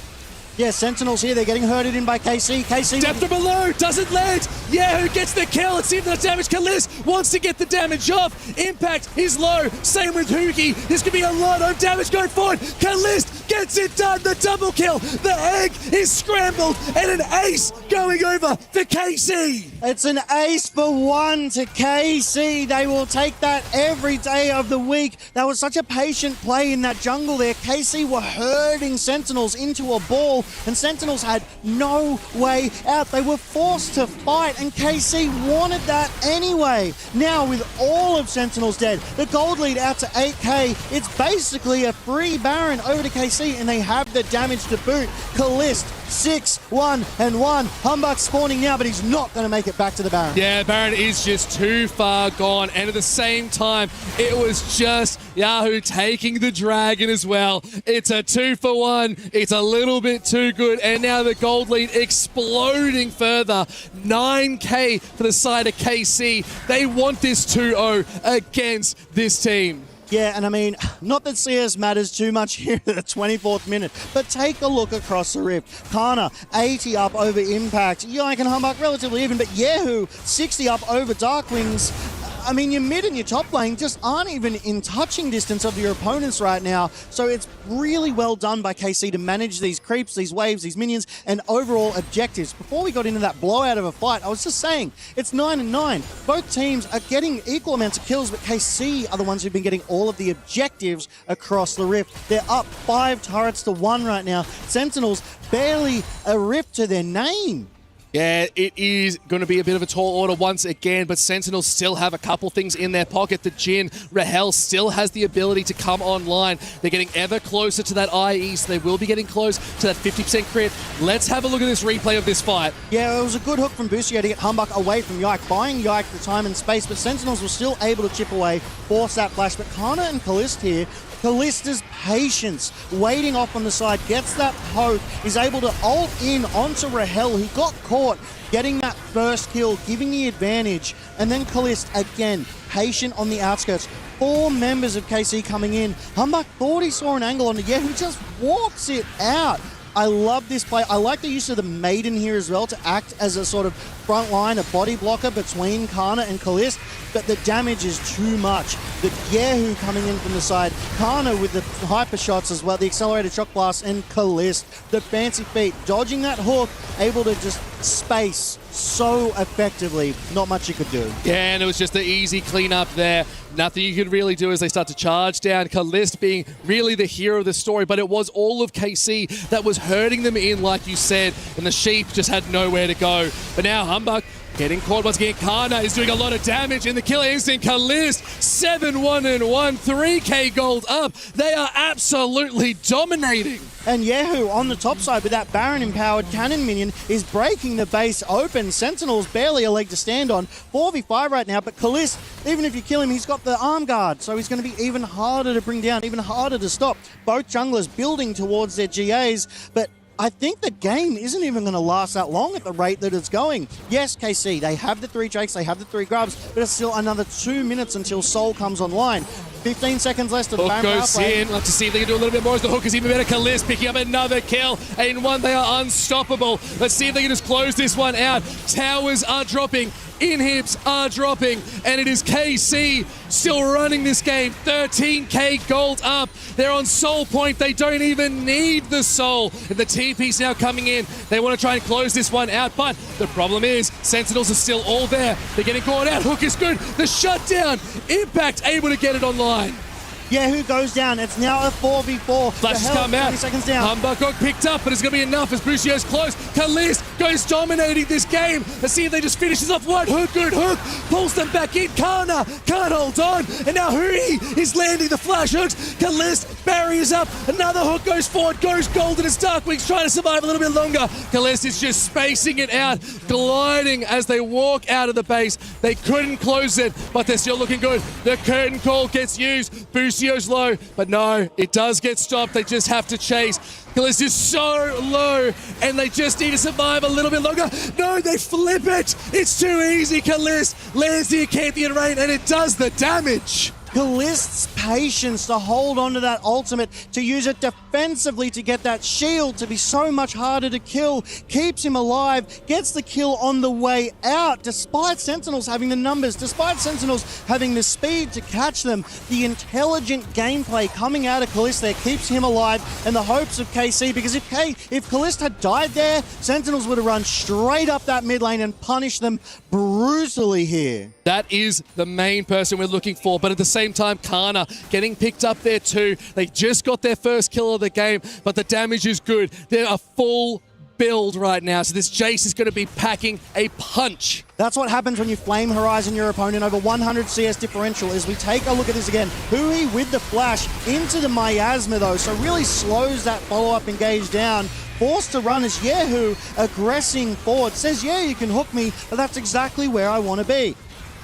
Yeah, Sentinels here. They're getting herded in by KC. KC... Depth from below. Doesn't land. Yeah, who gets the kill? Let's see if the damage. Kalist wants to get the damage off. Impact is low. Same with Huki. This could be a lot of damage going forward. Kalist gets it done. The double kill. The egg is scrambled. And an ace going over for KC. It's an ace for 1 to KC. They will take that every day of the week. That was such a patient play in that jungle there. KC were herding Sentinels into a ball, and Sentinels had no way out. They were forced to fight, and KC wanted that anyway. Now, with all of Sentinels dead, the gold lead out to 8k, it's basically a free Baron over to KC, and they have the damage to boot. Kalist, 6-1-1. Humbug spawning now, but he's not going to make it back to the Baron. Yeah, Baron is just too far gone, and at the same time, it was just Yahoo taking the Dragon as well. It's a 2-for-1. It's a little bit too good, and now the gold lead exploding further. 9k for the side of KC. They want this 2-0 against this team. Yeah, and I mean, not that CS matters too much here at the 24th minute, but take a look across the rift. Kana, 80 up over Impact. Yike and Humbug relatively even, but Yehu, 60 up over Darkwings. I mean, your mid and your top lane just aren't even in touching distance of your opponents right now. So it's really well done by KC to manage these creeps, these waves, these minions, and overall objectives. Before we got into that blowout of a fight, I was just saying, it's 9-9. Both teams are getting equal amounts of kills, but KC are the ones who've been getting all of the objectives across the rift. They're up 5 turrets to 1 right now. Sentinels barely a rift to their name. Yeah, it is going to be a bit of a tall order once again, but Sentinels still have a couple things in their pocket. The Jhin, Rahel still has the ability to come online. They're getting ever closer to that IE, so they will be getting close to that 50% crit. Let's have a look at this replay of this fight. Yeah, it was a good hook from Busio to get Humbug away from Yike, buying Yike the time and space, but Sentinels were still able to chip away, force that flash. But Kana and Kalist here, Kallista's patience, waiting off on the side, gets that poke, is able to ult in onto Rahel, who got caught, getting that first kill, giving the advantage. And then Kallist, again, patient on the outskirts. 4 members of KC coming in. Humbug thought he saw an angle on it, who just walks it out. I love this play. I like the use of the Maiden here as well to act as a sort of front line, a body blocker between Kana and Kallist, but the damage is too much. The Yehu coming in from the side, Kana with the hyper shots as well, the accelerated shock blast, and Kallist, the fancy feet, dodging that hook, able to just space so effectively. Not much you could do. Yeah, and it was just the easy cleanup there. Nothing you could really do as they start to charge down. Kallist being really the hero of the story, but it was all of KC that was hurting them in, like you said, and the sheep just had nowhere to go. But now Humbug getting caught once again. Kana is doing a lot of damage in the killer instinct. Kallist 7-1-1, 3k gold up. They are absolutely dominating. And Yehu on the top side with that Baron-empowered cannon minion is breaking the base open. Sentinel's barely a leg to stand on. 4v5 right now, but Kallist, even if you kill him, he's got the arm guard, so he's going to be even harder to bring down, even harder to stop. Both junglers building towards their GAs, but I think the game isn't even going to last that long at the rate that it's going. Yes, KC, they have the 3 Drakes, they have the 3 Grubs, but it's still another 2 minutes until Soul comes online. 15 seconds left of the Hook Baron goes power play. in. Let's see if they can do a little bit more as the hook is even better. Kallist picking up another kill. 8-1, they are unstoppable. Let's see if they can just close this one out. Towers are dropping. Inhibs are dropping, and it is KC still running this game. 13k gold up. They're on soul point. They don't even need the soul. And the TP's now coming in. They want to try and close this one out, but the problem is Sentinels are still all there. They're getting caught out. Hook is good. The shutdown. Impact able to get it online. Yeah, who goes down? It's now a 4v4. Flash has come out. 20 seconds down. Humbug got picked up, but it's going to be enough as Busio's close. Kallist goes dominating this game. Let's see if they just finish this off. One hook, good hook. Pulls them back in. Kana can't hold on. And now Hui is landing the flash hooks. Kallist barriers up. Another hook goes forward. Goes golden as Darkwings trying to survive a little bit longer. Kallist is just spacing it out. Gliding as they walk out of the base. They couldn't close it, but they're still looking good. The curtain call gets used. Busio's low, but no, it does get stopped. They just have to chase. Kallist is so low, and they just need to survive a little bit longer. No, they flip it. It's too easy. Kallist lands the Acanthian Rain, and it does the damage. Kallist's patience to hold on to that ultimate, to use it defensively to get that shield to be so much harder to kill, keeps him alive, gets the kill on the way out, despite Sentinels having the numbers, despite Sentinels having the speed to catch them. The intelligent gameplay coming out of Kallist there keeps him alive, and the hopes of KC, because if Kallist had died there, Sentinels would have run straight up that mid lane and punished them brutally here. That is the main person we're looking for, but at the same time, Kana getting picked up there too. They just got their first kill of the game, but the damage is good. They're a full build right now, so this Jace is going to be packing a punch. That's what happens when you flame Horizon your opponent. Over 100 CS differential as we take a look at this again. Hui with the flash into the miasma though, so really slows that follow-up engage down. Forced to run as Yehu aggressing forward. Says, yeah, you can hook me, but that's exactly where I want to be.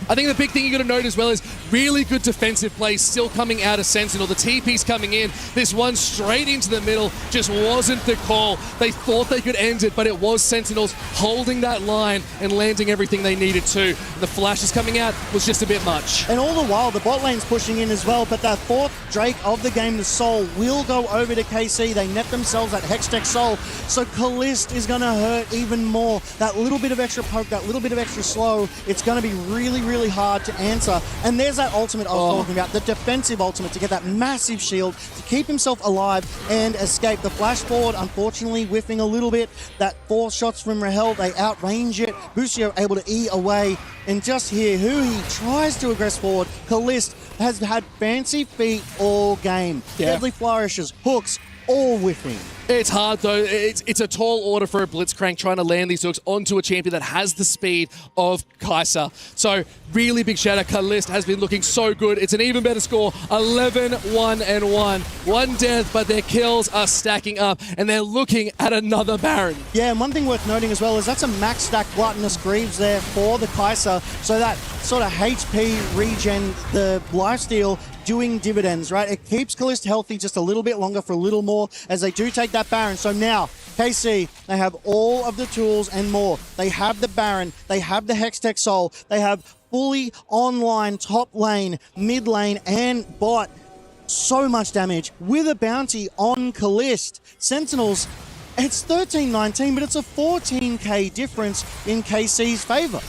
I think the big thing you got to note as well is really good defensive play still coming out of Sentinel. The TP's coming in. This one straight into the middle just wasn't the call. They thought they could end it, but it was Sentinels holding that line and landing everything they needed to. The flashes coming out was just a bit much. And all the while, the bot lane's pushing in as well, but that fourth Drake of the game, the Soul, will go over to KC. They net themselves that Hextech Soul, so Kalist is going to hurt even more. That little bit of extra poke, that little bit of extra slow, it's going to be really, really hard to answer. And there's that ultimate I was talking about, the defensive ultimate to get that massive shield, to keep himself alive and escape. The flash forward, unfortunately, whiffing a little bit. That 4 shots from Rahel, they outrange it. Busio able to E away. And just here, who he tries to aggress forward, Kalist has had fancy feet all game. Yeah. Deadly flourishes, hooks, all whiffing. It's hard though. It's a tall order for a Blitzcrank trying to land these hooks onto a champion that has the speed of Kai'Sa. So really big shout out. Kalist has been looking so good. It's an even better score. 11-1-1. One death, but their kills are stacking up and they're looking at another Baron. Yeah, and one thing worth noting as well is that's a max stack Gluttonous Greaves there for the Kai'Sa. So that sort of HP regen, the lifesteal, doing dividends, right? It keeps Kalist healthy just a little bit longer for a little more as they do take that Baron. So now, KC, they have all of the tools and more. They have the Baron, they have the Hextech Soul, they have fully online top lane, mid lane, and bot. So much damage with a bounty on Kalist. Sentinels, it's 13-19, but it's a 14k difference in KC's favor.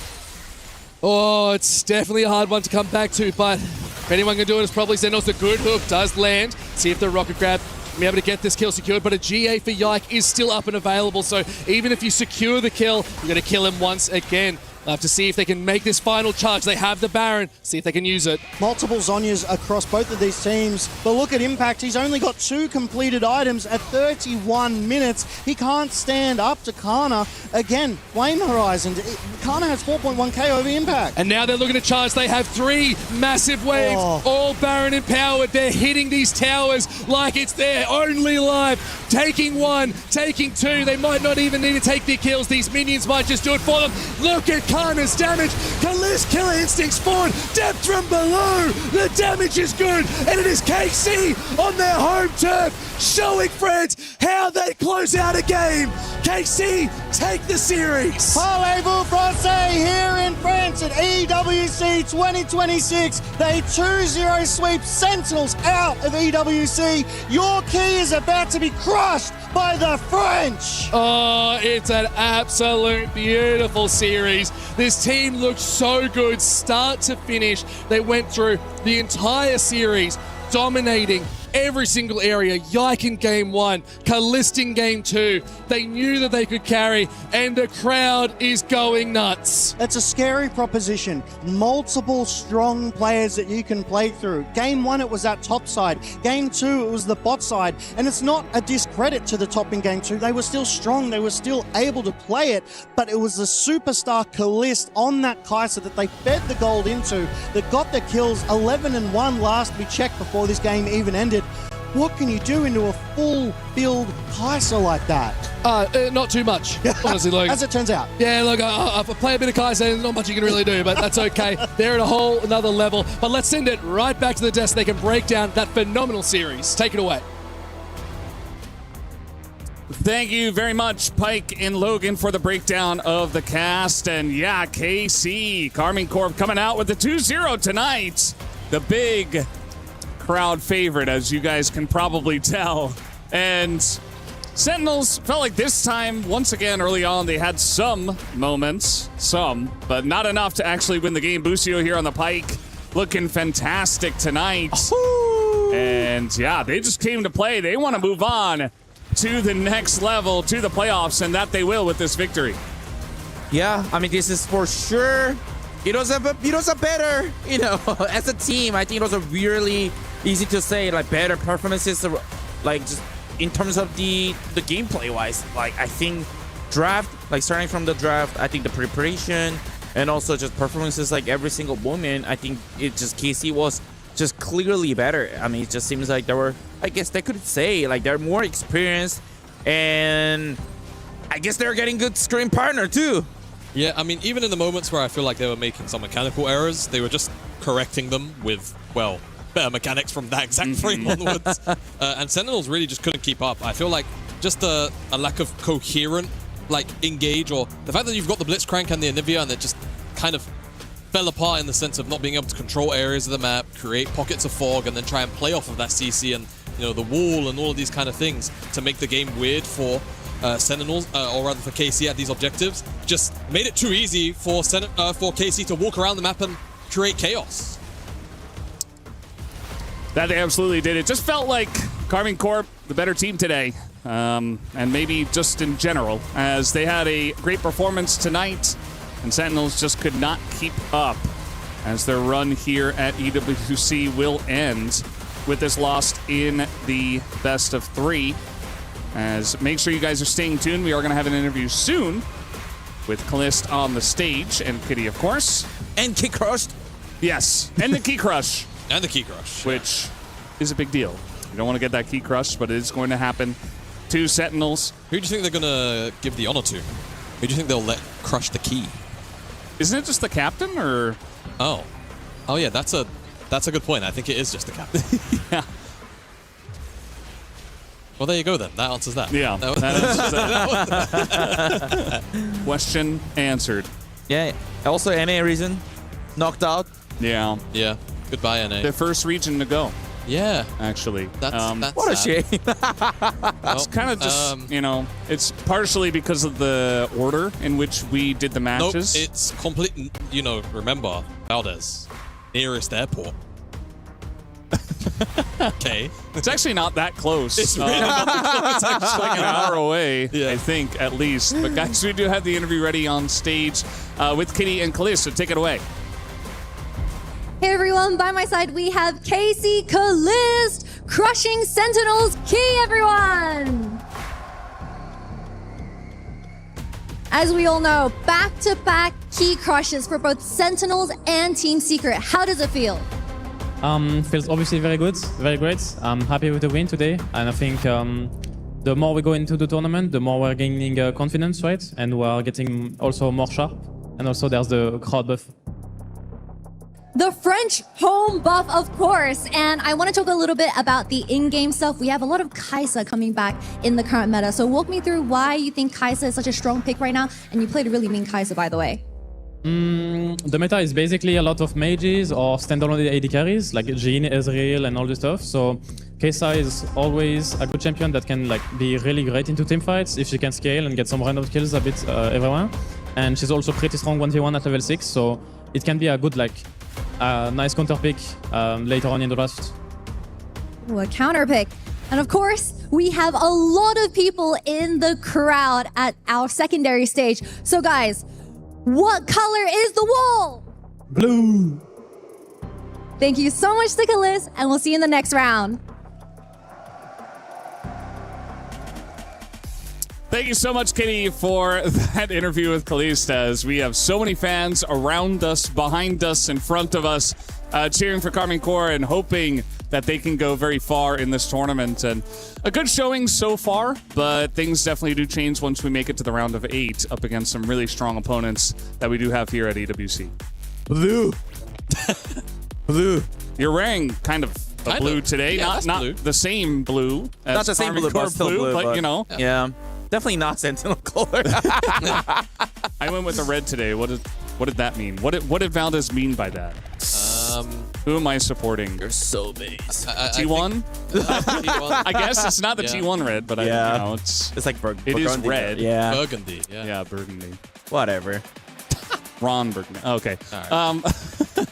Oh, it's definitely a hard one to come back to, but if anyone can do it, it's probably Sentinels. The good hook does land. See if the rocket grab be able to get this kill secured, but a GA for Yike is still up and available, so even if you secure the kill, you're going to kill him once again. We'll have to see if they can make this final charge. They have the Baron. See if they can use it. Multiple Zhonyas across both of these teams. But look at Impact. He's only got 2 completed items at 31 minutes. He can't stand up to Kana. Again, Flame Horizon. Kana has 4.1k over Impact. And now they're looking to charge. They have 3 massive waves. All Baron empowered. They're hitting these towers like it's their only life. Taking 1, taking 2. They might not even need to take their kills. These minions might just do it for them. Look at Kana's damage. Kalist Killer Instincts forward. Depth from below. The damage is good. And it is KC on their home turf showing friends how they close out a game. KC take the series. Parlez-vous Francais here in France at EWC 2026. They 2-0 sweep Sentinels out of EWC. Your key is about to be crushed by the French. Oh, it's an absolute beautiful series. This team looked so good start to finish. They went through the entire series dominating every single area. Yike in game 1, Kalist in game 2. They knew that they could carry, and the crowd is going nuts. It's a scary proposition. Multiple strong players that you can play through. Game 1, it was that top side. Game 2, it was the bot side. And it's not a discredit to the top in game 2. They were still strong. They were still able to play it. But it was the superstar Kalist on that Kai'Sa that they fed the gold into that got the kills. 11-1 last we checked before this game even ended. What can you do into a full build Kai'Sa like that? Not too much, honestly, Logan. As it turns out. Yeah, look, I play a bit of Kai'Sa, there's not much you can really do, but that's okay. They're at a whole another level. But let's send it right back to the desk. They can break down that phenomenal series. Take it away. Thank you very much, Pike and Logan, for the breakdown of the cast. And yeah, KC, Carmine Corp coming out with the 2-0 tonight. The big crowd favorite, as you guys can probably tell. And Sentinels felt like this time, once again, early on, they had some moments, but not enough to actually win the game. Busio here on the Pike, looking fantastic tonight. And yeah, they just came to play. They want to move on to the next level, to the playoffs, and that they will with this victory. Yeah, I mean, this is for sure. It was a better, as a team. I think it was a really easy to say, like, better performances, like, just in terms of the gameplay wise. Like, I think draft, like, starting from the draft, I think the preparation and also just performances, like, every single moment, I think it just KC was just clearly better. I mean, it just seems like there were, I guess they could say, like, they're more experienced, and I guess they're getting good screen partner too. Yeah, I mean, even in the moments where I feel like they were making some mechanical errors, they were just correcting them with, well, better mechanics from that exact frame onwards. And Sentinels really just couldn't keep up. I feel like just a lack of coherent, like, engage, or the fact that you've got the Blitzcrank and the Anivia and it just kind of fell apart in the sense of not being able to control areas of the map, create pockets of fog, and then try and play off of that CC and, you know, the wall and all of these kind of things to make the game weird for Sentinels, or rather for KC at these objectives. Just made it too easy for KC to walk around the map and create chaos. That they absolutely did. It just felt like Karmine Corp, the better team today. And maybe just in general, as they had a great performance tonight, and Sentinels just could not keep up, as their run here at EWC will end with this loss in the best of 3. As make sure you guys are staying tuned. We are going to have an interview soon with Callist on the stage, and Kitty, of course. And Key Crush. Yes, and the Key Crush. And the Key Crush. Which is a big deal. You don't want to get that Key Crush, but it is going to happen to Sentinels. Who do you think they're going to give the honor to? Who do you think they'll let crush the key? Isn't it just the captain, or? Oh yeah, that's a good point. I think it is just the captain. Yeah. Well, there you go then. That answers that. Yeah. That answers that. Question answered. Yeah. Also, NA reason knocked out. Yeah. Yeah. Goodbye, NA. The first region to go. Yeah. Actually. That's what a sad. shame. It's kind of just, you know, it's partially because of the order in which we did the matches. Nope, it's complete, you know, remember, Valdez, nearest airport. Okay. It's actually not that close. It's really not that close. It's actually like an hour away, Yeah. I think, at least. But guys, we do have the interview ready on stage with Kitty and Callist, so take it away. Hey everyone, by my side we have KC Callist crushing Sentinels Key, everyone! As we all know, back-to-back key crushes for both Sentinels and Team Secret. How does it feel? Feels obviously very good, very great. I'm happy with the win today, and I think the more we go into the tournament, the more we're gaining confidence, right? And we're getting also more sharp, and also there's the crowd buff. The French home buff, of course. And I want to talk a little bit about the in-game stuff. We have a lot of Kai'Sa coming back in the current meta. So walk me through why you think Kai'Sa is such a strong pick right now. And you played a really mean Kai'Sa, by the way. The meta is basically a lot of mages or standalone AD carries, like Jhin, Ezreal, and all this stuff. So Kai'Sa is always a good champion that can like be really great into teamfights if she can scale and get some random kills a bit everywhere. And she's also pretty strong 1v1 at level 6. So it can be a good like nice counter pick later on in the draft. Ooh, a counter pick. And of course, we have a lot of people in the crowd at our secondary stage. So guys, what color is the wall? Blue. Thank you so much to Callist, and we'll see you in the next round. Thank you so much, Kitty, for that interview with Callist, as we have so many fans around us, behind us, in front of us, cheering for Karmine Corp and hoping that they can go very far in this tournament. And a good showing so far, but things definitely do change once we make it to the round of 8 up against some really strong opponents that we do have here at EWC. Blue. Blue. You're wearing kind of a blue today, Yeah, not blue. the same blue as Not the same Karmine blue, Corp but still blue. but you know. Yeah. Definitely not Sentinel color. I went with the red today. What did that mean? What did Valdez mean by that? Who am I supporting? You're so base. T1? T1. I guess it's not the Yeah. T1 red, but Yeah. I know it's like it is red. Yeah. Burgundy. Yeah. Yeah, burgundy. Whatever. Ron Burgundy. Okay. All right.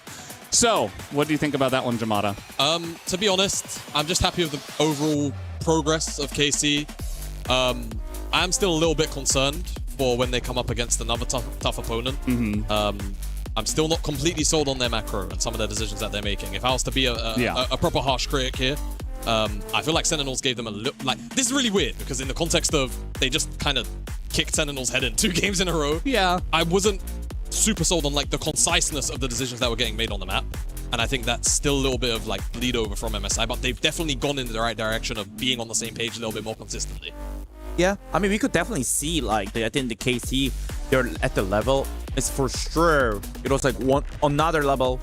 So, what do you think about that one, Jamada? To be honest, I'm just happy with the overall progress of KC. I'm still a little bit concerned for when they come up against another tough opponent. I'm still not completely sold on their macro and some of their decisions that they're making. If I was to be a proper harsh critic here, I feel like Sentinels gave them a little... Like, this is really weird because in the context of they just kind of kicked Sentinels' head in 2 games in a row. Yeah. I wasn't super sold on like the conciseness of the decisions that were getting made on the map. And I think that's still a little bit of like bleed over from MSI, but they've definitely gone in the right direction of being on the same page a little bit more consistently. Yeah, I mean, we could definitely see, like, I think the KC they're at the level, it's for sure it was like another level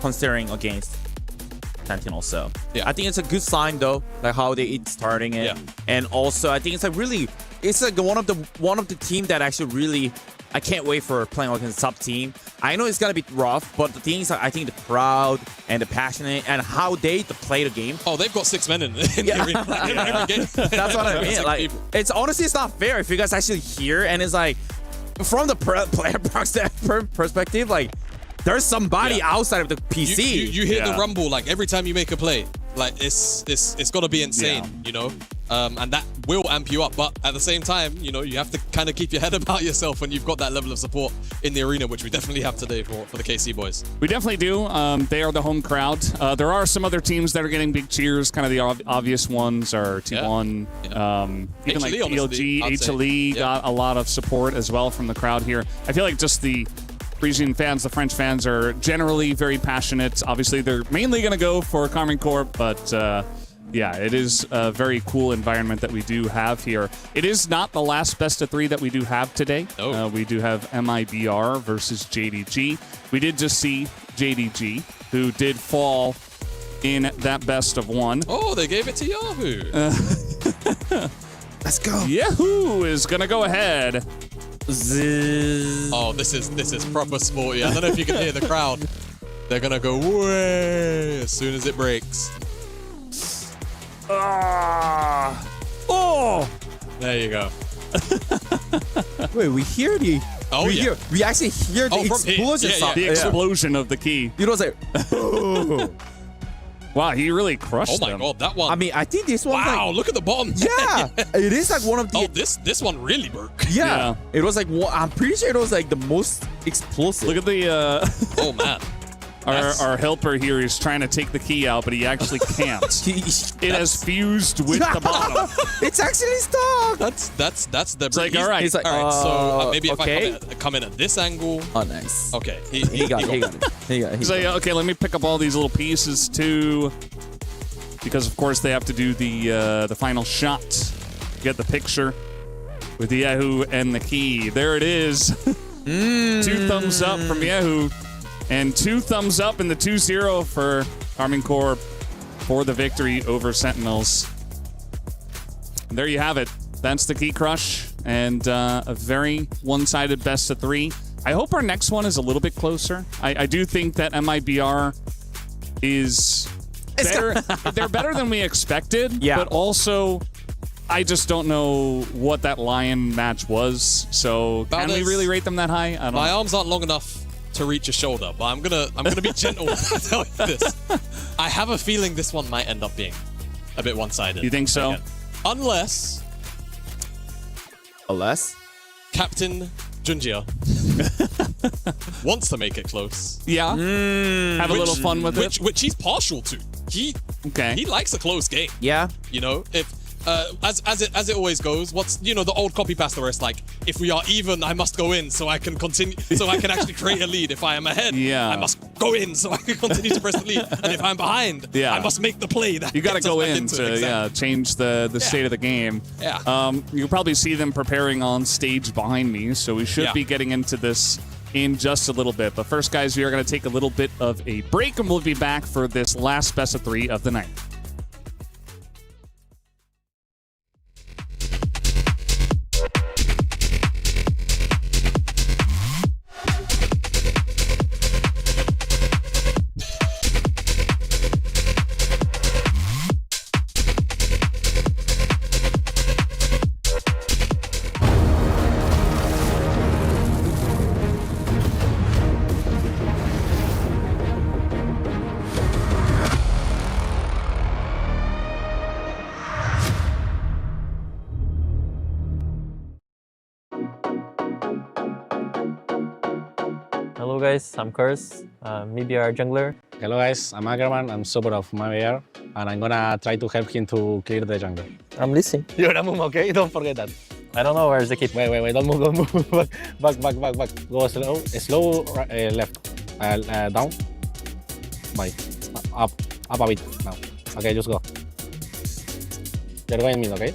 considering against Sentinel. So yeah, I think it's a good sign though, like how it's starting it. And also I think it's like really, it's like one of the team that actually really, I can't wait for playing against the top team. I know it's gonna be rough, but the thing is, I think the crowd and the passionate and how they play the game. Oh, they've got 6 men in every game. That's what I mean. Like, it's honestly, it's not fair if you guys actually hear and it's like, from the player perspective, like there's somebody outside of the PC. You hear the rumble like every time you make a play. Like it's gotta be insane, you know, and that will amp you up. But at the same time, you know, you have to kind of keep your head about yourself when you've got that level of support in the arena, which we definitely have today for the KC boys. We definitely do. They are the home crowd. There are some other teams that are getting big cheers. Kind of the obvious ones are T1. Even like PLG, HLE got a lot of support as well from the crowd here. I feel like just the Parisian fans, the French fans, are generally very passionate. Obviously, they're mainly going to go for Carmine Corp, but yeah, it is a very cool environment that we do have here. It is not the last best of 3 that we do have today. We do have MIBR versus JDG. We did just see JDG, who did fall in that best of 1. Oh, they gave it to Yahoo. Let's go. Yahoo is going to go ahead. Oh, this is proper sporty. I don't know if you can hear the crowd. They're gonna go way as soon as it breaks. Oh! There you go. Wait, we hear the. Oh yeah. We actually hear the explosion sound. The explosion of the key. You know what I'm saying? Wow, he really crushed them. Oh my god, that one. I mean, I think this one. Wow, like, look at the bottom. Yeah, it is like one of the. Oh, this one really broke. Yeah, it was like I'm pretty sure it was like the most explosive. Look at the. Oh man. Our helper here is trying to take the key out, but he actually can't. It has fused with the bottom. It's actually stuck. That's the. It's like, all right. He's like, all right. So maybe if I come in at this angle. Oh, nice. Okay. He got it. He's like, okay, let me pick up all these little pieces too, because of course they have to do the final shot. Get the picture with the Yahoo and the key. There it is. 2 thumbs up from Yahoo. And 2 thumbs up in the 2-0 for Carmine Corp for the victory over Sentinels. And there you have it. That's the key crush and a very one-sided best of 3. I hope our next one is a little bit closer. I do think that MIBR is better. They're better than we expected. Yeah. But also, I just don't know what that Lion match was. So can we really rate them that high? I don't know. My arms aren't long enough to reach your shoulder, but I'm gonna be gentle when I tell you this. I have a feeling this one might end up being a bit one-sided. You think so? Again. Unless Captain Junjia wants to make it close. Yeah. Have a little fun with it. Which he's partial to. He likes a close game. Yeah. You know, if as it always goes, what's the old copy pasta where it's like, if we are even, I must go in so I can continue, so I can actually create a lead. If I am ahead, I must go in so I can continue to press the lead. And if I'm behind, I must make the play. That you got to gets go us back in into it. to change the state of the game. Yeah. You'll probably see them preparing on stage behind me, so we should be getting into this in just a little bit. But first, guys, we are going to take a little bit of a break, and we'll be back for this last best of 3 of the night. Hello guys, I'm Curse, MIBR jungler. Hello guys, I'm Ackerman, I'm support of MIBR, and I'm gonna try to help him to clear the jungle. I'm listening. You're gonna move, okay? Don't forget that. I don't know where's the keep. Wait, don't move. Back. Go slow, left, down, bye, up a bit now. Okay, just go. You're going mid, okay?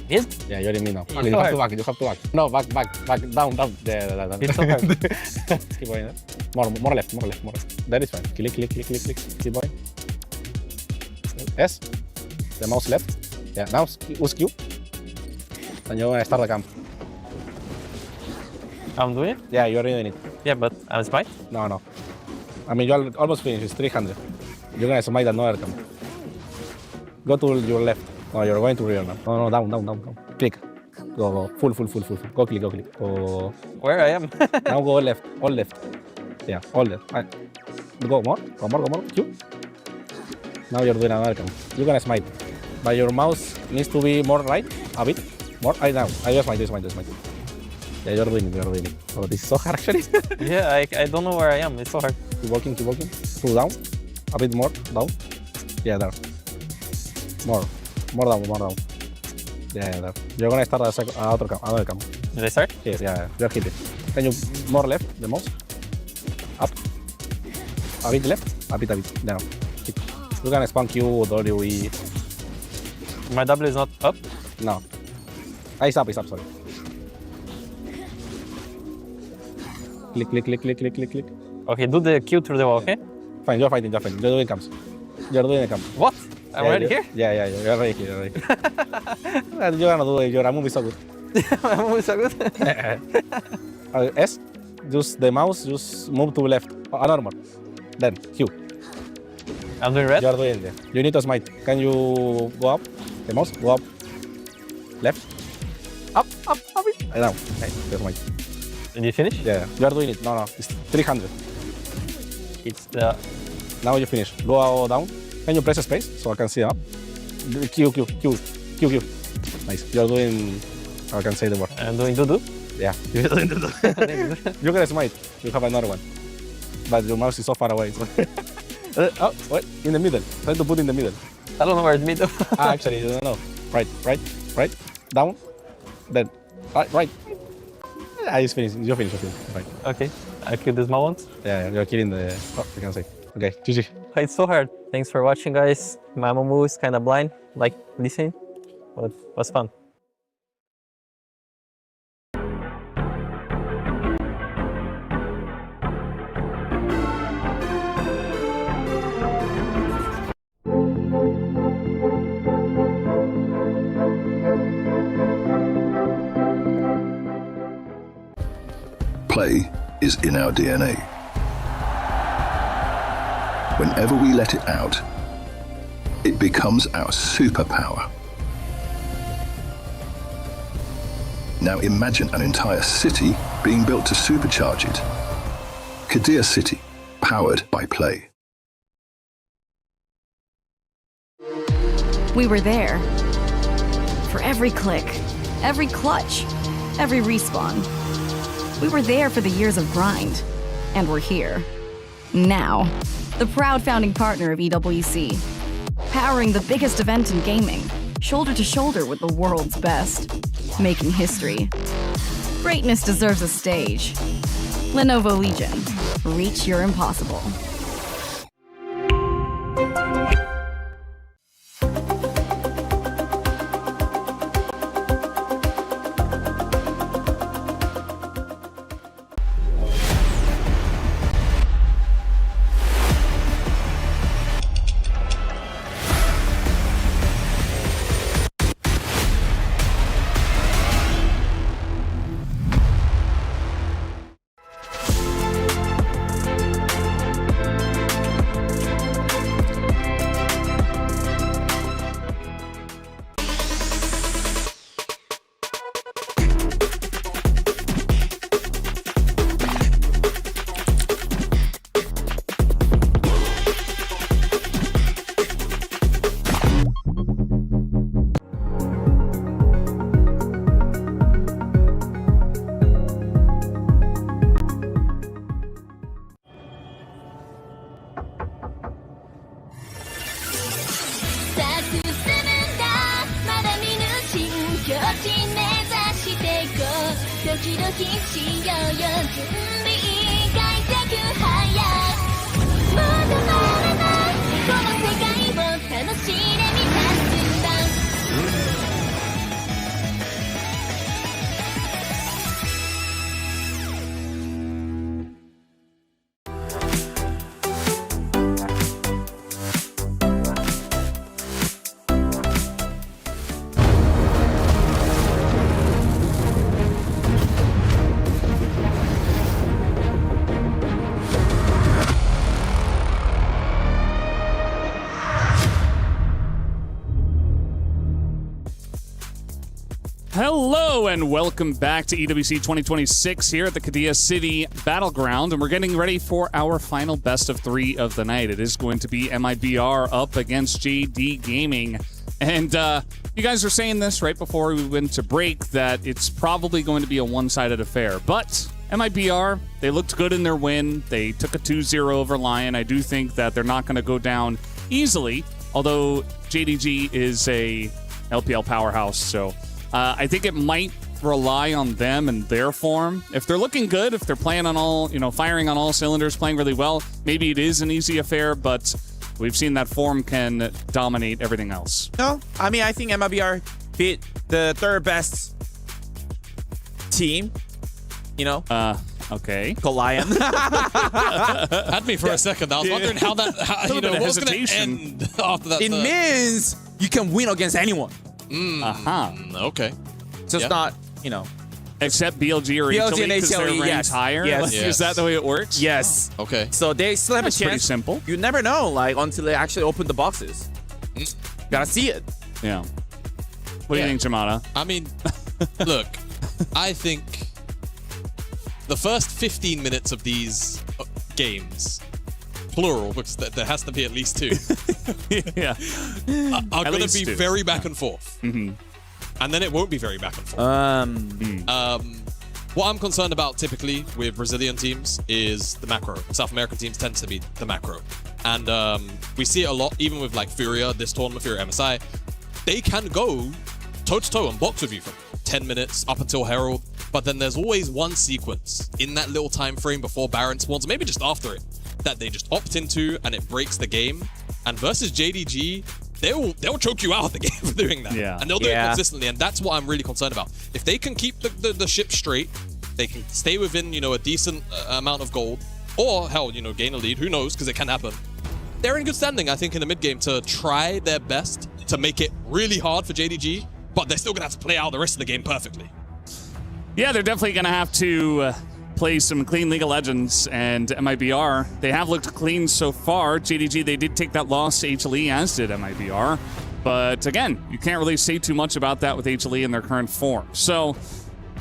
Mid? Yeah, you're in mid now. It's You so have to hard. back. You have to back. No, back, down. Yeah. It's so hard. Keep going. More left. That is fine. Click. Keep going. S. The mouse left. Yeah, now use Q. And you're gonna start the camp. I'm doing it? Yeah, you're doing it. Yeah, but I'm smite? No. I mean, you're almost finished. It's 300. You're gonna smite another camp. Go to your left. No, you're going to rear now. No, down. Click. Go. Full. Go click. Go. Where I am? Now go left. All left. Yeah, all left. Right. Go more. Q. Now you're doing another camp. You're gonna smite. But your mouse needs to be more right. A bit. More. Right now. I just smite. Yeah, you're doing it. Oh, this is so hard actually. Yeah, I don't know where I am. It's so hard. Keep walking. Pull down. A bit more. Down. Yeah, there. More down. Yeah, there. You're gonna start another camp. Did I start? Yes, yeah. You're hitting. Can you more left, the mouse? Up. A bit left. A bit. Down. Keep. You're gonna spam Q, W, E. My W is not up? No. It's up, sorry. Click. Okay, do the Q through the wall, okay? Fine, you're fighting. You're doing camps. What? I'm already here? Yeah, you're already here. And you're gonna do it. Your move is so good. My move is so good? S, just the mouse, just move to left. Another more. Then, Q. I'm doing red? You're doing it. You need to smite. Can you go up? The mouse, go up. Left. Up. Down. Okay, there's smite. Did you finish? Yeah, you're doing it. No, it's 300. It's the... Now you finish. Go down. Can you press space so I can see up? Q. Nice. You're doing... I can say the word. I'm doing do-do? Yeah. You're doing do-do. You're gonna smite. You have another one. But your mouse is so far away. So wait. In the middle. Try to put in the middle. I don't know where it's middle. Actually, you don't know. Right. Down. Then. Right. It's finished. You're finished. Fine. Okay. I kill this once. Yeah, you're killing the... Oh, I can say. Okay, GG. It's so hard. Thanks for watching, guys. My Momo is kind of blind, like listening, but it was fun. Play is in our DNA. Whenever we let it out, it becomes our superpower. Now imagine an entire city being built to supercharge it. Kadir City, powered by play. We were there. For every click, every clutch, every respawn. We were there for the years of grind. And we're here. Now. The proud founding partner of EWC. Powering the biggest event in gaming. Shoulder to shoulder with the world's best. Making history. Greatness deserves a stage. Lenovo Legion. Reach your impossible. Hello and welcome back to EWC 2026 here at the Qiddiya City Battleground, and we're getting ready for our final best of 3 of the night. It is going to be MIBR up against JD Gaming, and you guys were saying this right before we went to break that it's probably going to be a one-sided affair, but MIBR, they looked good in their win. They took a 2-0 over Lion. I do think that they're not going to go down easily, although JDG is a LPL powerhouse, so I think it might rely on them and their form. If they're looking good, if they're playing on all, firing on all cylinders, playing really well, maybe it is an easy affair, but we've seen that form can dominate everything else. No, I mean, I think MIBR beat the third best team, Okay. Lion. Had me for a second. I was wondering how that, what's going to end after that. It means you can win against anyone. Okay. So it's not, Except BLG or HLE because they're ranked higher? Yes. Is that the way it works? Yes. Okay. So they still have That's a chance. pretty simple. You never know, until they actually open the boxes. Gotta see it. Yeah. What do you think, Jamada? I mean, look, I think the first 15 minutes of these games, plural, because there has to be at least 2, yeah, are going to least be 2. very back and forth. Mm-hmm. And then it won't be very back and forth. What I'm concerned about typically with Brazilian teams is the macro. South American teams tend to be the macro. And we see it a lot, even with Furia, this tournament, Furia MSI. They can go toe-to-toe and box with you for 10 minutes up until Herald. But then there's always one sequence in that little time frame before Baron spawns, maybe just after it, that they just opt into and it breaks the game. And versus JDG, they'll choke you out of the game for doing that. Yeah. And they'll do it consistently, and that's what I'm really concerned about. If they can keep the ship straight, they can stay within, a decent amount of gold, or hell, gain a lead, who knows, because it can happen. They're in good standing, I think, in the mid game to try their best to make it really hard for JDG, but they're still going to have to play out the rest of the game perfectly. Yeah, they're definitely going to have to play some clean League of Legends, and MIBR, they have looked clean so far. JDG, they did take that loss to HLE, as did MIBR. But again, you can't really say too much about that with HLE in their current form. So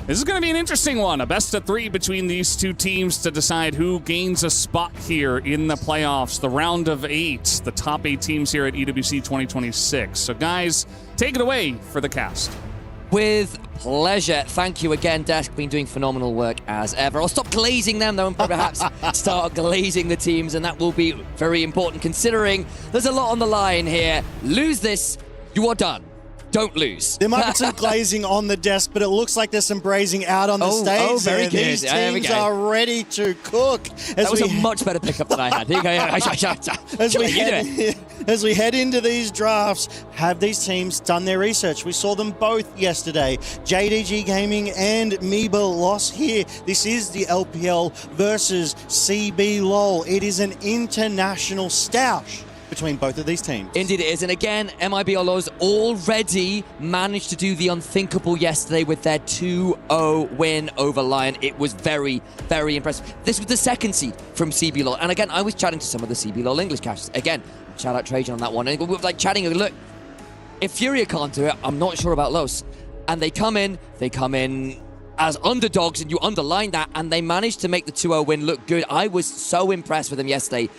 this is going to be an interesting one, a best of 3 between these 2 teams to decide who gains a spot here in the playoffs, the round of 8, the top 8 teams here at EWC 2026. So guys, take it away for the cast. With pleasure. Thank you again, Desk. Been doing phenomenal work as ever. I'll stop glazing them, though, and perhaps start glazing the teams, and that will be very important considering there's a lot on the line here. Lose this, you are done. Don't lose. There might be some glazing on the desk, but it looks like there's some brazing out on the stage. Oh, very good. These teams are ready to cook. That was a much better pickup than I had. Here you go. As we head into these drafts, have these teams done their research? We saw them both yesterday. JDG Gaming and Meeba loss here. This is the LPL versus CB LOL. It is an international stoush between both of these teams. Indeed it is. And again, MIBLO's already managed to do the unthinkable yesterday with their 2-0 win over Lion. It was very, very impressive. This was the second seed from CB LOL. And again, I was chatting to some of the CB LOL English casters. Again, shout out Trajan on that one. And we were chatting, look, if Furia can't do it, I'm not sure about Los. And they come in as underdogs, and you underline that, and they managed to make the 2-0 win look good. I was so impressed with them yesterday.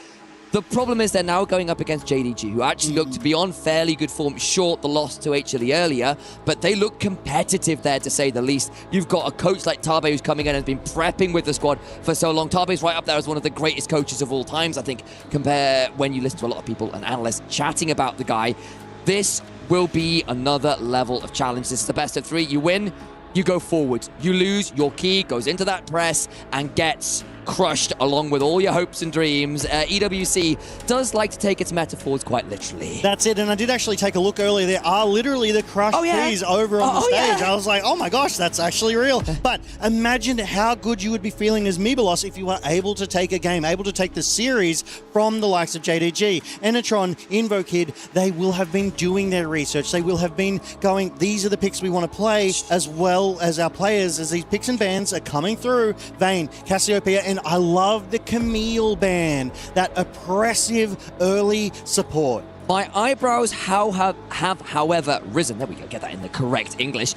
The problem is they're now going up against JDG, who actually look to be on fairly good form, short the loss to HLE earlier, but they look competitive there, to say the least. You've got a coach like Tabe who's coming in and has been prepping with the squad for so long. Tabe's right up there as one of the greatest coaches of all times, I think, compare when you listen to a lot of people and analysts chatting about the guy. This will be another level of challenge. This is the best of 3. You win, you go forward. You lose, your key goes into that press and gets crushed along with all your hopes and dreams. EWC does like to take its metaphors quite literally. That's it, and I did actually take a look earlier. There are literally the crushed keys over on the stage. I was like, oh my gosh, that's actually real. But imagine how good you would be feeling as Meebalos if you were able to take a game, able to take the series from the likes of JDG. Enetron, InvoKid, they will have been doing their research. They will have been going, these are the picks we want to play, as well as our players, as these picks and bans are coming through. Vayne, Cassiopeia, and I love the Camille ban, that oppressive early support. My eyebrows have however, risen. There we go, get that in the correct English.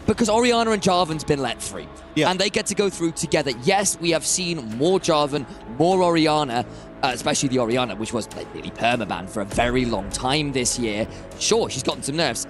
Because Orianna and Jarvan's been let free. Yeah. And they get to go through together. Yes, we have seen more Jarvan, more Orianna, especially the Orianna, which was like nearly permaban for a very long time this year. Sure, she's gotten some nerfs.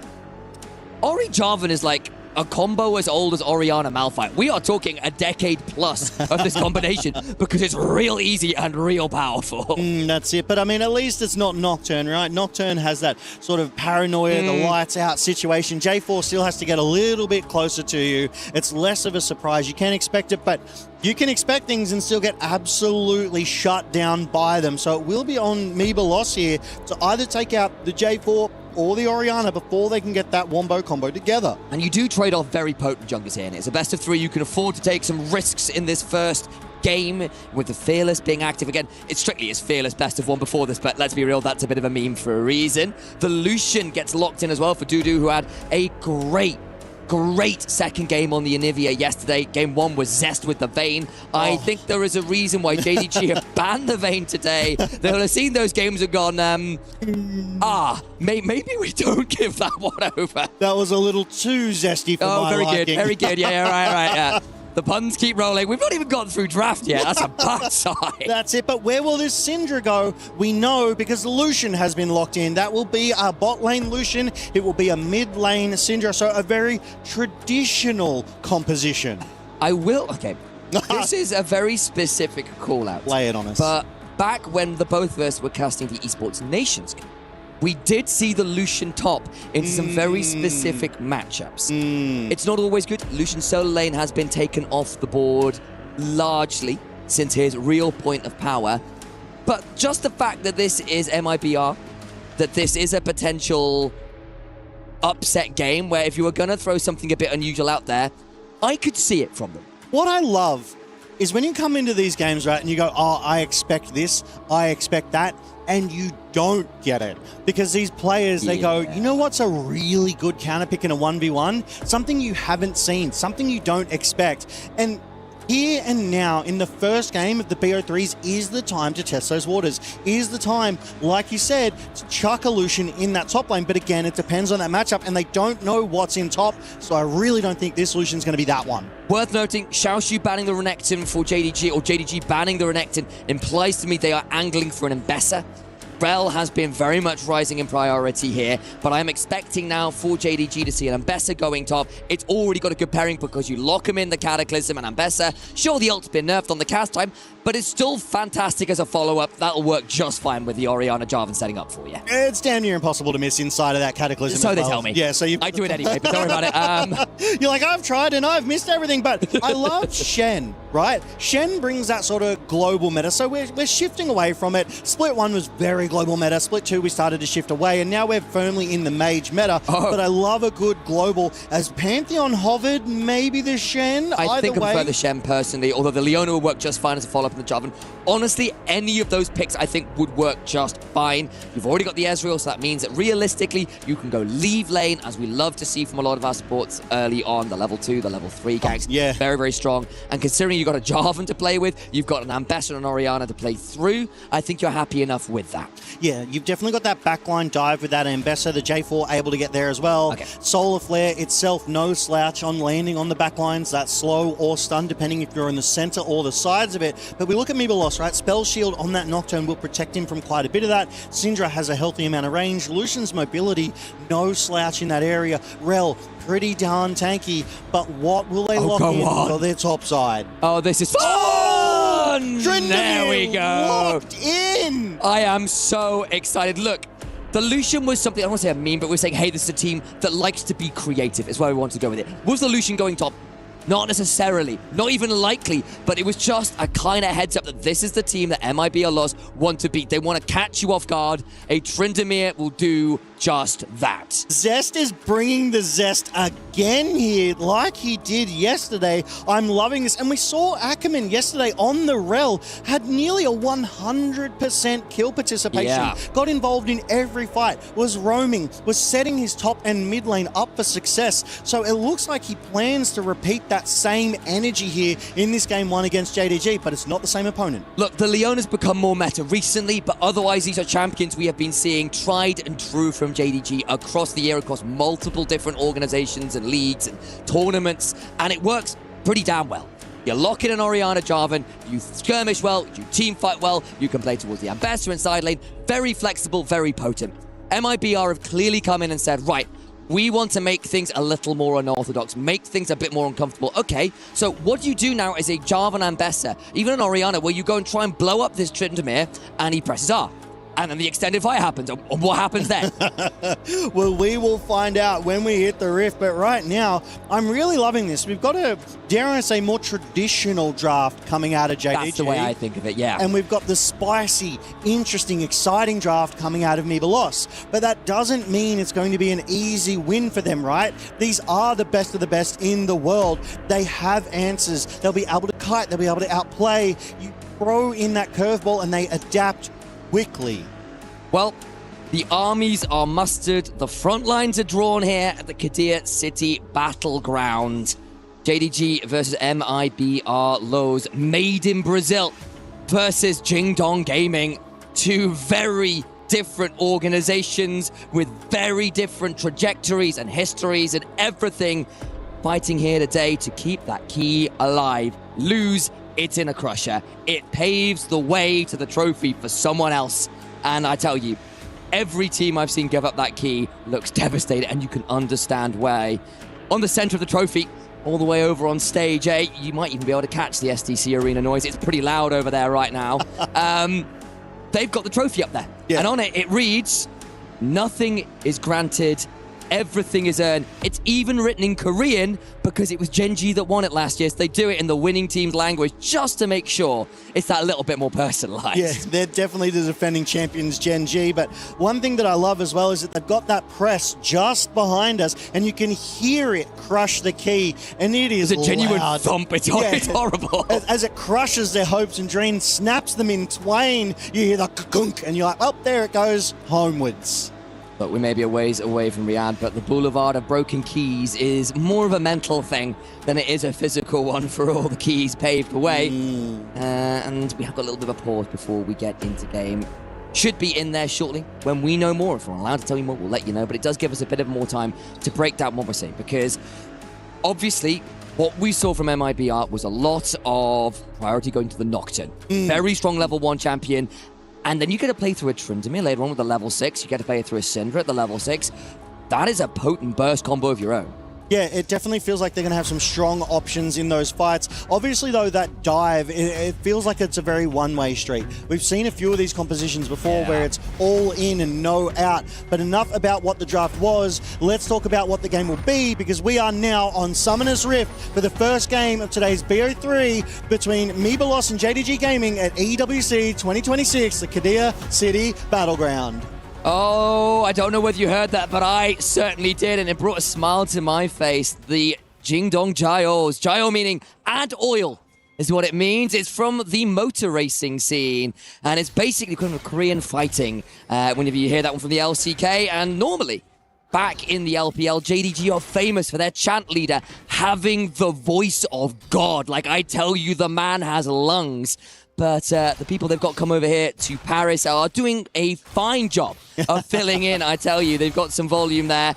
Ori Jarvan is like a combo as old as Orianna Malphite. We are talking a decade plus of this combination because it's real easy and real powerful. That's it. But I mean, at least it's not Nocturne, right? Nocturne has that sort of paranoia, the lights out situation. J4 still has to get a little bit closer to you. It's less of a surprise. You can't expect it, but you can expect things and still get absolutely shut down by them. So it will be on Meebalos here to either take out the J4 or the Orianna before they can get that Wombo combo together. And you do trade off very potent junglers here, and it's a best of 3. You can afford to take some risks in this first game with the Fearless being active again. It's strictly his Fearless best of 1 before this, but let's be real, that's a bit of a meme for a reason. The Lucian gets locked in as well for Dudu, who had a great second game on the Anivia yesterday. Game 1 was Zest with the Vayne. I think there is a reason why JDG have banned the Vayne today. They'll have seen those games and gone, maybe we don't give that one over. That was a little too zesty for my very liking. good, very good. Yeah, right, yeah. The puns keep rolling. We've not even gotten through draft yet. That's a bad sign. That's it. But where will this Syndra go? We know because Lucian has been locked in. That will be a bot lane Lucian. It will be a mid lane Syndra. So a very traditional composition. Okay. This is a very specific call out. Lay it on us. But back when the both of us were casting the Esports Nations game, we did see the Lucian top in some very specific matchups. It's not always good. Lucian solo lane has been taken off the board largely since his real point of power. But just the fact that this is MIBR, that this is a potential upset game where if you were going to throw something a bit unusual out there, I could see it from them. What I love is when you come into these games, right, and you go, oh, I expect this, I expect that, and you don't get it. Because these players, they go, you know what's a really good counter pick in a 1v1? Something you haven't seen, something you don't expect. And here and now, in the first game of the BO3s, is the time to test those waters. Is the time, like you said, to chuck a Lucian in that top lane. But again, it depends on that matchup, and they don't know what's in top, so I really don't think this Lucian's going to be that one. Worth noting, Xiaoshu banning the Renekton for JDG, or JDG banning the Renekton, implies to me they are angling for an Embessa. Rel has been very much rising in priority here, but I'm expecting now for JDG to see an Embessa going top. It's already got a good pairing because you lock him in the Cataclysm and Embessa. Sure, the ult's been nerfed on the cast time, but it's still fantastic as a follow-up. That'll work just fine with the Orianna Jarvan setting up for you. It's damn near impossible to miss inside of that Cataclysm. So as they well. tell me. Yeah, so I do it anyway, but don't worry about it. You're like, I've tried and I've missed everything, but I love Shen, right? Shen brings that sort of global meta, so we're shifting away from it. Split 1 was very global meta. Split 2, we started to shift away, and now we're firmly in the mage meta. But I love a good global. As Pantheon hovered, maybe the Shen. I think I prefer the Shen personally, although the Leona will work just fine as a follow-up in the Jarvan. Honestly, any of those picks I think would work just fine. You've already got the Ezreal, so that means that realistically, you can go leave lane, as we love to see from a lot of our supports early on, the level 2, the level 3 ganks. Yeah. Very, very strong. And considering you've got a Jarvan to play with, you've got an Ambessa and an Orianna to play through, I think you're happy enough with that. Yeah, you've definitely got that backline dive with that Ambessa, the J4 able to get there as well. Okay. Solar Flare itself, no slouch on landing on the backlines, that's slow or stun, depending if you're in the center or the sides of it. But we look at Meebalos, right? Spell Shield on that Nocturne will protect him from quite a bit of that. Syndra has a healthy amount of range. Lucian's mobility, no slouch in that area. Rel, pretty darn tanky, but what will they lock in for their top side? Oh, this is fun! There we go. Locked in! I am so excited. Look, the Lucian was something, I don't want to say a meme, but we're saying, hey, this is a team that likes to be creative, is where we want to go with it. Was the Lucian going top? Not necessarily, not even likely, but it was just a kind of heads up that this is the team that MIBLOS want to beat. They want to catch you off guard. A Tryndamere will do just that. Zest is bringing the zest again here, like he did yesterday. I'm loving this. And we saw Ackerman yesterday on the Rel had nearly a 100% kill participation. Yeah. Got involved in every fight, was roaming, was setting his top and mid lane up for success. So it looks like he plans to repeat that that same energy here in this game 1 against JDG, but it's not the same opponent. Look, the Leon has become more meta recently, but otherwise these are champions we have been seeing tried and true from JDG across the year, across multiple different organizations and leagues and tournaments, and it works pretty damn well. You lock in an Orianna Jarvan, you skirmish well, you team fight well, you can play towards the Ambassador and side lane. Very flexible, very potent. MIBR have clearly come in and said, right, we want to make things a little more unorthodox, make things a bit more uncomfortable. Okay, so what do you do now as a Jarvan Ambassador, even an Orianna, where you go and try and blow up this Tryndamere and he presses R? And then the extended fire happens. And what happens then? Well, we will find out when we hit the rift. But right now, I'm really loving this. We've got a, dare I say, more traditional draft coming out of JDG. That's the way I think of it, yeah. And we've got the spicy, interesting, exciting draft coming out of Mibelos. But that doesn't mean it's going to be an easy win for them, right? These are the best of the best in the world. They have answers. They'll be able to kite. They'll be able to outplay. You throw in that curveball and they adapt quickly. Well, the armies are mustered. The front lines are drawn here at the Kadir City Battleground. JDG versus MIBR Lowe's, made in Brazil, versus Jingdong Gaming. Two very different organizations with very different trajectories and histories and everything, fighting here today to keep that key alive. Lose, it's in a crusher. It paves the way to the trophy for someone else. And I tell you, every team I've seen give up that key looks devastated, and you can understand why. On the center of the trophy, all the way over on stage 8, you might even be able to catch the SDC arena noise. It's pretty loud over there right now. They've got the trophy up there. Yeah. And on it, it reads, nothing is granted, everything is earned. It's even written in Korean because it was Gen.G that won it last year. So they do it in the winning team's language just to make sure it's that little bit more personalized. Yeah, they're definitely the defending champions, Gen.G. But one thing that I love as well is that they've got that press just behind us, and you can hear it crush the key, and it is a genuine loud. thump. It's horrible. As it crushes their hopes and dreams, snaps them in twain, you hear the kunk, and you're like, oh, there it goes, homewards. But we may be a ways away from Riyadh, but the Boulevard of Broken Keys is more of a mental thing than it is a physical one for all the keys paved the way. And we have got a little bit of a pause before we get into game. Should be in there shortly. When we know more, if we're allowed to tell you more, we'll let you know. But it does give us a bit of more time to break down what we're saying, because obviously what we saw from MIBR was a lot of priority going to the Nocturne. Very strong level 1 champion. And then you get to play through a Tryndamere later on with the level 6. You get to play through a Syndra at the level 6. That is a potent burst combo of your own. Yeah, it definitely feels like they're going to have some strong options in those fights. Obviously, though, that dive, it feels like it's a very one-way street. We've seen a few of these compositions before where it's all in and no out. But enough about what the draft was. Let's talk about what the game will be, because we are now on Summoner's Rift for the first game of today's BO3 between Mibelos and JDG Gaming at EWC 2026, the Kadir City Battleground. Oh, I don't know whether you heard that, but I certainly did, and it brought a smile to my face. The Jingdong Jaios. Jaio meaning add oil is what it means. It's from the motor racing scene, and it's basically kind of Korean fighting. Whenever you hear that one from the LCK, and normally back in the LPL, JDG are famous for their chant leader having the voice of God. Like, I tell you, the man has lungs. But the people they've got come over here to Paris are doing a fine job of filling in, I tell you. They've got some volume there.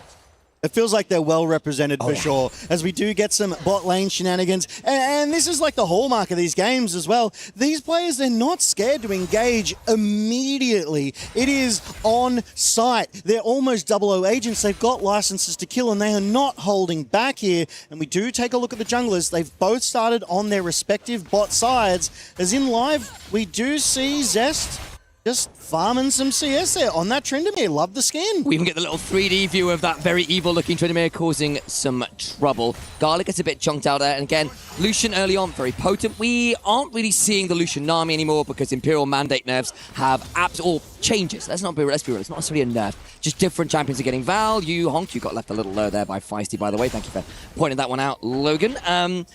It feels like they're well represented for sure, as we do get some bot lane shenanigans. And this is like the hallmark of these games as well. These players, they're not scared to engage immediately. It is on site. They're almost 00 agents. They've got licenses to kill, and they are not holding back here. And we do take a look at the junglers. They've both started on their respective bot sides. As in live, we do see Zest just farming some CS there on that Tryndamere. Love the skin. We even get the little 3D view of that very evil-looking Tryndamere causing some trouble. Garlic gets a bit chunked out there. And again, Lucian early on, very potent. We aren't really seeing the Lucian Nami anymore because Imperial Mandate nerfs have or changes. Let's be real. It's not necessarily a nerf. Just different champions are getting value. Honk, you got left a little low there by Feisty, by the way. Thank you for pointing that one out, Logan.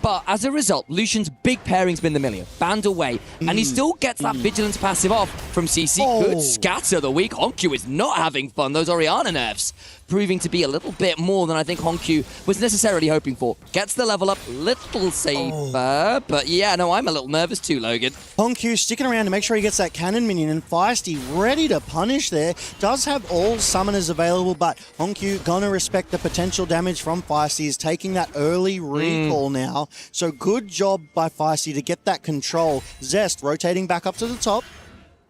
But as a result, Lucian's big pairing's been the Millia, banned away, and he still gets that Vigilance passive off. from CC. Oh. Good scatter the weak. Honkyu is not having fun. Those Oriana nerfs proving to be a little bit more than I think Honkyu was necessarily hoping for. Gets the level up, little safer, but yeah, no, I'm a little nervous too, Logan. Honkyu sticking around to make sure he gets that cannon minion, and Feisty ready to punish there. Does have all summoners available, but Honkyu gonna respect the potential damage from Feisty. He's taking that early recall now. So good job by Feisty to get that control. Zest rotating back up to the top.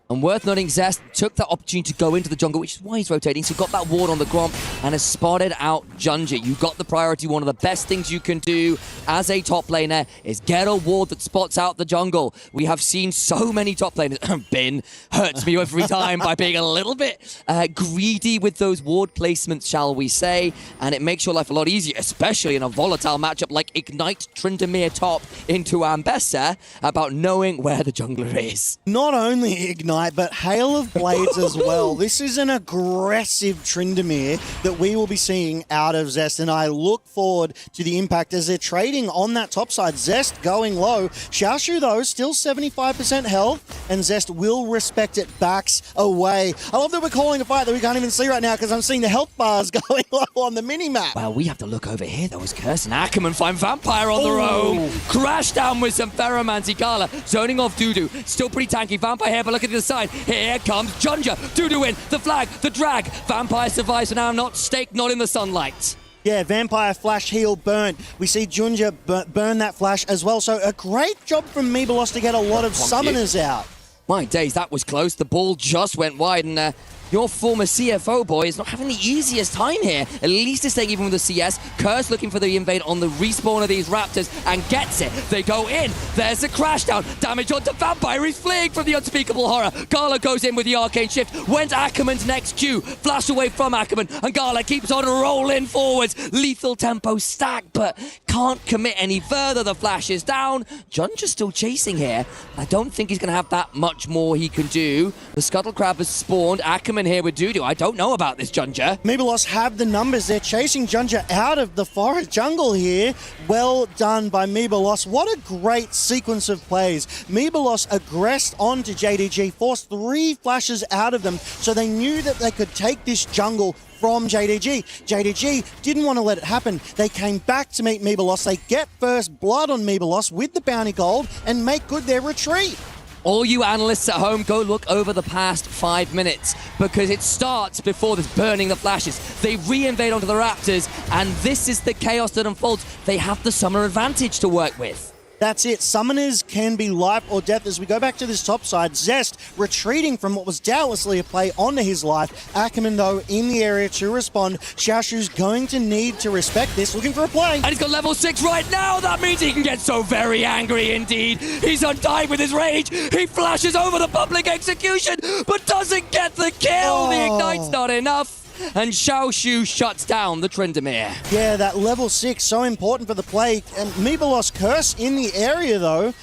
And worth noting, Zest took that opportunity to go into the jungle, which is why he's rotating. So got that ward on the Gromp and has spotted out Junja. You got the priority. One of the best things you can do as a top laner is get a ward that spots out the jungle. We have seen so many top laners. Bin hurts me every time by being a little bit greedy with those ward placements, shall we say. And it makes your life a lot easier, especially in a volatile matchup like Ignite Tryndamere top into Ambessa, about knowing where the jungler is. Not only Ignite, but Hail of Blades as well. This is an aggressive Tryndamere that we will be seeing out of Zest, and I look forward to the impact as they're trading on that top side. Zest going low. Xiaoshu, though, still 75% health, and Zest will respect it, backs away. I love that we're calling a fight that we can't even see right now because I'm seeing the health bars going low on the minimap. Well, we have to look over here, though, as Curse and Ackerman find Vampire on the roam. Crash down with some Ferromancy. Gala zoning off Dudu. Still pretty tanky. Vampire here, but look at the side. Here comes Junja. Dudu in. The flag. The drag. Vampire survives for now. Not staked. Not in the sunlight. Yeah, Vampire flash, heal, burn. We see Junja burn that flash as well. So a great job from Meebalos to get a lot of summoners out. My days, that was close. The ball just went wide, and your former CFO boy is not having the easiest time here. At least it's staying even with the CS. Curse looking for the invade on the respawn of these Raptors and gets it. They go in. There's the crash down. Damage onto Vampire. He's fleeing from the unspeakable horror. Gala goes in with the arcane shift. Went Ackerman's next Q. Flash away from Ackerman. And Gala keeps on rolling forwards. Lethal tempo stack, but can't commit any further. The flash is down. Junja's still chasing here. I don't think he's going to have that much more he can do. The Scuttle Crab has spawned. Ackerman here with Dudu. I don't know about this Junja. Meebalos have the numbers. They're chasing Junja out of the forest jungle here. Well done by Meebalos. What a great sequence of plays. Meebalos aggressed onto JDG, forced 3 flashes out of them, so they knew that they could take this jungle from JDG. JDG didn't want to let it happen. They came back to meet Meebalos. They get first blood on Meebalos with the bounty gold and make good their retreat. All you analysts at home, go look over the past 5 minutes because it starts before this burning the flashes. They re-invade onto the Raptors, and this is the chaos that unfolds. They have the summer advantage to work with. That's it. Summoners can be life or death. As we go back to this top side, Zest retreating from what was doubtlessly a play onto his life. Ackerman, though, in the area to respond. Xiaoshu's going to need to respect this, looking for a play. And he's got level 6 right now. That means he can get so very angry indeed. He's undying with his rage. He flashes over the public execution, but doesn't get the kill. The Ignite's not enough. And Xiaoshu shuts down the Tryndamere. Yeah, that level 6, so important for the play. And Meebalos Curse in the area, though.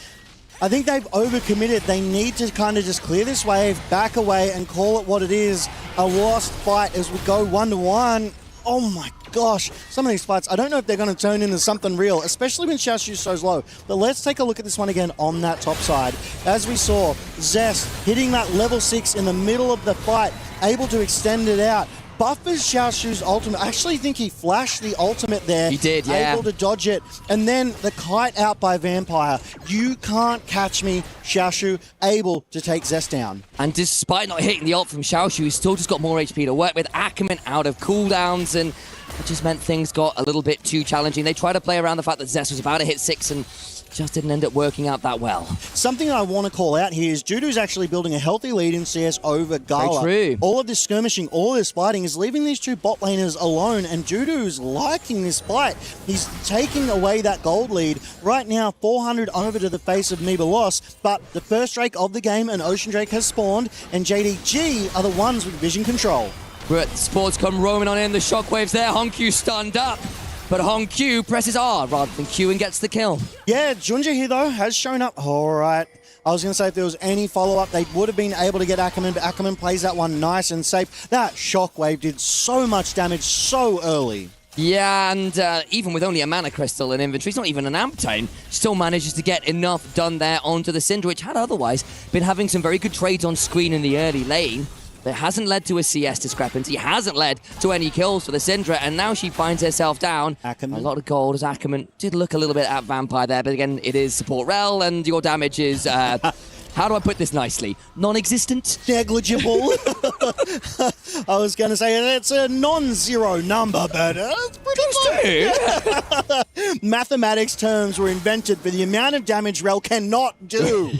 I think they've overcommitted. They need to kind of just clear this wave, back away, and call it what it is. A lost fight as we go 1-1. Oh my gosh, some of these fights, I don't know if they're going to turn into something real, especially when Xiaoshu's so low. But let's take a look at this one again on that top side. As we saw, Zest hitting that level 6 in the middle of the fight, able to extend it out. Buffers Xiaoshu's ultimate. I actually think he flashed the ultimate there. He did, yeah. Able to dodge it. And then the kite out by Vampire. You can't catch me, Xiaoshu, able to take Zest down. And despite not hitting the ult from Xiaoshu, he's still just got more HP to work with. Ackerman out of cooldowns, and it just meant things got a little bit too challenging. They tried to play around the fact that Zest was about to hit 6 and just didn't end up working out that well. Something I want to call out here is Judo's actually building a healthy lead in CS over Gala. Very true. All of this skirmishing, all of this fighting is leaving these 2 bot laners alone, and Judo's liking this fight. He's taking away that gold lead. Right now, 400 over to the face of Meebalos, but the first Drake of the game, an Ocean Drake, has spawned, and JDG are the ones with vision control. But Sports come roaming on in. The shockwaves there. Honkyu stunned up. But Honkyu presses R rather than Q and gets the kill. Yeah, Junja here, though, has shown up. All right. I was going to say if there was any follow-up, they would have been able to get Ackerman, but Ackerman plays that one nice and safe. That shockwave did so much damage so early. Yeah, and even with only a mana crystal in inventory, it's not even an amp time, still manages to get enough done there onto the Syndra, which had otherwise been having some very good trades on screen in the early lane. That hasn't led to a CS discrepancy, hasn't led to any kills for the Syndra, and now she finds herself down. Ackerman. A lot of gold as Ackerman did look a little bit at Vampire there, but again, it is support rel, and your damage is, how do I put this nicely? Non-existent? Negligible. I was going to say it's a non-zero number, but it's pretty low. Mathematics terms were invented for the amount of damage rel cannot do.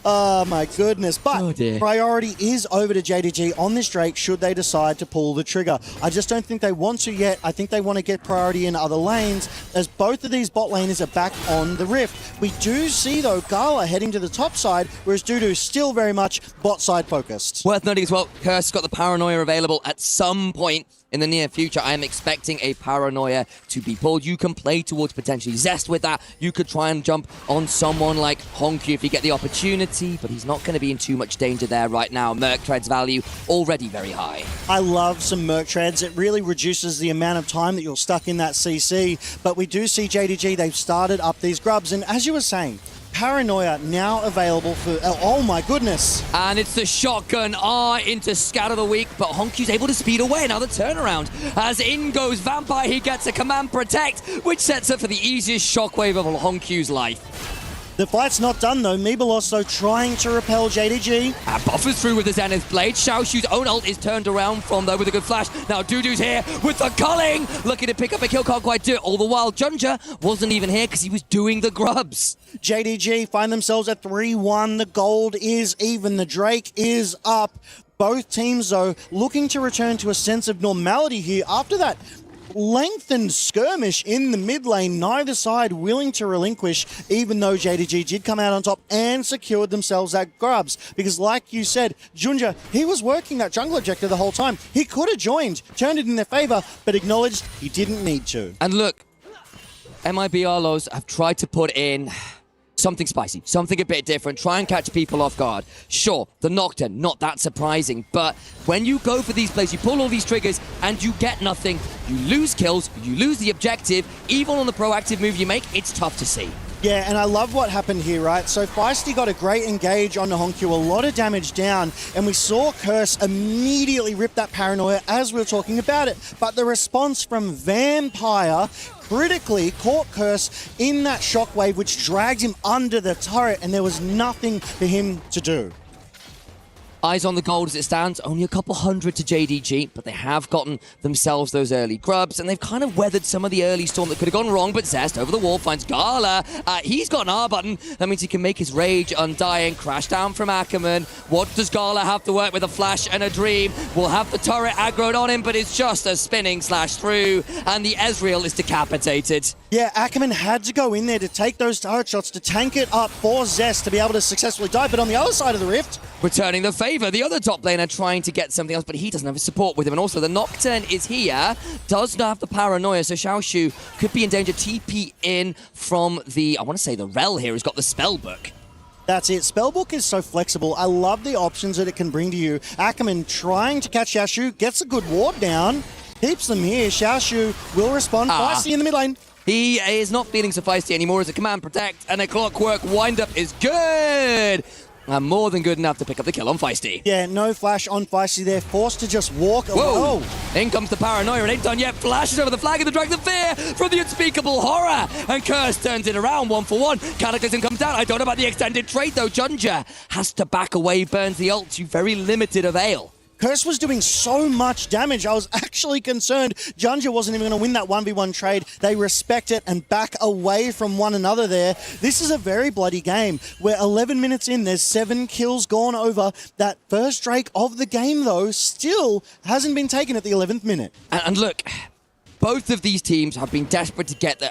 Oh my goodness. But priority is over to JDG on this Drake should they decide to pull the trigger. I just don't think they want to yet. I think they want to get priority in other lanes as both of these bot laners are back on the Rift. We do see though Gala heading to the top side, whereas Dudu still very much bot side focused. Worth noting as well, Curse got the Paranoia available at some point in the near future. I am expecting a Paranoia to be pulled. You can play towards potentially Zest with that. You could try and jump on someone like Honky if you get the opportunity, but he's not going to be in too much danger there right now. Merc Tread's value already very high. I love some Merc Treads. It really reduces the amount of time that you're stuck in that CC, but we do see JDG, they've started up these grubs, and as you were saying, Paranoia now available for... Oh my goodness. And it's the shotgun R into Scatter the Weak, but Honky's able to speed away. Now the turnaround. As in goes Vampire, he gets a Command Protect, which sets up for the easiest shockwave of Honky's life. The fight's not done though. Meebelos though trying to repel JDG. Buffers through with the Zenith Blade. Xiaoshu's own ult is turned around from though with a good flash. Now Dudu's here with the culling. Looking to pick up a kill, can't quite do it. All the while, Junja wasn't even here because he was doing the grubs. JDG find themselves at 3-1. The gold is even. The Drake is up. Both teams though looking to return to a sense of normality here after that lengthened skirmish in the mid lane, neither side willing to relinquish, even though JDG did come out on top and secured themselves that grubs. Because like you said, Junja, he was working that jungle objective the whole time. He could have joined, turned it in their favor, but acknowledged he didn't need to. And look, MIB Arlos have tried to put in something spicy, something a bit different, try and catch people off guard. Sure, the Nocturne, not that surprising, but when you go for these plays, you pull all these triggers and you get nothing, you lose kills, you lose the objective, even on the proactive move you make, it's tough to see. Yeah, and I love what happened here, right? So Feisty got a great engage on the Honkyu, a lot of damage down, and we saw Curse immediately rip that Paranoia as we were talking about it. But the response from Vampire critically caught Curse in that shockwave, which dragged him under the turret, and there was nothing for him to do. Eyes on the gold as it stands, only a couple hundred to JDG, but they have gotten themselves those early grubs, and they've kind of weathered some of the early storm that could have gone wrong, but Zest over the wall finds Gala. He's got an R button. That means he can make his rage undying, crash down from Ackerman. What does Gala have to work with? A flash and a dream. Will have the turret aggroed on him, but it's just a spinning slash through, and the Ezreal is decapitated. Yeah, Ackerman had to go in there to take those turret shots, to tank it up for Zest to be able to successfully die, but on the other side of the Rift, returning the favor. The other top laner trying to get something else, but he doesn't have his support with him. And also the Nocturne is here, does not have the Paranoia, so Xiaoshu could be in danger. TP in from the, I want to say the Rel here, has got the Spellbook. That's it. Spellbook is so flexible. I love the options that it can bring to you. Ackerman trying to catch Xiaoshu, gets a good ward down, keeps them here. Xiaoshu will respond. Feisty in the mid lane. He is not feeling so feisty anymore as a Command Protect, and a Clockwork Wind-Up is good. And more than good enough to pick up the kill on Feisty. Yeah, no flash on Feisty there. Forced to just walk away. Whoa! In comes the Paranoia. It ain't done yet. Flashes over the flag of the Dragon of Fear from the unspeakable horror. And Curse turns it around 1-for-1. Cataclysm comes down. I don't know about the extended trade though. Junja has to back away, burns the ult to very limited avail. Curse was doing so much damage, I was actually concerned Junja wasn't even going to win that 1v1 trade. They respect it and back away from one another there. This is a very bloody game. We're 11 minutes in, there's 7 kills gone over. That first Drake of the game, though, still hasn't been taken at the 11th minute. And look, both of these teams have been desperate to get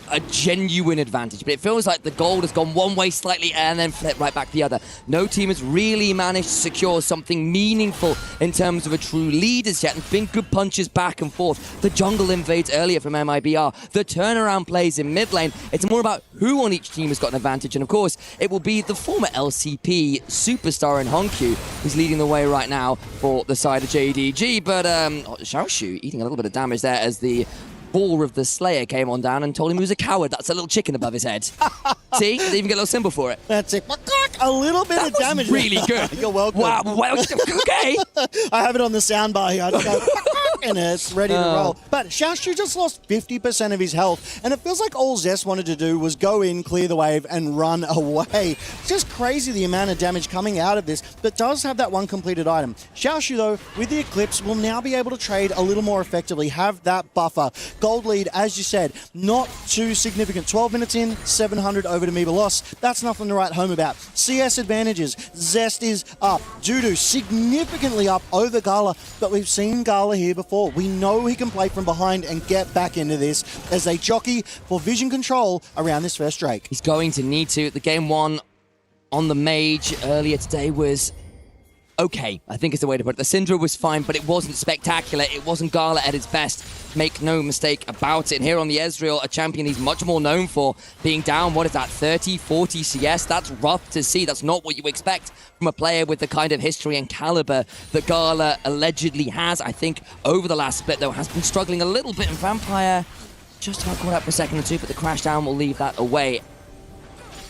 a genuine advantage, but it feels like the gold has gone one way slightly and then flipped right back the other. No team has really managed to secure something meaningful in terms of a true lead as yet. There's been good punches back and forth. The jungle invades earlier from MIBR. The turnaround plays in mid lane. It's more about who on each team has got an advantage, and of course, it will be the former LCP superstar in Honkyu who's leading the way right now for the side of JDG, but Xiaoshu eating a little bit of damage there as the Boar of the Slayer came on down and told him he was a coward. That's a little chicken above his head. See? They even get a little symbol for it. That's it. A little bit of damage. Really good. You're welcome. Wow. Okay. I have it on the soundbar here. I just go, and it's ready to roll. But Xiaoshu just lost 50% of his health, and it feels like all Zest wanted to do was go in, clear the wave, and run away. It's just crazy the amount of damage coming out of this, but does have that one completed item. Xiaoshu, though, with the Eclipse, will now be able to trade a little more effectively, have that buffer. Gold lead, as you said, not too significant. 12 minutes in, 700 over to Mebalos. That's nothing to write home about. CS advantages. Zest is up. Dudu significantly up over Gala, but we've seen Gala here before. We know he can play from behind and get back into this as they jockey for vision control around this first Drake. He's going to need to. The game one on the Mage earlier today was okay, I think is the way to put it. The Syndra was fine, but it wasn't spectacular. It wasn't Gala at its best. Make no mistake about it. And here on the Ezreal, a champion he's much more known for, being down, what is that, 30, 40 CS? That's rough to see. That's not what you expect from a player with the kind of history and caliber that Gala allegedly has. I think over the last split, though, has been struggling a little bit. And Vampire just about caught up for a second or two, but the crash down will leave that away.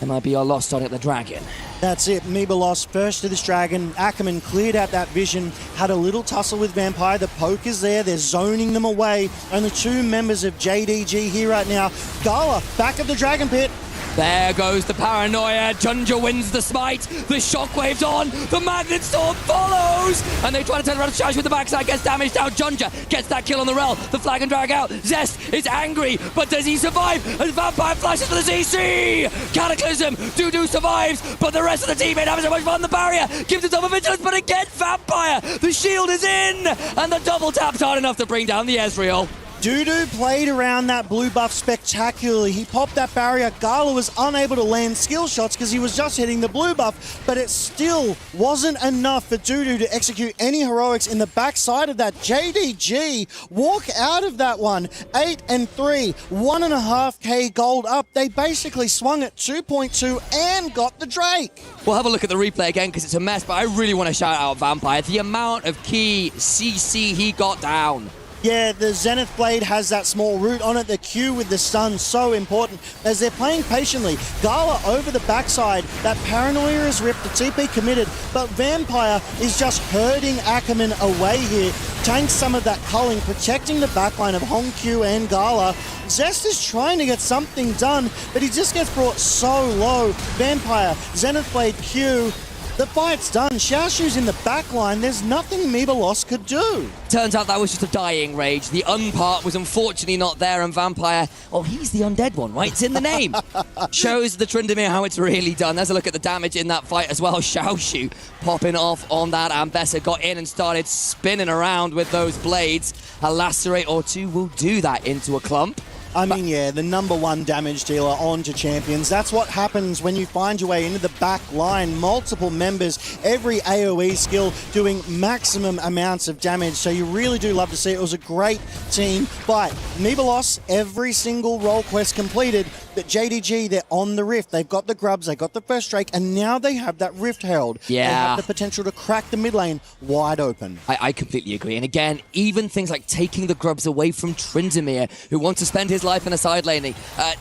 MIB are lost on it, the Dragon. That's it. Mebalos first to this Dragon. Ackerman cleared out that vision, had a little tussle with Vampire. The poke is there. They're zoning them away. Only 2 members of JDG here right now. Gala, back of the Dragon Pit. There goes the paranoia. Junja wins the smite. The shockwave's on. The Magnet Storm follows. And they try to turn around to charge with the backside. Gets damaged down. Junja gets that kill on the Rel. The flag and drag out. Zest is angry. But does he survive? And Vampire flashes for the CC. Cataclysm. Dudu survives. But the rest of the team ain't having so much fun. The barrier gives himself a vigilance. But again, Vampire. The shield is in. And the double tap's hard enough to bring down the Ezreal. Dudu played around that blue buff spectacularly. He popped that barrier. Gala was unable to land skill shots because he was just hitting the blue buff, but it still wasn't enough for Dudu to execute any heroics in the backside of that. JDG walk out of that one. 8 and 3, 1.5k gold up. They basically swung at 2.2 and got the Drake. We'll have a look at the replay again because it's a mess, but I really want to shout out Vampire. The amount of key CC he got down. Yeah, the Zenith Blade has that small root on it. The Q with the stun, so important as they're playing patiently. Gala over the backside. That paranoia is ripped. The TP committed, but Vampire is just herding Ackerman away here. Tanks some of that culling, protecting the backline of Hong Q and Gala. Zest is trying to get something done, but he just gets brought so low. Vampire, Zenith Blade, Q. The fight's done. Xiaoshu's in the back line. There's nothing Mebalos could do. Turns out that was just a dying rage. The unpart was unfortunately not there, and Vampire, oh, he's the undead one, right? It's in the name. Shows the Tryndamere how it's really done. There's a look at the damage in that fight as well. Xiaoshu popping off on that. Ambessa got in and started spinning around with those blades. A lacerate or two will do that into a clump. I mean, yeah, the #1 damage dealer onto champions. That's what happens when you find your way into the back line. Multiple members, every AoE skill doing maximum amounts of damage. So you really do love to see it. It was a great team fight. Mebalos, every single role quest completed. But JDG, they're on the Rift. They've got the grubs, they got the first Drake, and now they have that Rift Herald. Yeah. They have the potential to crack the mid lane wide open. I completely agree. And again, even things like taking the grubs away from Tryndamere, who wants to spend his life in a side laning.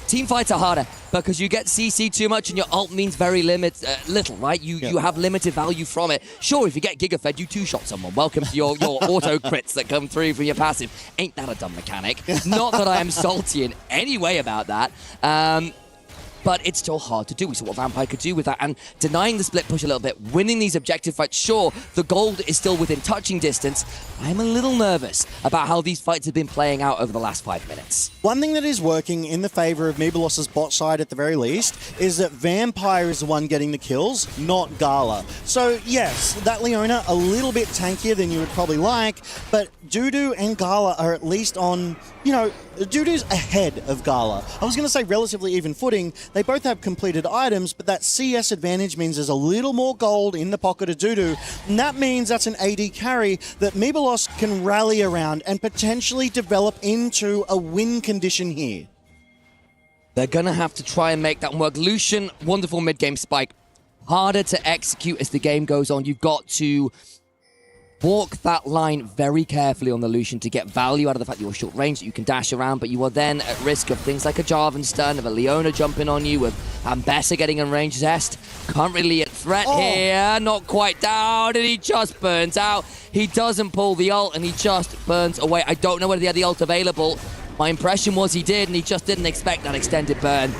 Team fights are harder because you get CC too much and your ult means very little, right? You have limited value from it. Sure, if you get Giga Fed, you two-shot someone. Welcome to your auto crits that come through from your passive. Ain't that a dumb mechanic? Not that I am salty in any way about that. But it's still hard to do. We saw what Vampire could do with that, and denying the split push a little bit, winning these objective fights. Sure, the gold is still within touching distance. I'm a little nervous about how these fights have been playing out over the last 5 minutes. One thing that is working in the favor of Mebalos' bot side at the very least is that Vampire is the one getting the kills, not Gala. So yes, that Leona a little bit tankier than you would probably like, but Dudu and Gala are at least on, Dudu's ahead of Gala. I was going to say relatively even footing. They both have completed items, but that CS advantage means there's a little more gold in the pocket of Dudu, and that means that's an AD carry that Mebalos can rally around and potentially develop into a win condition here. They're going to have to try and make that work. Lucian, wonderful mid-game spike. Harder to execute as the game goes on. You've got to walk that line very carefully on the Lucian to get value out of the fact that you're short range, that you can dash around, but you are then at risk of things like a Jarvan stun, of a Leona jumping on you, of Ambessa getting in range. Zest can't really threat here, not quite down, and he just burns out. He doesn't pull the ult, and he just burns away. I don't know whether he had the ult available. My impression was he did, and he just didn't expect that extended burn.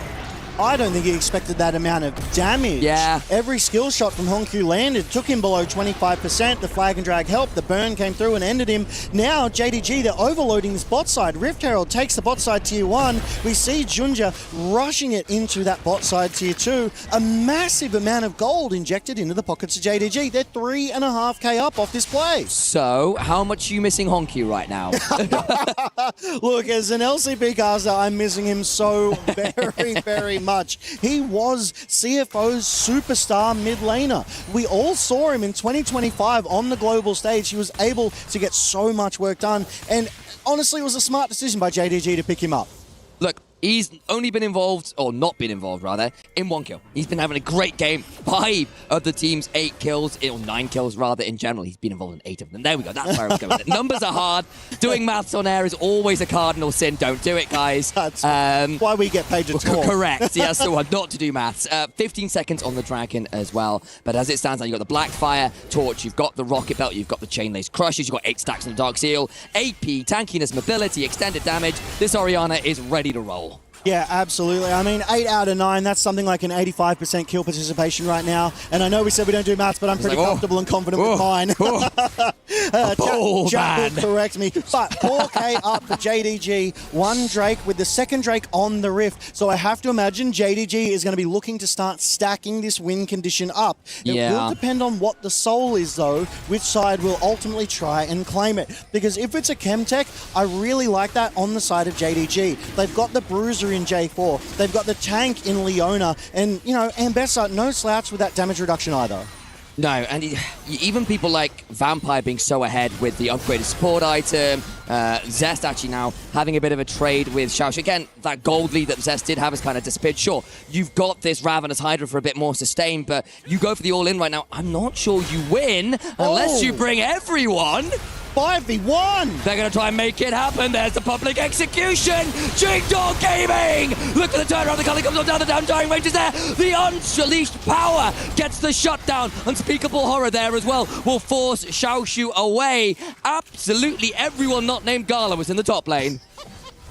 I don't think he expected that amount of damage. Yeah. Every skill shot from Honku landed, took him below 25%. The flag and drag helped. The burn came through and ended him. Now, JDG, they're overloading this bot side. Rift Herald takes the bot side tier 1. We see Junja rushing it into that bot side tier 2. A massive amount of gold injected into the pockets of JDG. They're 3.5k up off this play. So, how much are you missing Honku right now? Look, as an LCP caster, I'm missing him so very, very much. He was CFO's superstar mid laner. We all saw him in 2025 on the global stage. He was able to get so much work done, and honestly, it was a smart decision by JDG to pick him up. Look, he's only been involved, or not been involved rather, in 1 kill. He's been having a great game. 5 of the team's 8 kills, or 9 kills rather, in general. He's been involved in 8 of them. There we go, that's where I was going with it. Numbers are hard. Doing maths on air is always a cardinal sin. Don't do it, guys. That's why we get paid to talk. Correct, yes, the one, not to do maths. 15 seconds on the Dragon as well. But as it stands now, you've got the Blackfire Torch, you've got the Rocket Belt, you've got the Chain Lace Crushes, you've got 8 stacks on the Dark Seal, AP, tankiness, mobility, extended damage. This Orianna is ready to roll. Yeah, absolutely. I mean, 8 out of 9, that's something like an 85% kill participation right now. And I know we said we don't do maths, but I'm pretty comfortable and confident with mine. Jack will correct me. But 4k up for JDG, 1 Drake with the 2nd Drake on the Rift. So I have to imagine JDG is going to be looking to start stacking this win condition up. It will depend on what the soul is, though, which side will ultimately try and claim it. Because if it's a Chemtech, I really like that on the side of JDG. They've got the Bruiser in J4. They've got the tank in Leona. And, you know, Ambessa, no slouch with that damage reduction either. No, and even people like Vampire being so ahead with the upgraded support item, Zest actually now having a bit of a trade with Xiaoxu. Again, that gold lead that Zest did have has kind of disappeared. Sure, you've got this Ravenous Hydra for a bit more sustain, but you go for the all-in right now. I'm not sure you win unless you bring everyone. 5v1! They're going to try and make it happen. There's the public execution. Jingdog Gaming! Look at the turnaround. The Cully comes on down. The damn dying range is there. The unleashed power gets the shutdown. Unspeakable horror there as well will force Xiaoxu away. Absolutely everyone not named Gala was in the top lane.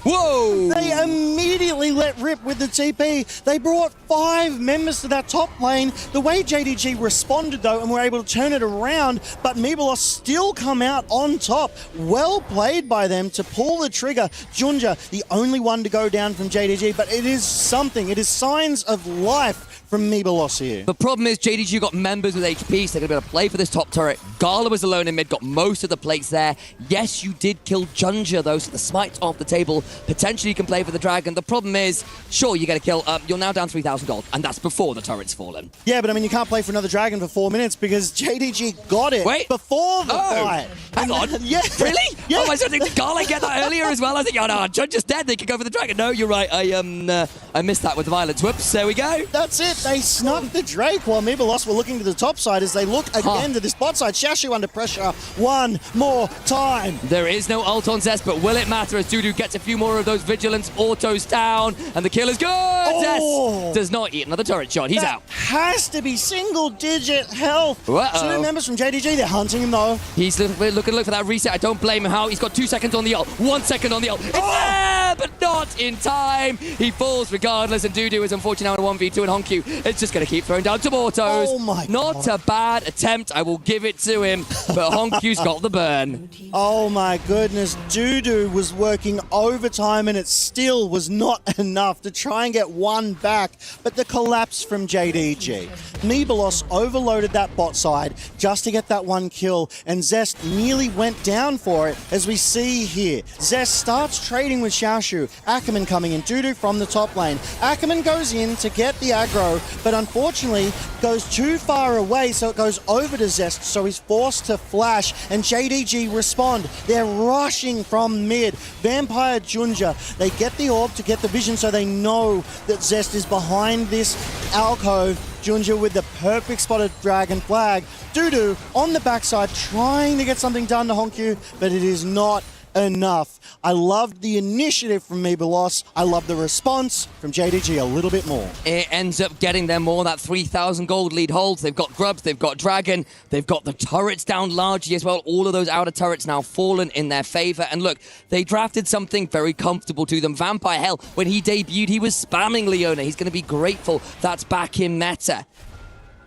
Whoa! They immediately let rip with the TP. They brought 5 members to that top lane. The way JDG responded, though, and were able to turn it around, but Meebelos still come out on top. Well played by them to pull the trigger. Junja, the only one to go down from JDG, but it is something. It is signs of life from Meebelos here. The problem is JDG got members with HP, so they're going to be able to play for this top turret. Gala was alone in mid, got most of the plates there. Yes, you did kill Junja, though, so the smite's off the table. Potentially you can play for the Dragon. The problem is, sure, you get a kill. You're now down 3,000 gold, and that's before the turret's fallen. Yeah, but I mean, you can't play for another Dragon for 4 minutes because JDG got it before the fight. Hang on. Yeah. Really? Yeah. Oh, I said, did Gala get that earlier as well? I think, oh no, Junja's dead. They can go for the Dragon. No, you're right. I missed that with the violence. Whoops, there we go. That's it. They snuck the Drake while Meebelos were looking to the top side as they look again to this bot side. Xiaoxu under pressure one more time. There is no ult on Zest, but will it matter as Dudu gets a few more of those vigilance autos down, and the kill is good. Zest does not eat another turret shot. He's out. Has to be single-digit health. 2 members from JDG. They're hunting him though. He's looking for that reset. I don't blame him. How he's got 2 seconds on the ult. 1 second on the ult. It's there, but not in time. He falls regardless, and Dudu is unfortunately now in a 1v2, and Honku is just going to keep throwing down tomatoes. Oh my Not a bad attempt. I will give it to him, but Honku's got the burn. Oh my goodness. Dudu was working overtime, and it still was not enough to try and get one back. But the collapse from JDG. Meebelos overloaded that bot side just to get that 1 kill, and Zest nearly went down for it, as we see here. Zest starts trading with Xiaoxu. Ackerman coming in. Dudu from the top lane. Ackerman goes in to get the aggro, but unfortunately goes too far away, so it goes over to Zest, so he's forced to flash, and JDG respond. They're rushing from mid. Vampire Junja, they get the orb to get the vision, so they know that Zest is behind this alcove. Junja with the perfect spotted Dragon Flag. Dudu on the backside trying to get something done to Honkyu, but it is not enough. I loved the initiative from Meebalos. I love the response from JDG a little bit more. It ends up getting them more. That 3,000 gold lead holds. They've got Grubs, they've got Dragon, they've got the turrets down largely as well. All of those outer turrets now fallen in their favor. And look, they drafted something very comfortable to them. Vampire, hell, when he debuted, he was spamming Leona. He's going to be grateful that's back in meta.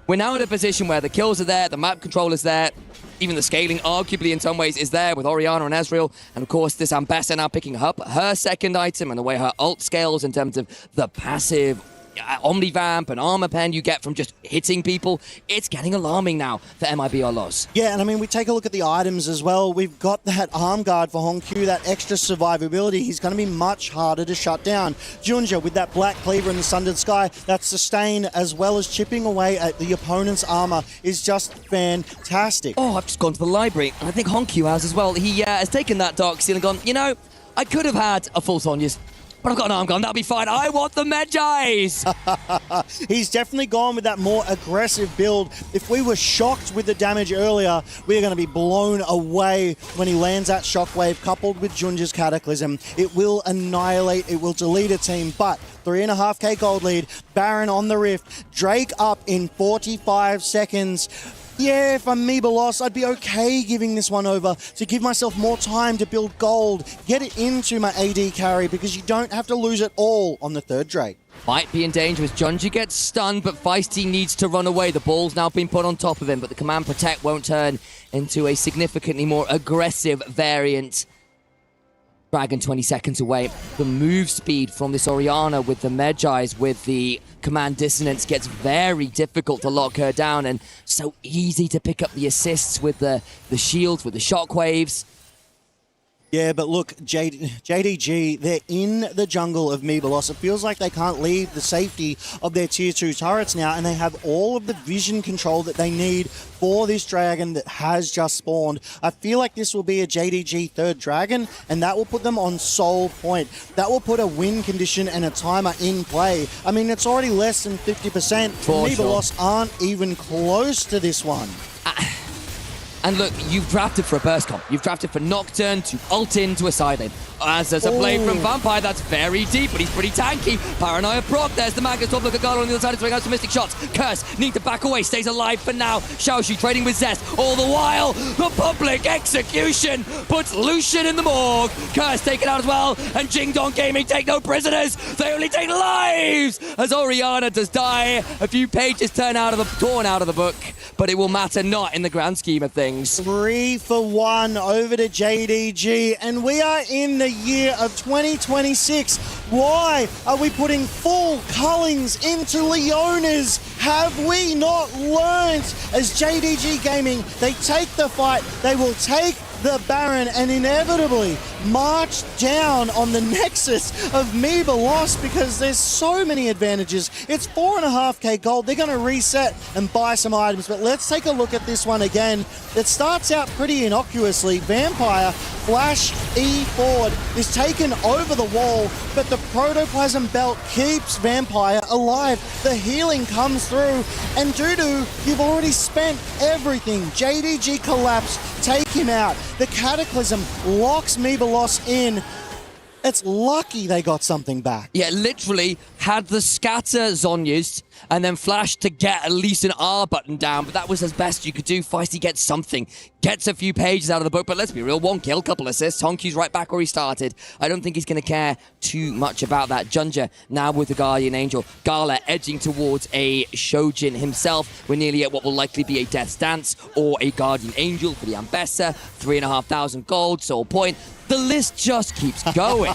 We're now in a position where the kills are there, the map control is there, even the scaling arguably in some ways is there with Orianna and Ezreal. And of course this Ambessa now picking up her second item and the way her ult scales in terms of the passive Omnivamp and Armor Pen you get from just hitting people. It's getting alarming now for MIB Loz. Yeah, and I mean, we take a look at the items as well. We've got that arm guard for Honkyu, that extra survivability. He's going to be much harder to shut down. Junja with that Black Cleaver in the Sundered Sky, that sustain as well as chipping away at the opponent's armor is just fantastic. Oh, I've just gone to the library, and I think Honkyu has as well. He has taken that Dark Seal and gone, you know, I could have had a full Sonya's, but I've got an arm gun, that'll be fine. I want the Medjais! He's definitely gone with that more aggressive build. If we were shocked with the damage earlier, we're going to be blown away when he lands that Shockwave coupled with Junja's Cataclysm. It will annihilate, it will delete a team, but 3.5k gold lead, Baron on the Rift, Drake up in 45 seconds. Yeah, if I'm Meebalos, I'd be okay giving this one over to give myself more time to build gold, get it into my AD carry, because you don't have to lose it all on the third Drake. Might be in danger as Junji gets stunned, but Feisty needs to run away. The ball's now been put on top of him, but the Command Protect won't turn into a significantly more aggressive variant. Dragon 20 seconds away. The move speed from this Orianna with the Medjais, with the Command Dissonance, gets very difficult to lock her down, and so easy to pick up the assists with the shields, with the shockwaves. Yeah, but look, JDG, they're in the jungle of Meebalos. It feels like they can't leave the safety of their tier 2 turrets now, and they have all of the vision control that they need for this dragon that has just spawned. I feel like this will be a JDG third dragon, and that will put them on Soul Point. That will put a win condition and a timer in play. I mean, it's already less than 50%. Meebalos aren't even close to this one. And look, you've drafted for a burst comp. You've drafted for Nocturne to ult into a side lane. As there's a play from Vampire, that's very deep, but he's pretty tanky. Paranoia proc, there's the Magus top, look at Gala on the other side, throwing out some Mystic shots. Curse, need to back away, stays alive for now. Xiaoxu trading with Zest, all the while, the public execution puts Lucian in the morgue. Curse taken out as well, and Jingdong Gaming take no prisoners, they only take lives! As Orianna does die, a few pages torn out of the book, but it will matter not in the grand scheme of things. 3 for 1 over to JDG, and we are in the year of 2026. Why are we putting full Cullings into Leonas? Have we not learned? As JDG Gaming, they take the fight, they will take the Baron and inevitably march down on the nexus of Meebalos because there's so many advantages. It's 4.5k gold. They're going to reset and buy some items, but let's take a look at this one again. It starts out pretty innocuously. Vampire, flash E forward, is taken over the wall, but the Protoplasm Belt keeps Vampire alive. The healing comes through, and Dudu, you've already spent everything. JDG collapse, take him out. The Cataclysm locks Meebalos in. It's lucky they got something back. Yeah, literally had the scatter Zonyas and then flashed to get at least an R button down, but that was as best you could do. Feisty gets something, gets a few pages out of the book, but let's be real, 1 kill, couple assists. Honkyu's right back where he started. I don't think he's going to care too much about that. Junja now with the Guardian Angel. Gala edging towards a Shojin himself. We're nearly at what will likely be a Death's Dance or a Guardian Angel for the Ambessa. 3,500 gold, Soul Point. The list just keeps going.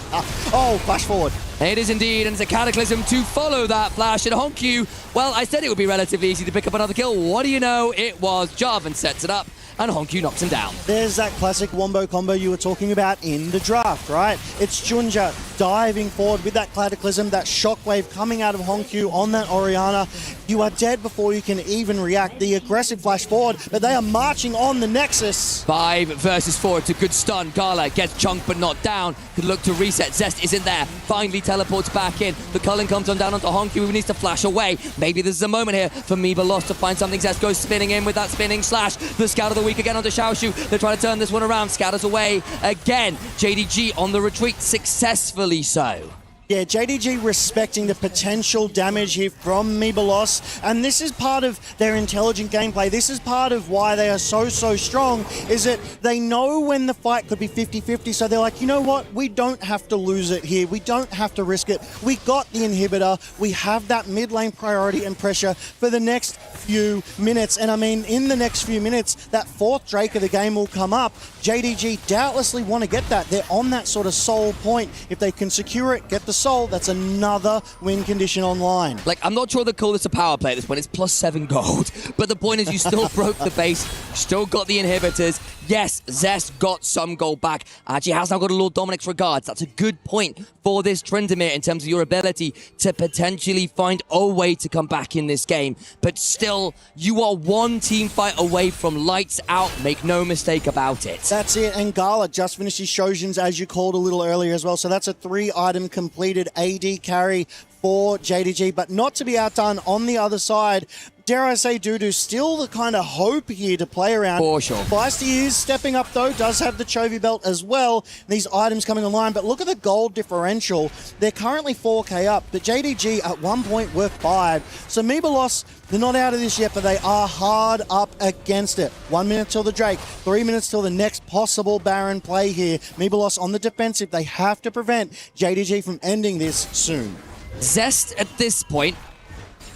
Oh, flash forward. It is indeed, and it's a Cataclysm to follow that flash. And Honkyu, well, I said it would be relatively easy to pick up another kill. What do you know? It was. Jarvan sets it up, and Honkyu knocks him down. There's that classic wombo combo you were talking about in the draft, right? It's Junja diving forward with that Cataclysm, that shockwave coming out of Honkyu on that Orianna. you are dead before you can even react. The aggressive flash forward, but they are marching on the Nexus. 5 versus 4. It's a good stun. Gala gets chunked but not down. Could look to reset. Zest isn't there. Finally teleports back in. The Cullen comes on down onto Honky, who needs to flash away. Maybe this is a moment here for Miba Lost to find something. Zest goes spinning in with that spinning slash. The Scout of the Week again onto Xiaoshu. They're trying to turn this one around. Scatters away again. JDG on the retreat, successfully so. Yeah, JDG respecting the potential damage here from Mibalos, and this is part of their intelligent gameplay. This is part of why they are so strong, is that they know when the fight could be 50-50, so they're like, you know what, we don't have to lose it here. We don't have to risk it. We got the inhibitor. We have that mid lane priority and pressure for the next few minutes. And I mean, in the next few minutes, that 4th Drake of the game will come up. JDG doubtlessly want to get that. They're on that sort of soul point. If they can secure it, get the soul, that's another win condition online. Like, I'm not sure they call this a power play at this point. It's +7 gold. But the point is, you still broke the base, still got the inhibitors. Yes, Zest got some gold back. Actually has now got a Lord Dominic's regards. That's a good point for this Tryndamere in terms of your ability to potentially find a way to come back in this game. But still, you are one team fight away from lights out. Make no mistake about it. That's it. And Gala just finished his Shojins, as you called a little earlier as well. So that's a 3-item completed AD carry for JDG, but not to be outdone on the other side. Dare I say, Dudu, still the kind of hope here to play around. For sure. Feisty is stepping up, though, does have the Chovy belt as well. These items coming online, but look at the gold differential. They're currently 4k up, but JDG at one point were 5. So Mibalos, they're not out of this yet, but they are hard up against it. 1 minute till the Drake, 3 minutes till the next possible Baron play here. Mibalos on the defensive. They have to prevent JDG from ending this soon. Zest, at this point,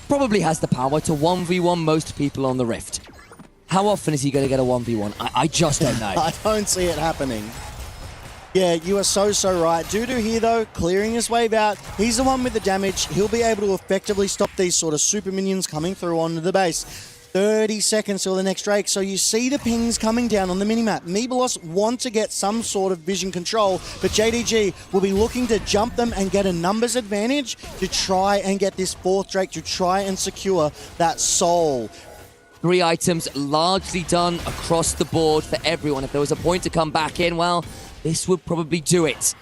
probably has the power to 1v1 most people on the Rift. How often is he going to get a 1v1? I just don't know. I don't see it happening. Yeah, you are so right. Dudu here, though, clearing his wave out. He's the one with the damage. He'll be able to effectively stop these sort of super minions coming through onto the base. 30 seconds till the next Drake, so you see the pings coming down on the minimap. Mibalos want to get some sort of vision control, but JDG will be looking to jump them and get a numbers advantage to try and get this 4th Drake, to try and secure that soul. 3 items largely done across the board for everyone. If there was a point to come back in, well, this would probably do it.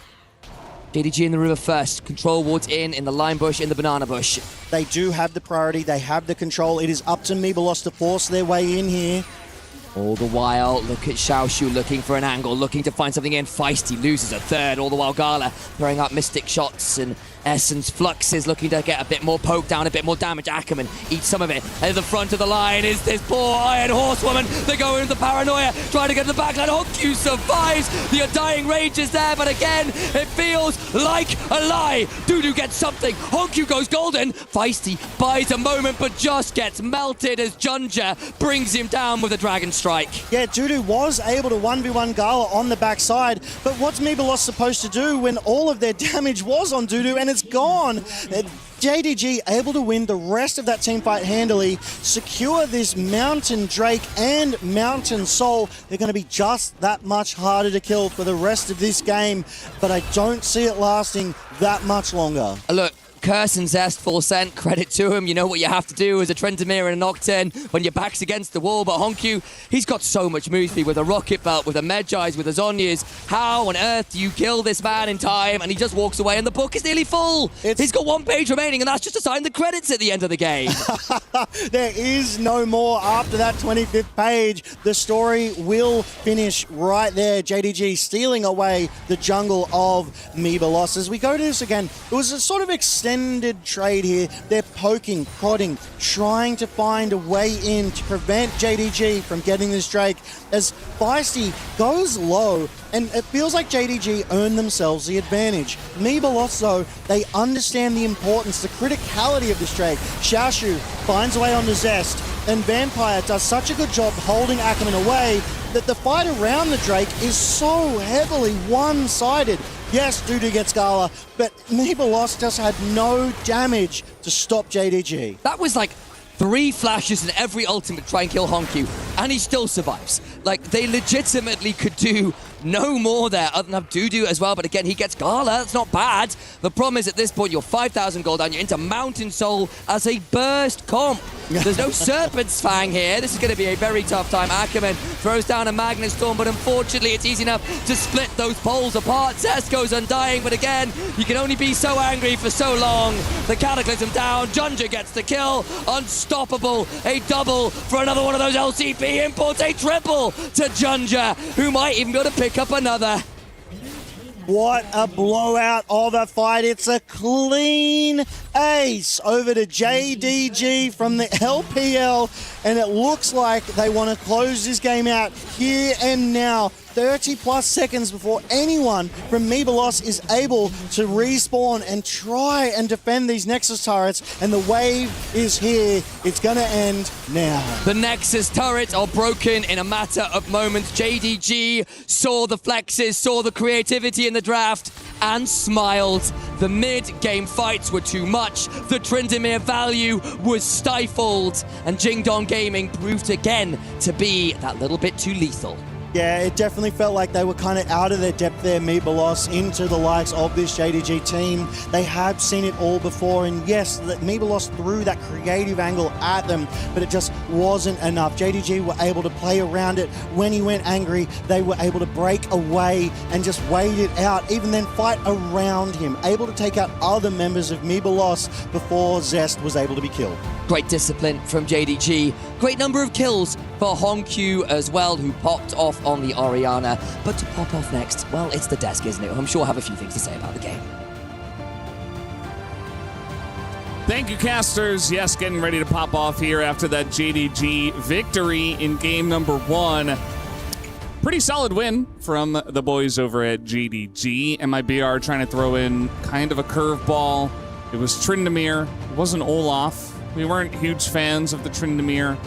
JDG in the river first. Control wards in the lime bush, in the banana bush. They do have the priority. They have the control. It is up to Mibalos to force their way in here. All the while, look at Xiaoshu looking for an angle, looking to find something in. Feisty loses a 3rd. All the while, Gala throwing out mystic shots, and Essence Flux is looking to get a bit more poke down, a bit more damage. Ackerman eats some of it. At the front of the line is this poor Iron Horsewoman. They go into the paranoia, trying to get to the backline. Honku survives. The Undying Rage is there, but again, it feels like a lie. Dudu gets something. Honku goes golden. Feisty buys a moment, but just gets melted as Junja brings him down with a Dragon Strike. Yeah, Dudu was able to 1v1 Gala on the backside, but what's Mibalos supposed to do when all of their damage was on Dudu and it's gone? JDG able to win the rest of that team fight handily, secure this Mountain Drake and Mountain Soul. They're going to be just that much harder to kill for the rest of this game, but I don't see it lasting that much longer. Look, Curse and Zest, full sent, credit to him. You know what you have to do as a Tryndamere and a Nocturne when your back's against the wall. But Honku, he's got so much move speed with a Rocket Belt, with a Medjai's, with a Zhonya's. How on earth do you kill this man in time? And he just walks away and the book is nearly full. He's got 1 page remaining and that's just to sign the credits at the end of the game. There is no more after that 25th page. The story will finish right there. JDG stealing away the jungle of Mibalos. As we go to this again, it was a sort of extended trade here. They're poking, prodding, trying to find a way in to prevent JDG from getting this Drake as Feisty goes low, and it feels like JDG earned themselves the advantage. Mibalos, though, they understand the importance, the criticality of this Drake. Xiaoshu finds a way onto Zest, and Vampire does such a good job holding Ackerman away that the fight around the Drake is so heavily one-sided. Yes, Dudu gets Gala, but Mibalos just had no damage to stop JDG. That was like 3 flashes in every ultimate to try and kill Honku. and he still survives. Like, they legitimately could do no more there other than have Dudu as well, but again, he gets Gala. That's not bad. The problem is, at this point, you're 5,000 gold down. You're into Mountain Soul as a burst comp. There's no Serpent's Fang here. This is going to be a very tough time. Ackerman throws down a Magnet Storm, but unfortunately, it's easy enough to split those poles apart. Zest goes undying, but again, you can only be so angry for so long. The Cataclysm down. Junja gets the kill. Unstoppable. A double for another one of those LCP imports. A triple to Junja, who might even be able to pick up another. What a blowout of a fight. It's a clean ace over to JDG from the LPL, and it looks like they want to close this game out here and now. 30 plus seconds before anyone from Mebelos is able to respawn and try and defend these Nexus turrets, and the wave is here. It's going to end now. The Nexus turrets are broken in a matter of moments. JDG saw the flexes, saw the creativity in the draft, and smiled. The mid-game fights were too much. The Tryndamere value was stifled, and Jingdong Gaming proved again to be that little bit too lethal. Yeah, it definitely felt like they were kind of out of their depth there, Mebelos, into the likes of this JDG team. They have seen it all before, and yes, Mebelos threw that creative angle at them, but it just wasn't enough. JDG were able to play around it. When he went angry, they were able to break away and just wait it out, even then fight around him, able to take out other members of Mebelos before Zest was able to be killed. Great discipline from JDG. Great number of kills for Hongq as well, who popped off on the Orianna. But to pop off next, well, it's the desk, isn't it? I'm sure I have a few things to say about the game. Thank you, casters. Yes, getting ready to pop off here after that JDG victory in game number 1. Pretty solid win from the boys over at JDG. MIBR trying to throw in kind of a curveball. It was Tryndamere. It wasn't Olaf. We weren't huge fans of the Tryndamere,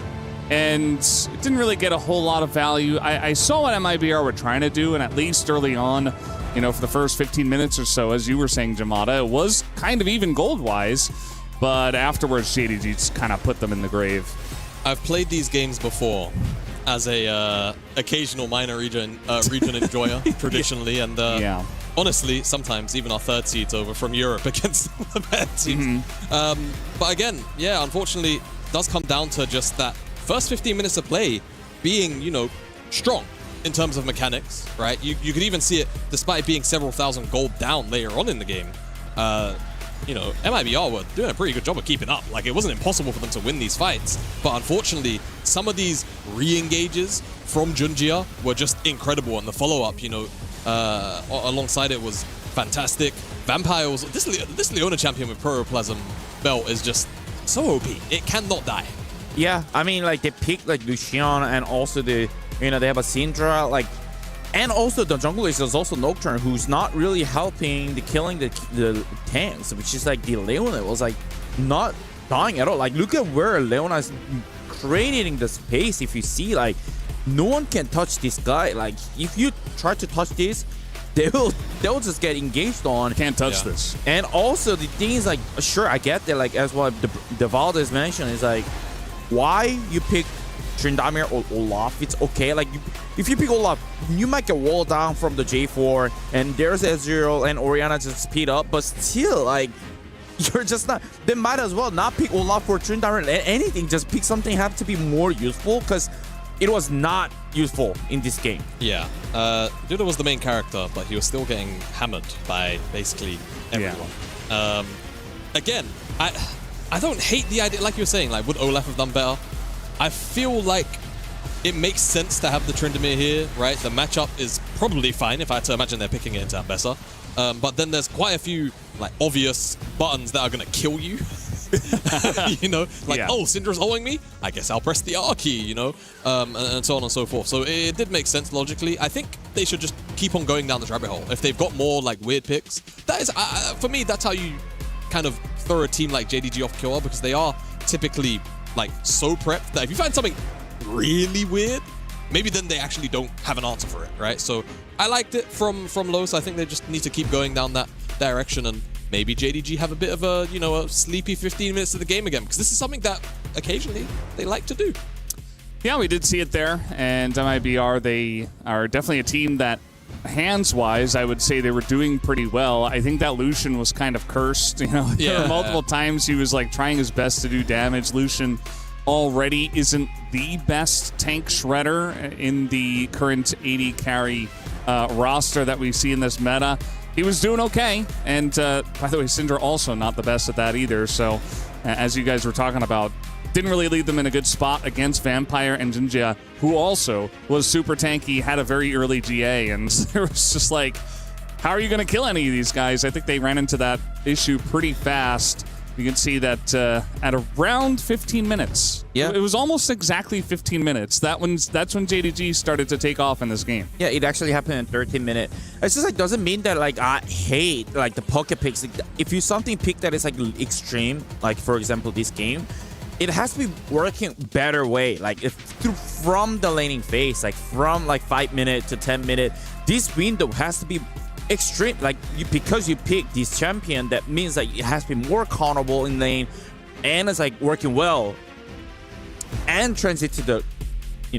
and it didn't really get a whole lot of value. I saw what MIBR were trying to do, and at least early on, you know, for the first 15 minutes or so, as you were saying, Jamada, it was kind of even gold-wise, but afterwards, JDG just kind of put them in the grave. I've played these games before as a occasional minor region enjoyer, traditionally, and honestly, sometimes even our third seeds over from Europe against the bad teams. But again, yeah, unfortunately, it does come down to just that first 15 minutes of play being, you know, strong in terms of mechanics, right? You could even see it despite being several thousand gold down later on in the game. You know, MIBR were doing a pretty good job of keeping up. Like, it wasn't impossible for them to win these fights. But unfortunately, some of these re-engages from Junjia were just incredible. And the follow-up, you know, alongside it was fantastic. Vampire was... This Leona champion with Protoplasm belt is just so OP. It cannot die. Yeah, I mean, like, they picked, like, Lucian, and also the... You know, they have a Syndra, like... And also the junglist is also Nocturne, who's not really helping the killing the tanks, which is like the Leona was like not dying at all. Like, look at where Leona is creating the space. If you see, like, no one can touch this guy. Like, if you try to touch this, they'll just get engaged on. Can't touch this. And also the thing is, like, sure, I get that. Like, as what the Valdez mentioned is like, why you pick Tryndamere or Olaf, it's okay. Like, if you pick Olaf, you might get walled down from the J4, and there's Ezreal and Orianna just speed up, but still, like, you're just not... They might as well not pick Olaf or Tryndamere, anything. Just pick something have to be more useful, because it was not useful in this game. Yeah. Duda was the main character, but he was still getting hammered by basically everyone. Yeah. Again, I don't hate the idea, like you were saying, like, would Olaf have done better? I feel like it makes sense to have the Tryndamere here, right? The matchup is probably fine if I had to imagine they're picking it into Ambessa. But then there's quite a few, like, obvious buttons that are going to kill you. You know, like, oh, Syndra's holding me? I guess I'll press the R key, you know? And so on and so forth. So it did make sense logically. I think they should just keep on going down this rabbit hole. If they've got more, like, weird picks, that is, for me, that's how you kind of throw a team like JDG off killer, because they are typically, like, so prepped that if you find something really weird, maybe then they actually don't have an answer for it, right? So I liked it from Los. I think they just need to keep going down that direction, and maybe JDG have a bit of a, you know, a sleepy 15 minutes of the game again, because this is something that occasionally they like to do. Yeah, we did see it there, and MIBR, they are definitely a team that, hands-wise, I would say they were doing pretty well. I think that Lucian was kind of cursed, you know. There were multiple times he was like trying his best to do damage. Lucian already isn't the best tank shredder in the current 80 carry roster that we see in this meta. He was doing okay, and by the way, Syndra also not the best at that either, so as you guys were talking about, didn't really leave them in a good spot against Vampire and Jinja, who also was super tanky, had a very early GA, and it was just like, how are you going to kill any of these guys? I think they ran into that issue pretty fast. You can see that at around 15 minutes. Yeah. It was almost exactly 15 minutes. That's when JDG started to take off in this game. Yeah, it actually happened in 13 minutes. It's just like, doesn't mean that like I hate like the pocket picks. Like, if you something pick that is like extreme, like for example this game, it has to be working better way. Like if from the laning phase, like from like 5 minutes to 10 minutes, this window has to be extreme. Like because you pick this champion, that means like it has to be more countable in lane, and it's like working well, and transit to the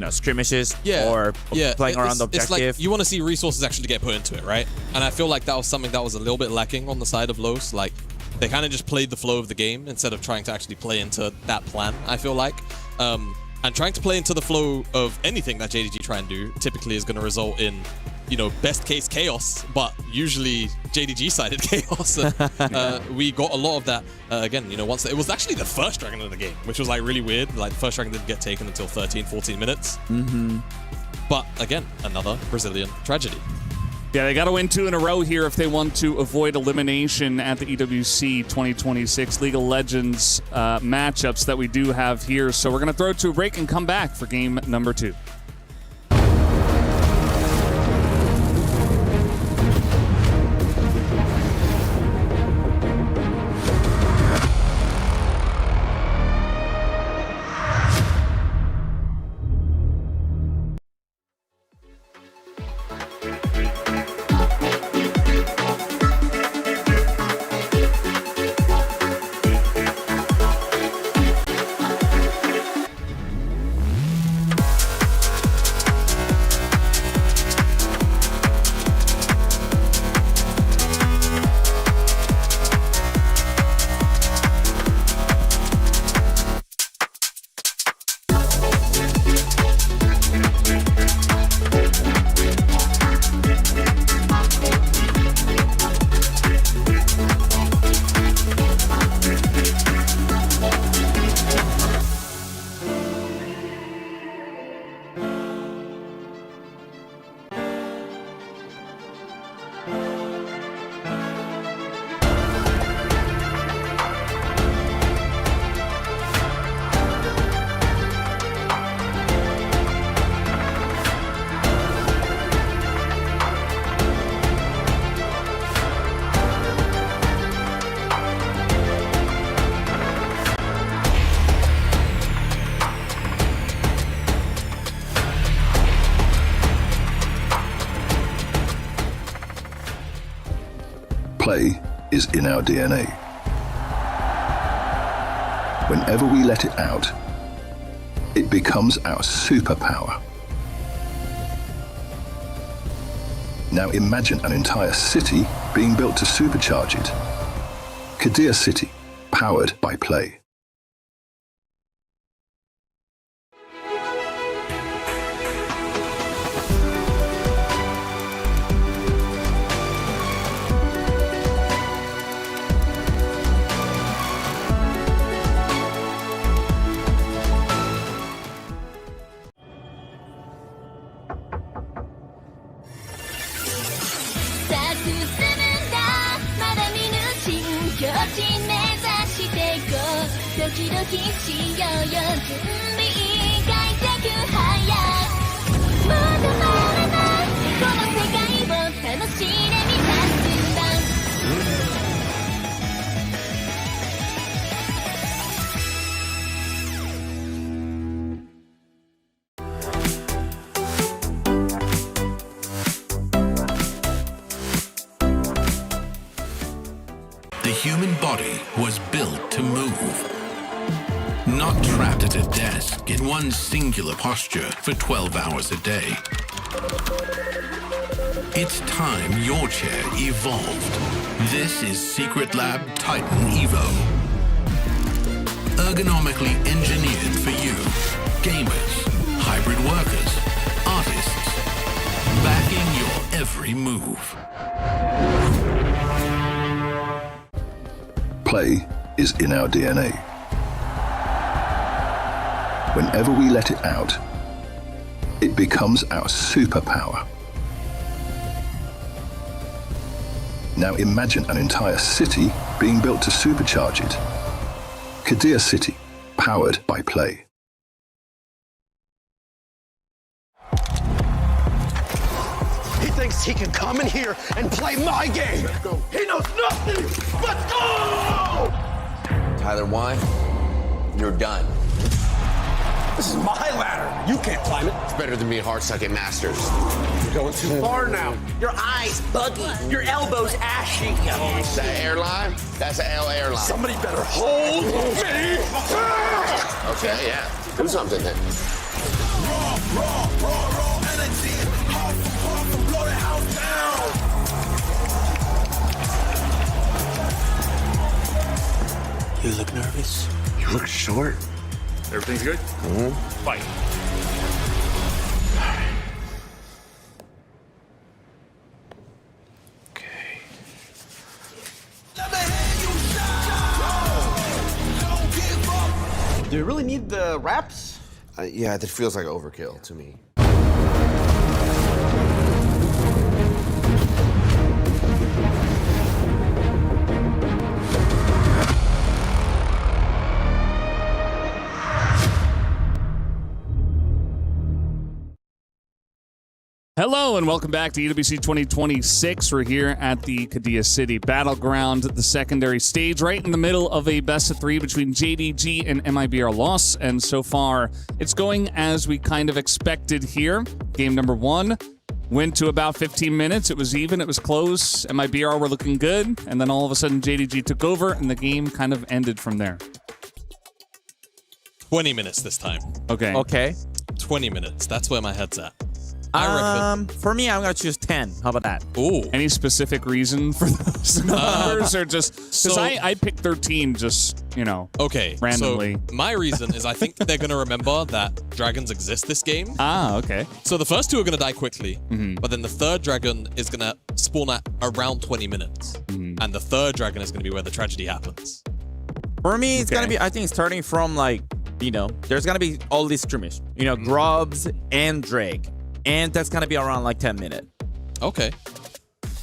skirmishes or playing around the objective. It's like you want to see resources actually get put into it, right? And I feel like that was something that was a little bit lacking on the side of Los. Like they kind of just played the flow of the game instead of trying to actually play into that plan, I feel like. And trying to play into the flow of anything that JDG try and do typically is going to result in, best case chaos, but usually JDG-sided chaos. We got a lot of that, again, once it was actually the first dragon of the game, which was like really weird. Like the first dragon didn't get taken until 13, 14 minutes. But again, another Brazilian tragedy. Yeah, they got to win 2 in a row here if they want to avoid elimination at the EWC 2026 League of Legends matchups that we do have here. So we're going to throw it to a break and come back for game number 2. Play is in our DNA. Whenever we let it out, it becomes our superpower. Now imagine an entire city being built to supercharge it. Kadir City, powered by play. The human body was built to move. not trapped at a desk in one singular posture for 12 hours a day. It's time your chair evolved. This is Secret Lab Titan Evo. Ergonomically engineered for you, gamers, hybrid workers, artists, backing your every move. Play is in our DNA. Whenever we let it out, it becomes our superpower. Now imagine an entire city being built to supercharge it. Kadir City, powered by Play. He thinks he can come in here and play my game. Let's go. He knows nothing. Let's go! Tyler, why? You're done. This is my ladder. You can't climb it. It's better than being hard-sucking masters. You're going too far now. Your eyes buggy. Your elbows ashy. Is that airline? That's an L airline. Somebody better hold me. Okay, yeah. Do something then. Raw energy. Hard, blow the house down. You look nervous. You look short. Everything's good? Mm-hmm. Fight. Okay. Do you really need the wraps? Yeah, that feels like overkill to me. Hello and welcome back to EWC 2026. We're here at the Kadia City Battleground, the secondary stage, right in the middle of a best of three between JDG and MIBR Loss. And so far, it's going as we kind of expected here. Game number one went to about 15 minutes. It was even, it was close. MIBR were looking good. And then all of a sudden, JDG took over and the game kind of ended from there. 20 minutes this time. Okay. Okay. 20 minutes. That's where my head's at. For me, I'm gonna choose 10. How about that? Ooh. Any specific reason for those numbers, or just because I picked 13, just randomly. So my reason is I think they're gonna remember that dragons exist this game. Ah, okay. So the first two are gonna die quickly, but then the third dragon is gonna spawn at around 20 minutes, and the third dragon is gonna be where the tragedy happens. For me, it's gonna be. I think starting from there's gonna be all these skirmish. Grubs and Drake. And that's going to be around 10 minutes. Okay.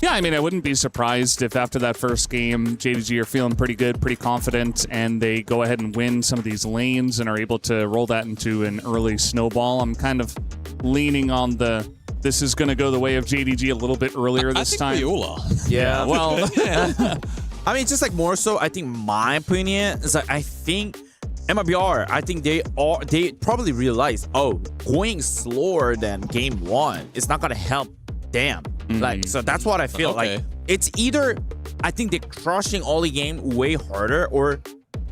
Yeah, I mean, I wouldn't be surprised if after that first game, JDG are feeling pretty good, pretty confident, and they go ahead and win some of these lanes and are able to roll that into an early snowball. I'm kind of leaning on this is going to go the way of JDG a little bit earlier this time. I think we all are. Yeah, well. I mean, just more so, I think my opinion is I think MIBR, I think they probably realize, going slower than game one is not gonna help them. So that's what I feel. Okay. It's either I think they're crushing Ollie game way harder, or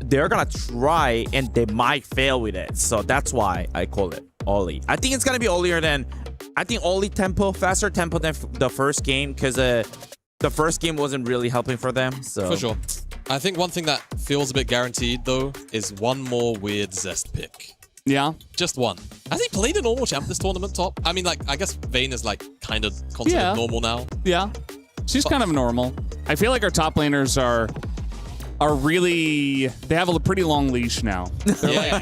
they're gonna try and they might fail with it. So that's why I call it Ollie. I think it's gonna be Ollier than Ollie tempo, faster tempo than the first game, because the first game wasn't really helping for them. So for sure. I think one thing that feels a bit guaranteed, though, is one more weird Zest pick. Yeah? Just one. Has he played a normal champ this tournament, top? I mean, I guess Vayne is, kind of considered normal now. Yeah. She's kind of normal. I feel like our top laners are really... They have a pretty long leash now. They're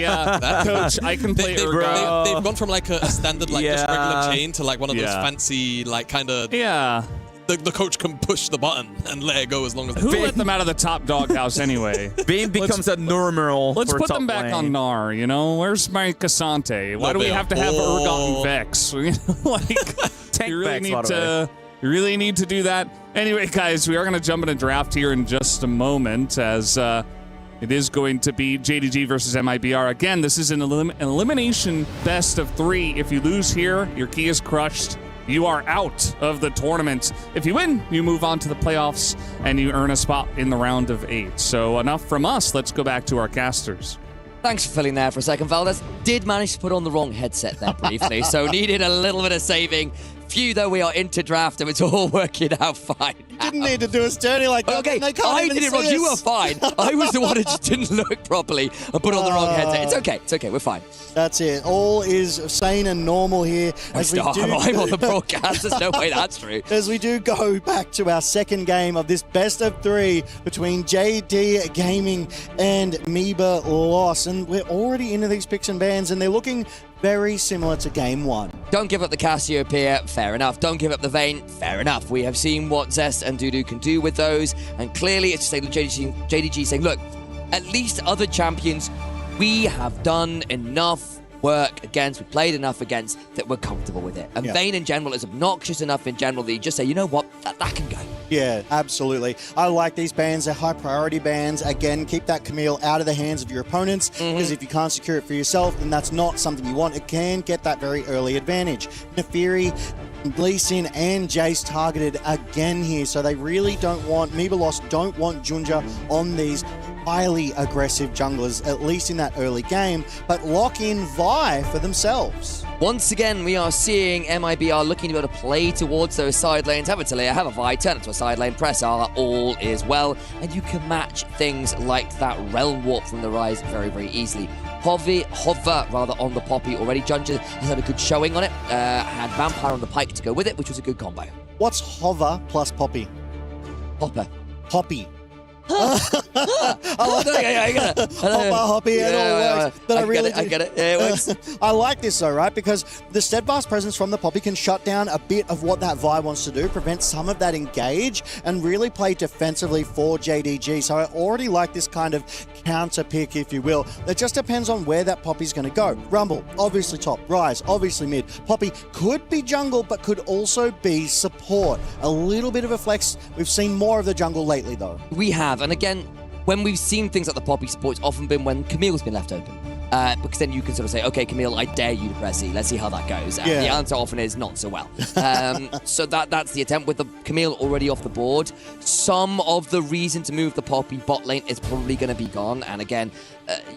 coach, I can play Urgot. They've gone from, a standard, just regular chain to, one of those fancy, kind of... Yeah. The coach can push the button and let it go as long as... Who let them out of the top doghouse anyway? Vayne becomes a normal. Let's put them back on Gnar, Where's my Cassante? Why do we have to have Urgot and Vex? You really need to do that. Anyway, guys, we are going to jump in a draft here in just a moment, as it is going to be JDG versus MIBR. Again, this is an elimination best of three. If you lose here, your key is crushed. You are out of the tournament. If you win, you move on to the playoffs and you earn a spot in the round of 8. So enough from us. Let's go back to our casters. Thanks for filling there for a second, Valdez. Did manage to put on the wrong headset there briefly, so needed a little bit of saving. Phew, though, we are into draft and it's all working out fine. Didn't need to do us dirty like that. Okay, They can't I even did it see wrong. You us. were fine. I was the one who just didn't look properly and put on the wrong headset. It's okay. It's okay. We're fine. That's it. All is sane and normal here. I'm on the broadcast. There's no way that's true. As we do go back to our second game of this best of 3 between JD Gaming and Meba Loss. And we're already into these picks and bans, and they're looking very similar to game 1. Don't give up the Cassiopeia, fair enough. Don't give up the Vayne, fair enough. We have seen what Zest and Dudu can do with those, and clearly it's just like JDG saying, look, at least other champions we have done enough work against, we played enough against, that we're comfortable with it. And Vayne in general is obnoxious enough in general that you just say, you know what, that can go. Yeah, absolutely. I like these bans. They're high priority bans. Again, keep that Camille out of the hands of your opponents, because if you can't secure it for yourself, then that's not something you want. It can get that very early advantage. Nefiri, Lee Sin and Jace targeted again here, so they really don't want, Meba Lost don't want Junja on these highly aggressive junglers, at least in that early game, but lock in Vi for themselves. Once again, we are seeing MIBR looking to be able to play towards those side lanes. Have a Talia, have a Vi, turn it to a side lane, press R, all is well. And you can match things like that Realm Warp from the Rise very, very easily. Hover rather on the Poppy already. Junja has had a good showing on it. Had Vampire on the Pike to go with it, which was a good combo. What's Hover plus Poppy? Hopper. Poppy. I get it. Hoppy, it all works. But I get it. Yeah, it works. I like this though, right? Because the steadfast presence from the Poppy can shut down a bit of what that Vi wants to do, prevent some of that engage, and really play defensively for JDG. So I already like this kind of counter pick, if you will. It just depends on where that Poppy's going to go. Rumble, obviously top. Rise, obviously mid. Poppy could be jungle, but could also be support. A little bit of a flex. We've seen more of the jungle lately, though. We have, and again, when we've seen things like the Poppy support, it's often been when Camille's been left open. Because then you can sort of say, okay, Camille, I dare you to press E. Let's see how that goes. And the answer often is not so well. So that's the attempt. With the Camille already off the board, some of the reason to move the Poppy bot lane is probably going to be gone. And again,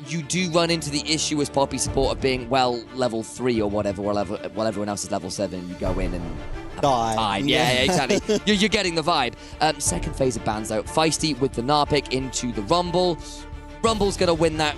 you do run into the issue with Poppy support of being, well, level 3 or whatever, while everyone else is level 7. You go in and die. Yeah, exactly. You're getting the vibe. Second phase of bans, though. Feisty with the Gnar pick into the Rumble. Rumble's going to win that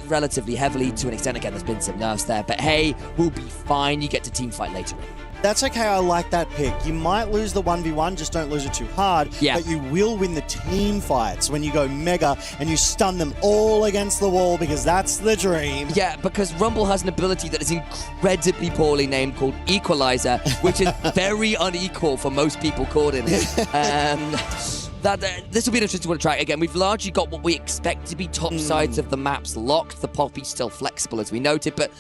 relatively heavily to an extent. Again, there's been some nerfs there, but hey, we'll be fine. You get to team fight later in. That's okay. I like that pick. You might lose the 1v1, just don't lose it too hard. Yeah. But you will win the team fights when you go mega and you stun them all against the wall, because that's the dream. Yeah, because Rumble has an ability that is incredibly poorly named called Equalizer, which is very unequal for most people caught in it. This will be an interesting one to try. Again, we've largely got what we expect to be top sides of the maps locked. The Poppy's still flexible, as we noted, but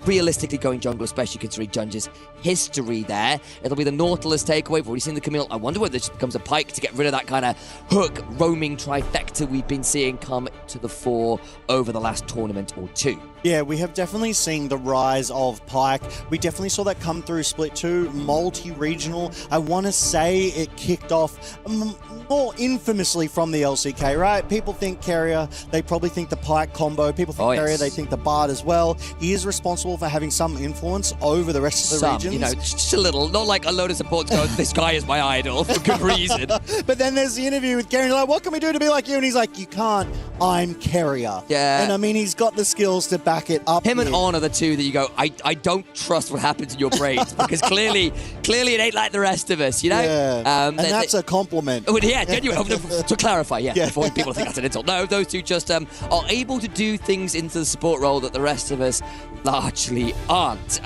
realistically going jungle, especially considering Junja's history there. It'll be the Nautilus takeaway. We've already seen the Camille. I wonder whether this becomes a Pike to get rid of that kind of hook roaming trifecta we've been seeing come to the fore over the last tournament or two. Yeah, we have definitely seen the rise of Pike. We definitely saw that come through Split 2, multi-regional. I want to say it kicked off more infamously from the LCK, right? People think Carrier, they probably think the Pike combo. People think Carrier, they think the Bard as well. He is responsible for having some influence over the rest of the regions. You know, just a little. Not like a load of supports go, this guy is my idol, for good reason. But then there's the interview with Carrier, like, what can we do to be like you? And he's like, you can't, I'm Carrier. Yeah. And I mean, he's got the skills to back it up. Him and On are the two that you go, I don't trust what happens in your brains, because clearly it ain't like the rest of us, you know? Yeah. And that's a compliment. Oh, yeah, genuine. To clarify, before people think that's an insult. No, those two just are able to do things into the support role that the rest of us largely aren't.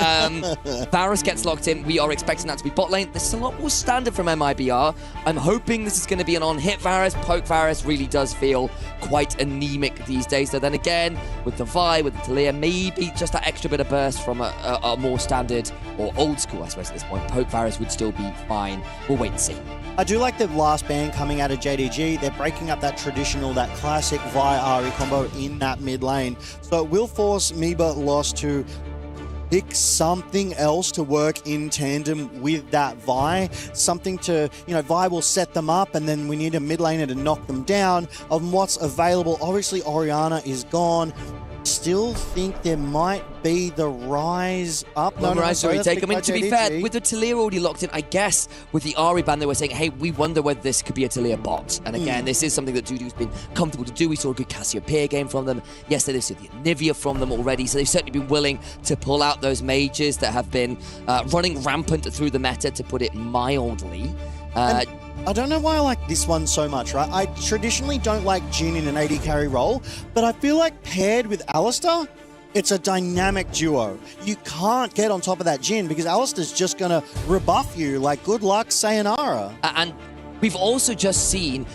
Varus gets locked in. We are expecting that to be bot lane. This is a lot more standard from MIBR. I'm hoping this is going to be an on-hit Varus. Poke Varus really does feel quite anemic these days. So then again, with the Vi, with the Talia, maybe just that extra bit of burst from a more standard or old school, I suppose, at this point. Poke Varus would still be fine. We'll wait and see. I do like the last ban coming out of JDG. They're breaking up that traditional, that classic Vi-Ari combo in that mid lane. So it will force Meba Lost to pick something else to work in tandem with that Vi. Something to, Vi will set them up, and then we need a mid laner to knock them down. Of what's available, obviously Orianna is gone. still think there might be the rise up. Sorry, that's take him picked in. by To be JDG. fair, with the Talia already locked in, I guess with the Ari ban, they were saying, hey, we wonder whether this could be a Talia bot. And again, this is something that Dudu's been comfortable to do. We saw a good Cassiopeia game from them. Yesterday, they've seen the Anivia from them already. So they've certainly been willing to pull out those mages that have been running rampant through the meta, to put it mildly. I don't know why I like this one so much, right? I traditionally don't like Jhin in an AD carry role, but I feel like paired with Alistar, it's a dynamic duo. You can't get on top of that Jhin because Alistar's just going to rebuff you. Like, good luck, sayonara. And we've also just seen,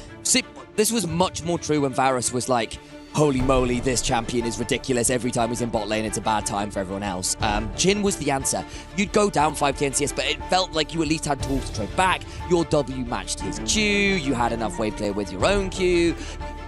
this was much more true when Varus was like, holy moly, this champion is ridiculous. Every time he's in bot lane, it's a bad time for everyone else. Jhin was the answer. You'd go down 5k NCS, but it felt like you at least had tools to trade back. Your W matched his Q. You had enough wave clear with your own Q.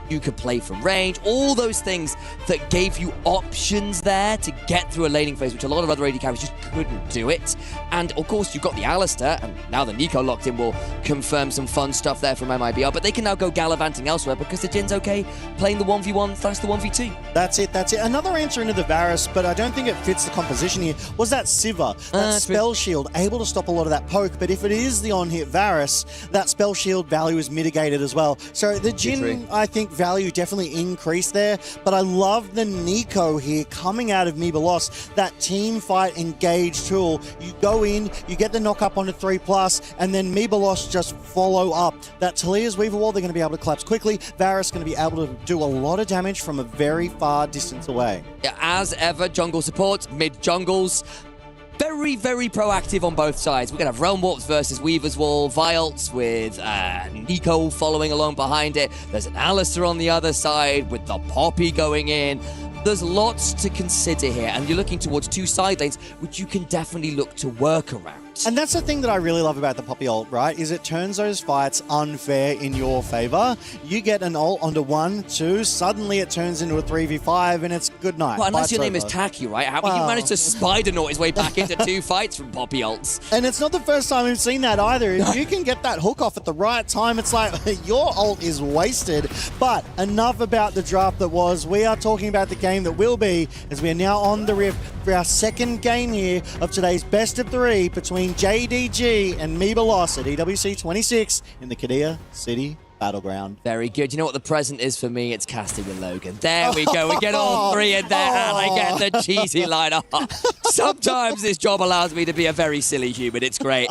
You could play from range. All those things that gave you options there to get through a laning phase, which a lot of other AD carries just couldn't do it. And of course, you've got the Alistar, and now the Nico locked in will confirm some fun stuff there from MIBR, but they can now go gallivanting elsewhere because the Jin's okay playing the 1v1 / the 1v2. That's it. Another answer into the Varus, but I don't think it fits the composition here, was that Siva. That spell shield, able to stop a lot of that poke, but if it is the on-hit Varus, that spell shield value is mitigated as well. So the Jhin, I think, value definitely increased there, but I love the Nico here coming out of Mibelos, that team fight engage tool. You go in, you get the knock up onto 3+, and then Mibelos just follow up. That Talia's Weaver Wall, they're going to be able to collapse quickly. Varus going to be able to do a lot of damage from a very far distance away. Yeah, as ever, jungle support, mid jungles. Very, very proactive on both sides. We're going to have Realm Warps versus Weaver's Wall, Violts with Nico following along behind it. There's an Alistar on the other side with the Poppy going in. There's lots to consider here, and you're looking towards two side lanes, which you can definitely look to work around. And that's the thing that I really love about the Poppy ult, right? Is it turns those fights unfair in your favor. You get an ult onto 1, 2, suddenly it turns into a 3v5 and it's good night. Well, unless your name is Taki, right? How you managed to spider naut his way back into 2 fights from Poppy ults. And it's not the first time we've seen that either. If you can get that hook off at the right time, it's like your ult is wasted. But enough about the draft that was. We are talking about the game that will be, as we are now on the rift for our second game here of today's best of 3 between JDG and Mibelos at EWC 26 in the Kadea City Battleground. Very good. You know what the present is for me? It's casting with Logan. There we go. We get all 3 in there, and I get the cheesy line. Sometimes this job allows me to be a very silly human. It's great.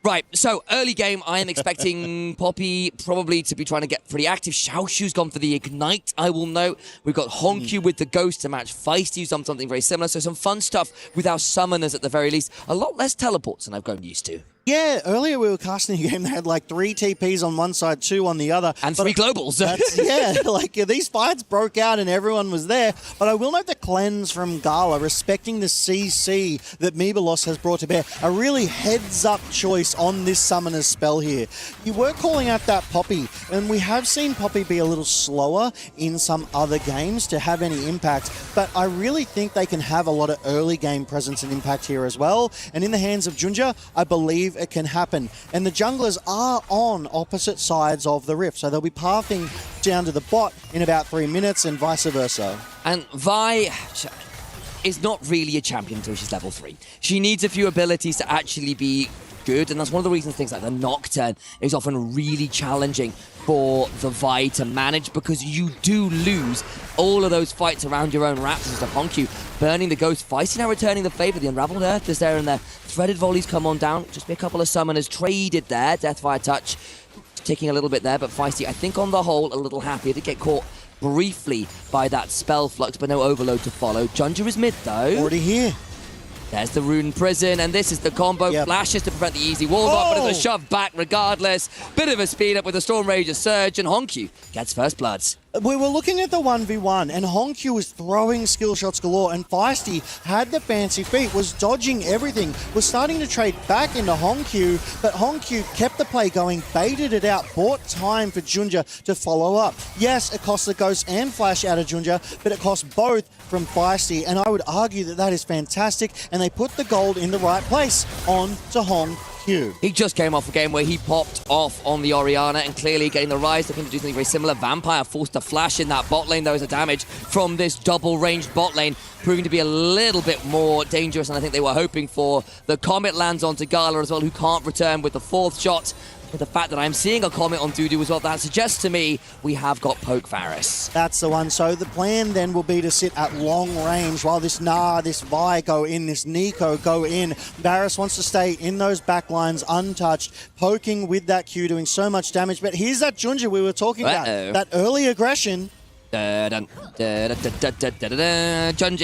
Right, so early game, I am expecting Poppy probably to be trying to get pretty active. Xiaoshu's gone for the Ignite, I will note. We've got Honkyu with the Ghost to match Feisty's done something very similar. So some fun stuff with our summoners at the very least. A lot less teleports than I've grown used to. Yeah, earlier we were casting a game that had like 3 TPs on one side, 2 on the other. And 3 globals. These fights broke out and everyone was there. But I will note the cleanse from Gala, respecting the CC that Mibelos has brought to bear. A really heads-up choice on this summoner's spell here. You were calling out that Poppy, and we have seen Poppy be a little slower in some other games to have any impact. But I really think they can have a lot of early game presence and impact here as well. And in the hands of Junja, I believe it can happen. And the junglers are on opposite sides of the rift, so they'll be pathing down to the bot in about 3 minutes and vice versa. And Vi is not really a champion until she's level 3. She needs a few abilities to actually be good, and that's one of the reasons things like the Nocturne is often really challenging for the Vi to manage, because you do lose all of those fights around your own Raptors to Honkyu. Burning the Ghost, Feisty now returning the favor. The Unraveled Earth is there, and their threaded volleys come on down. Just be a couple of summoners traded there. Deathfire Touch ticking a little bit there, but Feisty, I think on the whole, a little happier to get caught briefly by that spell flux, but no overload to follow. Junja is mid though. Already here. There's the Rune Prison, and this is the combo. Flashes to prevent the easy wall block, but it's a shove back regardless. Bit of a speed up with the Storm Rager Surge, and Honkyu gets first bloods. We were looking at the 1v1, and Honkyu was throwing skill shots galore, and Feisty had the fancy feet, was dodging everything, was starting to trade back into Honkyu, but Honkyu kept the play going, baited it out, bought time for Junja to follow up. Yes, it cost the Ghost and Flash out of Junja, but it cost both from Feisty, and I would argue that that is fantastic, and they put the gold in the right place on to Honkyu. Q. He just came off a game where he popped off on the Orianna and clearly getting the rise, looking to do something very similar. Vampire forced to flash in that bot lane. There was a damage from this double-ranged bot lane, proving to be a little bit more dangerous than I think they were hoping for. The Comet lands onto Gala as well, who can't return with the 4th shot. But the fact that I'm seeing a Comet on Dudu as well, that suggests to me we have got Poke Varus. That's the one. So the plan then will be to sit at long range while this this Vi go in, this Nico go in. Varus wants to stay in those back lines untouched, poking with that Q, doing so much damage. But here's that Junja we were talking about. That early aggression. Junja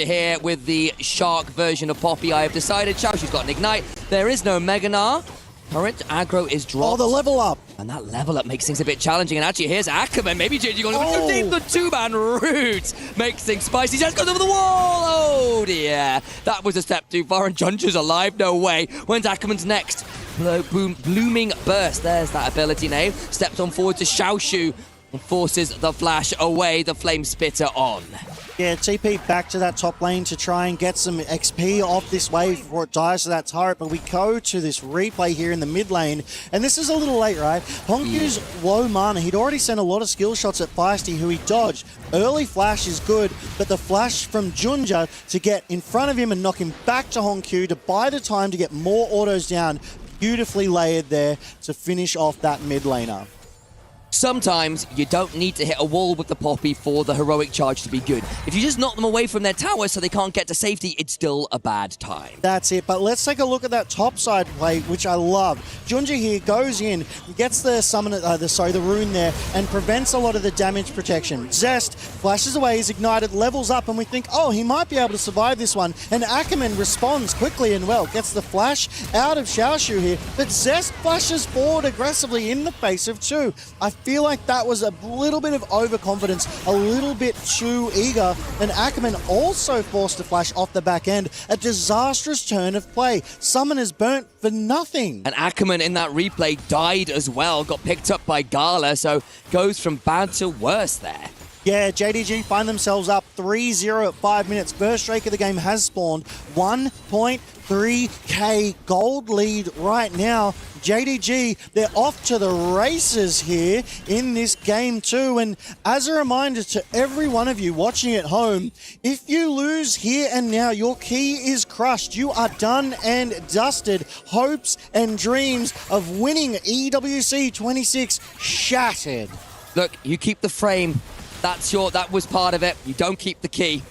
here with the Shark version of Poppy. I have decided Xiaoshu's got an Ignite. There is no Meganar. Current aggro is dropped. Oh, the level up. And that level up makes things a bit challenging. And actually, here's Ackerman. Maybe JD going to deep. The 2-man route makes things spicy. Just goes over the wall. Oh, dear. That was a step too far. And Junja's alive. No way. When's Ackerman's next? Blooming burst. There's that ability name. Steps on forward to Xiaoshu and forces the flash away. The flame spitter on. Yeah, TP back to that top lane to try and get some XP off this wave before it dies to that turret, but we go to this replay here in the mid lane, and this is a little late, right? Honkyu's low mana. He'd already sent a lot of skill shots at Feisty, who he dodged. Early flash is good, but the flash from Junja to get in front of him and knock him back to Honkyu to buy the time to get more autos down, beautifully layered there to finish off that mid laner. Sometimes you don't need to hit a wall with the Poppy for the heroic charge to be good. If you just knock them away from their tower so they can't get to safety, it's still a bad time. That's it, but let's take a look at that top side play, which I love. Junja here goes in, gets the summon, the rune there, and prevents a lot of the damage protection. Zest flashes away, is ignited, levels up, and we think, oh, he might be able to survive this one. And Ackerman responds quickly and well, gets the flash out of Xiaoshu here, but Zest flashes forward aggressively in the face of 2. I feel like that was a little bit of overconfidence, a little bit too eager, and Ackerman also forced to flash off the back end. A disastrous turn of play. Summoners burnt for nothing. And Ackerman in that replay died as well, got picked up by Gala, so goes from bad to worse there. Yeah, JDG find themselves up 3-0 at 5 minutes. First streak of the game has spawned. 1.3k gold lead right now. JDG, they're off to the races here in this game too. And as a reminder to every one of you watching at home, if you lose here and now, your key is crushed. You are done and dusted. Hopes and dreams of winning EWC 26 shattered. Look, you keep the frame. That was part of it. You don't keep the key.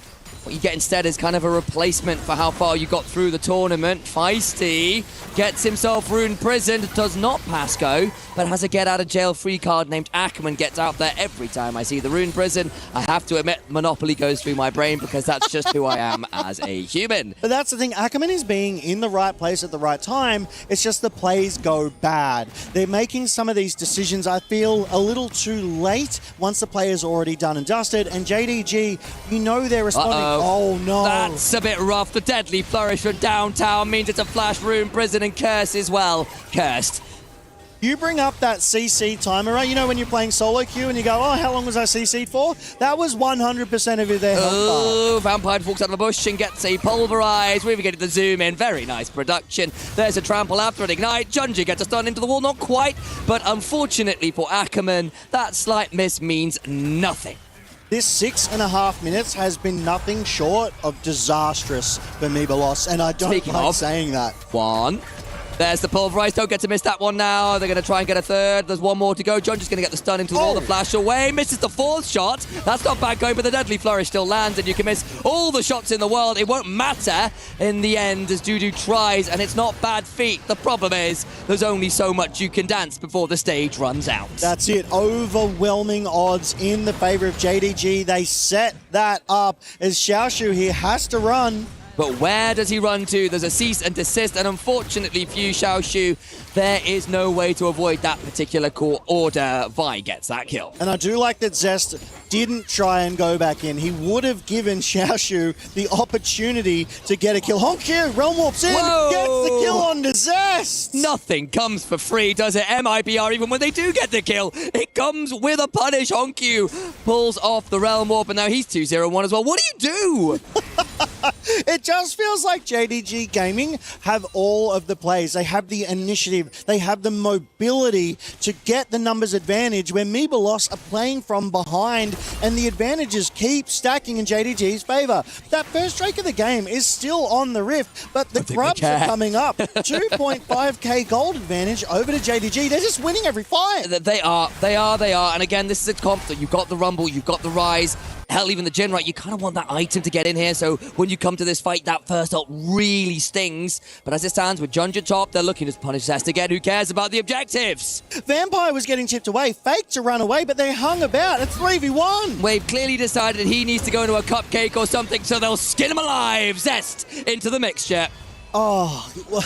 What you get instead is kind of a replacement for how far you got through the tournament. Feisty gets himself Rune Prisoned, does not pass go, but has a get-out-of-jail-free card named Ackerman. Gets out there every time I see the Rune Prison. I have to admit, Monopoly goes through my brain because that's just who I am as a human. But that's the thing, Ackerman is being in the right place at the right time. It's just the plays go bad. They're making some of these decisions, I feel, a little too late once the player's already done and dusted. And JDG, you know they're responding. Oh no. That's a bit rough. The deadly flourish from downtown means it's a flash Rune Prison and Curse as well. Cursed. You bring up that CC timer, right? You know when you're playing solo queue and you go, oh, how long was I CC'd for? That was 100% of their health bar. Oh, Vampire walks out of the bush and gets a pulverize. We're getting the zoom in. Very nice production. There's a trample after an ignite. Junja gets a stun into the wall. Not quite, but unfortunately for Ackerman, that slight miss means nothing. This 6.5 minutes has been nothing short of disastrous for Mibelos, and I don't like saying that. One. There's the pulverize. Don't get to miss that one now. They're going to try and get a third. There's one more to go. Junja's going to get the stun into the wall. The flash away. Misses the 4th shot. That's not bad going, but the deadly flourish still lands, and you can miss all the shots in the world. It won't matter in the end as Dudu tries, and it's not bad feet. The problem is there's only so much you can dance before the stage runs out. That's it. Overwhelming odds in the favor of JDG. They set that up as Xiaoshu here has to run. But where does he run to? There's a cease and desist, and unfortunately for you, Xiaoshu, there is no way to avoid that particular court order. Vi gets that kill. And I do like that Zest didn't try and go back in. He would have given Xiaoshu the opportunity to get a kill. Honkyu, Realm Warps in, gets the kill on to Zest. Nothing comes for free, does it? MIBR, even when they do get the kill, it comes with a punish. Honkyu pulls off the Realm Warp, and now he's 2-0-1 as well. What do you do? It just feels like JDG Gaming have all of the plays. They have the initiative. They have the mobility to get the numbers advantage where Mebalos are playing from behind, and the advantages keep stacking in JDG's favor. That first Drake of the game is still on the Rift, but the grubs are coming up. 2.5k gold advantage over to JDG. They're just winning every fight. They are. And again, this is a comp that you've got the Rumble, you've got the Rise, hell, even the Jin, right? You kind of want that item to get in here, so when you come to this fight, that first ult really stings. But as it stands, with Junja top, they're looking to punish Zest again. Who cares about the objectives? Vampire was getting tipped away, faked to run away, but they hung about. It's 3v1. Wave clearly decided he needs to go into a cupcake or something, so they'll skin him alive. Zest into the mixture. Oh, well,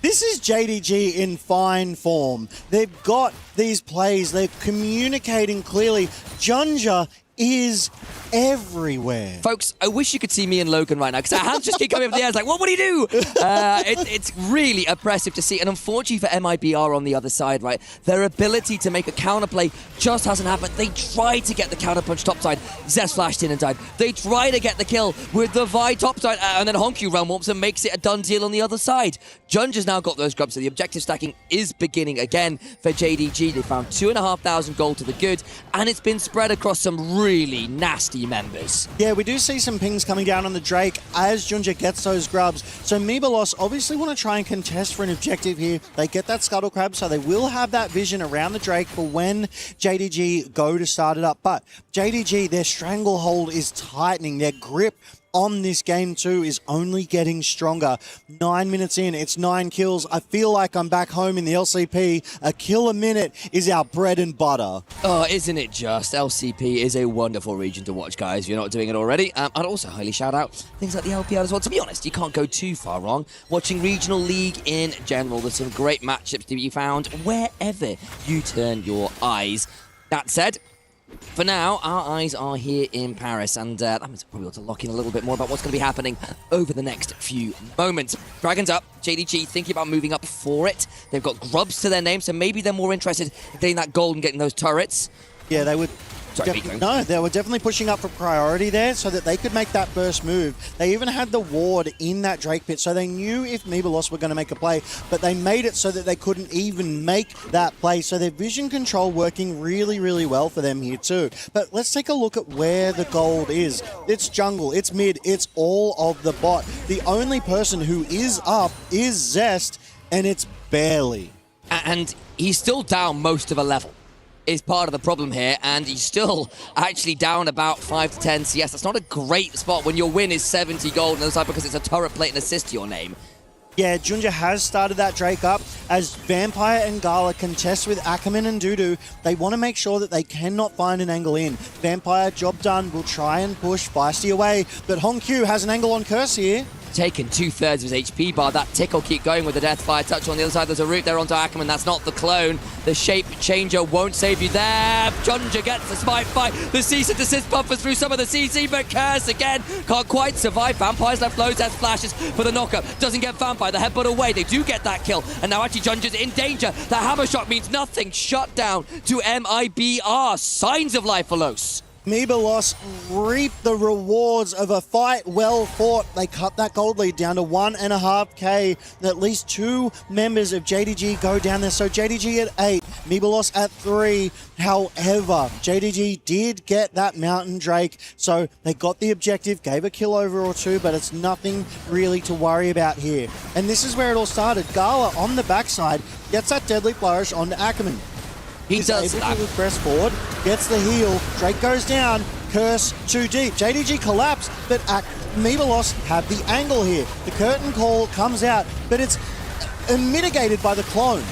this is JDG in fine form. They've got these plays. They're communicating clearly. Junja is everywhere. Folks, I wish you could see me and Logan right now, because our hands just keep coming up in the air. It's like, what would he do? It's really oppressive to see. And unfortunately for MIBR on the other side, right, their ability to make a counterplay just hasn't happened. They tried to get the counterpunch topside. Zest flashed in and died. They try to get the kill with the Vi topside, and then Honku realm warps and makes it a done deal on the other side. Junja's now got those grubs, so the objective stacking is beginning again for JDG. They found 2,500 gold to the good, and it's been spread across some really nasty members. Yeah, we do see some pings coming down on the Drake as Junja gets those grubs. So Mebalos obviously want to try and contest for an objective here. They get that Scuttle Crab, so they will have that vision around the Drake for when JDG go to start it up. But JDG, their stranglehold is tightening. Their grip on this game too is only getting stronger. 9 minutes in, it's 9 kills. I feel like I'm back home in the LCP. A kill a minute is our bread and butter. Oh, isn't it just? LCP is a wonderful region to watch, guys. If you're not doing it already. I'd also highly shout out things like the LPL as well. To be honest, you can't go too far wrong watching regional league in general. There's some great matchups to be found wherever you turn your eyes. That said, for now, our eyes are here in Paris, and that means we'll probably able to lock in a little bit more about what's going to be happening over the next few moments. Dragons up, JDG thinking about moving up for it. They've got grubs to their name, so maybe they're more interested in getting that gold and getting those turrets. Yeah, they would. Sorry, No, they were definitely pushing up for priority there so that they could make that first move. They even had the ward in that Drake pit, so they knew if Mebalos were going to make a play, but they made it so that they couldn't even make that play. So their vision control working really, really well for them here too. But let's take a look at where the gold is. It's jungle, it's mid, it's all of the bot. The only person who is up is Zest, and it's barely. And he's still down most of a level. Is part of the problem here, and he's still actually down about 5 to 10 CS. That's not a great spot when your win is 70 gold on the other side because it's a turret plate and assist to your name. Yeah, Junja has started that Drake up as Vampire and Gala contest with Ackerman and Dudu. They want to make sure that they cannot find an angle in. Vampire, job done, will try and push Feisty away, but Honku has an angle on Curse here. Taken 2/3 of his HP bar. That tick will keep going with the Deathfire touch on the other side. There's a route there onto Ackerman. That's not the clone. The shape changer won't save you there. Junja gets the smite fight. The cease and desist buffers through some of the CC, but Curse again can't quite survive. Vampire's left low. Death flashes for the knockup. Doesn't get Vampire. The headbutt away. They do get that kill. And now actually Junja's in danger. The hammer shot means nothing. Shut down to MIBR. Signs of life for Los. Mebalos reap the rewards of a fight well fought. They cut that gold lead down to 1.5k. At least 2 members of JDG go down there. So JDG at 8, Mebalos at 3. However, JDG did get that Mountain Drake. So they got the objective, gave a kill over or 2, but it's nothing really to worry about here. And this is where it all started. Gala on the backside gets that deadly flourish onto Ackerman. He's able to press forward, gets the heal, Drake goes down, Curse too deep. JDG collapsed, but Mebalos have the angle here. The curtain call comes out, but it's mitigated by the clone.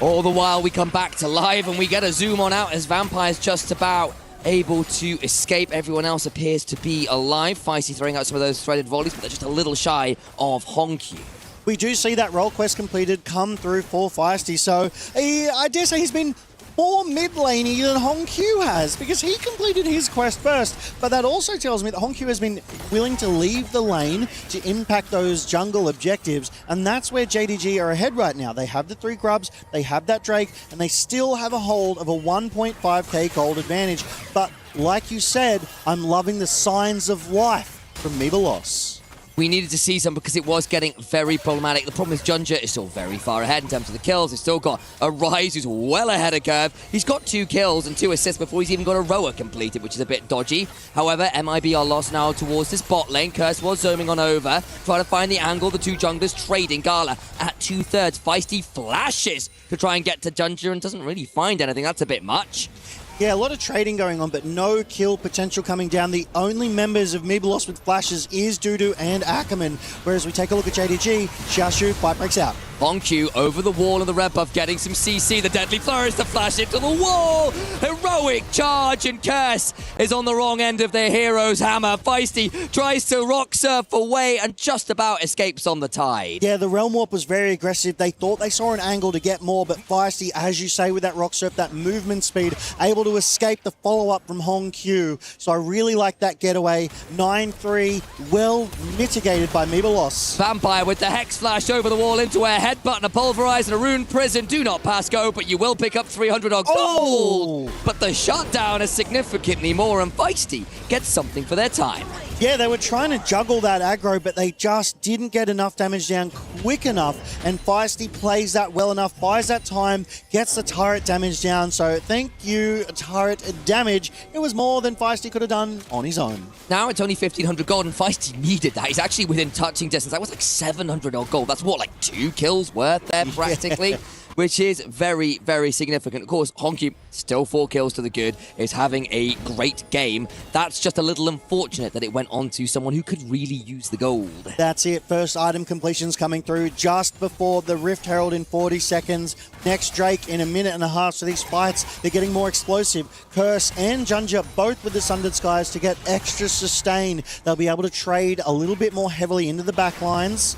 All the while we come back to live and we get a zoom on out as Vampire's just about able to escape. Everyone else appears to be alive. Feisty throwing out some of those threaded volleys, but they're just a little shy of Honku. We do see that role quest completed come through for Feisty, so I dare say he's been more mid-laney than Honku has, because he completed his quest first, but that also tells me that Honku has been willing to leave the lane to impact those jungle objectives, and that's where JDG are ahead right now. They have the 3 grubs, they have that Drake, and they still have a hold of a 1.5k gold advantage, but like you said, I'm loving the signs of life from Meebalos. We needed to see some because it was getting very problematic. The problem is Junja is still very far ahead in terms of the kills. He's still got a Rise who's well ahead of curve. He's got 2 kills and 2 assists before he's even got a Roa completed, which is a bit dodgy. However, MIB are lost now towards this bot lane. Curse was zooming on over, trying to find the angle. The 2 junglers trading. Gala at 2/3. Feisty flashes to try and get to Junja and doesn't really find anything. That's a bit much. Yeah, a lot of trading going on, but no kill potential coming down. The only members of Meebalos with flashes is Dudu and Ackerman. Whereas we take a look at JDG, Xiaoshu, fight breaks out. Bonq over the wall of the red buff, getting some CC. The deadly flourish to flash into the wall. Heroic charge, and Curse is on the wrong end of their hero's hammer. Feisty tries to rock surf away and just about escapes on the tide. Yeah, the Realm Warp was very aggressive. They thought they saw an angle to get more, but Feisty, as you say, with that rock surf, that movement speed, able to escape the follow-up from Hong Q. So I really like that getaway. 9-3, well mitigated by Meebalos. Vampire with the Hex Flash over the wall into a headbutt and a Pulverize and a Rune Prison. Do not pass go, but you will pick up 300 odd gold. But the shutdown is significantly more, and Feisty gets something for their time. Yeah, they were trying to juggle that aggro, but they just didn't get enough damage down quick enough, and Feisty plays that well enough, buys that time, gets the turret damage down, so thank you, turret damage. It was more than Feisty could have done on his own. Now it's only 1,500 gold, and Feisty needed that. He's actually within touching distance. That was like 700 odd gold. That's what, like 2 kills worth there, practically? Yeah. Which is very, very significant. Of course, Honky, still 4 kills to the good, is having a great game. That's just a little unfortunate that it went on to someone who could really use the gold. That's it. First item completions coming through just before the Rift Herald in 40 seconds. Next Drake in a minute and a half. So these fights, they're getting more explosive. Curse and Junja both with the Sundered Skies to get extra sustain. They'll be able to trade a little bit more heavily into the back lines.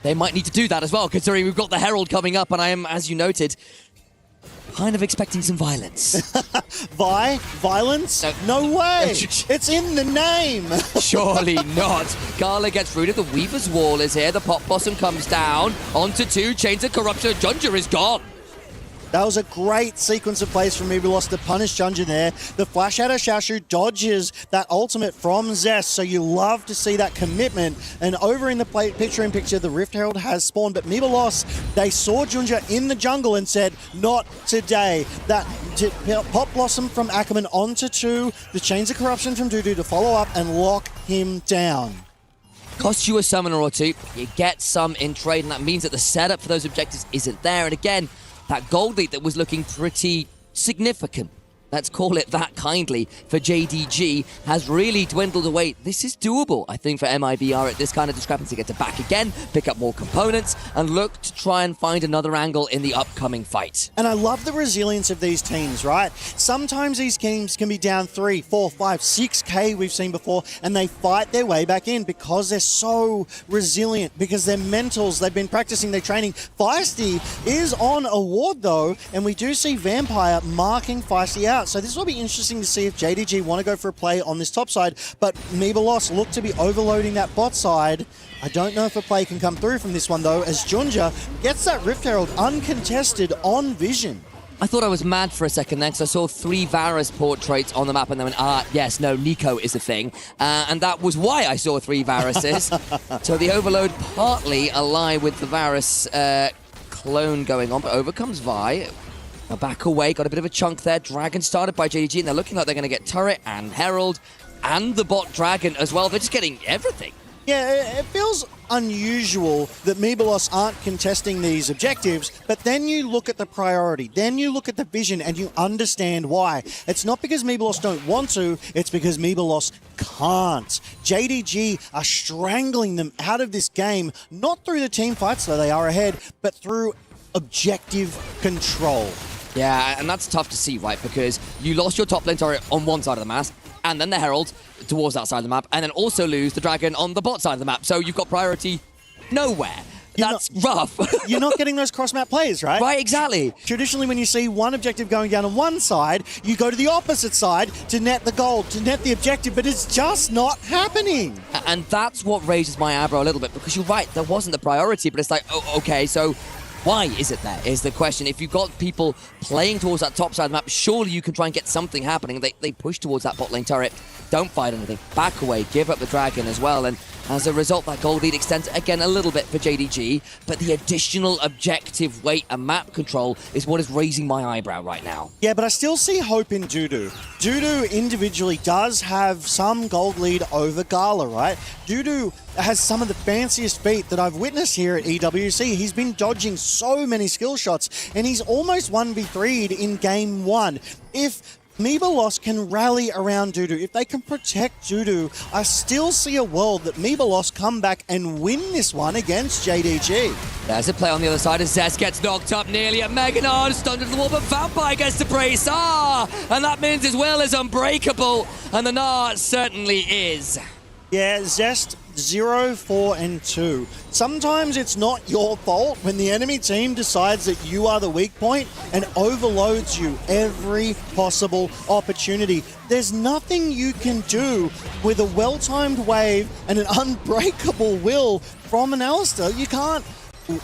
They might need to do that as well, considering we've got the Herald coming up, and I am, as you noted, kind of expecting some violence. Violence? No way! It's in the name! Surely not. Gala gets rooted, the Weaver's Wall is here, the Pop Blossom comes down, onto 2, Chains of Corruption, Junja is gone. That was a great sequence of plays from Meebalos to punish Junja there. The flash out of Xiaoshu dodges that ultimate from Zest, so you love to see that commitment. And over in the picture-in-picture, the Rift Herald has spawned, but Meebalos, they saw Junja in the jungle and said, not today. That Pop Blossom from Ackerman onto 2, the Chains of Corruption from Dudu to follow up and lock him down. Costs you a summoner or 2, you get some in trade, and that means that the setup for those objectives isn't there. And again, that gold lead that was looking pretty significant, let's call it that kindly, for JDG has really dwindled away. This is doable, I think, for MIBR at this kind of discrepancy. Get to back again, pick up more components, and look to try and find another angle in the upcoming fight. And I love the resilience of these teams, right? Sometimes these teams can be down 3, 4, 5, 6k we've seen before, and they fight their way back in because they're so resilient, because they're mentals, they've been practicing their training. Feisty is on a ward though, and we do see Vampire marking Feisty out. So this will be interesting to see if JDG want to go for a play on this top side, but Meebalos look to be overloading that bot side. I don't know if a play can come through from this one though, as Junja gets that Rift Herald uncontested on vision. I thought I was mad for a second then, because I saw 3 Varus portraits on the map and then went, yes, no, Nico is a thing. And that was why I saw 3 Varuses. So the overload partly a lie with the Varus clone going on, but over comes Vi. Now back away, got a bit of a chunk there. Dragon started by JDG, and they're looking like they're going to get Turret and Herald and the bot Dragon as well. They're just getting everything. Yeah, it feels unusual that Meebalos aren't contesting these objectives, but then you look at the priority, then you look at the vision, and you understand why. It's not because Meebalos don't want to, it's because Meebalos can't. JDG are strangling them out of this game, not through the team fights, though they are ahead, but through objective control. Yeah, and that's tough to see, right? Because you lost your top lane turret on one side of the map, and then the Herald towards that side of the map, and then also lose the Dragon on the bot side of the map. So you've got priority nowhere. That's rough. You're not getting those cross-map plays, right? Right, exactly. Traditionally, when you see one objective going down on one side, you go to the opposite side to net the gold, to net the objective, but it's just not happening. And that's what raises my eyebrow a little bit, because you're right, there wasn't the priority, but it's like, oh, okay, so why is it there, is the question. If you've got people playing towards that top side of the map, surely you can try and get something happening. They push towards that bot lane turret, don't fight anything. Back away, give up the dragon as well, and as a result, that gold lead extends again a little bit for JDG, but the additional objective weight and map control is what is raising my eyebrow right now. Yeah, but I still see hope in Dudu. Dudu individually does have some gold lead over Gala, right? Dudu has some of the fanciest feet that I've witnessed here at EWC. He's been dodging so many skill shots, and he's almost 1v3'd in game 1. If Meebalos can rally around Dudu, if they can protect Dudu, I still see a world that Meebalos come back and win this one against JDG. There's a play on the other side as Zest gets knocked up nearly at Meganon, stunned into the wall, but Vampire gets the brace. And that means his will is unbreakable, and the Gnar certainly is. Yeah, Zest 0, 4, and 2. Sometimes it's not your fault when the enemy team decides that you are the weak point and overloads you every possible opportunity. There's nothing you can do with a well-timed wave and an unbreakable will from an Alistair. You can't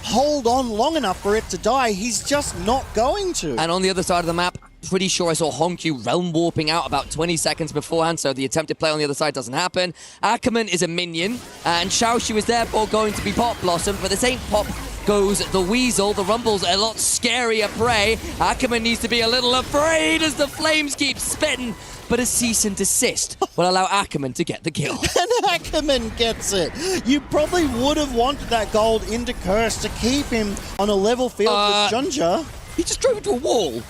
hold on long enough for it to die. He's just not going to. And on the other side of the map, pretty sure I saw Honkyu realm warping out about 20 seconds beforehand, so the attempted play on the other side doesn't happen. Ackerman is a minion, and Xiaoxu is therefore going to be Pop Blossom, but this ain't Pop goes the Weasel. The Rumble's a lot scarier prey. Ackerman needs to be a little afraid as the flames keep spitting, but a cease and desist will allow Ackerman to get the kill. And Ackerman gets it. You probably would have wanted that gold into Curse to keep him on a level field with Junja. He just drove into a wall.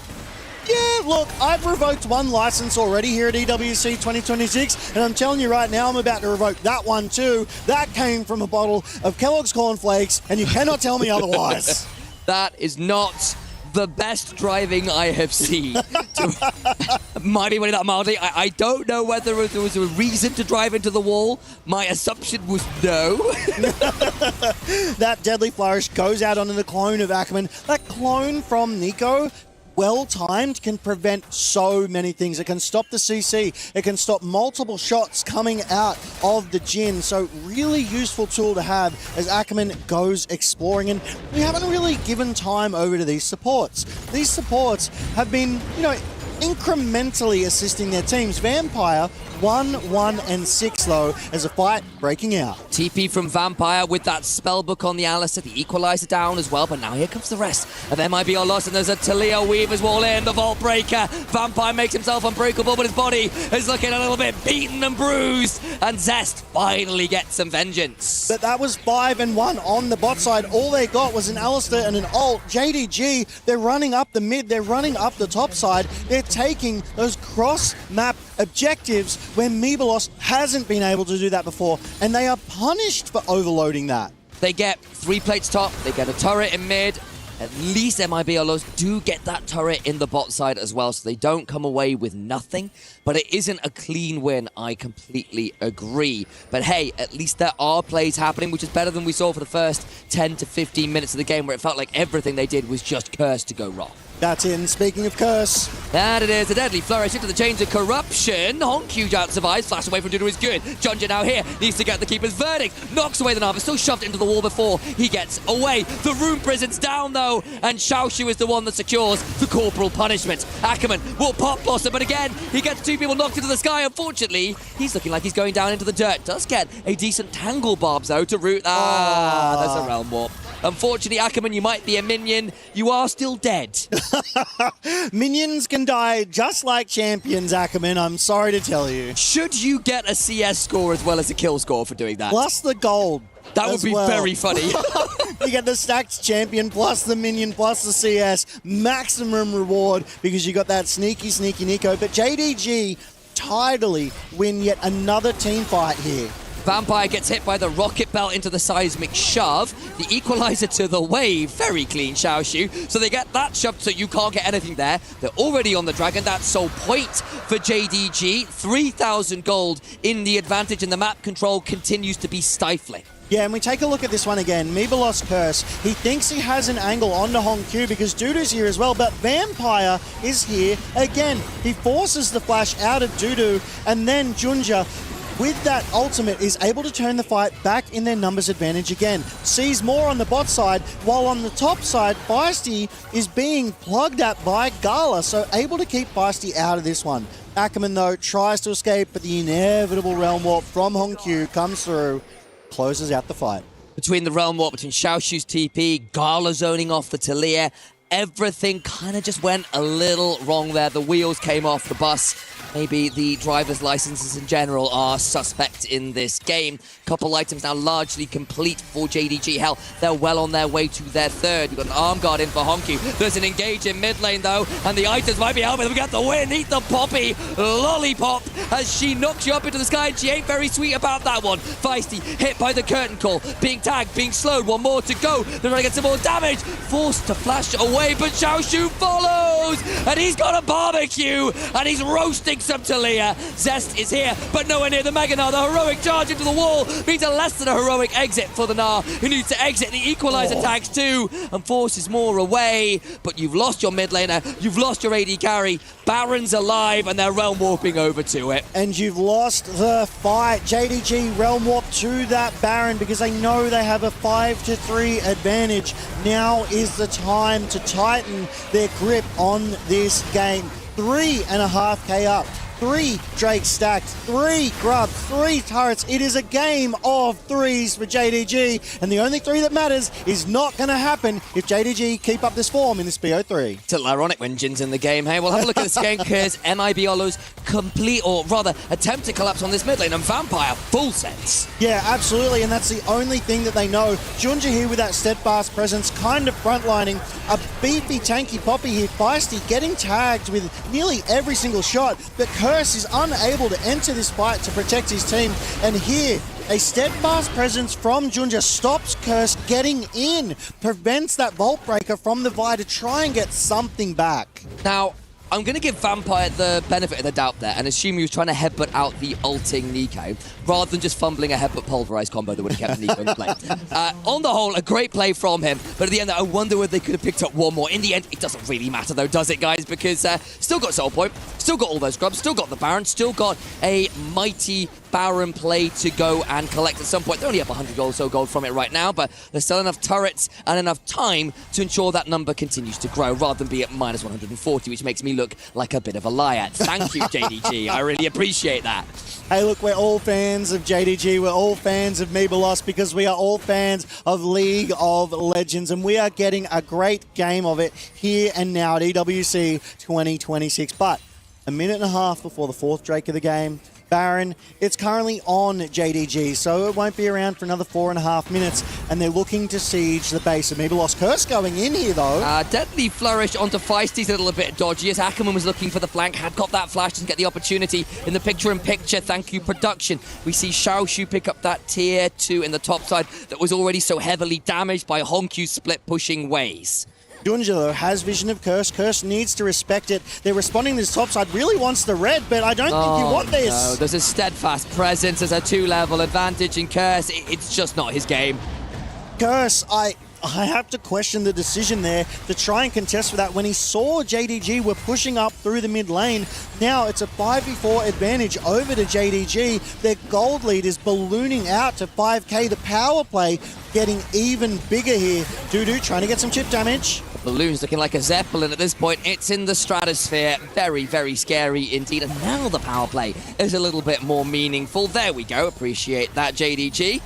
Yeah, look, I've revoked one license already here at EWC 2026, and I'm telling you right now, I'm about to revoke that one too. That came from a bottle of Kellogg's Cornflakes, and you cannot tell me otherwise. That is not the best driving I have seen. Might be putting that mildly. I don't know whether there was a reason to drive into the wall. My assumption was no. That Deadly Flourish goes out onto the clone of Ackerman. That clone from Nico, well-timed, can prevent so many things. It can stop the CC. It can stop multiple shots coming out of the Jhin. So really useful tool to have as Ackerman goes exploring. And we haven't really given time over to these supports. These supports have been, incrementally assisting their teams. Vampire 1, 1, and 6 though, as a fight breaking out. TP from Vampire with that spellbook on the Alistair, the Equalizer down as well, but now here comes the rest of MIB are lost, and there's a Talia Weaver's wall in, the Vault Breaker. Vampire makes himself unbreakable, but his body is looking a little bit beaten and bruised, and Zest finally gets some vengeance. But that was 5 and 1 on the bot side. All they got was an Alistair and an ult. JDG, they're running up the mid, they're running up the top side, they're taking those cross-map objectives where Meebalos hasn't been able to do that before, and they are punished for overloading that. They get 3 plates top, they get a turret in mid. At least MIBLOs do get that turret in the bot side as well, so they don't come away with nothing. But it isn't a clean win, I completely agree. But hey, at least there are plays happening, which is better than we saw for the first 10 to 15 minutes of the game, where it felt like everything they did was just cursed to go wrong. That's in. Speaking of curse. That it is. A deadly flourish into the chains of corruption. Honk out survives. Flash away from Dudu is good. Junja now here. Needs to get the keeper's verdict. Knocks away the Nava. Still shoved into the wall before he gets away. The rune prison's down though. And Xiaoxu is the one that secures the corporal punishment. Ackerman will pop Blossom, but again, he gets 2 people knocked into the sky. Unfortunately, he's looking like he's going down into the dirt. Does get a decent tangle barbs though to root. There's a realm warp. Unfortunately, Ackerman, you might be a minion. You are still dead. Minions can die just like champions, Ackerman. I'm sorry to tell you. Should you get a CS score as well as a kill score for doing that? Plus the gold. That would be very funny. You get the stacked champion plus the minion plus the CS. Maximum reward because you got that sneaky Nico. But JDG tidily win yet another team fight here. Vampire gets hit by the rocket belt into the seismic shove. The equalizer to the wave. Very clean, Xiaoxu. So they get that shoved so you can't get anything there. They're already on the dragon. That's sole point for JDG. 3,000 gold in the advantage, and the map control continues to be stifling. Yeah, and we take a look at this one again. Meebalos Curse. He thinks he has an angle onto Honkyu because Dudu's here as well, but Vampire is here again. He forces the flash out of Dudu, and then Junja with that ultimate, is able to turn the fight back in their numbers advantage again. Sees more on the bot side, while on the top side, Feisty is being plugged at by Gala, so able to keep Feisty out of this one. Ackerman, though, tries to escape, but the inevitable Realm Warp from Hongqiu comes through, closes out the fight. Between the Realm Warp, between Xiaoshu's TP, Gala zoning off the Talia, everything kind of just went a little wrong there. The wheels came off the bus. Maybe the driver's licenses in general are suspect in this game. Couple items now largely complete for JDG. Hell, they're well on their way to their third. We've got an arm guard in for Hongqiu. There's an engage in mid lane though, and the items might be helping them get the win. Eat the poppy lollipop as she knocks you up into the sky, and she ain't very sweet about that one. Feisty hit by the curtain call, being tagged, being slowed. One more to go. They're trying to get some more damage. Forced to flash away, but Xiaoshu follows, and he's got a barbecue, and he's roasting some Talia. Zest is here, but nowhere near the Mega Gnar. The heroic charge into the wall means a less than a heroic exit for the Gnar, who needs to exit. The equalizer tags too, and forces more away. But you've lost your mid laner, you've lost your AD carry. Baron's alive, and they're realm warping over to it. And you've lost the fight. JDG realm warp to that Baron because they know they have a 5-3 advantage. Now is the time to tighten their grip on this game. 3.5k up. 3 Drake stacked, 3 grubs, 3 turrets. It is a game of threes for JDG, and the only 3 that matters is not going to happen if JDG keep up this form in this BO3. It's a little ironic when Jin's in the game. Hey, we'll have a look at this game because MIB Olo's complete, or rather attempt to collapse on this mid lane, and Vampire, full sense. Yeah, absolutely, and that's the only thing that they know. Junja here with that steadfast presence, kind of frontlining. A beefy, tanky Poppy here. Feisty getting tagged with nearly every single shot, but Curse is unable to enter this fight to protect his team. And here, a steadfast presence from Junja stops Curse getting in, prevents that Vault Breaker from the Vi to try and get something back. Now, I'm going to give Vampire the benefit of the doubt there and assume he was trying to headbutt out the ulting Nico rather than just fumbling a headbutt pulverize combo that would have kept Nico in play. On the whole, a great play from him, but at the end, I wonder whether they could have picked up one more. In the end, it doesn't really matter though, does it, guys? Because still got Soul Point, still got all those grubs, still got the Baron, still got a mighty Baron play to go and collect at some point. They're only up 100 gold, so gold from it right now, but there's still enough turrets and enough time to ensure that number continues to grow rather than be at minus 140, which makes me look like a bit of a liar. Thank you, JDG. I really appreciate that. Hey, look, we're all fans of JDG. We're all fans of Mebalos because we are all fans of League of Legends, and we are getting a great game of it here and now at EWC 2026. But a minute and a half before the 4th Drake of the game, Baron, it's currently on JDG, so it won't be around for another 4.5 minutes, and they're looking to siege the base of Mebalos. Curse going in here, though. Deadly flourish onto Feisty's a little bit dodgy, as Ackerman was looking for the flank, had got that flash, didn't get the opportunity in the picture-in-picture. Thank you, production. We see Xiaoshu pick up that tier 2 in the top side that was already so heavily damaged by Hongqiu's split-pushing ways. Junja, though, has vision of Curse. Curse needs to respect it. They're responding to this top side. Really wants the red, but I don't think you want this. No, there's a steadfast presence. There's a 2-level advantage in Curse. It's just not his game. Curse, I have to question the decision there to try and contest for that when he saw JDG were pushing up through the mid lane. Now it's a 5v4 advantage over to JDG. Their gold lead is ballooning out to 5k. The power play getting even bigger here. Dudu trying to get some chip damage. Balloon's looking like a Zeppelin at this point. It's in the stratosphere. Very, very scary indeed. And now the power play is a little bit more meaningful. There we go. Appreciate that, JDG.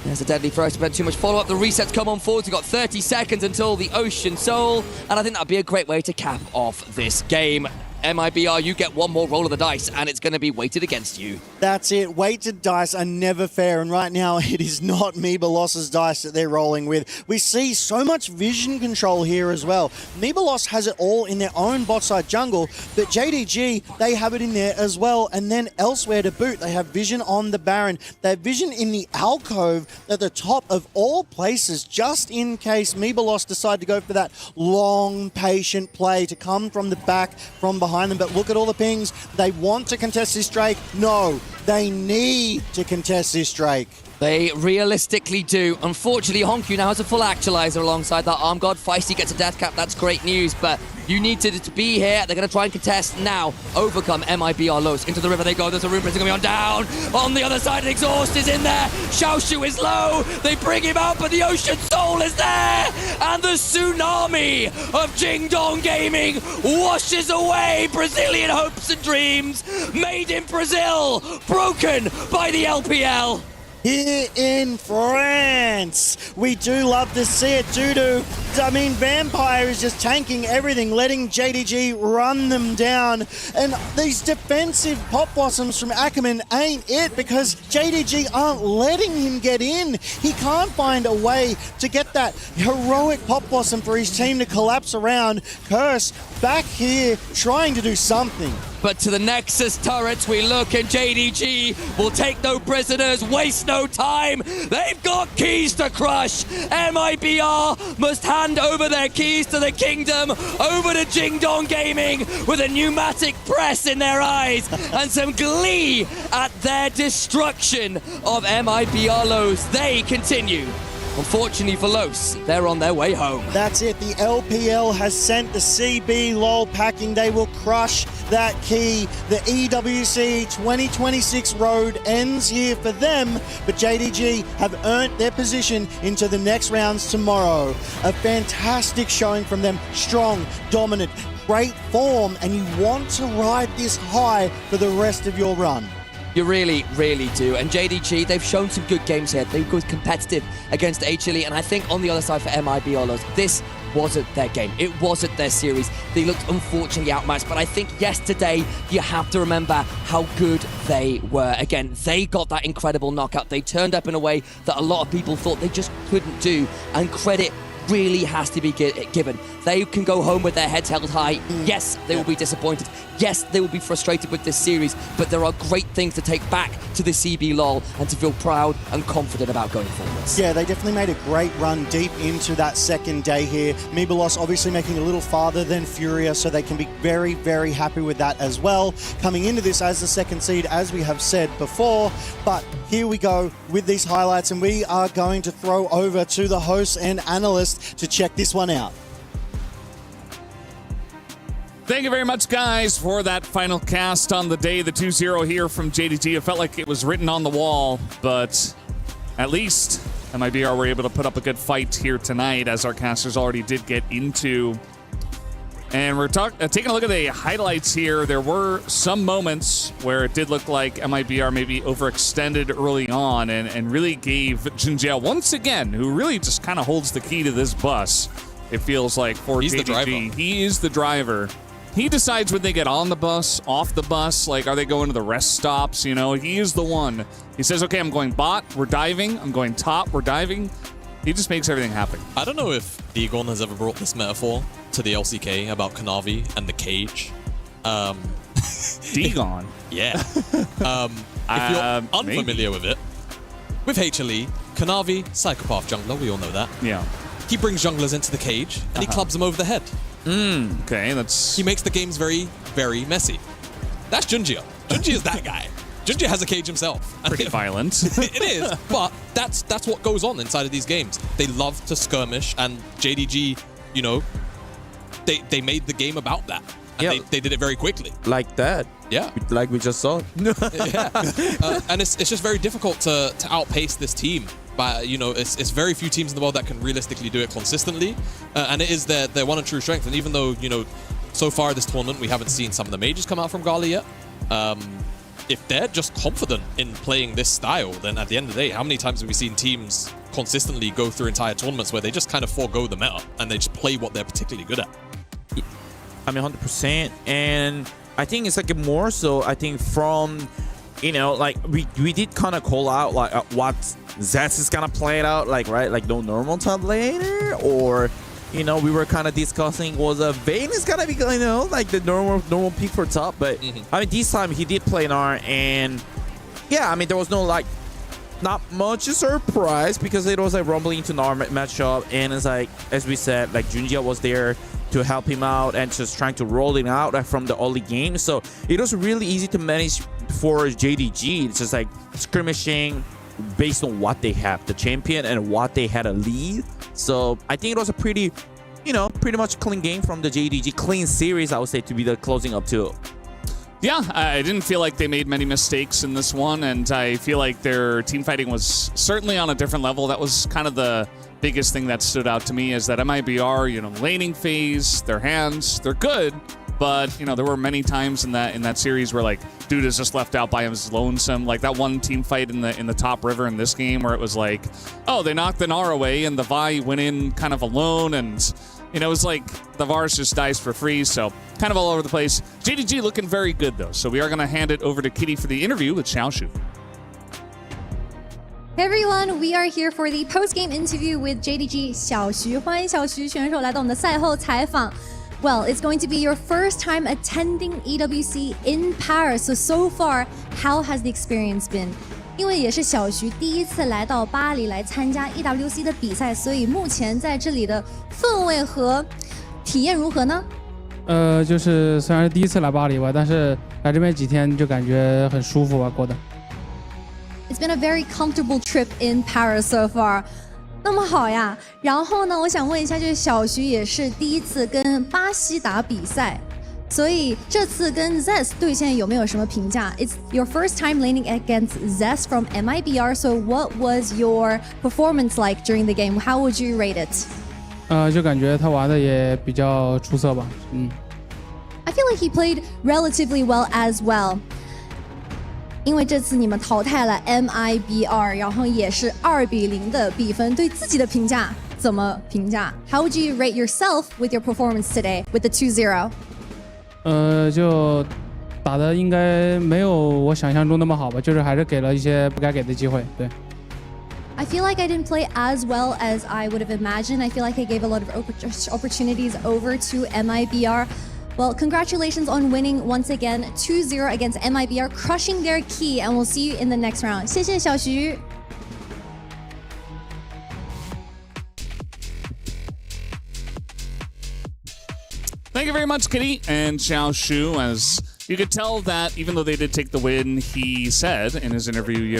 There's a deadly throw. Spent too much follow-up. The resets come on forward. We've got 30 seconds until the Ocean Soul. And I think that'd be a great way to cap off this game. MIBR, you get one more roll of the dice, and it's going to be weighted against you. That's it. Weighted dice are never fair, and right now it is not Mebalos's dice that they're rolling with. We see so much vision control here as well. Mebalos has it all in their own bot side jungle, but JDG, they have it in there as well, and then elsewhere to boot, they have vision on the Baron. They have vision in the alcove at the top of all places, just in case Mebalos decide to go for that long, patient play to come from the back, from behind them. But look at all the pings. They want to contest this Drake. No, they need to contest this Drake. They realistically do. Unfortunately, Honku now has a full actualizer alongside that arm guard. Feisty gets a death cap. That's great news, but you need to be here. They're going to try and contest now. Overcome MIBR Los. Into the river they go. There's a Rune Prince going on down. On the other side, Exhaust is in there. Xiaoshu is low. They bring him out, but the Ocean Soul is there. And the tsunami of Jingdong Gaming washes away Brazilian hopes and dreams. Made in Brazil. Broken by the LPL. Here in France, we do love to see it due to, Vampire is just tanking everything, letting JDG run them down. And these defensive pop blossoms from Ackerman ain't it, because JDG aren't letting him get in. He can't find a way to get that heroic pop blossom for his team to collapse around. Curse back here trying to do something. But to the Nexus turrets we look, and JDG will take no prisoners, waste no time. They've got keys to crush. MIBR must hand over their keys to the kingdom, over to Jingdong Gaming with a pneumatic press in their eyes and some glee at their destruction of MIBR Los. They continue. Unfortunately for Los, they're on their way home. That's it. The LPL has sent the CB LOL packing. They will crush that key. The EWC 2026 road ends here for them, but JDG have earned their position into the next rounds tomorrow. A fantastic showing from them. Strong, dominant, great form, and you want to ride this high for the rest of your run. You really, really do. And JDG, they've shown some good games here. They were competitive against H-Chile, and I think on the other side for MIBR Los, this wasn't their game. It wasn't their series. They looked unfortunately outmatched, but I think yesterday you have to remember how good they were. Again, they got that incredible knockout. They turned up in a way that a lot of people thought they just couldn't do, and credit really has to be given. They can go home with their heads held high. Yes, they will be disappointed. Yes, they will be frustrated with this series, but there are great things to take back to the CB LOL and to feel proud and confident about going forwards. Yeah, they definitely made a great run deep into that second day here. Mibelos obviously making a little farther than Furia, so they can be very, very happy with that as well. Coming into this as the second seed, as we have said before, but here we go with these highlights, and we are going to throw over to the hosts and analysts to check this one out. Thank you very much, guys, for that final cast on the day, the 2-0 here from JDG. It felt like it was written on the wall, but at least MIBR were able to put up a good fight here tonight, as our casters already did get into. And we're taking a look at the highlights here. There were some moments where it did look like MIBR maybe overextended early on and really gave Jinjiao once again, who really just kind of holds the key to this bus, it feels like, for He's JDG. the driver. He is the driver. He decides when they get on the bus, off the bus, like, are they going to the rest stops? You know, he is the one. He says, okay, I'm going bot, we're diving. I'm going top, we're diving. He just makes everything happen. I don't know if Dagon has ever brought this metaphor to the LCK about Kanavi and the cage. Dagon? Yeah. If you're unfamiliar with it, with HLE, Kanavi, psychopath jungler, we all know that. Yeah. He brings junglers into the cage and he clubs them over the head. Okay, that's... He makes the games very, very messy. That's Junjia. Junjia is that guy. Junjia has a cage himself. Pretty violent. It is, but that's what goes on inside of these games. They love to skirmish, and JDG, you know, they made the game about that. And they did it very quickly. Like that. Yeah. Like we just saw. Yeah. And it's just very difficult to outpace this team. But, you know, it's very few teams in the world that can realistically do it consistently. And it is their one and true strength. And even though, you know, so far this tournament, we haven't seen some of the majors come out from Gali yet. If they're just confident in playing this style, then at the end of the day, how many times have we seen teams consistently go through entire tournaments where they just kind of forego the meta and they just play what they're particularly good at? I mean, 100%. And I think it's like more so, I think from, you know, like we did kind of call out like what Zets is gonna play it out, like, right? Like no normal top later, or, you know, we were kind of discussing was Vayne is gonna be, you know, like the normal pick for top, but I mean this time he did play an R, and yeah, I mean there was no like not much a surprise because it was like rumbling into an R matchup, and it's like, as we said, like Junjia was there to help him out and just trying to roll it out from the early game, so it was really easy to manage for JDG. It's just like skirmishing, based on what they have, the champion and what they had a lead. So I think it was a pretty much clean game from the JDG. Clean series, I would say, to be the closing up too. Yeah, I didn't feel like they made many mistakes in this one, and I feel like their team fighting was certainly on a different level. That was kind of the biggest thing that stood out to me, is that MIBR, laning phase, their hands, they're good, but there were many times in that series where like dude is just left out by his lonesome. Like that one team fight in the top river in this game where it was like, oh, they knocked the Gnar away and the Vi went in kind of alone, and it was like the Varus just dies for free, so kind of all over the place. JDG looking very good, though, so we are going to hand it over to Kitty for the interview with Xiaoshu. Hey everyone, we are here for the post-game interview with JDG 小徐。欢迎小徐选手来到我们的赛后采访。Well, it's going to be your first time attending EWC in Paris. So far, how has the experience been? 因为也是小徐第一次来到巴黎来参加 EWC 的比赛，所以目前在这里的氛围和体验如何呢？就是虽然是第一次来巴黎吧，但是来这边几天就感觉很舒服吧，过得。It's been a very comfortable trip in Paris so far. 那么好呀，然后呢，我想问一下，就是小徐也是第一次跟巴西打比赛。所以这次跟 Zest 对线有没有什么评价 ？It's your first time laning against Zest from MIBR. So what was your performance like during the game? How would you rate it? 就感觉他玩的也比较出色吧。I feel like he played relatively well as well. 因为这次你们淘汰了 MIBR， 然后也是2-0的比分，对自己的评价怎么评价 ？How would you rate yourself with your performance today with the 2-0? 就打的应该没有我想象中那么好吧，就是还是给了一些不该给的机会。对。I feel like I didn't play as well as I would have imagined. I feel like I gave a lot of opportunities over to MIBR. Well, congratulations on winning once again 2-0 against MIBR, crushing their key, and we'll see you in the next round. 谢谢小徐。Thank you very much, Kitty and Xiaoshu. As you could tell that even though they did take the win, he said in his interview,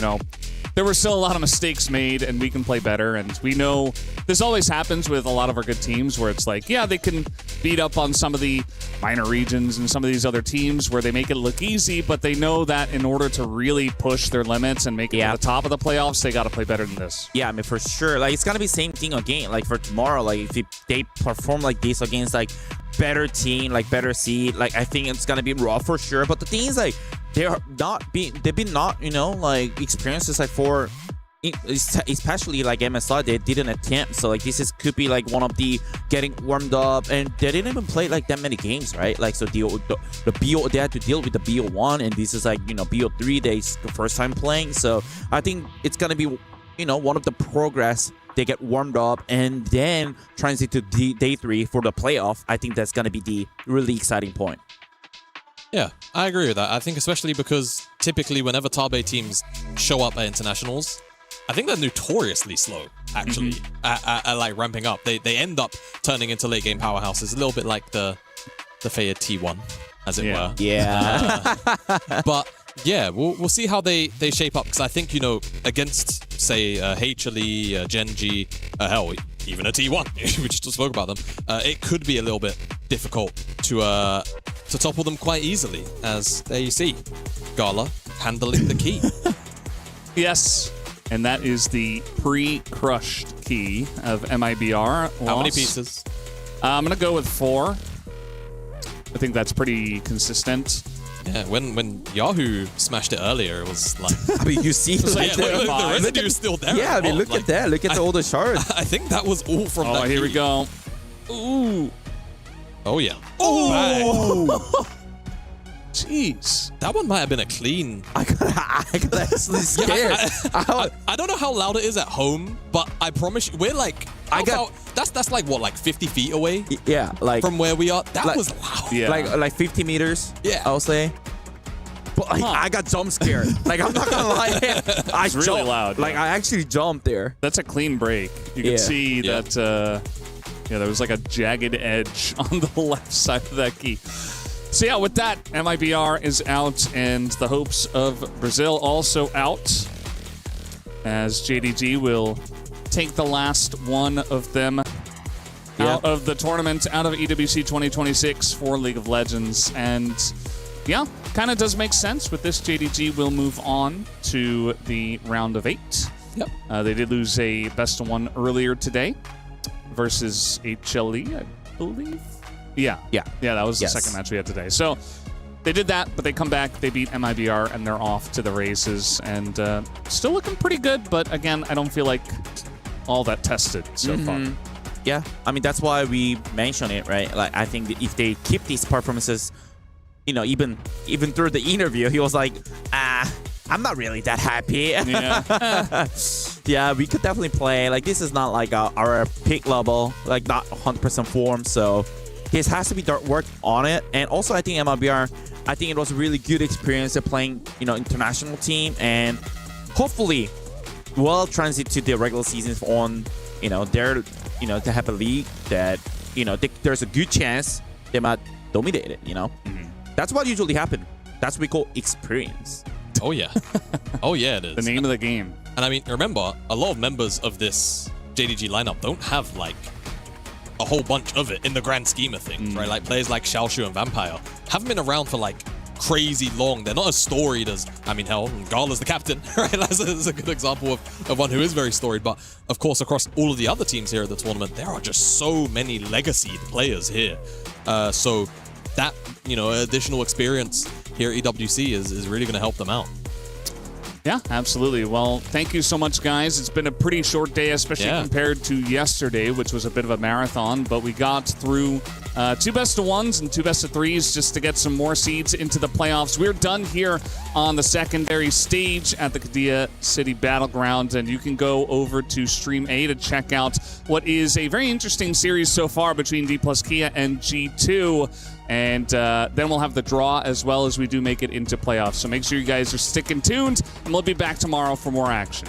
there were still a lot of mistakes made and we can play better. And we know this always happens with a lot of our good teams where it's like, yeah, they can beat up on some of the minor regions and some of these other teams where they make it look easy, but they know that in order to really push their limits and make it to the top of the playoffs, they got to play better than this. Yeah, I mean, for sure. Like, it's going to be same thing again. Like, for tomorrow, like, if they perform like this against, like, better team, like, better seed, like, I think it's going to be rough for sure. But the thing is, like, they've been not, like, experiences, like, for... especially like MSI, they didn't attempt, so like this could be like one of the getting warmed up, and they didn't even play like that many games, right? Like, so the BO, they had to deal with the BO1, and this is like BO3, they the first time playing. So I think it's gonna be one of the progress. They get warmed up and then transit to day 3 for the playoff. I think that's gonna be the really exciting point. Yeah, I agree with that. I think especially because typically whenever Tabe teams show up at internationals, I think they're notoriously slow, actually, at like ramping up. They end up turning into late game powerhouses, a little bit like the Fayed T1, as it were. Yeah. But yeah, we'll see how they shape up, because I think, against, say, HLE, Genji, hell, even a T1, we just spoke about them, it could be a little bit difficult to topple them quite easily, as there you see, Gala handling the key. Yes. And that is the pre-crushed key of MIBR. How many pieces? I'm going to go with 4. I think that's pretty consistent. Yeah, when Yahoo smashed it earlier, it was like... I mean, you see... like, the residue is still there. Yeah, I mean, look at that. Look at all the shards. I think that was all from that here key. we go. Ooh. Oh, yeah. Oh! Jeez. That one might have been a clean. I got actually scared. I don't know how loud it is at home, but I promise you, we're like... That's like, what, like 50 feet away? Yeah, like... From where we are? That like, was loud. Yeah. Like 50 meters, yeah, I'll say. But like, I got jump scared. Like, I'm not gonna lie. It's really loud. Like, I actually jumped there. That's a clean break. You can see that, there was like a jagged edge on the left side of that key. So yeah, with that, MIBR is out, and the hopes of Brazil also out. as JDG will take the last one of them out of the tournament, out of EWC 2026 for League of Legends. And yeah, kind of does make sense with this. JDG will move on to the round of 8. Yep. They did lose a best of 1 earlier today versus HLE, I believe. Yeah, that was the second match we had today. So they did that, but they come back, they beat MIBR, and they're off to the races. And still looking pretty good, but again, I don't feel like all that tested so far. Yeah, I mean, that's why we mentioned it, right? Like, I think that if they keep these performances, you know, even through the interview, he was like, I'm not really that happy. Yeah. Yeah, we could definitely play. Like, this is not like our peak level, like not 100% form. So this has to be worked on it. And also, I think MLBR, I think it was a really good experience of playing, you know, international team, and hopefully will transit to the regular seasons on, you know, their, you know, to have a league that, you know, there's a good chance they might dominate it, you know? That's what usually happens. That's what we call experience. Oh, yeah. Oh, yeah, it is. The name of the game. And I mean, remember, a lot of members of this JDG lineup don't have, like, a whole bunch of it in the grand scheme of things, right? Like, players like Xiaoshu and Vampire haven't been around for, like, crazy long. They're not as storied as, I mean, hell, Gala's the captain, right? That's a good example of one who is very storied. But, of course, across all of the other teams here at the tournament, there are just so many legacy players here. So that, you know, additional experience here at EWC is really going to help them out. Yeah, absolutely. Well, thank you so much, guys. It's been a pretty short day, especially compared to yesterday, which was a bit of a marathon, but we got through 2 best of 1s and 2 best of 3s just to get some more seeds into the playoffs. We're done here on the secondary stage at the Qiddiya City Battleground, and you can go over to Stream A to check out what is a very interesting series so far between D+ Kia and G2. And then we'll have the draw as well as we do make it into playoffs. So make sure you guys are sticking tuned, and we'll be back tomorrow for more action.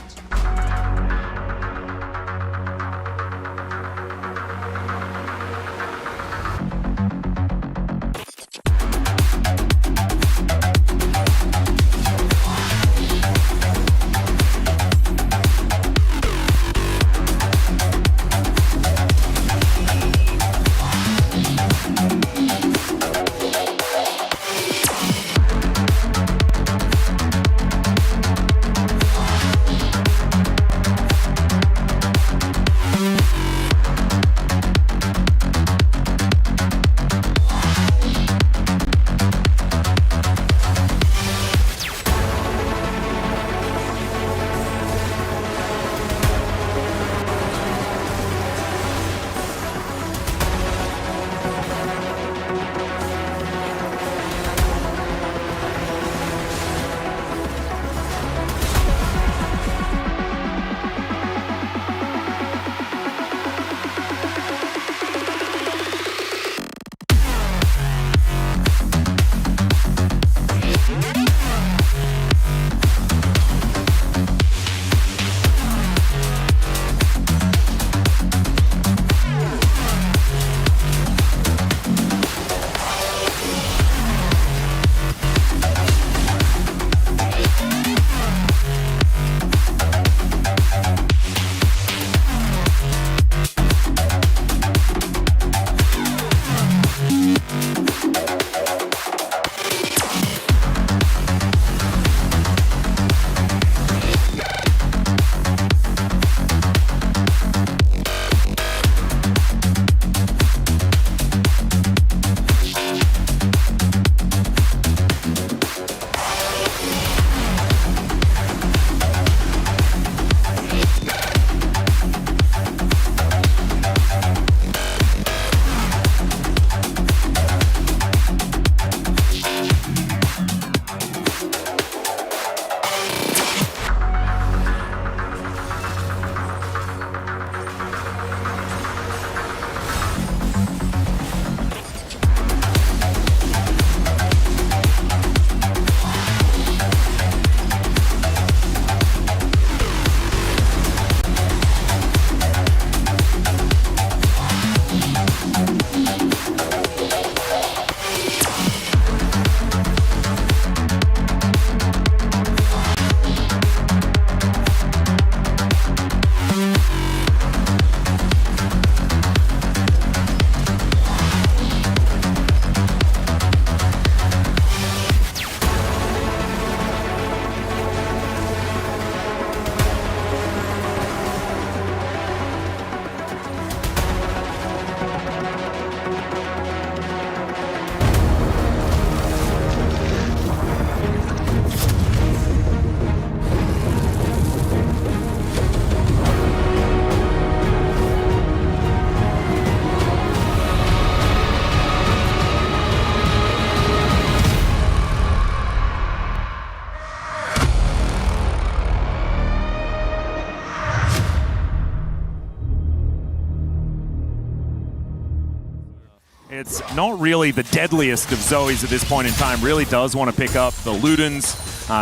It's not really the deadliest of Zoes at this point in time. Really does want to pick up the Ludens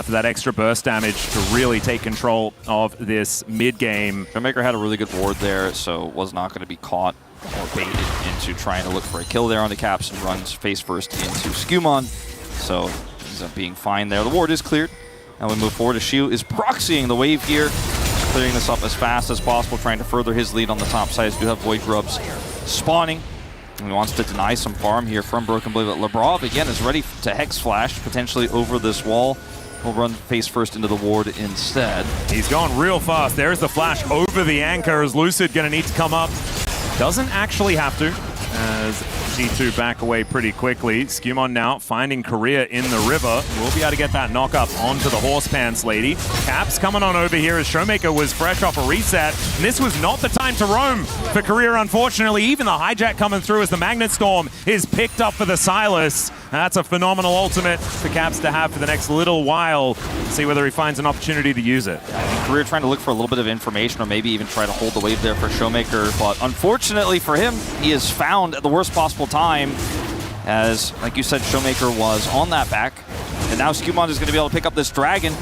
for that extra burst damage to really take control of this mid-game. Showmaker had a really good ward there, so was not going to be caught or baited into trying to look for a kill there on the Caps, and runs face first into Skumon. So ends up being fine there. The ward is cleared. Now we move forward. Shiu is proxying the wave here, just clearing this up as fast as possible, trying to further his lead on the top side. Do have Void Grubs spawning. And he wants to deny some farm here from Broken Blade, but Labrov again is ready to Hex Flash, potentially over this wall. He'll run face first into the ward instead. He's going real fast. There's the flash over the anchor as Lucid going to need to come up. Doesn't actually have to, as G2 back away pretty quickly. Skumon now finding Korea in the river. We'll be able to get that knock up onto the horse pants lady. Caps coming on over here as Showmaker was fresh off a reset. And this was not the time to roam for Korea, unfortunately. Even the hijack coming through as the Magnet Storm is picked up for the Silas. That's a phenomenal ultimate for Caps to have for the next little while. See whether he finds an opportunity to use it. Korea trying to look for a little bit of information, or maybe even try to hold the wave there for Showmaker, but unfortunately for him, he is found at the worst possible time, as, like you said, Showmaker was on that back, and now Skumon is going to be able to pick up this dragon,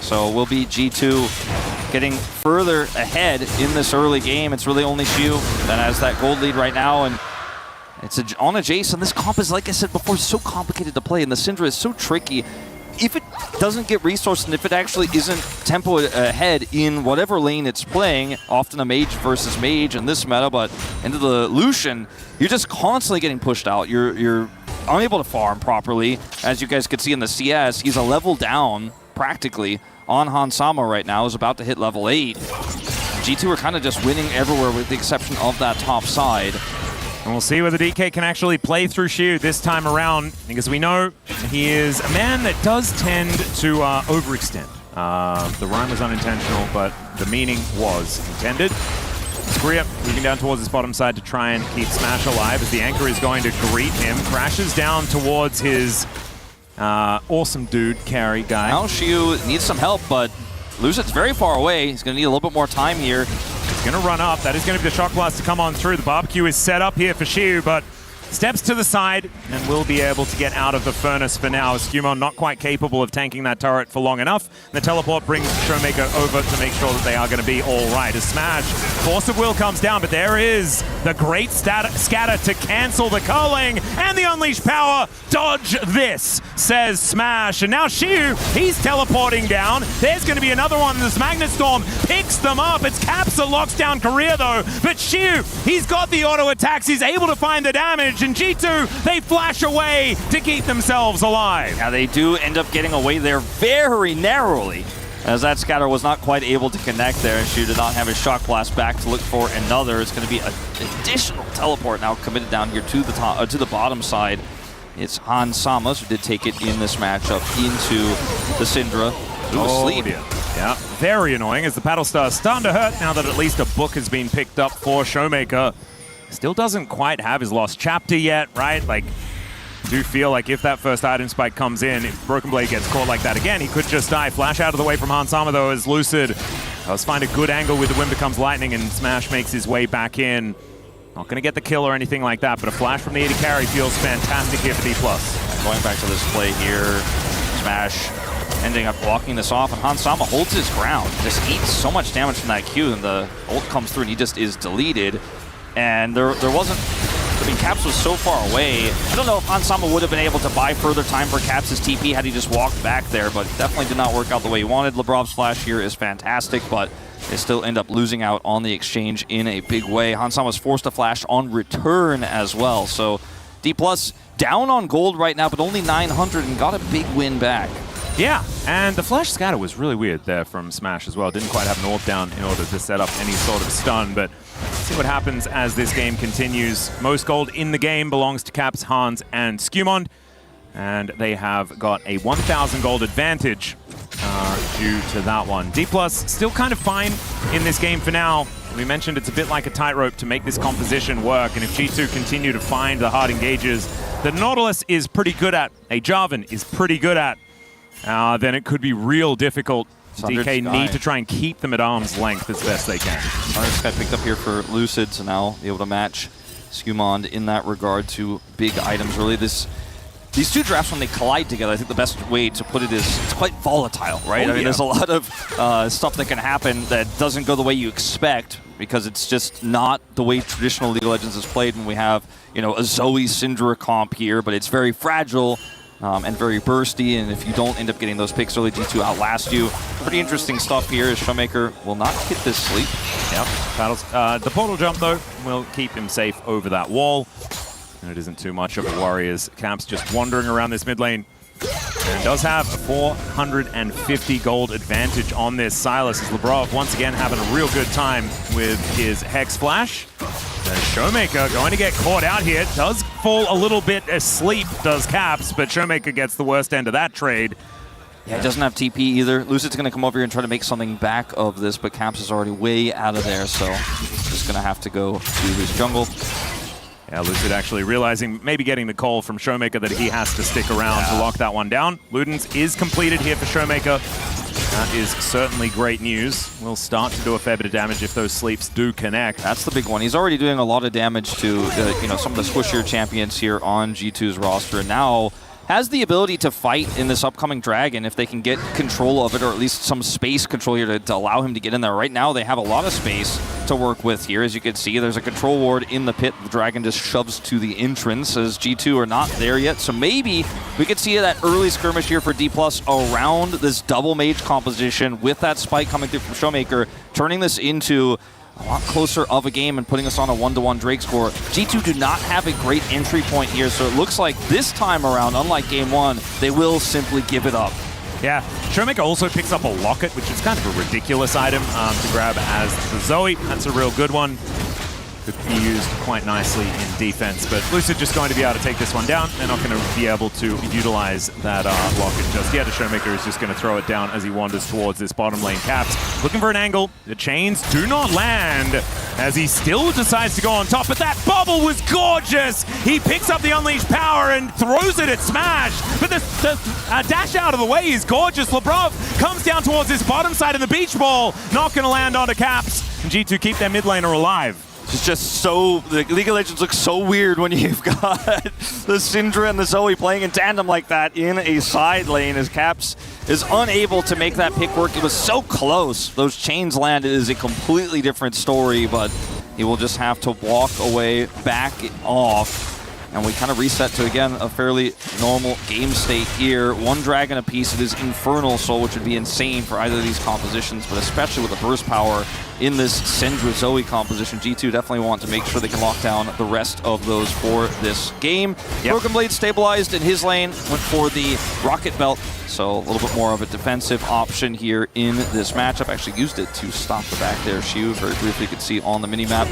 so we'll be G2 getting further ahead in this early game. It's really only Shiu that has that gold lead right now, and it's on a Jason. This comp is, like I said before, so complicated to play, and the Syndra is so tricky. If it doesn't get resourced, and if it actually isn't tempo ahead in whatever lane it's playing, often a mage versus mage in this meta, but into the Lucian, you're just constantly getting pushed out. You're unable to farm properly. As you guys could see in the CS, he's a level down, practically, on Hansama right now. He's about to hit level 8. G2 are kind of just winning everywhere with the exception of that top side. And we'll see whether DK can actually play through Shiu this time around, because we know he is a man that does tend to overextend. The rhyme was unintentional, but the meaning was intended. Korea moving down towards his bottom side to try and keep Smash alive, as the anchor is going to greet him. Crashes down towards his awesome dude carry guy. Now Shiu needs some help, but Lucid's very far away. He's going to need a little bit more time here. He's going to run up. That is going to be the shock blast to come on through. The barbecue is set up here for Shiu, but steps to the side and will be able to get out of the furnace for now. Skumon not quite capable of tanking that turret for long enough. The teleport brings Showmaker over to make sure that they are going to be all right. As Smash, Force of Will comes down, but there is the great scatter to cancel the culling and the unleashed power. Dodge this, says Smash. And now Shiu, he's teleporting down. There's going to be another one. This Magnet Storm picks them up. It's Caps that locks down Korea though, but Shiu, he's got the auto attacks. He's able to find the damage. And G2, they flash away to keep themselves alive. Now they do end up getting away there very narrowly, as that scatter was not quite able to connect there, and Shiu did not have his shock blast back to look for another. It's going to be an additional teleport now committed down here to the top, to the bottom side. It's Hansama who did take it in this matchup into the Syndra, who was asleep. Dear. Yeah, very annoying as the Paddle Star is starting to hurt now that at least a book has been picked up for Showmaker. Still doesn't quite have his lost chapter yet, right? Like, do feel like if that first item spike comes in, if Broken Blade gets caught like that again, he could just die. Flash out of the way from Hansama though, as Lucid does find a good angle with the Wind Becomes Lightning, and Smash makes his way back in. Not going to get the kill or anything like that, but a flash from the AD carry feels fantastic here for D+. Going back to this play here, Smash ending up walking this off, and Hansama holds his ground. Just eats so much damage from that Q, and the ult comes through and he just is deleted. And there wasn't, I mean, Caps was so far away. I don't know if Hansama would have been able to buy further time for Caps' TP had he just walked back there, but definitely did not work out the way he wanted. Labrov's flash here is fantastic, but they still end up losing out on the exchange in a big way. Hansama was forced to flash on return as well, so D+ down on gold right now, but only 900 and got a big win back. Yeah, and the flash scatter was really weird there from Smash as well. Didn't quite have an AWP down in order to set up any sort of stun, but see what happens as this game continues. Most gold in the game belongs to Caps, Hans, and Skumon, and they have got a 1,000 gold advantage due to that one. D+ still kind of fine in this game for now. We mentioned it's a bit like a tightrope to make this composition work, and if G2 continue to find the hard engages that Nautilus is pretty good at, a Jarvan is pretty good at, then it could be real difficult. DK need to try and keep them at arm's length as best they can. This guy picked up here for Lucid, so now be able to match Skumond in that regard to big items. Really, these two drafts, when they collide together, I think the best way to put it is it's quite volatile, right? I mean, there's a lot of stuff that can happen that doesn't go the way you expect because it's just not the way traditional League of Legends is played. And we have, you know, a Zoe Syndra comp here, but it's very fragile and very bursty. And if you don't end up getting those picks early, G2 outlast you. Pretty interesting stuff here as Showmaker will not get this sleep. Yep, battles. The portal jump, though, will keep him safe over that wall. And it isn't too much of a worry as Caps just wandering around this mid lane. And does have a 450 gold advantage on this. Silas as Labrov once again having a real good time with his Hex Flash. And Showmaker going to get caught out here. Does fall a little bit asleep, does Caps, but Showmaker gets the worst end of that trade. Yeah, he doesn't have TP either. Lucid's going to come over here and try to make something back of this, but Caps is already way out of there, so he's just going to have to go to his jungle. Yeah, Lucid actually realizing, maybe getting the call from Showmaker that he has to stick around to lock that one down. Ludens is completed here for Showmaker. That is certainly great news. We'll start to do a fair bit of damage if those sleeps do connect. That's the big one. He's already doing a lot of damage to you know, some of the squishier champions here on G2's roster, and now has the ability to fight in this upcoming Dragon if they can get control of it, or at least some space control here to allow him to get in there. Right now, they have a lot of space to work with here. As you can see, there's a control ward in the pit. The Dragon just shoves to the entrance as G2 are not there yet. So maybe we could see that early skirmish here for D+ around this double mage composition with that spike coming through from Showmaker, turning this into a lot closer of a game and putting us on a 1-to-1 Drake score. G2 do not have a great entry point here, so it looks like this time around, unlike game one, they will simply give it up. Yeah, Showmaker also picks up a locket, which is kind of a ridiculous item to grab as the Zoe. That's a real good one. Could be used quite nicely in defense, but Lucid just going to be able to take this one down. They're not going to be able to utilize that locket just yet. The Showmaker is just going to throw it down as he wanders towards this bottom lane. Caps looking for an angle. The chains do not land as he still decides to go on top, but that bubble was gorgeous. He picks up the Unleashed Power and throws it at Smash, but the dash out of the way is gorgeous. Labrov comes down towards this bottom side of the beach ball, not going to land onto Caps, and G2 keep their mid laner alive. It's just so, the League of Legends looks so weird when you've got the Syndra and the Zoe playing in tandem like that in a side lane as Caps is unable to make that pick work. It was so close. Those chains landed is a completely different story, but he will just have to walk away, back off. And we kind of reset to, again, a fairly normal game state here. One dragon apiece. It is Infernal Soul, which would be insane for either of these compositions, but especially with the burst power in this Syndra Zoe composition, G2 definitely want to make sure they can lock down the rest of those for this game. Broken Blade stabilized in his lane, went for the Rocket Belt, so a little bit more of a defensive option here in this matchup. Actually used it to stop the back there. Shu, very briefly, you could see on the minimap.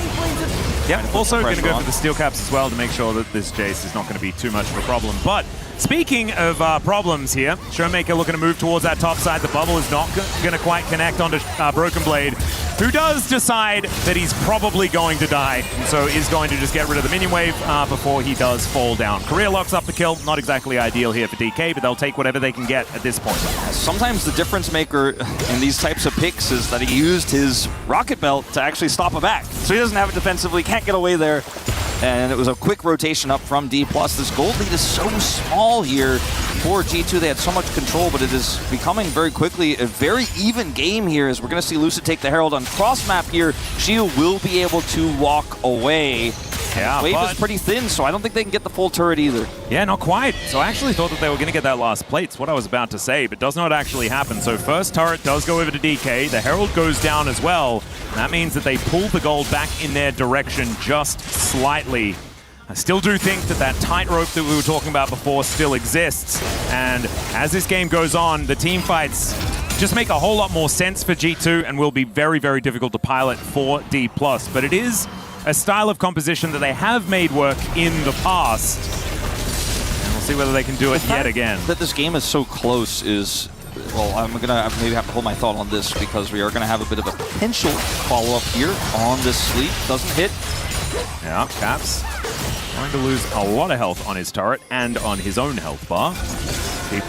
Yeah, also going to go for the steel caps as well to make sure that this Jace is not going to be too much of a problem. But speaking of problems here, Showmaker looking to move towards that top side. The bubble is not going to quite connect onto Broken Blade, who does decide that he's probably going to die, and so is going to just get rid of the minion wave before he does fall down. Career locks up the kill. Not exactly ideal here for DK, but they'll take whatever they can get at this point. Sometimes the difference maker in these types of picks is that he used his Rocket Belt to actually stop a back. So he doesn't have it defensively, can't get away there. And it was a quick rotation up from D+. This gold lead is so small here for G2. They had so much control, but it is becoming very quickly a very even game here as we're going to see Lucid take the Herald on cross map here. Shield will be able to walk away. Yeah, Wave is pretty thin, so I don't think they can get the full turret either. Yeah, not quite. So I actually thought that they were going to get that last plate. It's what I was about to say, but does not actually happen. So first turret does go over to DK. The Herald goes down as well. And that means that they pull the gold back in their direction just slightly. I still do think that that tightrope that we were talking about before still exists. And as this game goes on, the team fights just make a whole lot more sense for G2 and will be very, very difficult to pilot for D+. But it is a style of composition that they have made work in the past. And we'll see whether they can do it yet again. That this game is so close is, well, I'm going to maybe have to hold my thought on this because we are going to have a bit of a potential follow-up here on this sleep. Doesn't hit. Yeah, Caps going to lose a lot of health on his turret and on his own health bar. D+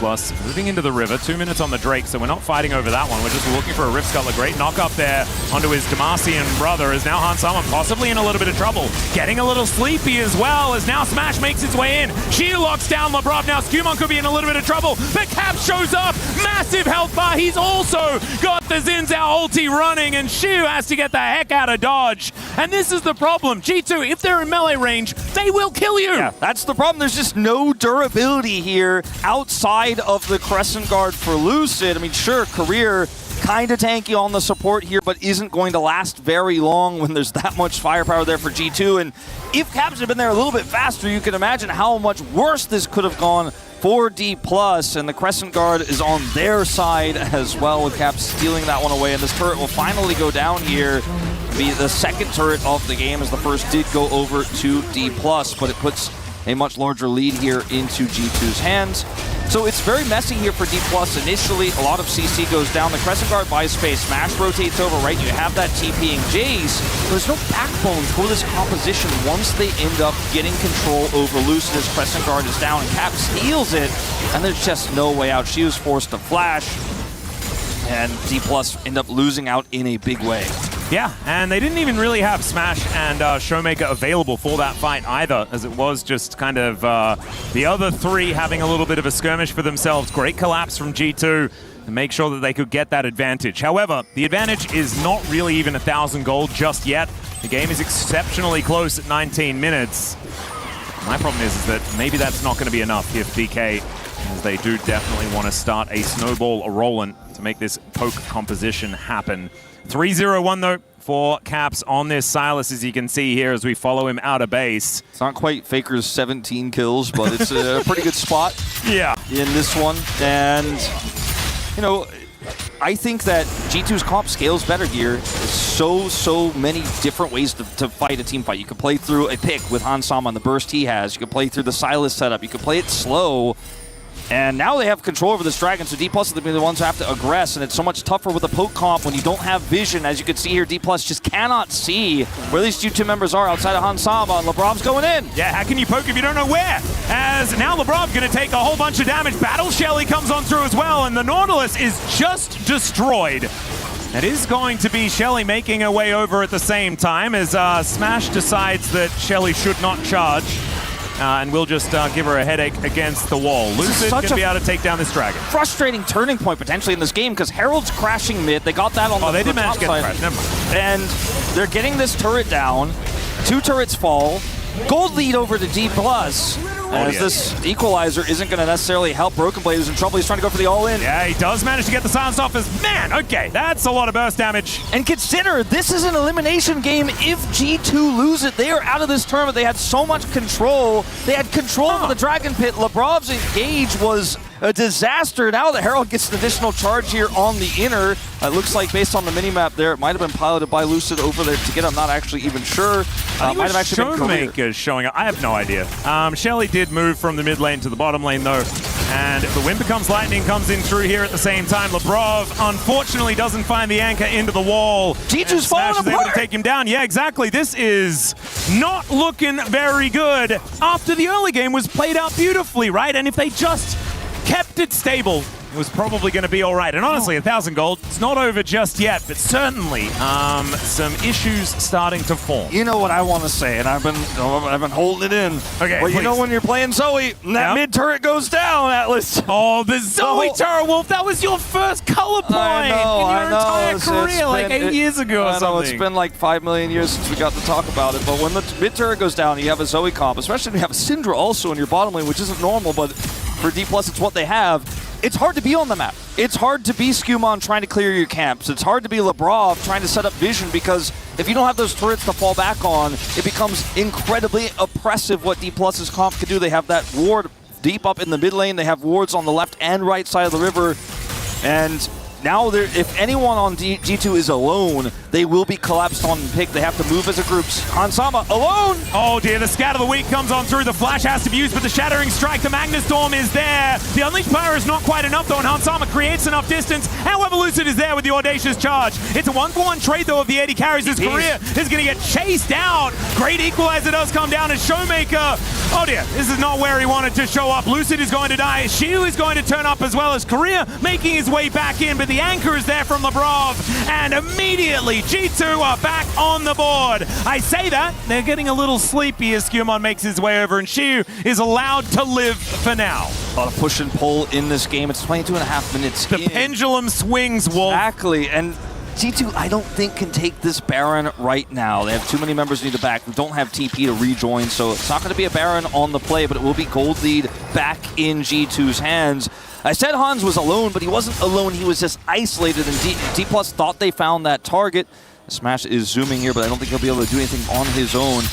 moving into the river, 2 minutes on the Drake, so we're not fighting over that one. We're just looking for a Rift Scuttler. Great knock up there onto his Demacian brother, as now Han Sama possibly in a little bit of trouble. Getting a little sleepy as well, as now Smash makes its way in. She locks down Labrov. Now Skumon could be in a little bit of trouble, but Cap shows up. Massive health bar. He's also got the Xin Zhao ulti running, and Shu has to get the heck out of dodge. And this is the problem. G2, if they're in melee range, they will kill you. Yeah, that's the problem. There's just no durability here outside of the Crescent Guard for Lucid. I mean, sure, Career kind of tanky on the support here, but isn't going to last very long when there's that much firepower there for G2. And if Caps had been there a little bit faster, you can imagine how much worse this could have gone for D+, and the Crescent Guard is on their side as well, with Caps stealing that one away. And this turret will finally go down here, be the second turret of the game, as the first did go over to D+, but it puts a much larger lead here into G2's hands. So it's very messy here for D+. Initially, a lot of CC goes down. The Crescent Guard buys space. Smash rotates over, right? You have that TPing Jace. There's no backbone for this composition once they end up getting control over Lucid as Crescent Guard is down. And Cap steals it, and there's just no way out. She was forced to flash, and D+ end up losing out in a big way. Yeah, and they didn't even really have Smash and Showmaker available for that fight either, as it was just kind of the other three having a little bit of a skirmish for themselves. Great collapse from G2 to make sure that they could get that advantage. However, the advantage is not really even 1,000 gold just yet. The game is exceptionally close at 19 minutes. My problem is that maybe that's not going to be enough here for DK, as they do definitely want to start a snowball rolling to make this poke composition happen. 3-0-1 though for Caps on this Sylas, as you can see here as we follow him out of base. It's not quite Faker's 17 kills, but it's a pretty good spot in this one. And, you know, I think that G2's comp scales better here. There's so many different ways to fight a team fight. You can play through a pick with Han Sama and the burst he has. You can play through the Sylas setup. You can play it slow. And now they have control over this Dragon, so D+ is going to be the ones who have to aggress, and it's so much tougher with a poke comp when you don't have vision. As you can see here, D+ just cannot see where these two members are outside of Han Sama, and Labrov's going in. Yeah, how can you poke if you don't know where? As now Labrov going to take a whole bunch of damage. Battle Shelly comes on through as well, and the Nautilus is just destroyed. It is going to be Shelly making her way over at the same time, as Smash decides that Shelly should not charge. And we'll just give her a headache against the wall. Lucid going to be able to take down this Dragon. Frustrating turning point potentially in this game, because Herald's crashing mid. They got that on they did manage to get the crash. Never mind. And they're getting this turret down. 2 turrets fall. Gold lead over to D+. As this equalizer isn't going to necessarily help Broken Blade, who's in trouble. He's trying to go for the all-in. Yeah, he does manage to get the silence off his man. Okay, that's a lot of burst damage. And consider, this is an elimination game. If G2 lose it, they are out of this tournament. They had so much control. They had control over the Dragon Pit. Labrov's engage was a disaster. Now the Herald gets an additional charge here on the inner. It looks like based on the minimap there, it might have been piloted by Lucid over there to get. I'm not actually even sure. Might have actually been Showmaker showing up. I have no idea. Shelly did move from the mid lane to the bottom lane though. And the Wind Becomes Lightning comes in through here at the same time. Labrov unfortunately doesn't find the anchor into the wall. G2's falling apart. Able to take him down. Yeah, exactly. This is not looking very good. After the early game was played out beautifully, right? And if they just kept it stable, it was probably going to be all right. And honestly, 1,000 gold, it's not over just yet, but certainly some issues starting to form. You know what I want to say, and I've been holding it in. Okay, well, you know when you're playing Zoe, that mid turret goes down, Atlas. Oh, the Zoe turret, Wolf, that was your first color point in your entire career, like 8 years ago or something. It's been like 5 million years since we got to talk about it, but when the mid turret goes down, you have a Zoe comp, especially when you have a Syndra also in your bottom lane, which isn't normal, but for D+, it's what they have. It's hard to be on the map. It's hard to be Skumon trying to clear your camps. It's hard to be Labrov trying to set up vision, because if you don't have those turrets to fall back on, it becomes incredibly oppressive what D+'s comp can do. They have that ward deep up in the mid lane. They have wards on the left and right side of the river. And now if anyone on G2 is alone, they will be collapsed on and picked. They have to move as a group. Hansama alone! Oh dear, the Scat of the Week comes on through. The Flash has to be used, but the Shattering Strike, the Magnus Storm is there. The Unleashed Power is not quite enough though, and Hansama creates enough distance. However, Lucid is there with the Audacious Charge. It's a 1-for-1 trade though of the AD carries. His career is going to get chased out. Great equalizer does come down as Showmaker. Oh dear, this is not where he wanted to show up. Lucid is going to die. Shiu is going to turn up as well as Career making his way back in, but the anchor is there from Labrov, and immediately G2 are back on the board. I say that, they're getting a little sleepy as Skewmon makes his way over, and Shiu is allowed to live for now. A lot of push and pull in this game. It's 22.5 minutes. The pendulum swings, Wolf. Exactly, and G2, I don't think, can take this Baron right now. They have too many members near the back. They don't have TP to rejoin, so it's not going to be a Baron on the play, but it will be gold lead back in G2's hands. I said Hans was alone, but he wasn't alone. He was just isolated, and D+ thought they found that target. Smash is zooming here, but I don't think he'll be able to do anything on his own.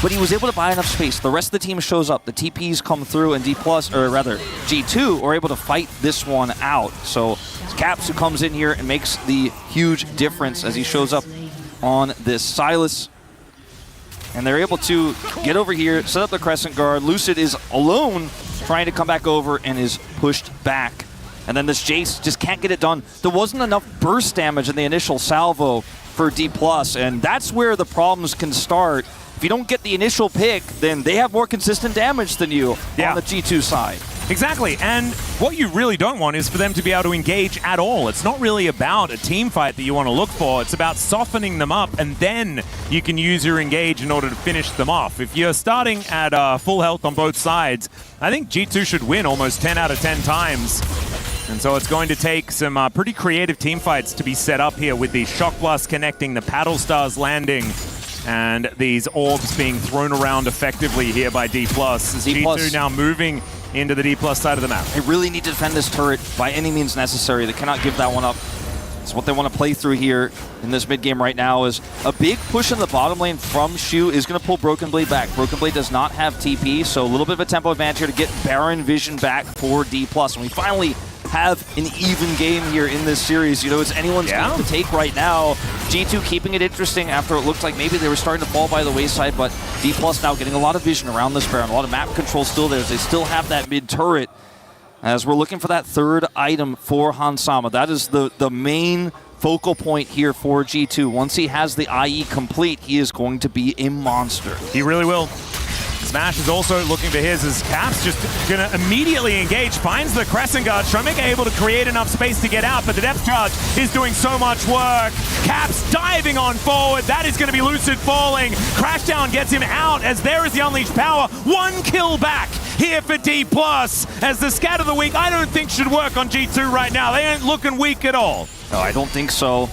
But he was able to buy enough space. The rest of the team shows up. The TPs come through, and G2 are able to fight this one out. So it's Caps who comes in here and makes the huge difference as he shows up on this Silas. And they're able to get over here, set up the Crescent Guard. Lucid is alone, trying to come back over, and is pushed back. And then this Jace just can't get it done. There wasn't enough burst damage in the initial salvo for D+, and that's where the problems can start. If you don't get the initial pick, then they have more consistent damage than you on the G2 side. Exactly, and what you really don't want is for them to be able to engage at all. It's not really about a team fight that you want to look for. It's about softening them up, and then you can use your engage in order to finish them off. If you're starting at full health on both sides, I think G2 should win almost 10 out of 10 times. And so it's going to take some pretty creative team fights to be set up here with the Shock Blast connecting, the Paddle Stars landing, and these orbs being thrown around effectively here by D+. As G2 now moving into the D+ side of the map. They really need to defend this turret by any means necessary. They cannot give that one up. It's what they want to play through here in this mid-game right now is a big push in the bottom lane from Shu is going to pull Broken Blade back. Broken Blade does not have TP, so a little bit of a tempo advantage here to get Baron Vision back for D+. And we finally have an even game here in this series. You know, it's anyone's game to take right now. G2 keeping it interesting after it looked like maybe they were starting to fall by the wayside, but D+ now getting a lot of vision around this Baron. A lot of map control still there as they still have that mid-turret. As we're looking for that third item for Hansama. That is the main focal point here for G2. Once he has the IE complete, he is going to be a monster. He really will. Smash is also looking for his as Caps just going to immediately engage, finds the Crescent Guard. Showmaker able to create enough space to get out, but the depth charge is doing so much work. Caps diving on forward. That is going to be Lucid falling. Crashdown gets him out as there is the Unleashed Power. 1 kill back here for D+. As the Scat of the Week, I don't think should work on G2 right now. They ain't looking weak at all. No, I don't think so.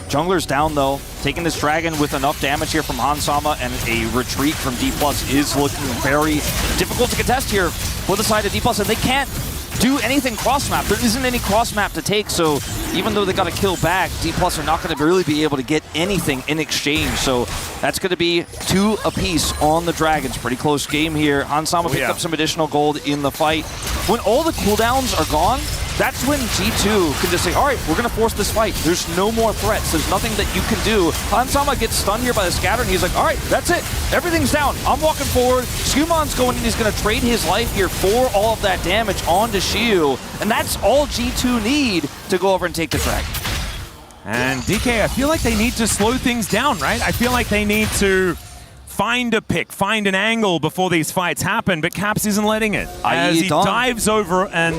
Jungler's down though, taking this dragon with enough damage here from Hansama, and a retreat from D+ is looking very difficult to contest here for the side of D+, and they can't do anything cross-map. There isn't any cross-map to take, so even though they got a kill back, D+ are not going to really be able to get anything in exchange, so that's going to be 2 apiece on the Dragons. Pretty close game here. Hansama picked up some additional gold in the fight. When all the cooldowns are gone, that's when G2 can just say, all right, we're going to force this fight. There's no more threats. There's nothing that you can do. Hansama gets stunned here by the scatter, and he's like, all right, that's it. Everything's down. I'm walking forward. Skewmon's going in. He's going to trade his life here for all of that damage onto Shiu, and that's all G2 need to go over and take the track. And DK, I feel like they need to slow things down, right? I feel like they need to find a pick, find an angle before these fights happen, but Caps isn't letting it. As he dives over and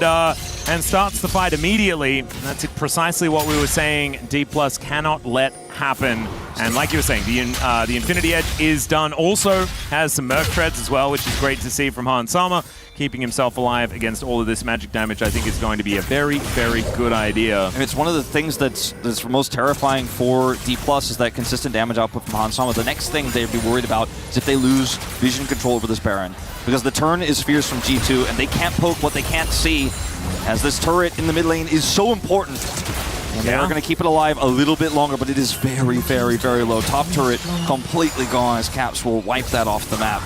starts the fight immediately. That's precisely what we were saying D+ cannot let happen. And like you were saying, the Infinity Edge is done. Also has some Merc Treads as well, which is great to see from Hansama. Keeping himself alive against all of this magic damage, I think is going to be a very, very good idea. And it's one of the things that's most terrifying for D+ is that consistent damage output from Hansama. The next thing they'd be worried about is if they lose vision control over this Baron. Because the turn is fierce from G2, and they can't poke what they can't see, as this turret in the mid lane is so important. And they are going to keep it alive a little bit longer, but it is very, very, very low. Top turret completely gone as Caps will wipe that off the map.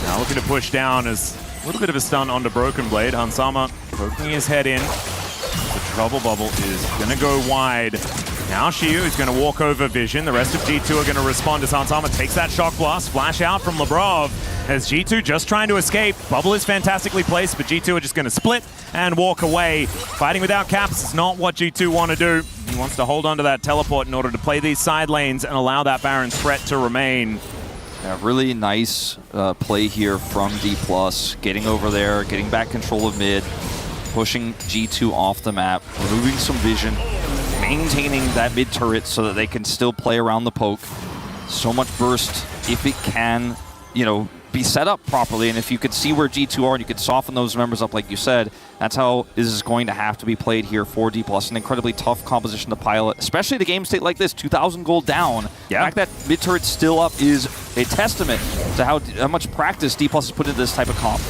Now looking to push down as a little bit of a stun onto Broken Blade. Hansama poking his head in to Bubble Bubble is going to go wide. Now Shiu is going to walk over Vision. The rest of G2 are going to respond as Hansama takes that Shock Blast. Flash out from Labrov as G2 just trying to escape. Bubble is fantastically placed, but G2 are just going to split and walk away. Fighting without caps is not what G2 want to do. He wants to hold on to that teleport in order to play these side lanes and allow that Baron threat to remain. Yeah, really nice play here from D+, getting over there, getting back control of mid, pushing G2 off the map, removing some vision, maintaining that mid turret so that they can still play around the poke. So much burst if it can, you know, be set up properly, and if you could see where G2 are and you could soften those members up like you said, that's how this is going to have to be played here for D+. An incredibly tough composition to pilot, especially at a game state like this, 2,000 gold down. Yeah. The fact that mid turret still up is a testament to how much practice D+ has put into this type of comp.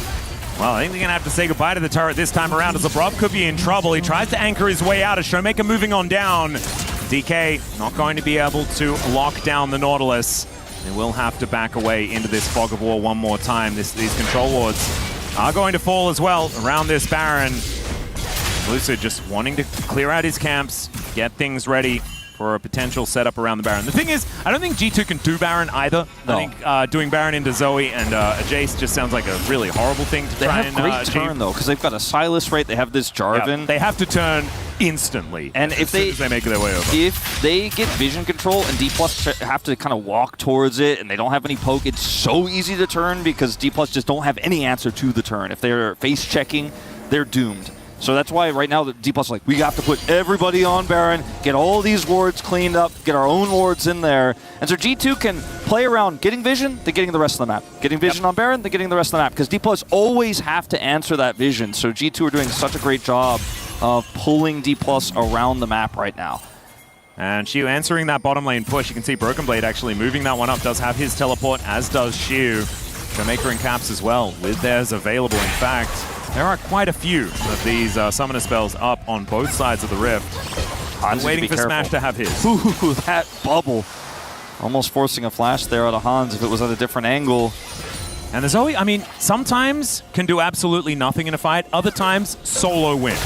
Well, I think we're going to have to say goodbye to the turret this time around as Labrov could be in trouble. He tries to anchor his way out as Showmaker moving on down. DK not going to be able to lock down the Nautilus. They will have to back away into this fog of war one more time. These control wards are going to fall as well around this Baron. Lucid just wanting to clear out his camps, get things ready for a potential setup around the Baron. The thing is, I don't think G2 can do Baron either. No. I think doing Baron into Zoe and Jace just sounds like a really horrible thing to try and They have great turn, though, because they've got a Silas, right? They have this Jarvan. Yeah, they have to turn instantly and if they make their way over. If they get vision control and D+ have to kind of walk towards it and they don't have any poke, it's so easy to turn because D+ just don't have any answer to the turn. If they're face checking, they're doomed. So that's why right now the D+ is like, we have to put everybody on Baron, get all these wards cleaned up, get our own wards in there. And so G2 can play around getting vision, they're getting the rest of the map. Getting vision on Baron, they're getting the rest of the map. Because D+ always have to answer that vision. So G2 are doing such a great job of pulling D+ around the map right now. And Shiu answering that bottom lane push. You can see Broken Blade actually moving that one up, does have his teleport, as does Shiu. Showmaker and Caps as well, with theirs available. In fact, there are quite a few of these summoner spells up on both sides of the rift. I'm waiting for Smash to have his. Ooh, that bubble. Almost forcing a flash there out of Hans if it was at a different angle. And the Zoe, I mean, sometimes can do absolutely nothing in a fight, other times solo win.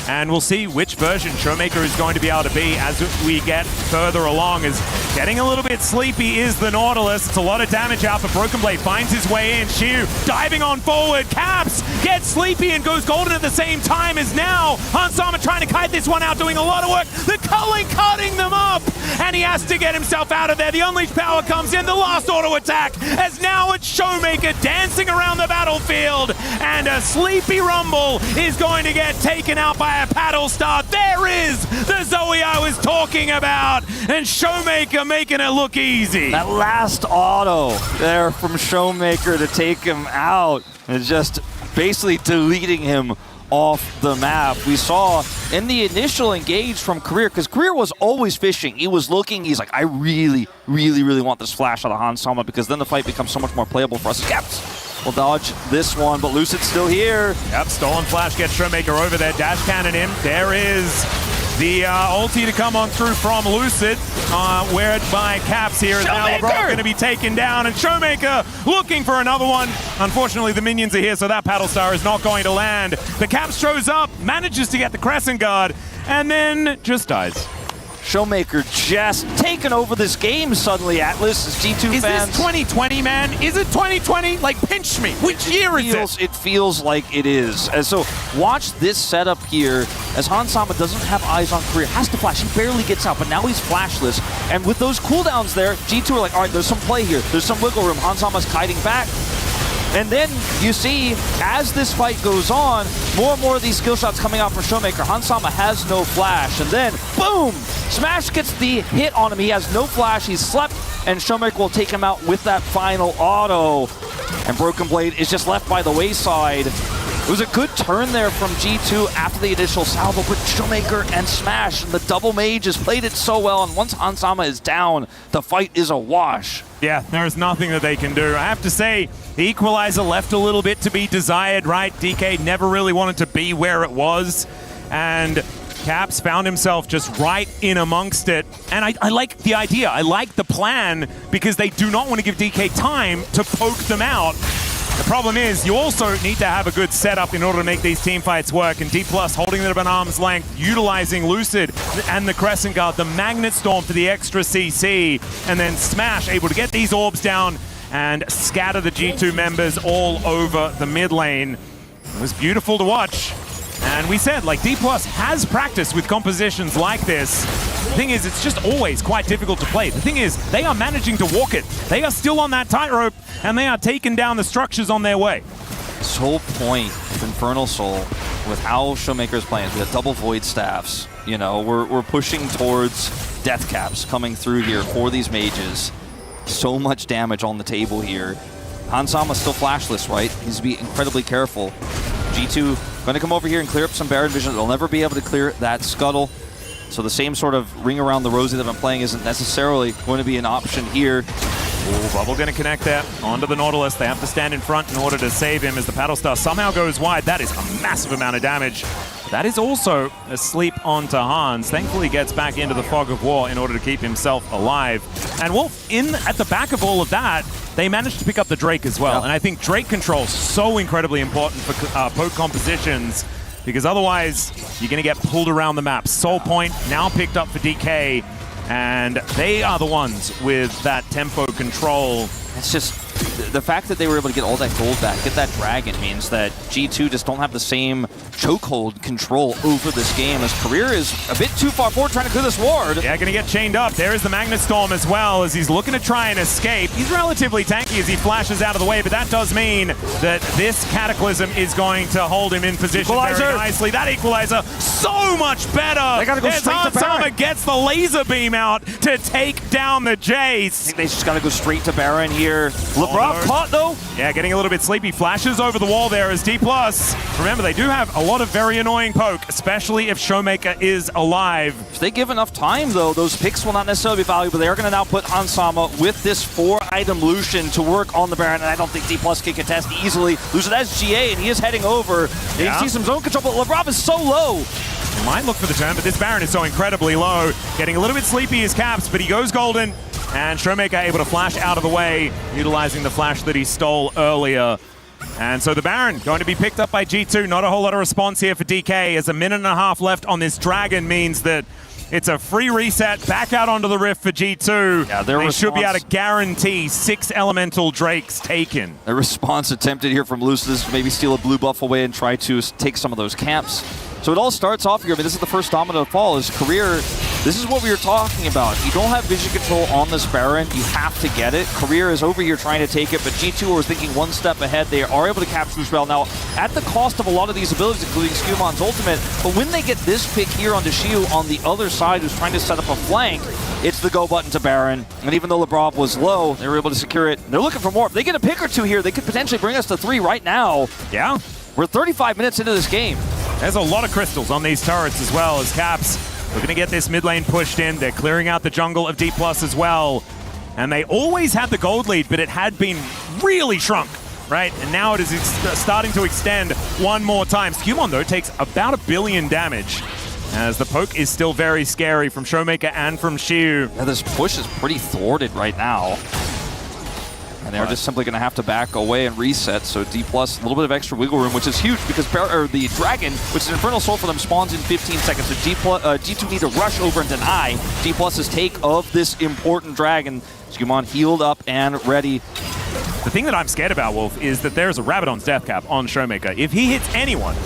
And we'll see which version Showmaker is going to be able to be as we get further along. As getting a little bit sleepy is the Nautilus. It's a lot of damage out, but Broken Blade finds his way in. Shiu diving on forward. Caps gets sleepy and goes golden at the same time as now Hansama trying to kite this one out, doing a lot of work. The culling cutting them up, and he has to get himself out of there. The Unleashed Power comes in, the last auto attack, as now it's Showmaker dancing around the battlefield, and a Sleepy Rumble is going to get taken out by a paddle start. There is the Zoe I was talking about, and Showmaker making it look easy. That last auto there from Showmaker to take him out is just basically deleting him off the map. We saw in the initial engage from Career, because Career was always fishing. He was looking, he's like, I really want this flash out of Hansama, because then the fight becomes so much more playable for us. Caps will dodge this one, but Lucid's still here. Yep, stolen flash gets Showmaker over there. Dash cannon in. There is the ulti to come on through from Lucid. Weared by Caps here. Now LeBron going to be taken down, and Showmaker looking for another one. Unfortunately, the minions are here, so that paddle star is not going to land. The Caps shows up, manages to get the Crescent Guard, and then just dies. Showmaker just taking over this game suddenly, Atlas, as G2 fans. Is this 2020, man? Is it 2020? Like, pinch me. Which year is it? It feels like it is. And so watch this setup here as Hansama doesn't have eyes on Career. Has to flash. He barely gets out, but now he's flashless. And with those cooldowns there, G2 are like, all right, there's some play here. There's some wiggle room. Hansama's kiting back. And then you see, as this fight goes on, more and more of these skill shots coming out from Showmaker. Hansama has no flash, and then, boom! Smash gets the hit on him. He has no flash, he's slept, and Showmaker will take him out with that final auto. And Broken Blade is just left by the wayside. It was a good turn there from G2 after the initial salvo, but Showmaker and Smash, and the double mages played it so well, and once Hansama is down, the fight is a wash. Yeah, there is nothing that they can do. I have to say, the equalizer left a little bit to be desired, right? DK never really wanted to be where it was, and Caps found himself just right in amongst it. And I like the idea, I like the plan, because they do not want to give DK time to poke them out. The problem is you also need to have a good setup in order to make these team fights work, and D+ holding them at arm's length, utilizing Lucid and the Crescent Guard, the Magnet Storm for the extra CC, and then Smash able to get these orbs down and scatter the G2 members all over the mid lane. It was beautiful to watch. And we said, like, D+ has practice with compositions like this. The thing is, it's just always quite difficult to play. The thing is, they are managing to walk it. They are still on that tightrope, and they are taking down the structures on their way. This whole point of Infernal Soul, with how Showmaker is playing, with the double Void Staffs, you know, we're pushing towards Death Caps coming through here for these mages. So much damage on the table here. Hansama's still flashless, right? He needs to be incredibly careful. G2 going to come over here and clear up some Baron vision. They'll never be able to clear that scuttle. So the same sort of ring around the rosy that I've been playing isn't necessarily going to be an option here. Ooh, Bubble going to connect there onto the Nautilus. They have to stand in front in order to save him as the Paddle Star somehow goes wide. That is a massive amount of damage. That is also a sleep onto Hans. Thankfully, he gets back into the fog of war in order to keep himself alive. And Wolf, at the back of all of that, they managed to pick up the Drake as well. Yeah. And I think Drake control is so incredibly important for poke compositions, because otherwise you're going to get pulled around the map. Soul Point now picked up for DK, and they are the ones with that tempo control. It's just the fact that they were able to get all that gold back, get that dragon, means that G2 just don't have the same chokehold control over this game, as Career is a bit too far forward trying to clear this ward. Yeah, gonna get chained up. There is the Magnet Storm as well, as he's looking to try and escape. He's relatively tanky as he flashes out of the way, but that does mean that this Cataclysm is going to hold him in position very nicely. That Equalizer, so much better! They gotta go straight to Baron. Hansama gets the laser beam out to take down the Jace. I think they just gotta go straight to Baron here. LeBron caught though. Yeah, getting a little bit sleepy. Flashes over the wall there as D+. Remember, they do have a lot of very annoying poke, especially if Showmaker is alive. If they give enough time though, those picks will not necessarily be valuable. They are gonna now put Hansama with this 4-item Lucian to work on the Baron, and I don't think D+ can contest easily. Lucian has GA, and he is heading over. Yeah. You see some zone control, but LeBron is so low. He might look for the turn, but this Baron is so incredibly low. Getting a little bit sleepy is Caps, but he goes golden. And Showmaker able to flash out of the way, utilizing the flash that he stole earlier. And so the Baron going to be picked up by G2. Not a whole lot of response here for DK, as a minute and a half left on this Dragon means that it's a free reset back out onto the Rift for G2. Yeah, they should be able to guarantee 6 Elemental Drakes taken. The response attempted here from Lucid is maybe steal a blue buff away and try to take some of those camps. So it all starts off here. I mean, this is the first domino to fall. His Career, this is what we were talking about. You don't have vision control on this Baron. You have to get it. Career is over here trying to take it, but G2 was thinking one step ahead. They are able to capture this well. Now, at the cost of a lot of these abilities, including Skumon's ultimate, but when they get this pick here onto Shiu on the other side, who's trying to set up a flank, it's the go button to Baron. And even though Lebrov was low, they were able to secure it. They're looking for more. If they get a pick or two here, they could potentially bring us to 3 right now. Yeah. We're 35 minutes into this game. There's a lot of crystals on these turrets as well, as Caps looking to get this mid lane pushed in. They're clearing out the jungle of D+ as well. And they always had the gold lead, but it had been really shrunk, right? And now it is starting to extend one more time. Skumon, though, takes about 1 billion damage, as the poke is still very scary from Showmaker and from Shiu. Yeah, this push is pretty thwarted right now. And they're just simply going to have to back away and reset. So D+, a little bit of extra wiggle room, which is huge because the Dragon, which is Infernal Soul for them, spawns in 15 seconds. So G2 need to rush over and deny D+'s take of this important Dragon. Skumon healed up and ready. The thing that I'm scared about, Wolf, is that there's a Rabadon's Death Cap on Showmaker. If he hits anyone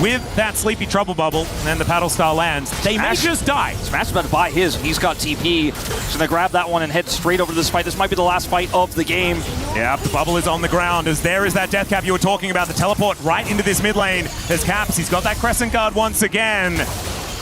with that Sleepy Trouble Bubble and then the Paddle Star lands, they may just die. Smash is about to buy his. He's got TP. He's going to grab that one and head straight over to this fight. This might be the last fight of the game. Yeah, the bubble is on the ground, as there is that Death Cap you were talking about. The teleport right into this mid lane. There's Caps. He's got that Crescent Guard once again.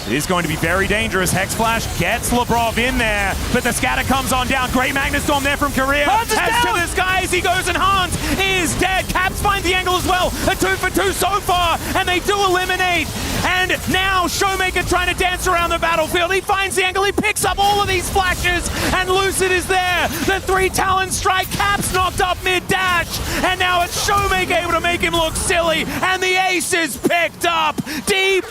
It is going to be very dangerous. Hex Flash gets Lebrov in there, but the scatter comes on down. Great Magnet Storm there from Career. Heads to the skies, he goes, and Hans is dead. Caps finds the angle as well. A 2 for 2 so far, and they do eliminate. And now Showmaker trying to dance around the battlefield. He finds the angle, he picks up all of these flashes, and Lucid is there. The 3 Talon Strike, Caps knocked up mid-dash, and now it's Showmaker able to make him look silly, and the ace is picked up. D+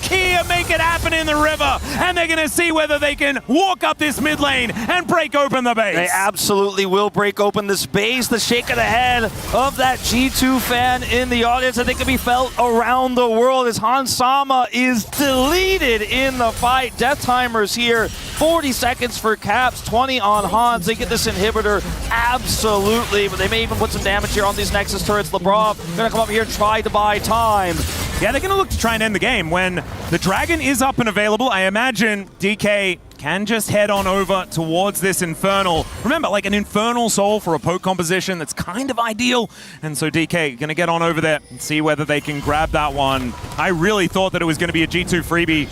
Kia make it happen in the river, and they're going to see whether they can walk up this mid lane and break open the base. They absolutely will break open this base. The shake of the head of that that G2 fan in the audience. I think it can be felt around the world as Hans Sama is deleted in the fight. Death timers here, 40 seconds for Caps, 20 on Hans. They get this inhibitor, absolutely, but they may even put some damage here on these Nexus turrets. Lebrov gonna come up here and try to buy time. Yeah, they're going to look to try and end the game. When the Dragon is up and available, I imagine DK can just head on over towards this Infernal. Remember, like an Infernal Soul for a poke composition, that's kind of ideal. And so DK going to get on over there and see whether they can grab that one. I really thought that it was going to be a G2 freebie.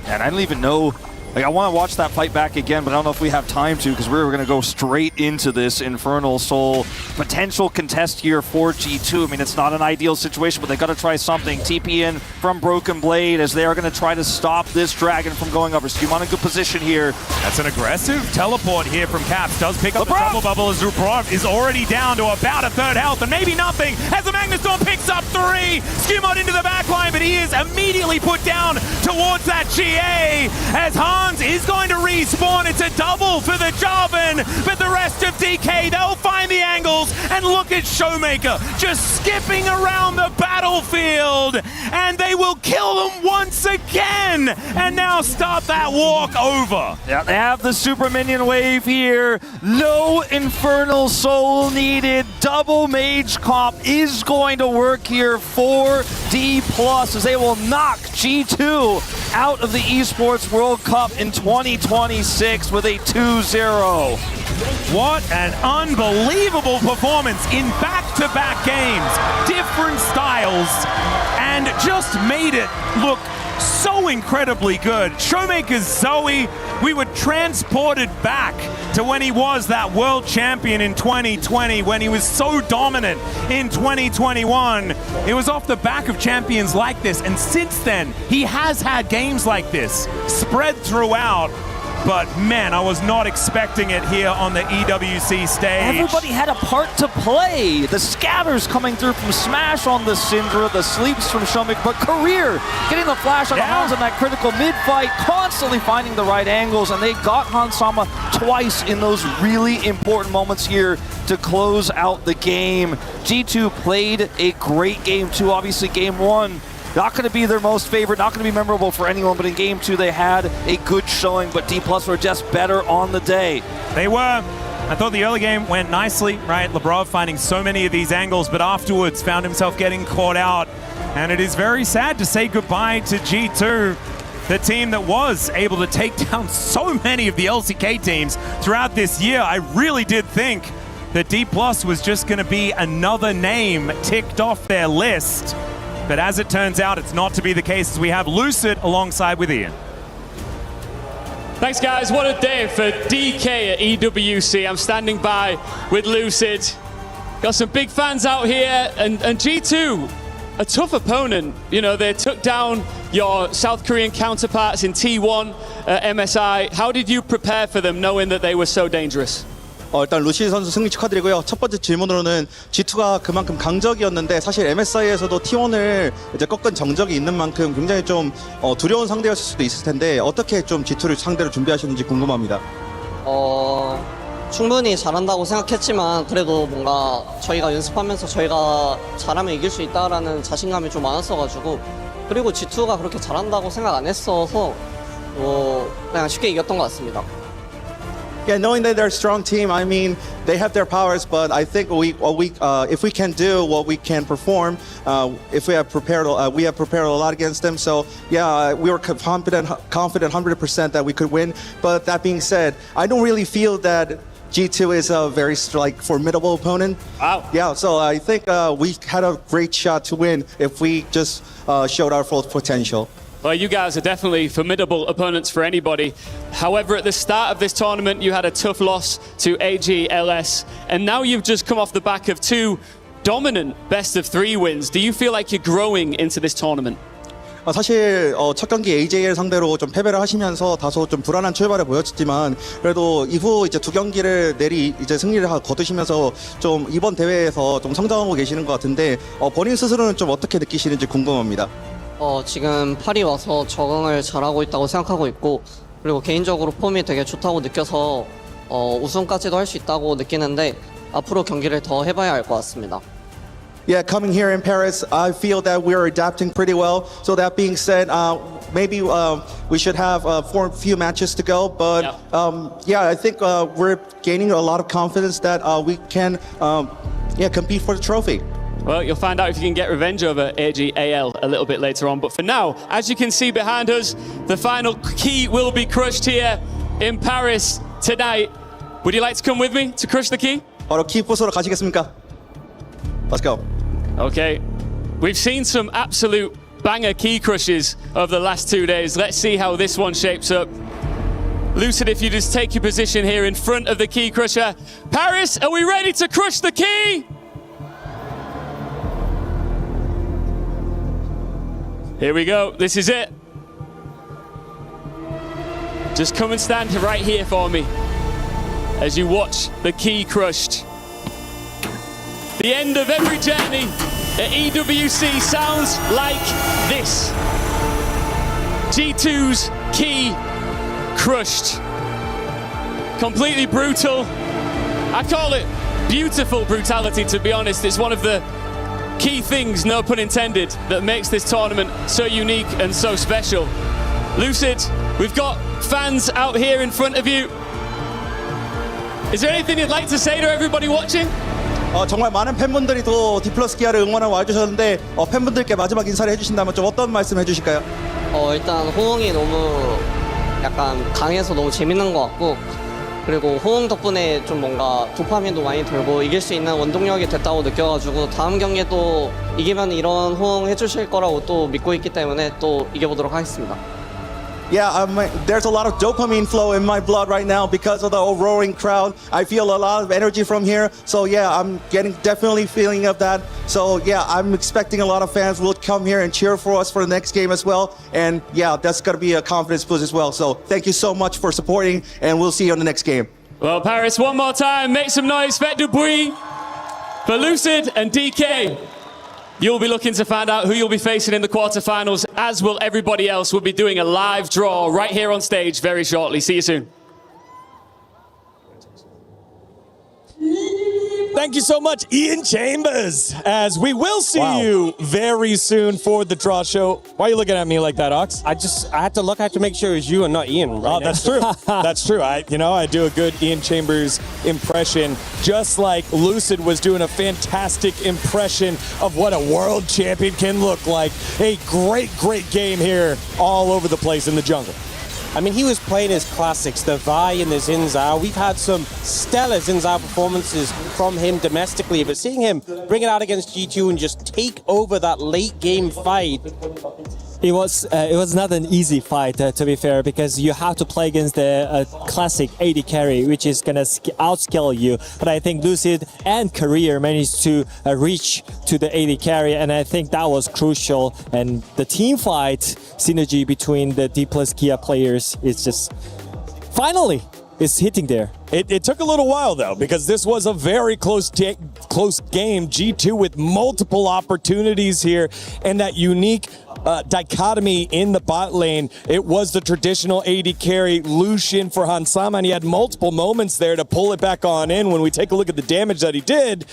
And I don't even know. Like, I want to watch that fight back again, but I don't know if we have time to because we're going to go straight into this Infernal Soul potential contest here for G2. I mean, it's not an ideal situation, but they got to try something. TP in from Broken Blade as they are going to try to stop this Dragon from going over. Skewmon in good position here. That's an aggressive teleport here from Caps. Does pick up the double bubble as Lebrov is already down to about a third health and maybe nothing as the Magnustorm picks up 3. Skewmon into the backline, but he is immediately put down towards that GA as Hans is going to respawn. It's a double for the Jarvan, but the rest of DK, they'll find the angles, and look at Showmaker just skipping around the battlefield, and they will kill them once again, and now start that walk over. Yeah, they have the super minion wave here. No Infernal Soul needed. Double Mage Comp is going to work here for D+, as they will knock G2 out of the Esports World Cup in 2026 with a 2-0. What an unbelievable performance in back-to-back games. Different styles, and just made it look so incredibly good. Showmaker's Zoe, we were transported back to when he was that world champion in 2020, when he was so dominant in 2021. It was off the back of champions like this, and since then, he has had games like this spread throughout. But man, I was not expecting it here on the EWC stage. Everybody had a part to play. The scatters coming through from Smash on the Syndra, the sleeps from Showmaker, but Career getting the flash on the Hans in that critical mid-fight, constantly finding the right angles, and they got Hans Sama twice in those really important moments here to close out the game. G2 played a great game too. Obviously, game 1, not going to be their most favorite, not going to be memorable for anyone, but in game 2 they had a good showing, but D+ were just better on the day. They were. I thought the early game went nicely, right? Lebrov finding so many of these angles, but afterwards found himself getting caught out. And it is very sad to say goodbye to G2, the team that was able to take down so many of the LCK teams throughout this year. I really did think that D+ was just going to be another name ticked off their list. But as it turns out, it's not to be the case, as we have Lucid alongside with Ian. Thanks, guys. What a day for DK at EWC. I'm standing by with Lucid. Got some big fans out here, and G2, a tough opponent. You know, they took down your South Korean counterparts in T1, MSI. How did you prepare for them, knowing that they were so dangerous? 일단 루시 선수 승리 축하드리고요. 첫 번째 질문으로는 G2가 그만큼 강적이었는데 사실 MSI에서도 T1을 이제 꺾은 정적이 있는 만큼 굉장히 좀 두려운 상대였을 수도 있을 텐데 어떻게 좀 G2를 상대로 준비하셨는지 궁금합니다. 충분히 잘한다고 생각했지만 그래도 뭔가 저희가 연습하면서 저희가 잘하면 이길 수 있다라는 자신감이 좀 많았어가지고 그리고 G2가 그렇게 잘한다고 생각 안 했어서 그냥 쉽게 이겼던 것 같습니다. Yeah, knowing that they're a strong team, I mean, they have their powers, but I think if we can do what we can perform, if we have prepared a lot against them. So yeah, we were confident 100% that we could win. But that being said, I don't really feel that G2 is a very formidable opponent. Wow. Yeah, so I think we had a great shot to win if we just showed our full potential. Well, you guys are definitely formidable opponents for anybody. However, at the start of this tournament, you had a tough loss to AGLS, and now you've just come off the back of 2 dominant best-of-3 wins. Do you feel like you're growing into this tournament? 사실 첫 경기 AJL 상대로 좀 패배를 하시면서 다소 좀 불안한 출발을 보였지만 그래도 이후 이제 2 경기를 이제 승리를 거두시면서 좀 이번 대회에서 좀 성장하고 계시는 것 같은데 본인 스스로는 좀 어떻게 느끼시는지 궁금합니다. 지금 파리 와서 적응을 잘하고 있다고 생각하고 있고 그리고 개인적으로 폼이 되게 좋다고 느껴서 우승까지도 할 수 있다고 느끼는데 앞으로 경기를 더 해봐야 할 것 같습니다. yeah, coming here in Paris, I feel that we're adapting pretty well. So that being said, maybe we should have for a few matches to go. But yeah, I think we're gaining a lot of confidence that we can compete for the trophy. Well, you'll find out if you can get revenge over AGAL a little bit later on. But for now, as you can see behind us, the final key will be crushed here in Paris tonight. Would you like to come with me to crush the key? 바로 키 부수러 가시겠습니까? Let's go. Okay. We've seen some absolute banger key crushes over the last 2 days. Let's see how this one shapes up. Lucid, if you just take your position here in front of the key crusher. Paris, are we ready to crush the key? Here we go, this is it. Just come and stand right here for me as you watch the key crushed. The end of every journey at EWC sounds like this. G2's key crushed. Completely brutal. I call it beautiful brutality, to be honest. It's one of the key things, no pun intended, that makes this tournament so unique and so special. Lucid, we've got fans out here in front of you. Is there anything you'd like to say to everybody watching? 정말 많은 팬분들이 또 디플러스 기아를 응원하고 와주셨는데 팬분들께 마지막 인사를 해주신다면 좀 어떤 말씀 해주실까요? 일단 호응이 너무 약간 강해서 너무 재밌는 것 같고, 그리고 호응 덕분에 좀 뭔가 도파민도 많이 돌고 이길 수 있는 원동력이 됐다고 느껴가지고 다음 경기에 또 이기면 이런 호응 해주실 거라고 또 믿고 있기 때문에 또 이겨보도록 하겠습니다. Yeah, there's a lot of dopamine flow in my blood right now because of the roaring crowd. I feel a lot of energy from here. So yeah, I'm definitely feeling of that. So yeah, I'm expecting a lot of fans will come here and cheer for us for the next game as well. And yeah, that's going to be a confidence boost as well. So thank you so much for supporting, and we'll see you on the next game. Well, Paris, one more time, make some noise, faites du bruit for Lucid and DK. You'll be looking to find out who you'll be facing in the quarterfinals, as will everybody else. We'll be doing a live draw right here on stage very shortly. See you soon. Thank you so much, Ian Chambers, as we will see you very soon for the draw show. Why are you looking at me like that, Ox? I had to look, I had to make sure it was you and not Ian. Right That's true. That's true. I do a good Ian Chambers impression, just like Lucid was doing a fantastic impression of what a world champion can look like. A great, great game here all over the place in the jungle. I mean, he was playing his classics, the Vi and the Xin Zhao. We've had some stellar Xin Zhao performances from him domestically, but seeing him bring it out against G2 and just take over that late game fight. It was not an easy fight, to be fair, because you have to play against the classic AD carry, which is going to outscale you. But I think Lucid and Career managed to reach to the AD carry, and I think that was crucial. And the team fight synergy between the D plus Kia players is just finally it's hitting there. It took a little while, though, because this was a very close game. G2 with multiple opportunities here, and that unique dichotomy in the bot lane. It was the traditional AD carry, Lucian for Hansama, and he had multiple moments there to pull it back on in when we take a look at the damage that he did.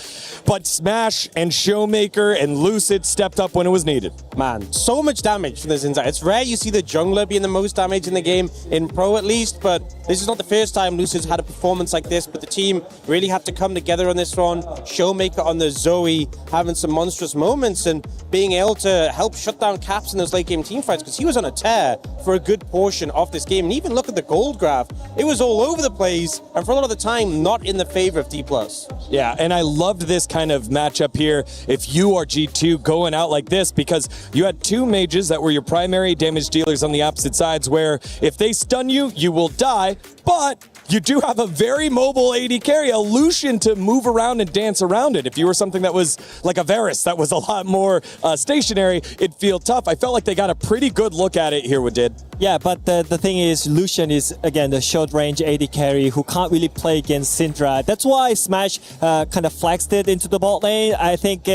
But Smash and Showmaker and Lucid stepped up when it was needed. Man, so much damage from the Xin Zhao. It's rare you see the jungler being the most damage in the game, in Pro at least, but this is not the first time Lucid's had a performance like this, but the team really had to come together on this one. Showmaker on the Zoe having some monstrous moments and being able to help shut down Caps in those late game team fights, because he was on a tear for a good portion of this game. And even look at the gold graph, it was all over the place, and for a lot of the time not in the favor of D+. Yeah, and I loved this kind of matchup here if you are G2 going out like this, because you had two mages that were your primary damage dealers on the opposite sides, where if they stun you, you will die, but you do have a very mobile AD carry, a Lucian to move around and dance around it. If you were something that was like a Varus that was a lot more stationary, it'd feel tough. I felt like they got a pretty good look at it here with Did. Yeah, but the thing is, Lucian is, again, the short-range AD carry who can't really play against Syndra. That's why Smash kind of flexed it into the bot lane. I think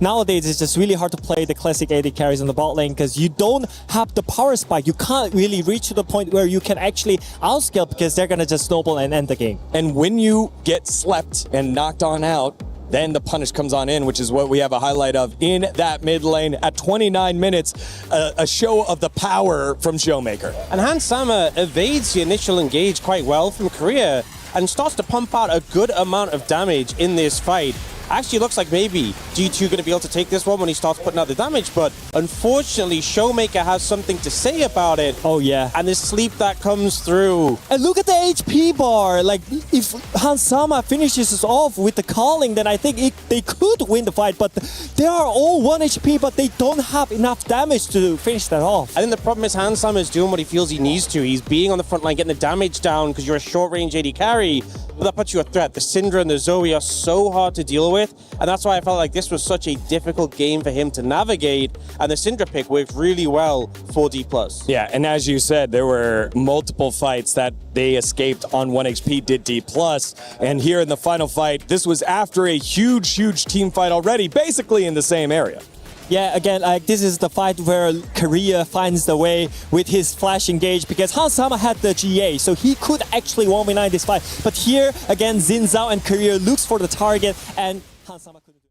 nowadays it's just really hard to play the classic AD carries on the bot lane because you don't have the power spike. You can't really reach to the point where you can actually outscale because they're going to just snowball and end the game. And when you get slept and knocked on out, then the punish comes on in, which is what we have a highlight of in that mid lane at 29 minutes. A show of the power from Showmaker. And Hans Sama evades the initial engage quite well from Korea and starts to pump out a good amount of damage in this fight. Actually looks like maybe G2 going to be able to take this one when he starts putting out the damage, but unfortunately Showmaker has something to say about it. Oh yeah. And the sleep that comes through. And look at the HP bar. Like, if Hans Sama finishes us off with the calling, then I think they could win the fight, but they are all 1 HP, but they don't have enough damage to finish that off. I think the problem is Hans Sama is doing what he feels he needs to. He's being on the front line, getting the damage down because you're a short-range AD carry, but that puts you a threat. The Syndra and the Zoe are so hard to deal with, and that's why I felt like this was such a difficult game for him to navigate, and the Syndra pick worked really well for D+. Yeah, and as you said, there were multiple fights that they escaped on 1 HP, did D+, and here in the final fight, this was after a huge team fight already, basically in the same area. Yeah, again, like this is the fight where Korea finds the way with his flash engage because Hans Sama had the GA, so he could actually 1v9 this fight. But here, again, Xin Zhao and Korea looks for the target, and Hans Sama couldn't do it.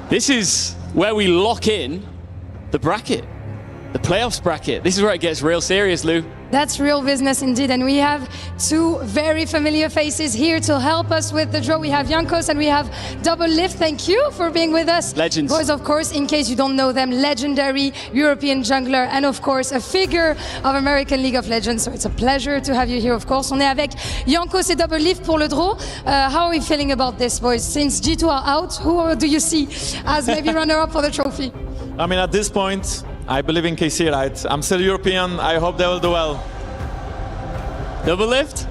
This is where we lock in the bracket, the playoffs bracket. This is where it gets real serious, Lou. That's real business indeed, and we have two very familiar faces here to help us with the draw. We have Jankos and we have Double Lift. Thank you for being with us. Legends. Boys, of course, in case you don't know them, legendary European jungler and of course a figure of American League of Legends. So it's a pleasure to have you here, of course. On est avec Jankos et Double Lift pour le draw. How are we feeling about this, boys? Since G2 are out, who do you see as maybe runner-up for the trophy? I mean, at this point, I believe in KC, right? I'm still European. I hope they will do well. Double Lift?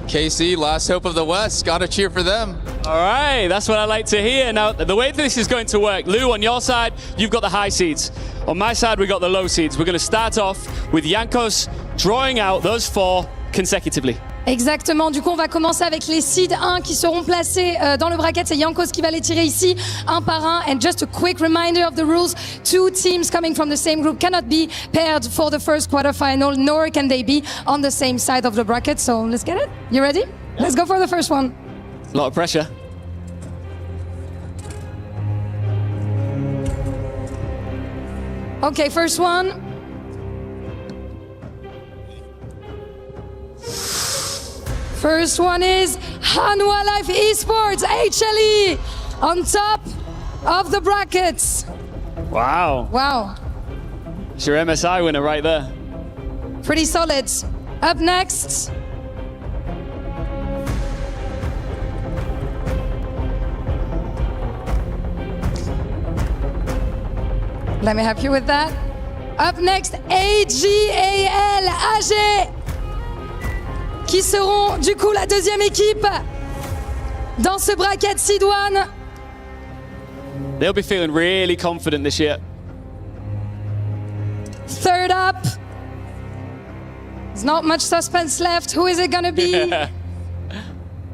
KC, last hope of the West. Gotta cheer for them. All right, that's what I like to hear. Now, the way this is going to work, Lou, on your side, you've got the high seeds. On my side, we got the low seeds. We're going to start off with Jankos drawing out those four consecutively. Exactement, du coup on va commencer avec les seeds 1 qui seront placés dans le bracket. C'est Jankos qui va les tirer ici un par un. And just a quick reminder of the rules, two teams coming from the same group cannot be paired for the first quarterfinal, nor can they be on the same side of the bracket. So let's get it. You ready? Let's go for the first one. A lot of pressure. Okay, first one. First one is Hanwha Life Esports, HLE, on top of the brackets. Wow. Wow, It's your MSI winner right there. pretty solid. Up next, let me help you with that. Up next, AGAL, AG, qui seront du coup la deuxième équipe dans ce bracket Seed 1. They'll be feeling really confident this year. Third up, there's not much suspense left. Who is it gonna be?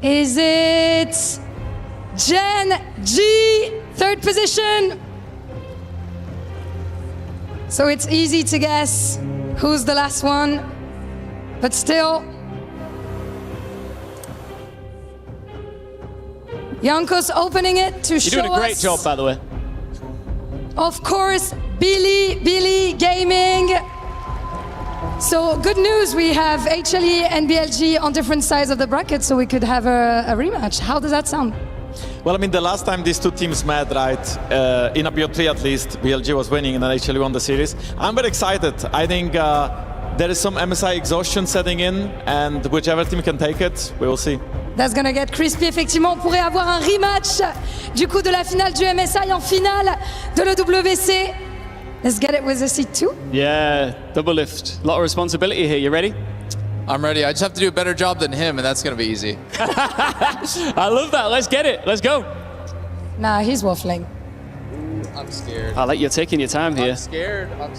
Is it Gen G, third position? So it's easy to guess who's the last one, but still. Jankos opening it to show us. You're doing a great job, by the way. Of course, Billy Gaming. So good news, we have HLE and BLG on different sides of the bracket, so we could have a rematch. How does that sound? Well, I mean, the last time these two teams met, right, in a BO3 at least, BLG was winning and then HLE won the series. I'm very excited. I think there is some MSI exhaustion setting in, and whichever team can take it, we will see. That's gonna get crispy. Effectivement, on pourrait avoir un rematch du coup de la finale du MSI en finale de l'EWC. Let's get it with the seed 2. Yeah, double lift. A lot of responsibility here. You ready? I'm ready. I just have to do a better job than him, and that's going to be easy. I love that. Let's get it. Let's go. Nah, he's waffling. I'm scared. I like you're taking your time here. I'm scared. I'm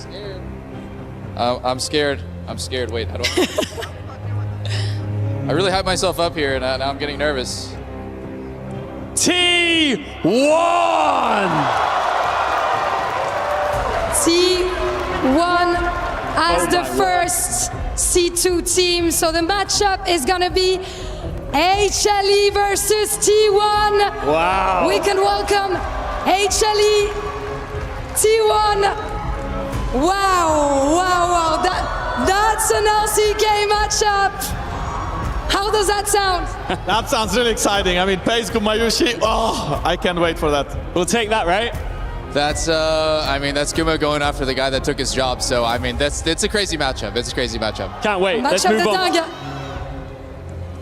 scared. I'm scared. Wait, I don't. I really hyped myself up here, and now I'm getting nervous. T1! T1 as the first C2 team. So the matchup is gonna be HLE versus T1. Wow. We can welcome HLE, T1. Wow. That's an LCK matchup. How does that sound? That sounds really exciting. I mean, Pace Kumayushi, oh, I can't wait for that. We'll take that, right? That's Kuma going after the guy that took his job. So, I mean, it's a crazy matchup. It's a crazy matchup. Can't wait. Let's Matchup move de on. dingue.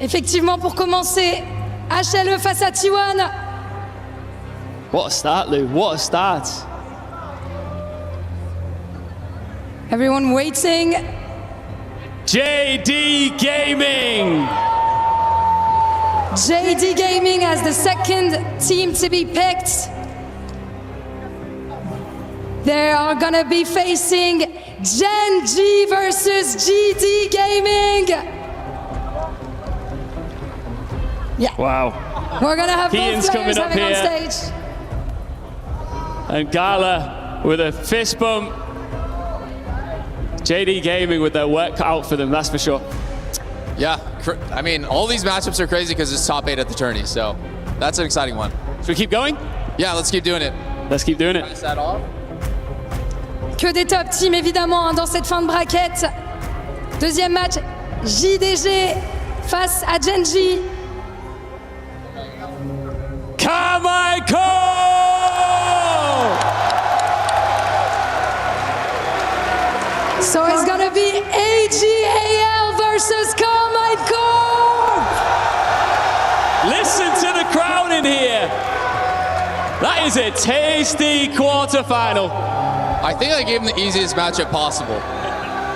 Effectivement, pour commencer, HLE face à T1. What a start, Lou. What a start. Everyone waiting. JD Gaming. JD Gaming as the second team to be picked. They are gonna be facing Gen G versus GD Gaming. Yeah. Wow. We're gonna have Ian's both players coming up having on here. stage. And Gala with a fist bump. JD Gaming with their work cut out for them, that's for sure. Yeah, I mean, all these matchups are crazy because it's top 8 at the tourney, so that's an exciting one. Should we keep going? Yeah, let's keep doing it. Let's keep doing it. Pass that off. Que des top teams évidemment dans cette fin de bracket. Deuxième match, JDG face à Gen G. Carmichael! So it's gonna be AGAL versus Carmichael. Listen to the crowd in here. That is a tasty quarterfinal. I think I gave him the easiest matchup possible.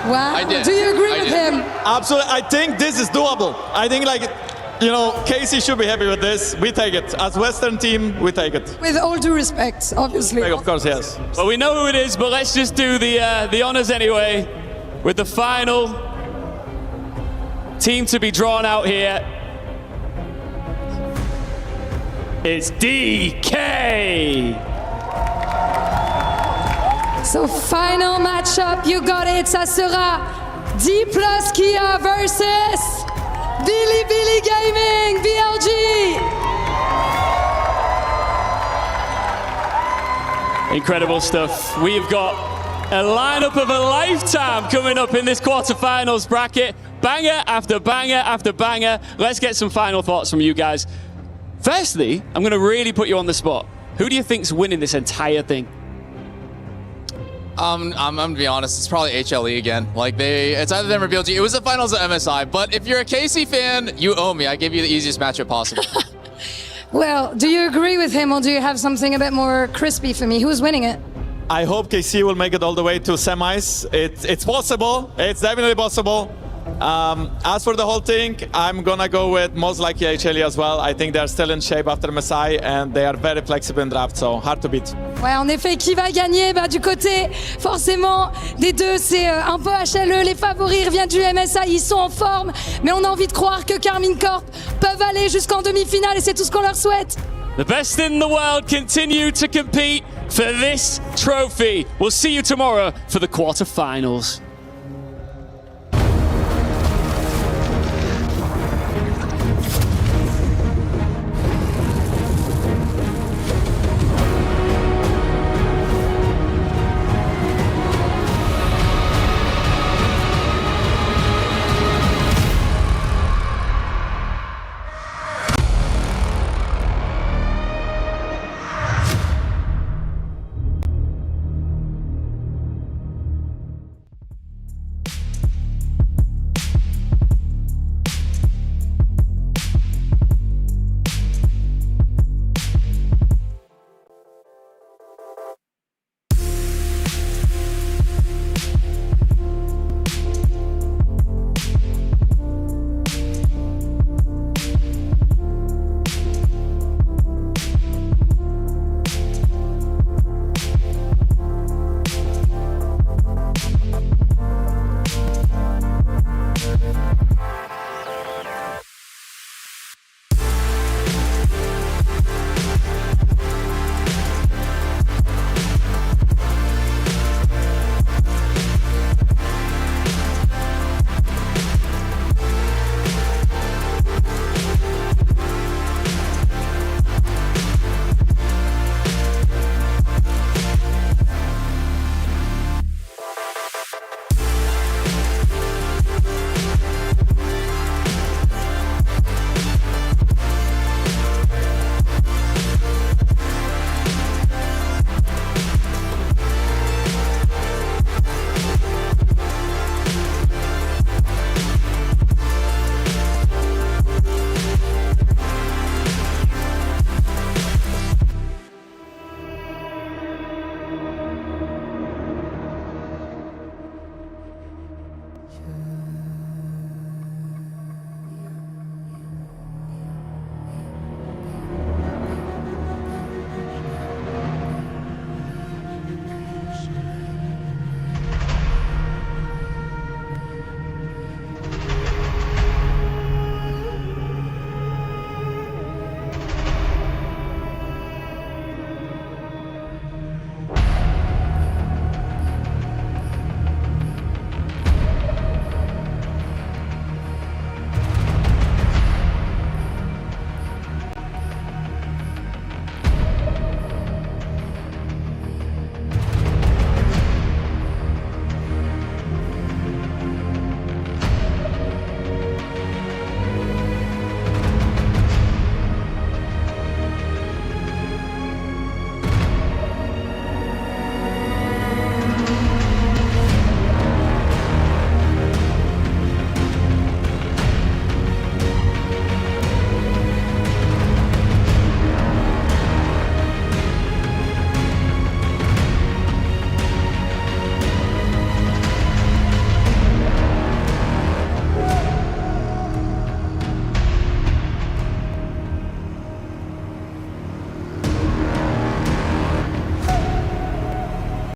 Wow. I did. Do you agree I with did. him? Absolutely. I think this is doable. I think, like, you know, Casey should be happy with this. We take it. As Western team, we take it. With all due respect, obviously. Of course, yes. Well, we know who it is, but let's just do the honors anyway with the final team to be drawn out here. It's DK. So final matchup, you got it, ça sera D plus Kia versus Billy Gaming, BLG. Incredible stuff. We've got a lineup of a lifetime coming up in this quarterfinals bracket. Banger after banger after banger. Let's get some final thoughts from you guys. Firstly, I'm going to really put you on the spot. Who do you think's winning this entire thing? I'm gonna be honest, it's probably HLE again. Like it's either them or BLG. It was the finals of MSI, but if you're a KC fan, you owe me. I gave you the easiest matchup possible. Well, do you agree with him, or do you have something a bit more crispy for me? Who's winning it? I hope KC will make it all the way to semis. It's possible. It's definitely possible. As for the whole thing, I'm gonna go with most likely HLE as well. I think they're still in shape after MSI and they are very flexible in draft, so hard to beat. Ouais, en effet, qui va gagner? Du côté, forcément, des deux, c'est un peu HLE. Les favoris reviennent du MSI, ils sont en forme. Mais on a envie de croire que Karmine Corp peuvent aller jusqu'en demi-finale et c'est tout ce qu'on leur souhaite. The best in the world continue to compete for this trophy. We'll see you tomorrow for the quarterfinals.